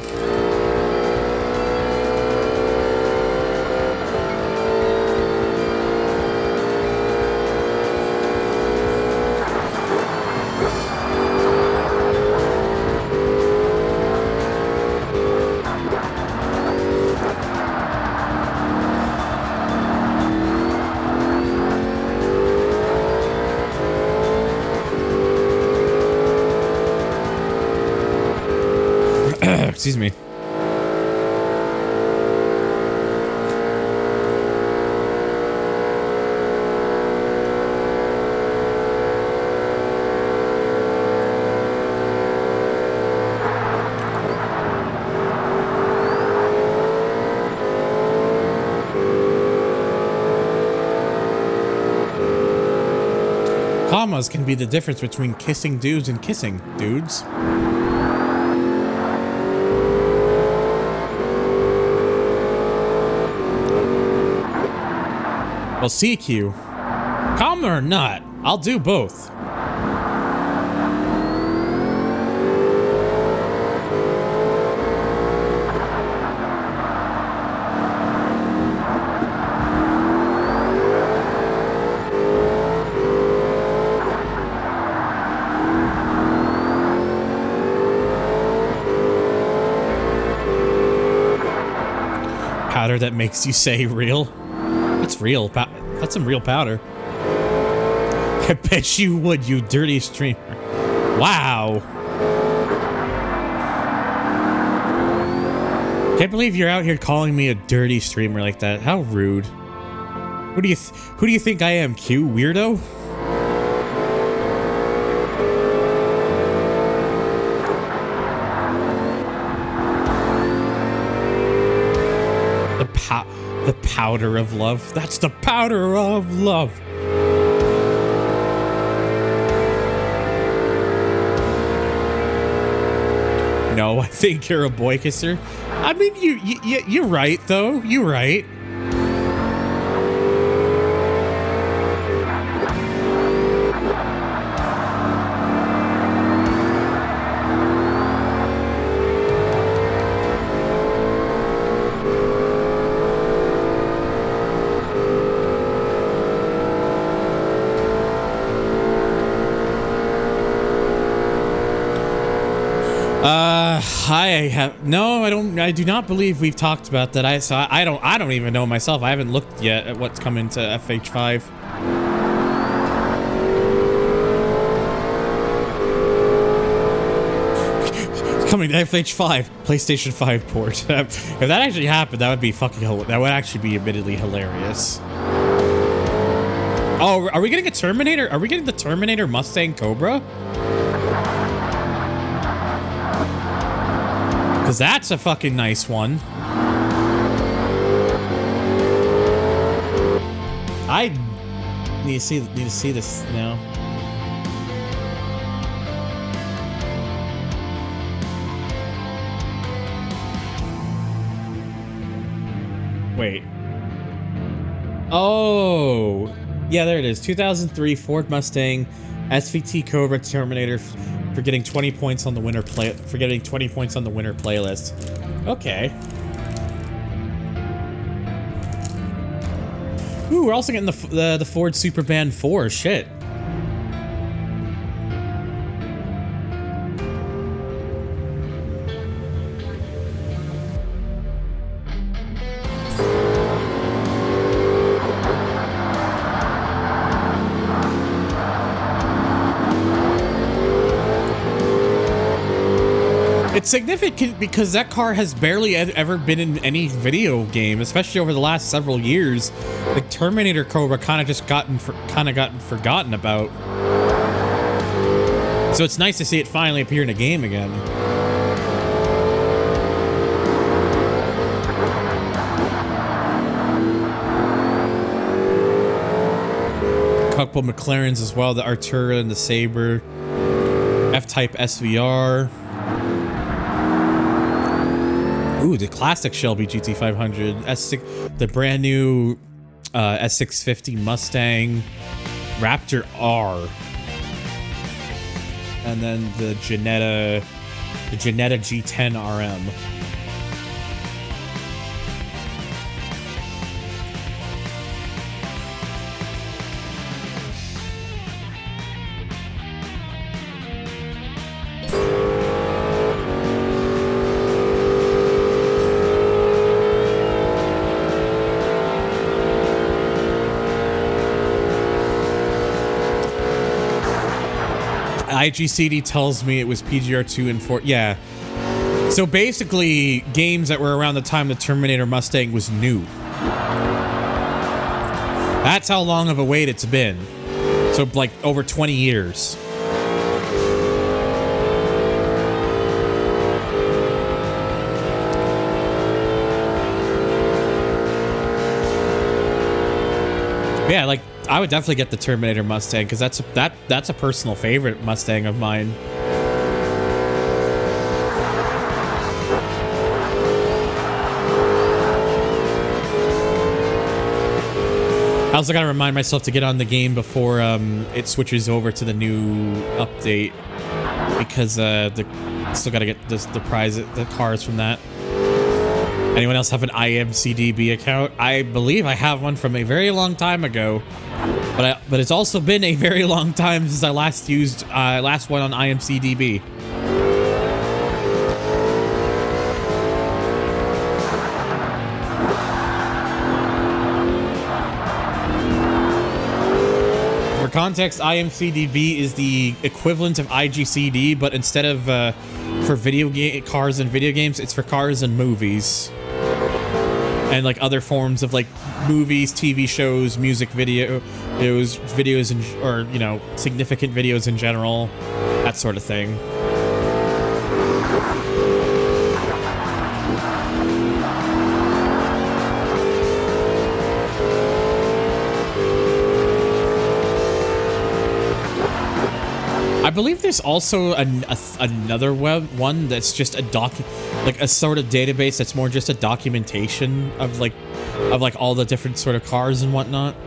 Excuse me. Commas can be the difference between kissing dudes and kissing dudes. Well, CQ. Comma or not, I'll do both. Powder that makes you say real. That's real. That's some real powder. I bet you would, you dirty streamer. Wow. Can't believe you're out here calling me a dirty streamer like that. How rude. Who do you think I am, Q? Weirdo? The powder of love. That's the powder of love. No, I think you're a boy kisser. I mean, you're right, though. You're right. I do not believe we've talked about that. I don't even know myself. I haven't looked yet at what's coming to FH5. Coming to FH5, PlayStation 5 port. If that actually happened, that would be that would actually be admittedly hilarious. Oh, are we getting a Terminator? Are we getting the Terminator Mustang Cobra? Because that's a fucking nice one. I need to see this now. Wait. Oh, yeah, there it is. 2003 Ford Mustang SVT Cobra Terminator. For getting 20 points on the winter playlist. Okay. Ooh, we're also getting the Ford Superband 4. Shit. It's significant because that car has barely ever been in any video game, especially over the last several years. The Terminator Cobra kind of just gotten forgotten about. So it's nice to see it finally appear in a game again. couple McLarens as well, the Artura and the Sabre. F-Type SVR. Ooh, the classic Shelby GT500. S6, the brand new S650 Mustang. Raptor R. And then the Jetta G10 RM. IGCD tells me it was PGR2 and 4. Yeah. So basically, games that were around the time the Terminator Mustang was new. That's how long of a wait it's been. So like over 20 years. Yeah, like I would definitely get the Terminator Mustang because that's a personal favorite Mustang of mine. I also gotta remind myself to get on the game before it switches over to the new update because still gotta get the cars from that. Anyone else have an IMCDB account? I believe I have one from a very long time ago, but it's also been a very long time since I last one on IMCDB. For context, IMCDB is the equivalent of IGCD, but instead of for cars and video games, it's for cars and movies. And like other forms of like movies, TV shows, music videos, or you know, significant videos in general, that sort of thing. I believe there's also another one that's just a sort of database that's more just a documentation of like all the different sort of cars and whatnot. I'm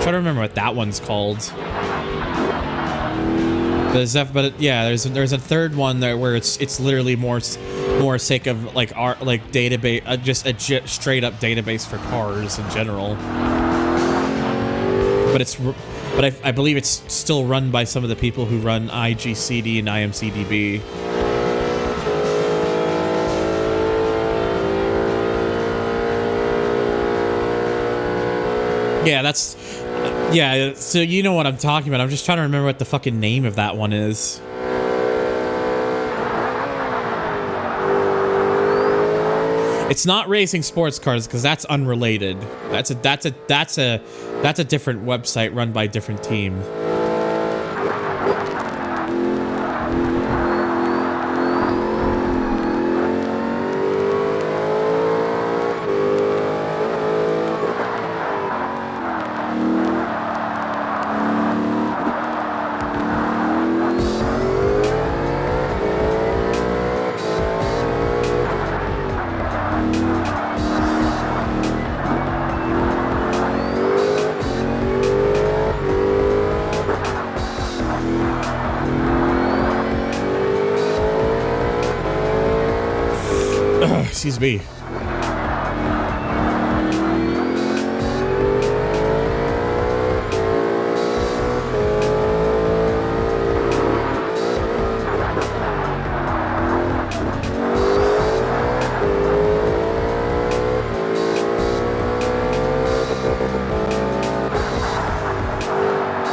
trying to remember what that one's called. There's a third one there where it's literally more sake of like art, like database, just a straight up database for cars in general. But I believe it's still run by some of the people who run IGCD and IMCDB. Yeah, so you know what I'm talking about. I'm just trying to remember what the fucking name of that one is. It's not racing sports cars because that's unrelated. That's a different website run by a different team. Excuse me.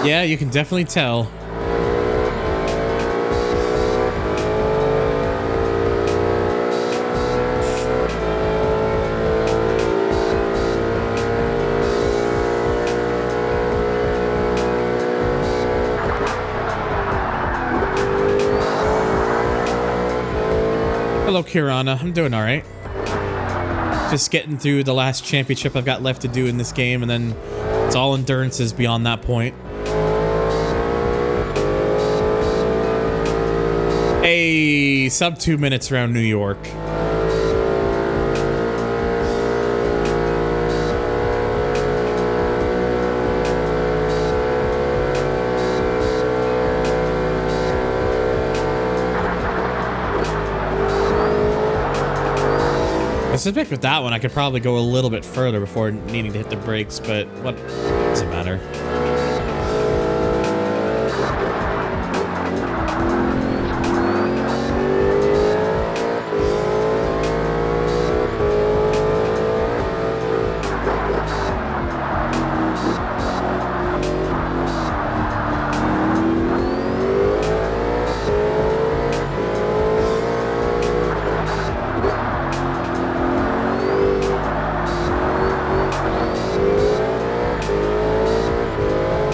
Yeah, you can definitely tell. Hello, Kirana. I'm doing all right. just getting through the last championship I've got left to do in this game, and then it's all endurances beyond that point. A sub 2 minutes around New York. I suspect with that one, I could probably go a little bit further before needing to hit the brakes, but what doesn't matter.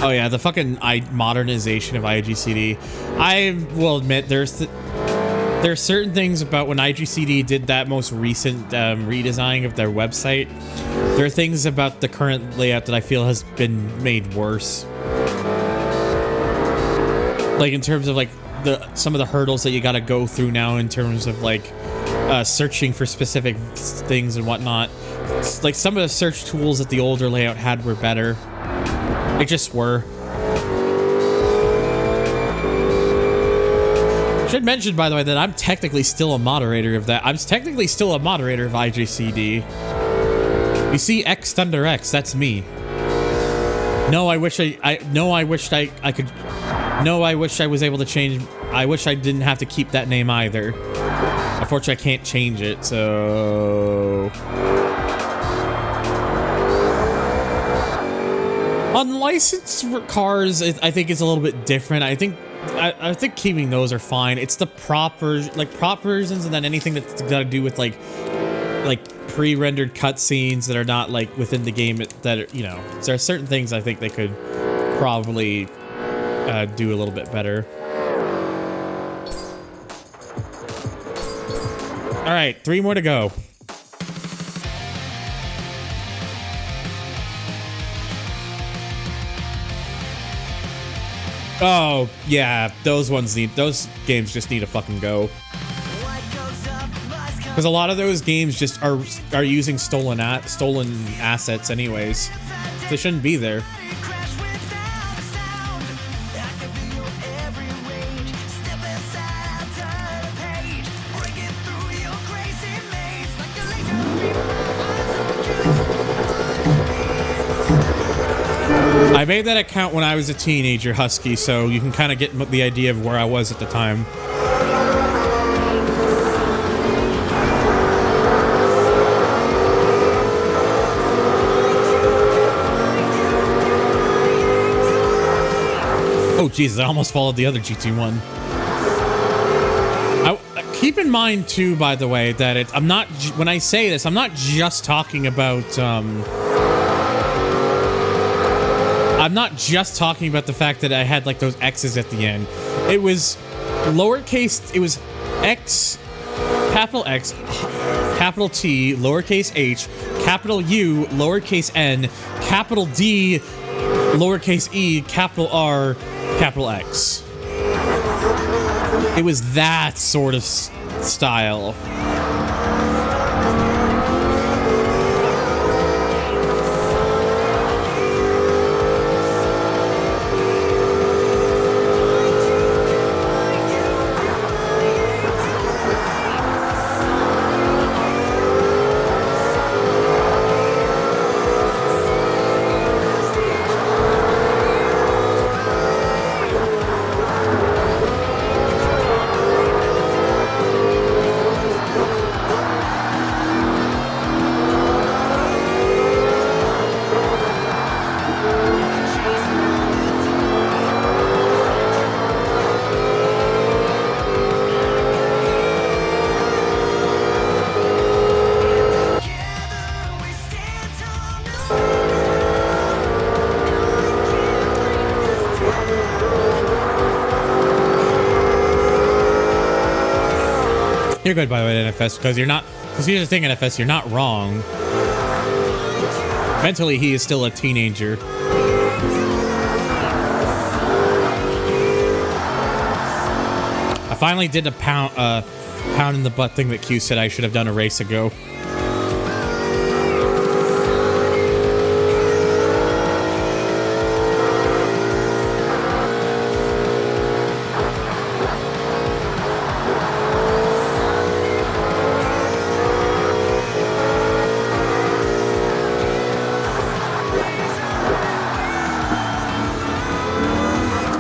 Oh yeah, the fucking modernization of IGCD. I will admit there are certain things about when IGCD did that most recent redesign of their website. There are things about the current layout that I feel has been made worse. Like in terms of like some of the hurdles that you got to go through now in terms of like searching for specific things and whatnot. Like some of the search tools that the older layout had were better. They just were. Should mention, by the way, that I'm technically still a moderator of that. I'm technically still a moderator of IGCD. You see X Thunder X, that's me. No, I wish I was able to change. I wish I didn't have to keep that name either. Unfortunately, I can't change it, so... Unlicensed cars, I think it's a little bit different. I think keeping those are fine. It's the prop versions, and then anything that's got to do with like pre-rendered cutscenes that are not like within the game that are, you know, there are certain things I think they could probably do a little bit better. All right, 3 more to go. Oh, yeah, those games just need to fucking go. Because a lot of those games just are using stolen assets anyways. They shouldn't be there. I made that account when I was a teenager, Husky, so you can kind of get the idea of where I was at the time. Oh, Jesus, I almost followed the other GT1. Keep in mind, too, by the way, that when I say this, I'm not just talking about, I'm not just talking about the fact that I had like those X's at the end. It was lowercase, it was X, capital X, capital T, lowercase h, capital U, lowercase n, capital D, lowercase e, capital R, capital X. It was that sort of style. You're good, by the way, NFS, because you're not. Because here's the thing, NFS, you're not wrong. Mentally, he is still a teenager. I finally did a pound in the butt thing that Q said I should have done a race ago.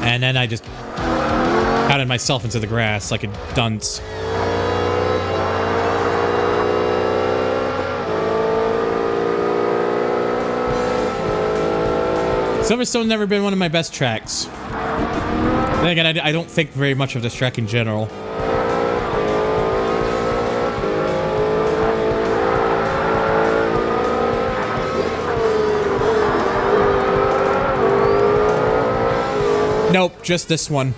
And then I just pounded myself into the grass like a dunce. Silverstone's never been one of my best tracks. Then again, I don't think very much of this track in general. Nope, just this one.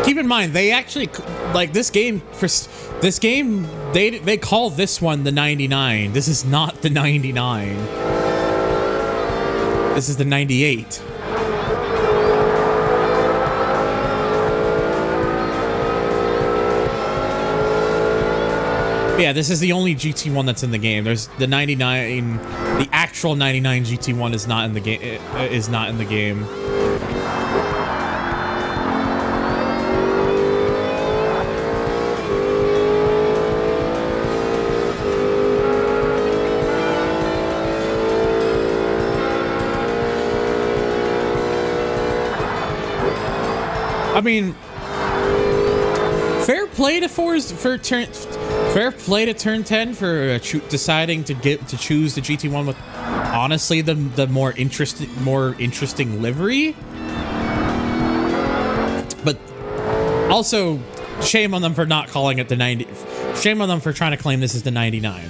Keep in mind, they actually, like, this game, they call this one the 99. This is not the 99. This is the 98. Yeah, this is the only GT1 that's in the game. There's the 99, the actual 99 GT1 is not in the game. Is not in the game. I mean, fair play to Forza fair play to Turn 10 for deciding to choose the GT1 with honestly the more interesting livery. But also, shame on them for not calling it the 90. Shame on them for trying to claim this is the 99.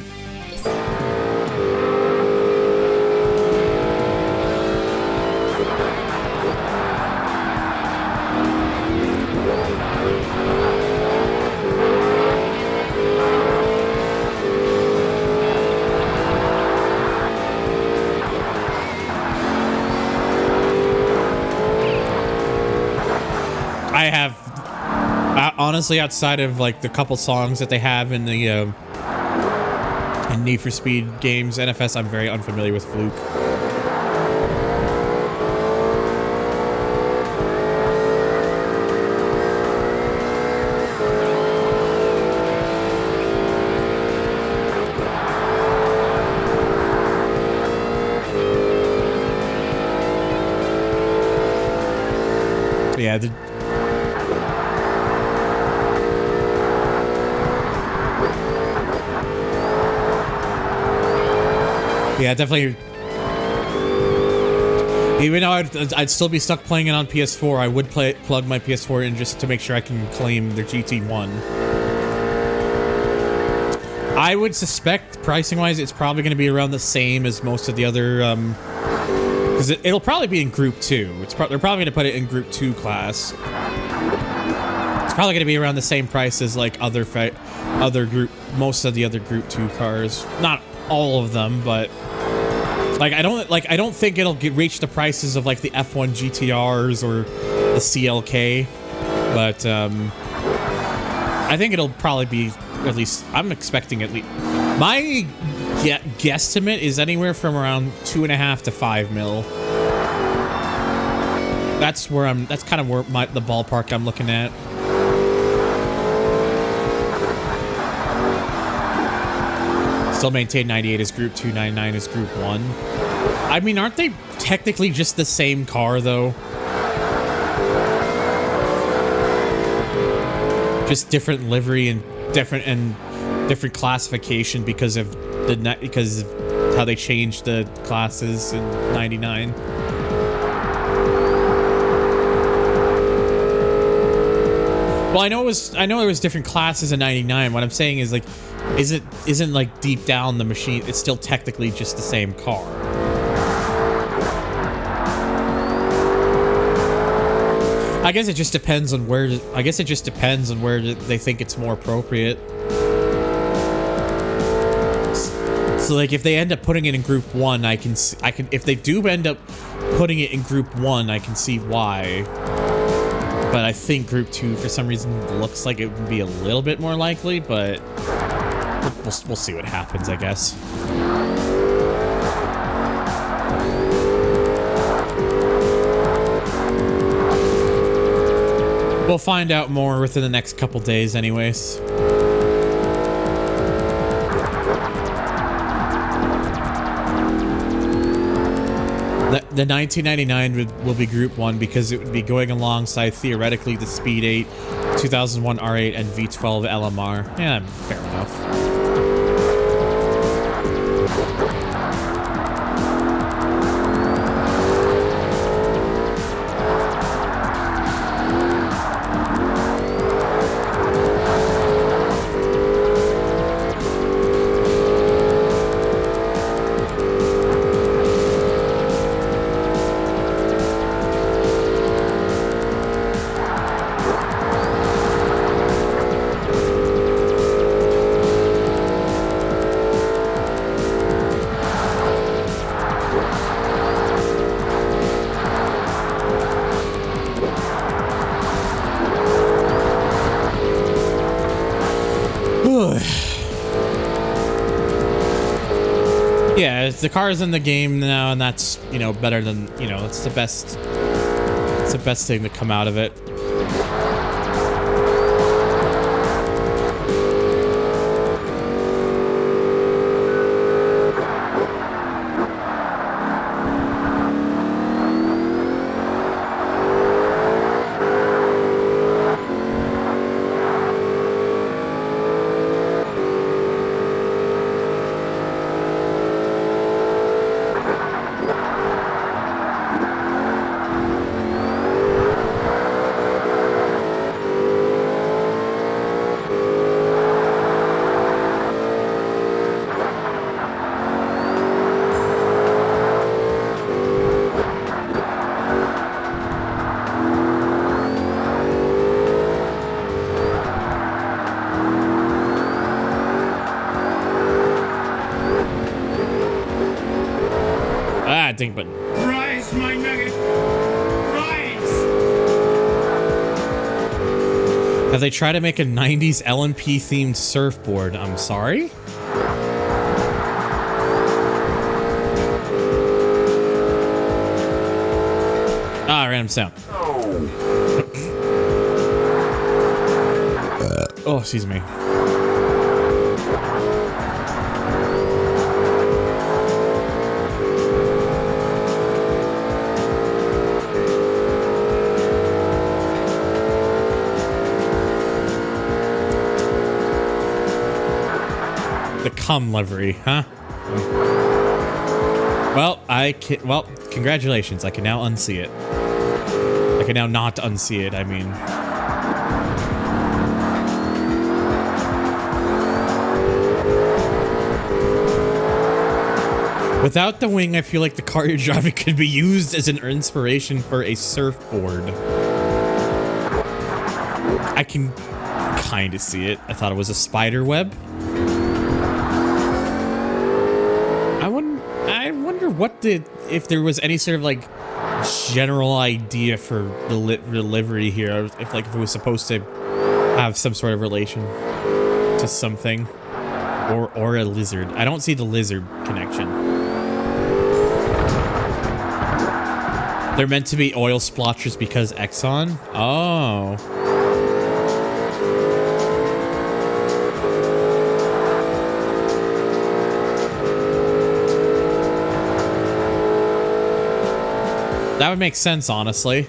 I have, honestly, outside of like the couple songs that they have in the in Need for Speed games, NFS, I'm very unfamiliar with Fluke. Yeah, yeah, definitely. Even though I'd still be stuck playing it on PS4, I would plug my PS4 in just to make sure I can claim the GT1. I would suspect, pricing-wise, it's probably going to be around the same as most of the other, because it'll probably be in Group 2. They're probably going to put it in Group 2 class. It's probably going to be around the same price as like most of the other Group 2 cars. Not all of them, but I don't think it'll reach the prices of like the F1 GTRs or the CLK, but I think it'll probably be, at least I'm expecting, at least my guesstimate is anywhere from around 2.5 to 5 mil. That's kind of where the ballpark I'm looking at. Still maintain 98 as Group 2, 99 as Group 1. I mean, aren't they technically just the same car, though? Just different livery and different classification because of how they changed the classes in 99. Well, I know there was different classes in 99. What I'm saying is, like, isn't like deep down the machine, it's still technically just the same car. I guess it just depends on where. I guess it just depends on where they think it's more appropriate. So, like, if they end up putting it in Group 1, I can. If they do end up putting it in Group 1, I can see why. But I think Group 2, for some reason, looks like it would be a little bit more likely. But we'll see what happens, I guess. We'll find out more within the next couple days anyways. The 1999 will be Group 1 because it would be going alongside, theoretically, the Speed 8, 2001 R8, and V12 LMR. Yeah, fair enough. Yeah, the car's in the game now, and that's, you know, better than, you know, it's the best thing to come out of it. Ding button.
Rise, my nugget! Rise!
Have they tried to make a 90s LMP themed surfboard? I'm sorry? Ah, random sound. Oh, excuse me. Livery, huh? Well, well, congratulations. I can now unsee it. I can now not unsee it, I mean. Without the wing, I feel like the car you're driving could be used as an inspiration for a surfboard. I can kind of see it. I thought it was a spider web. If there was any sort of like general idea for the livery here, if it was supposed to have some sort of relation to something, or a lizard. I don't see the lizard connection. They're meant to be oil splotches because Exxon. Oh. That would make sense, honestly.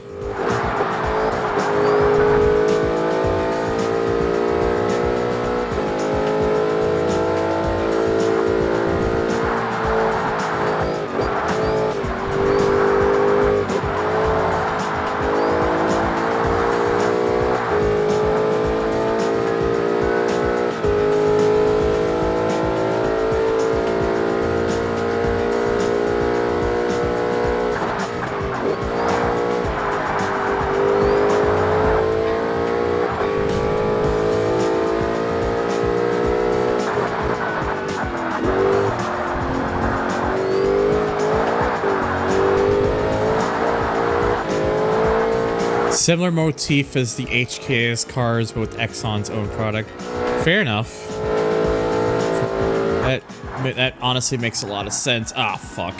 Similar motif as the HKS cars, but with Exxon's own product. Fair enough. That honestly makes a lot of sense. Ah, fuck.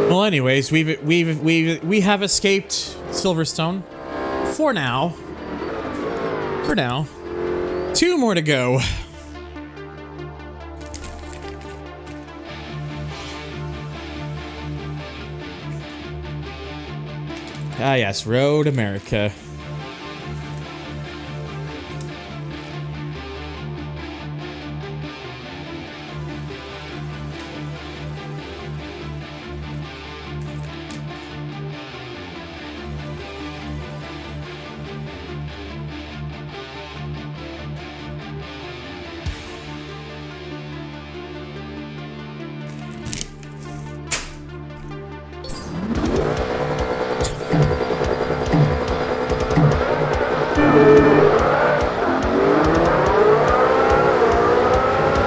Well, anyways, we have escaped Silverstone for now. For now, 2 more to go. Ah, yes, Road America.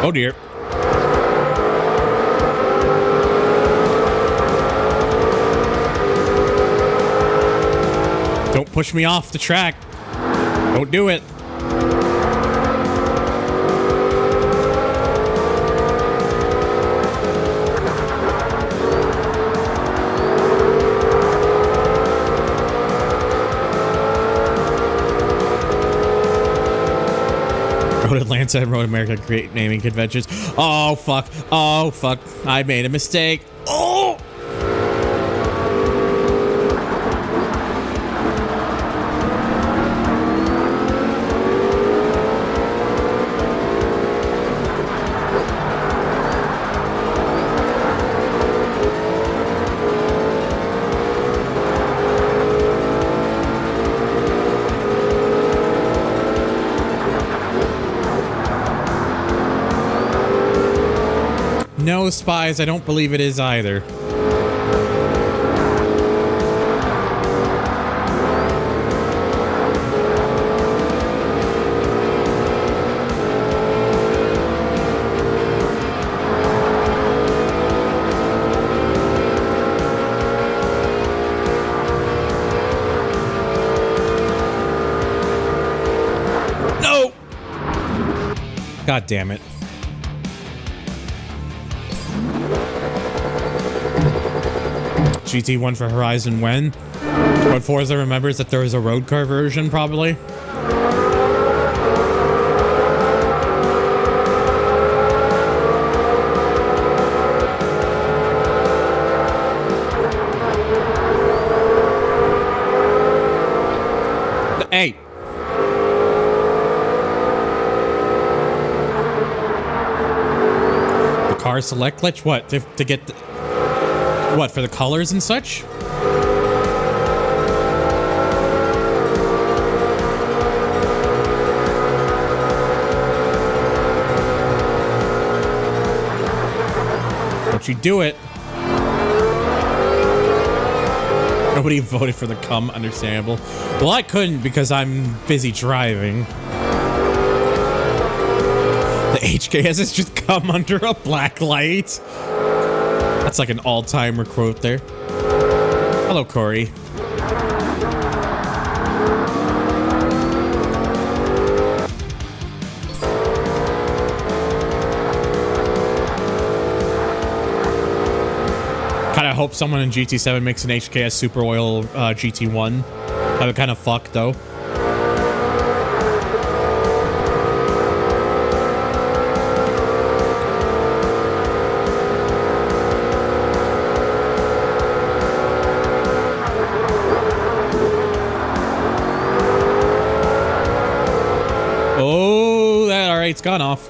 Oh dear. Don't push me off the track. Don't do it. Road Atlanta and Road America, great naming conventions. Oh, fuck. Oh, fuck. I made a mistake. Oh! No spies, I don't believe it is either. No! God damn it. GT1 for Horizon when? When Forza remembers that there was a road car version, probably. Hey! The car select glitch? What? To get the... What, for the colors and such? Don't you do it. Nobody voted for the cum, understandable. Well, I couldn't because I'm busy driving. The HKS has just come under a black light. That's like an all-timer quote there. Hello, Corey. Kind of hope someone in GT7 makes an HKS Super Oil GT1. That would kind of fuck, though. Oh, that all right, it's gone off.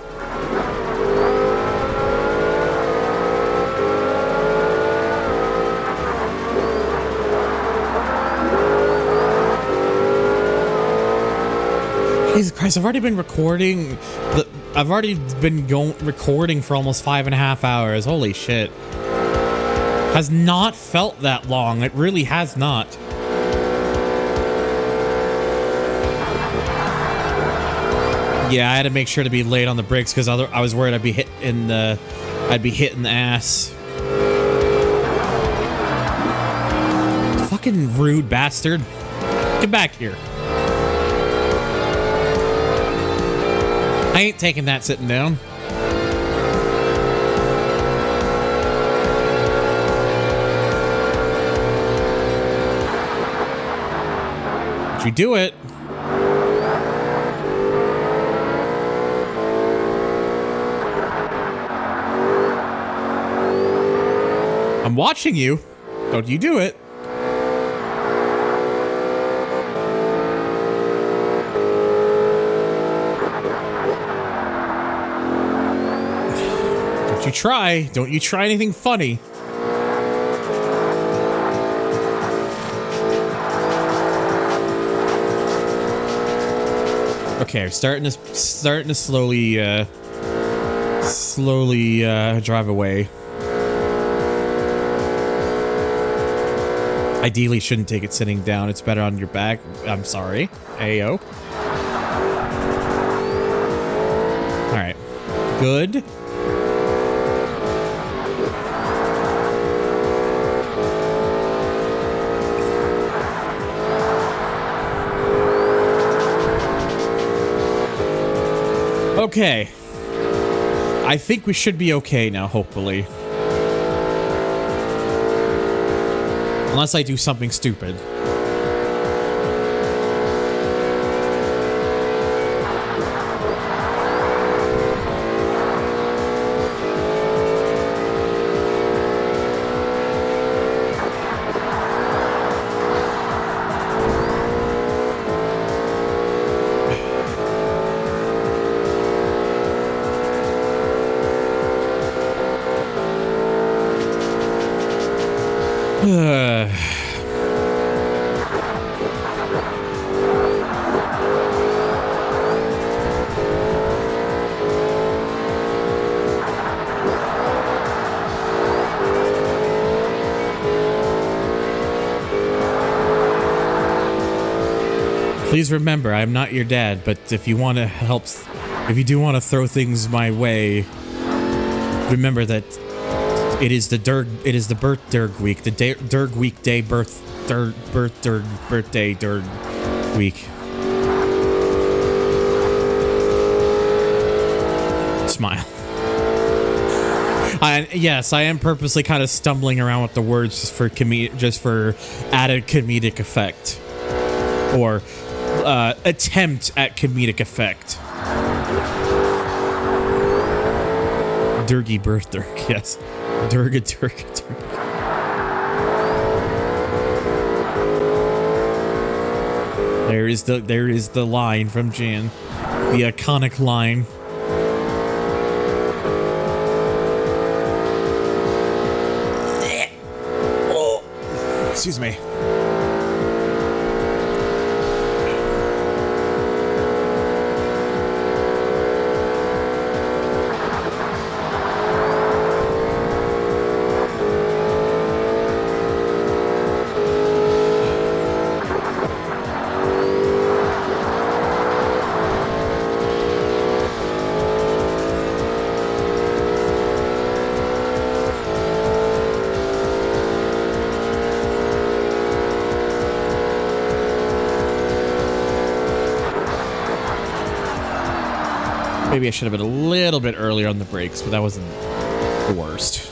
Jesus Christ, I've already been recording. I've already been recording for almost 5.5 hours. Holy shit. Has not felt that long. It really has not. Yeah, I had to make sure to be late on the brakes because I was worried I'd be hitting the ass. Fucking rude bastard. Get back here. I ain't taking that sitting down. Did you do it? I'm watching you. Don't you do it. Don't you try anything funny. Okay, starting to slowly drive away. Ideally, shouldn't take it sitting down. It's better on your back. I'm sorry. Ayo. All right. Good. Okay. I think we should be okay now, hopefully. Unless I do something stupid. Please remember, I'm not your dad, but if you want to help, if you do want to throw things my way, remember that it is the birth Derg week, the Derg weekday birthday Derg week. Smile. Yes, I am purposely kind of stumbling around with the words just for added comedic effect, or attempt at comedic effect. Dergy birth Derg, yes. Derga. There is the line from Jan, the iconic line. Oh, excuse me. Maybe I should have been a little bit earlier on the brakes, but that wasn't the worst.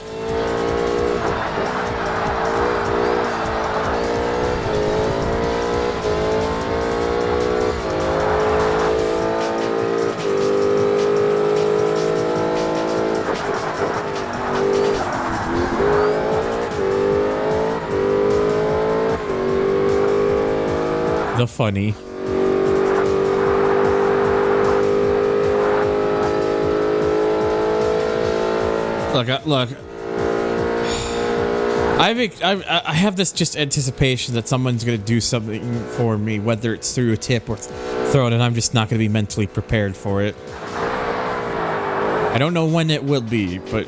The funny. Look, I have this just anticipation that someone's gonna do something for me, whether it's through a tip or throw it, and I'm just not gonna be mentally prepared for it. I don't know when it will be, but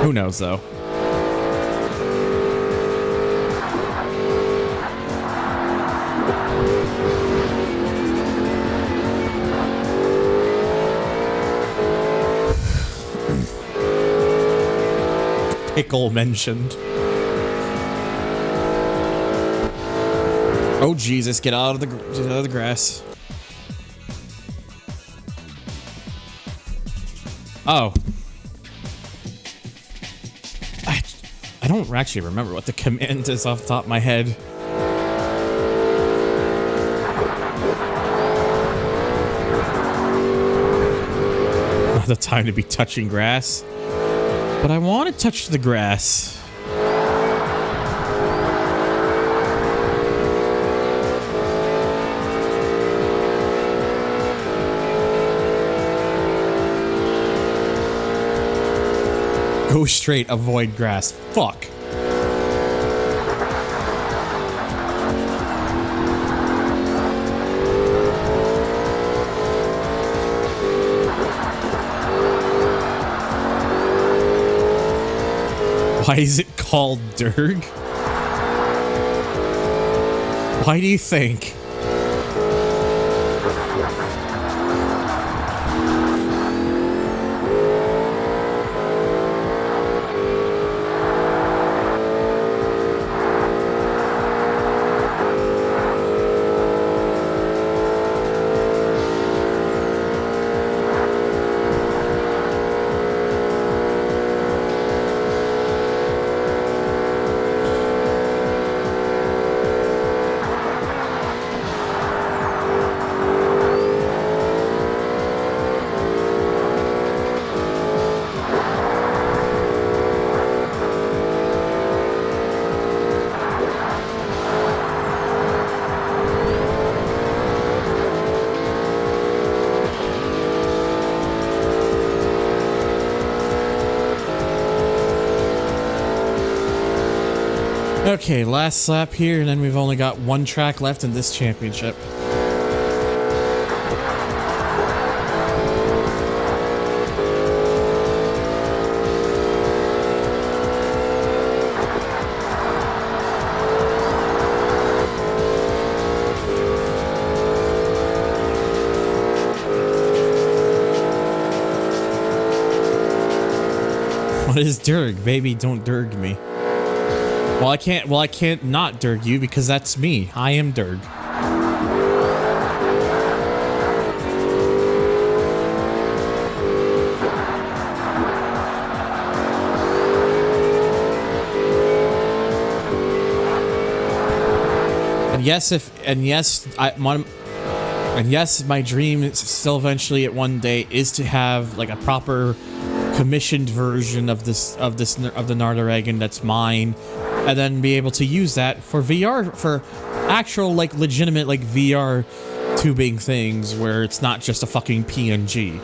who knows though. Pickle mentioned. Oh Jesus! Get out of the grass. Oh, I don't actually remember what the command is off the top of my head. Not the time to be touching grass. But I want to touch the grass. Go straight, avoid grass. Fuck. Why is it called Derg? Why do you think? Okay, last lap here, and then we've only got one track left in this championship. What is Derg? Baby, don't Derg me. Well, I can't not Derg you because that's me. I am Derg. And yes, my dream is still eventually at one day is to have like a proper commissioned version of the Nürburgring that's mine. And then be able to use that for VR, for actual, like, legitimate, like, VR tubing things where it's not just a fucking PNG.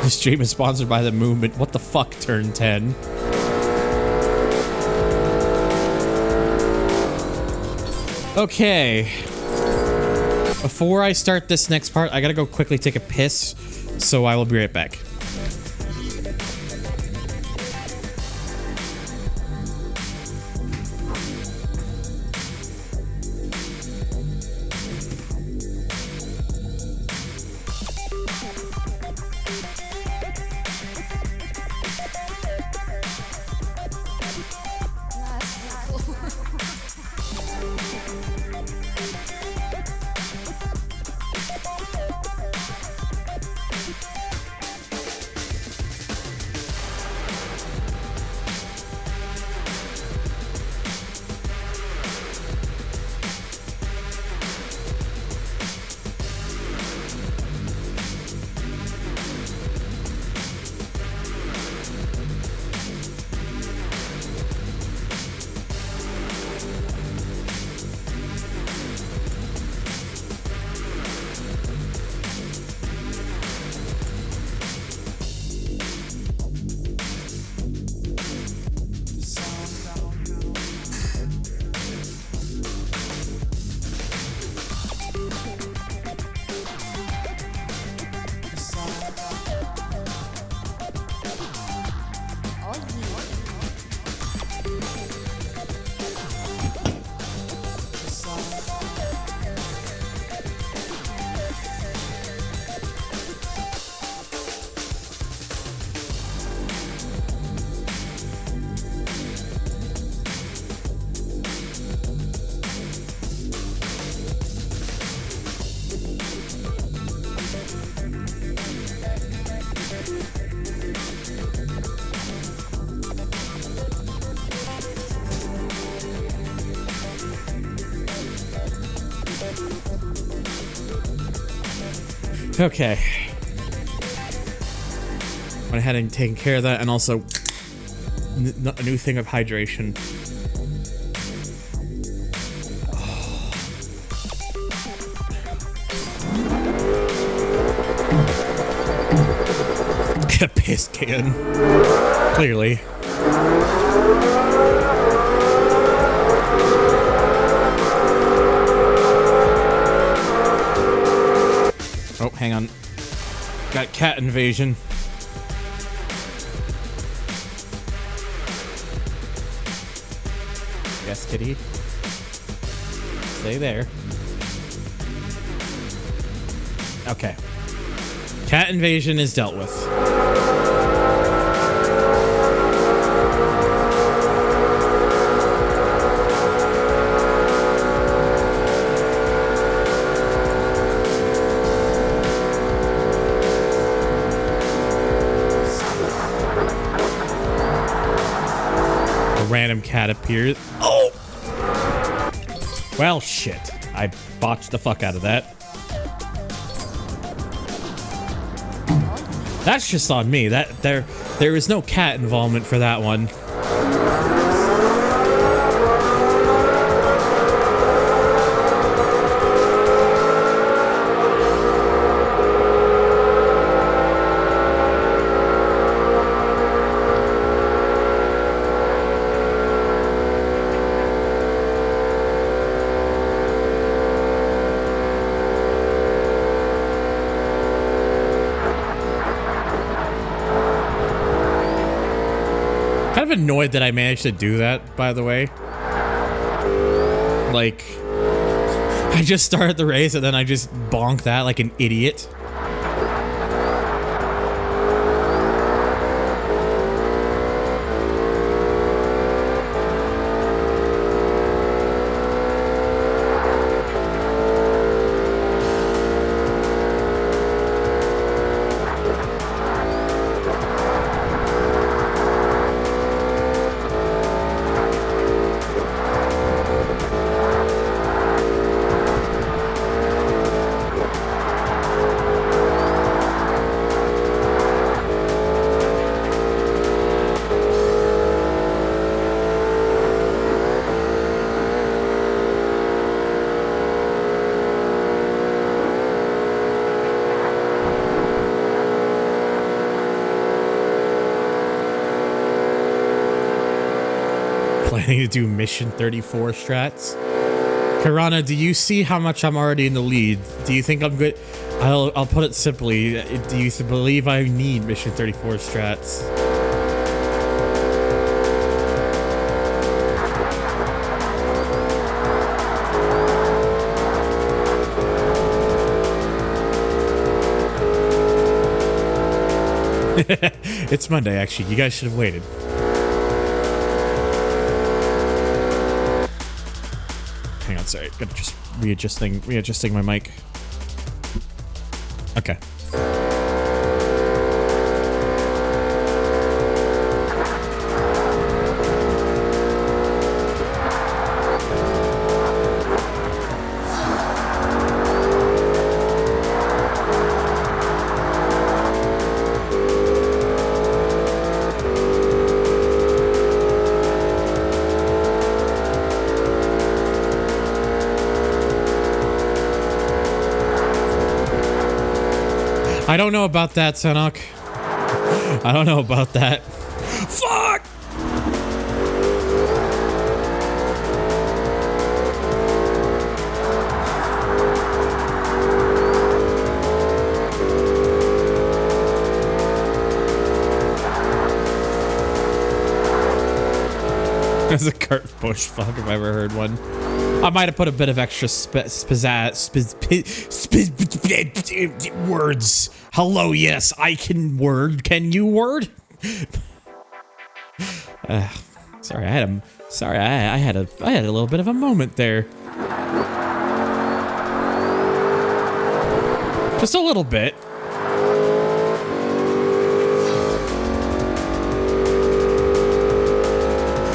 This stream is sponsored by the movement. What the fuck, turn 10? Okay. Before I start this next part, I gotta go quickly take a piss, so I will be right back. Okay. Went ahead and taken care of that, and also a new thing of hydration. A piss can. Clearly. Oh, hang on. Got cat invasion. Yes, kitty. Stay there. Okay. Cat invasion is dealt with. A random cat appears. Oh! Well, shit. I botched the fuck out of that. That's just on me. There is no cat involvement for that one. Kind of annoyed that I managed to do that, by the way. Like, I just started the race and then I just bonked that like an idiot. Planning to do mission 34 strats. Karana, do you see how much I'm already in the lead? Do you think I'm good? I'll put it simply. Do you believe I need mission 34 strats? It's Monday, actually. You guys should have waited. Hang on, sorry. Gotta just readjusting my mic. Okay. I don't know about that, Sanok. I don't know about that. Fuck! That's a Kurt Busch fuck if I ever heard one. I might have put a bit of extra words. Hello, yes, I can word. Can you word? Sorry, I had a little bit of a moment there. Just a little bit.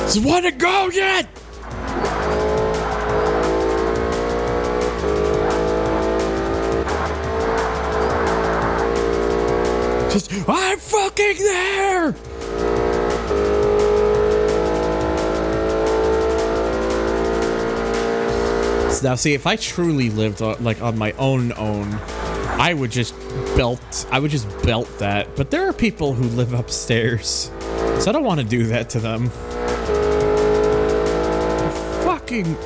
Does one to go yet? Just, I'm fucking there! Now, see, if I truly lived like on my own, I would just belt that. But there are people who live upstairs, so I don't want to do that to them. Fucking,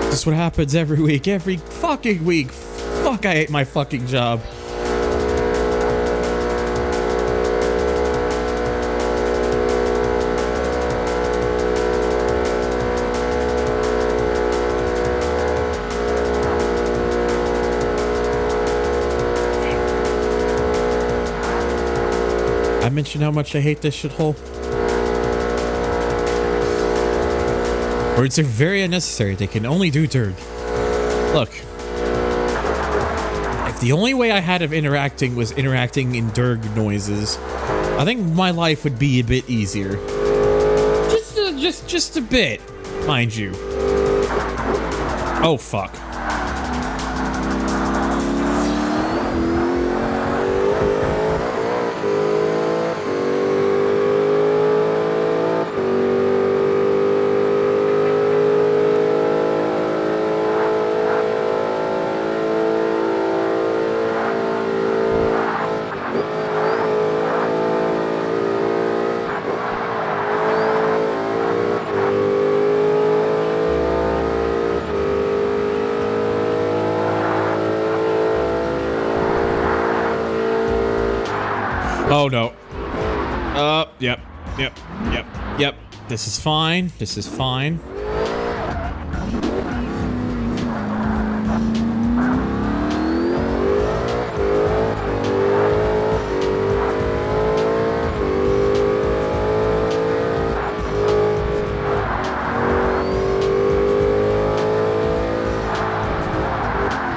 just what happens every week, every fucking week. Fuck, I hate my fucking job. I mentioned how much I hate this shithole. Words are very unnecessary. They can only do dirt. Look. If the only way I had of interacting was interacting in Durg noises, I think my life would be a bit easier. Just a bit, mind you. Oh, fuck. Oh no. Yep. This is fine. This is fine.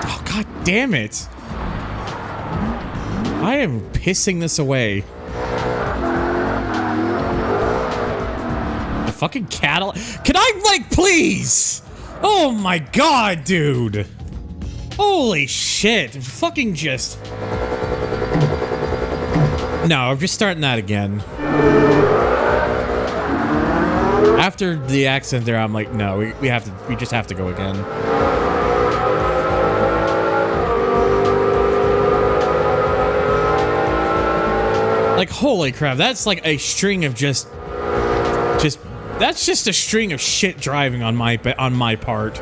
Oh, god damn it. I am pissing this away. The fucking Cadillac. Can I, like, please? Oh my god, dude. Holy shit. Fucking just. No, I'm just starting that again. After the accident there, I'm like, no, we just have to go again. Like, holy crap, that's like a string of that's just a string of shit driving on my part.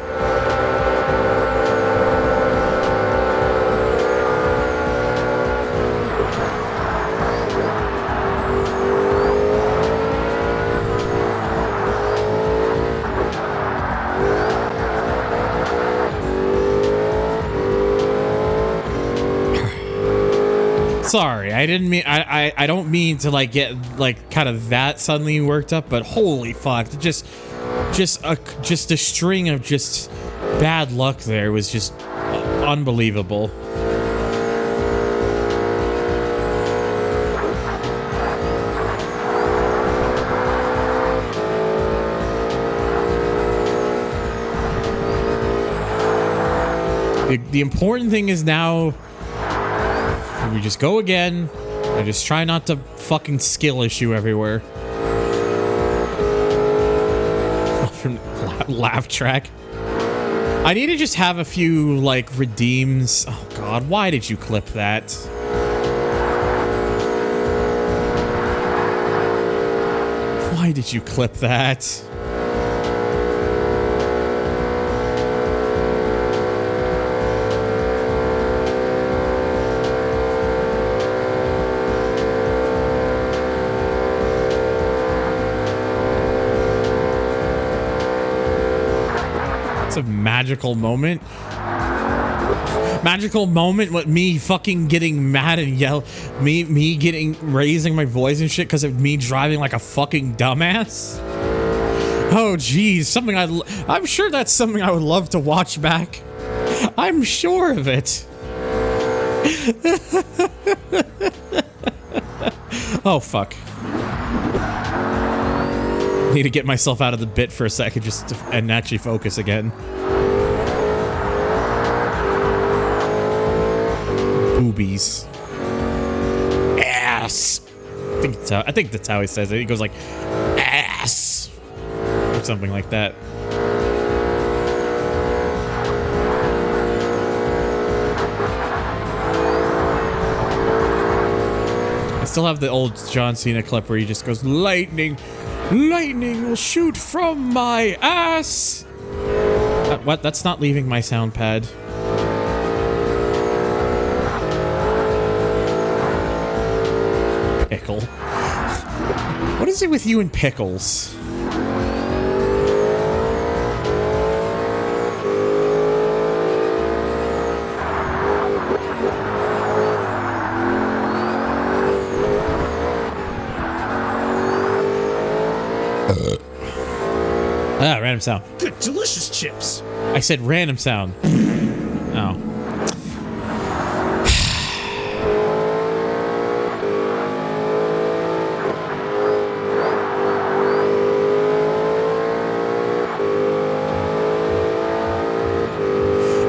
Sorry, I didn't mean I don't mean to like get like kind of that suddenly worked up, but holy fuck, just a string of just bad luck there was just unbelievable. The important thing is now we just go again and just try not to fucking skill issue everywhere. From laugh track. I need to just have a few like redeems. Oh god, why did you clip that? Why did you clip that? It's a magical moment. Magical moment with me fucking getting mad and raising my voice and shit because of me driving like a fucking dumbass. Oh geez, I'm sure that's something I would love to watch back. I'm sure of it. Oh fuck. Need to get myself out of the bit for a second and actually focus again. boobies. Ass. I think that's how he says it. He goes like, ass. Or something like that. I still have the old John Cena clip where he just goes, lightning. Lightning will shoot from my ass. What? That's not leaving my sound pad. Pickle. What is it with you and pickles? Random sound.
Good, delicious chips.
I said random sound. Oh.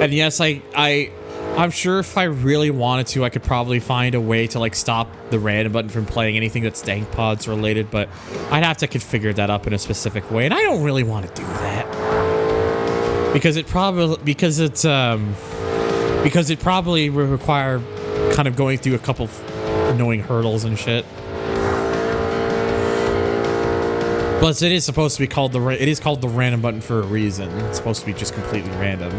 And yes, I'm sure if I really wanted to, I could probably find a way to like stop the random button from playing anything that's Dank Pods related, but I'd have to configure that up in a specific way, and I don't really want to do that because it probably would require kind of going through a couple annoying hurdles and shit. Plus, it is supposed to be called the random button for a reason. It's supposed to be just completely random,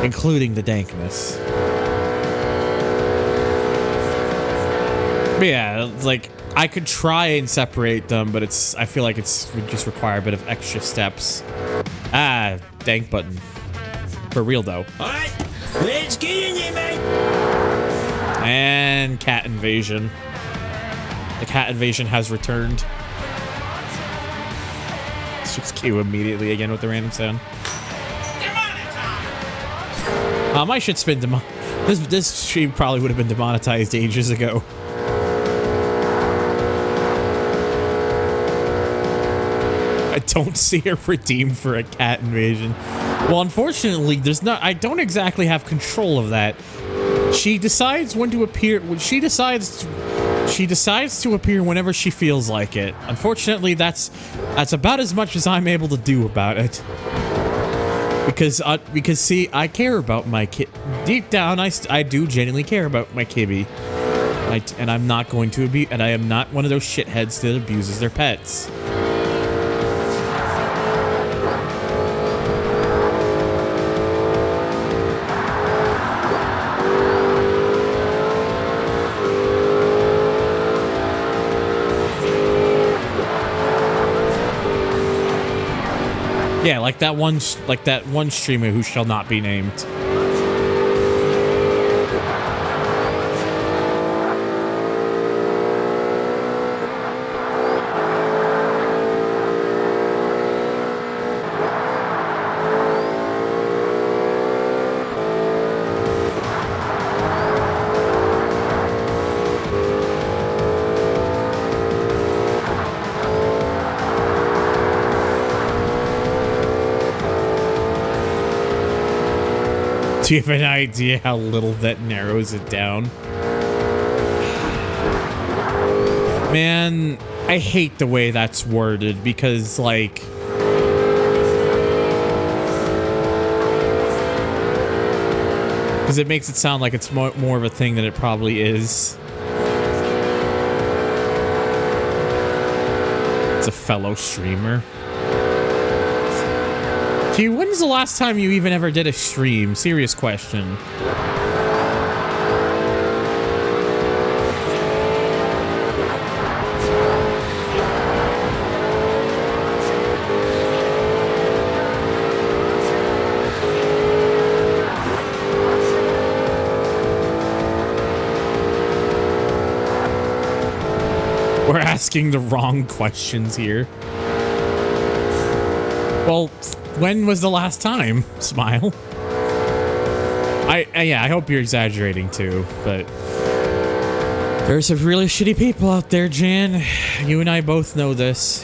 including the dankness. But yeah, like I could try and separate them, but I feel like it would just require a bit of extra steps. Ah, dank button. For real though.
Alright, let's get in there, mate.
And cat invasion. The cat invasion has returned. Let's just cue immediately again with the random sound. My shit's been this stream probably would have been demonetized ages ago. I don't see her redeemed for a cat invasion. Well, unfortunately, I don't exactly have control of that. She decides when to appear. She decides to appear whenever she feels like it. Unfortunately, that's about as much as I'm able to do about it. Because see, I care about my kid. Deep down, I do genuinely care about my kibby. And I'm not going to be, and I am not one of those shitheads that abuses their pets. Yeah, like that one streamer who shall not be named. Do you have an idea how little that narrows it down? Man, I hate the way that's worded because, like... Because it makes it sound like it's more of a thing than it probably is. It's a fellow streamer. Gee, when's the last time you even ever did a stream? Serious question. We're asking the wrong questions here. Well, when was the last time? Smile. Yeah, I hope you're exaggerating too, but there's some really shitty people out there, Jan. You and I both know this.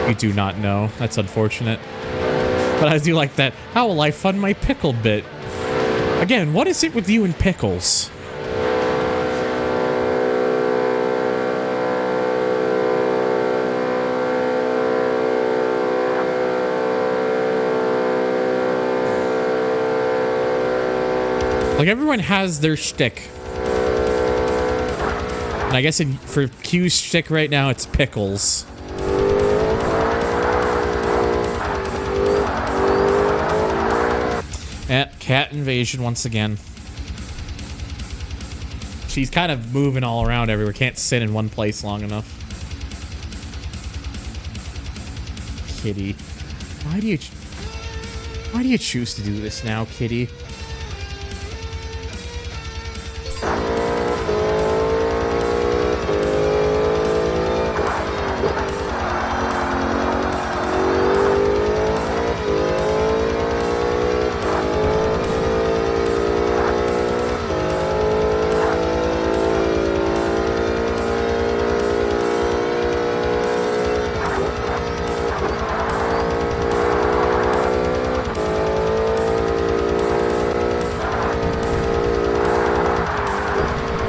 You do not know. That's unfortunate. But I do like that. How will I fund my pickle bit? Again, what is it with you and pickles? Like, everyone has their shtick. And I guess for Q's shtick right now, it's pickles. Cat invasion once again. She's kind of moving all around everywhere. Can't sit in one place long enough. Kitty. Why do you choose to do this now, Kitty?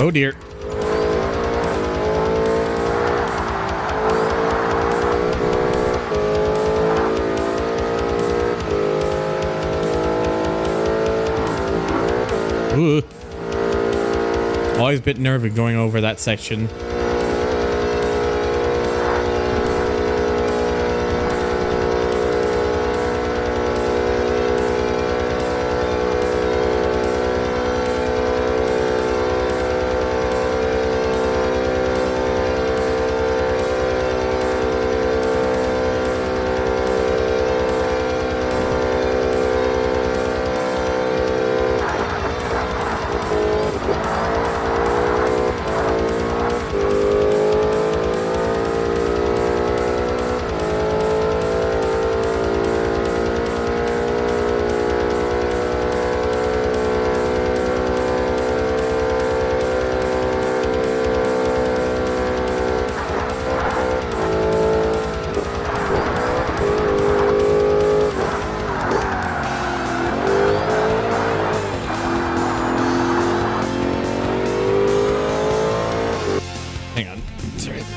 Oh dear. Ooh. Always a bit nervous going over that section.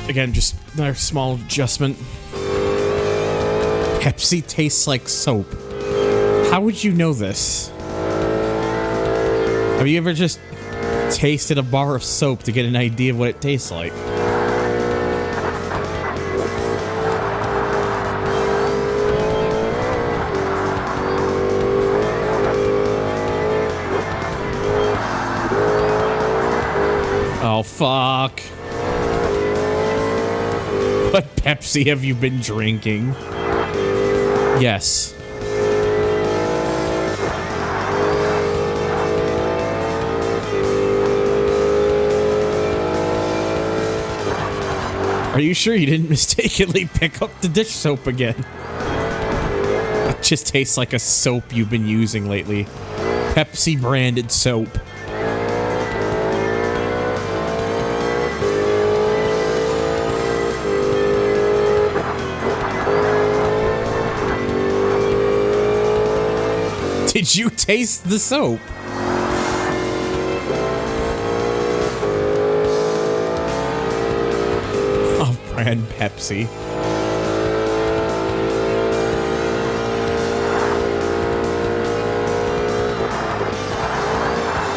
Again, just another small adjustment. Pepsi tastes like soap. How would you know this? Have you ever just tasted a bar of soap to get an idea of what it tastes like? Oh, fuck. What Pepsi have you been drinking? Yes. Are you sure you didn't mistakenly pick up the dish soap again? It just tastes like a soap you've been using lately. Pepsi branded soap. Did you taste the soap? Off-brand Pepsi.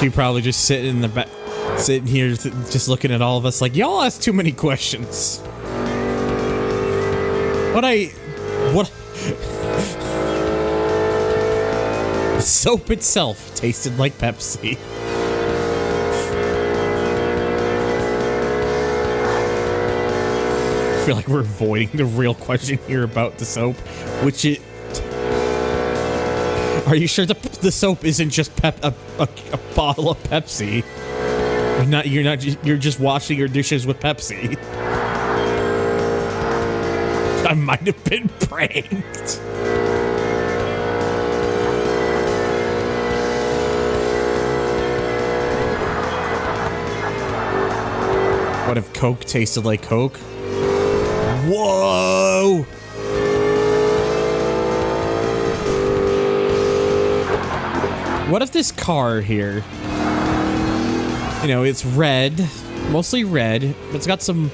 You probably just sitting in the back, sitting here, just looking at all of us like, y'all ask too many questions. What? The soap itself tasted like Pepsi. I feel like we're avoiding the real question here about the soap, which it. Are you sure the soap isn't just a bottle of Pepsi? You're just washing your dishes with Pepsi. I might have been pranked. What if Coke tasted like Coke? Whoa! What if this car here, you know, it's red, mostly red, but it's got some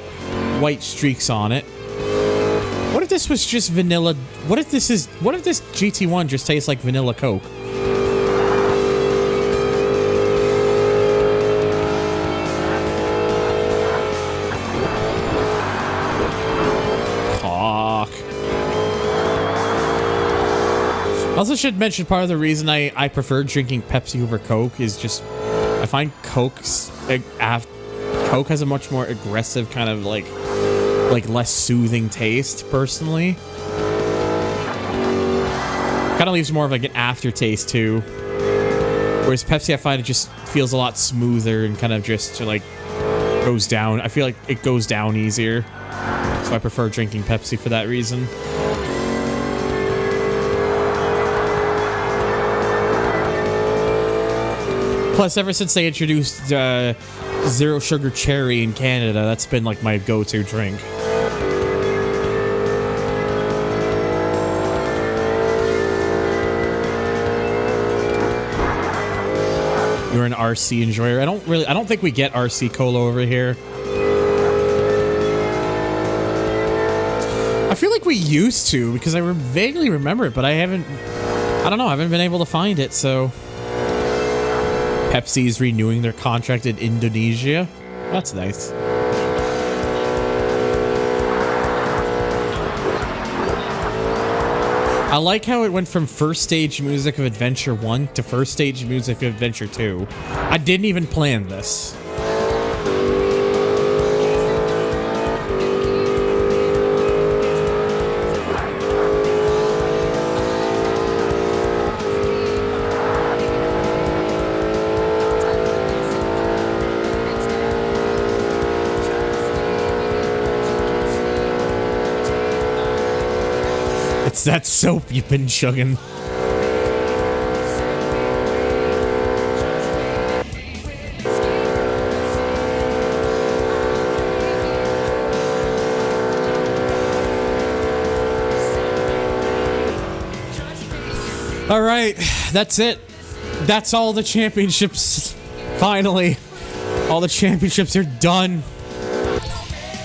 white streaks on it. What if this was just vanilla? What if this GT1 just tastes like vanilla Coke? Also should mention part of the reason I prefer drinking Pepsi over Coke is just I find Coke has a much more aggressive kind of like less soothing taste personally. Kind of leaves more of like an aftertaste too. Whereas Pepsi I find it just feels a lot smoother and kind of just like goes down. I feel like it goes down easier. So I prefer drinking Pepsi for that reason. Plus, ever since they introduced Zero Sugar Cherry in Canada, that's been like my go-to drink. You're an RC enjoyer. I don't think we get RC Cola over here. I feel like we used to because I vaguely remember it, but I don't know, I haven't been able to find it, so. Pepsi is renewing their contract in Indonesia. That's nice. I like how it went from first stage music of Adventure 1 to first stage music of Adventure 2. I didn't even plan this. That soap you've been chugging. All right, that's it. That's all the championships. Finally, all the championships are done.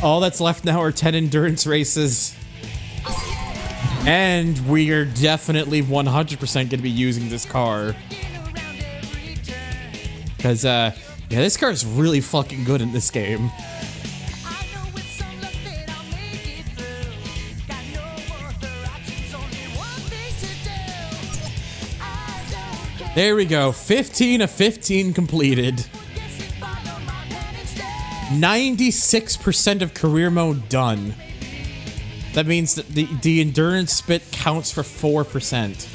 All that's left now are 10 endurance races. And we are definitely 100% going to be using this car. Because, yeah, this car is really fucking good in this game. There we go. 15 of 15 completed. 96% of career mode done. That means that the endurance bit counts for 4%.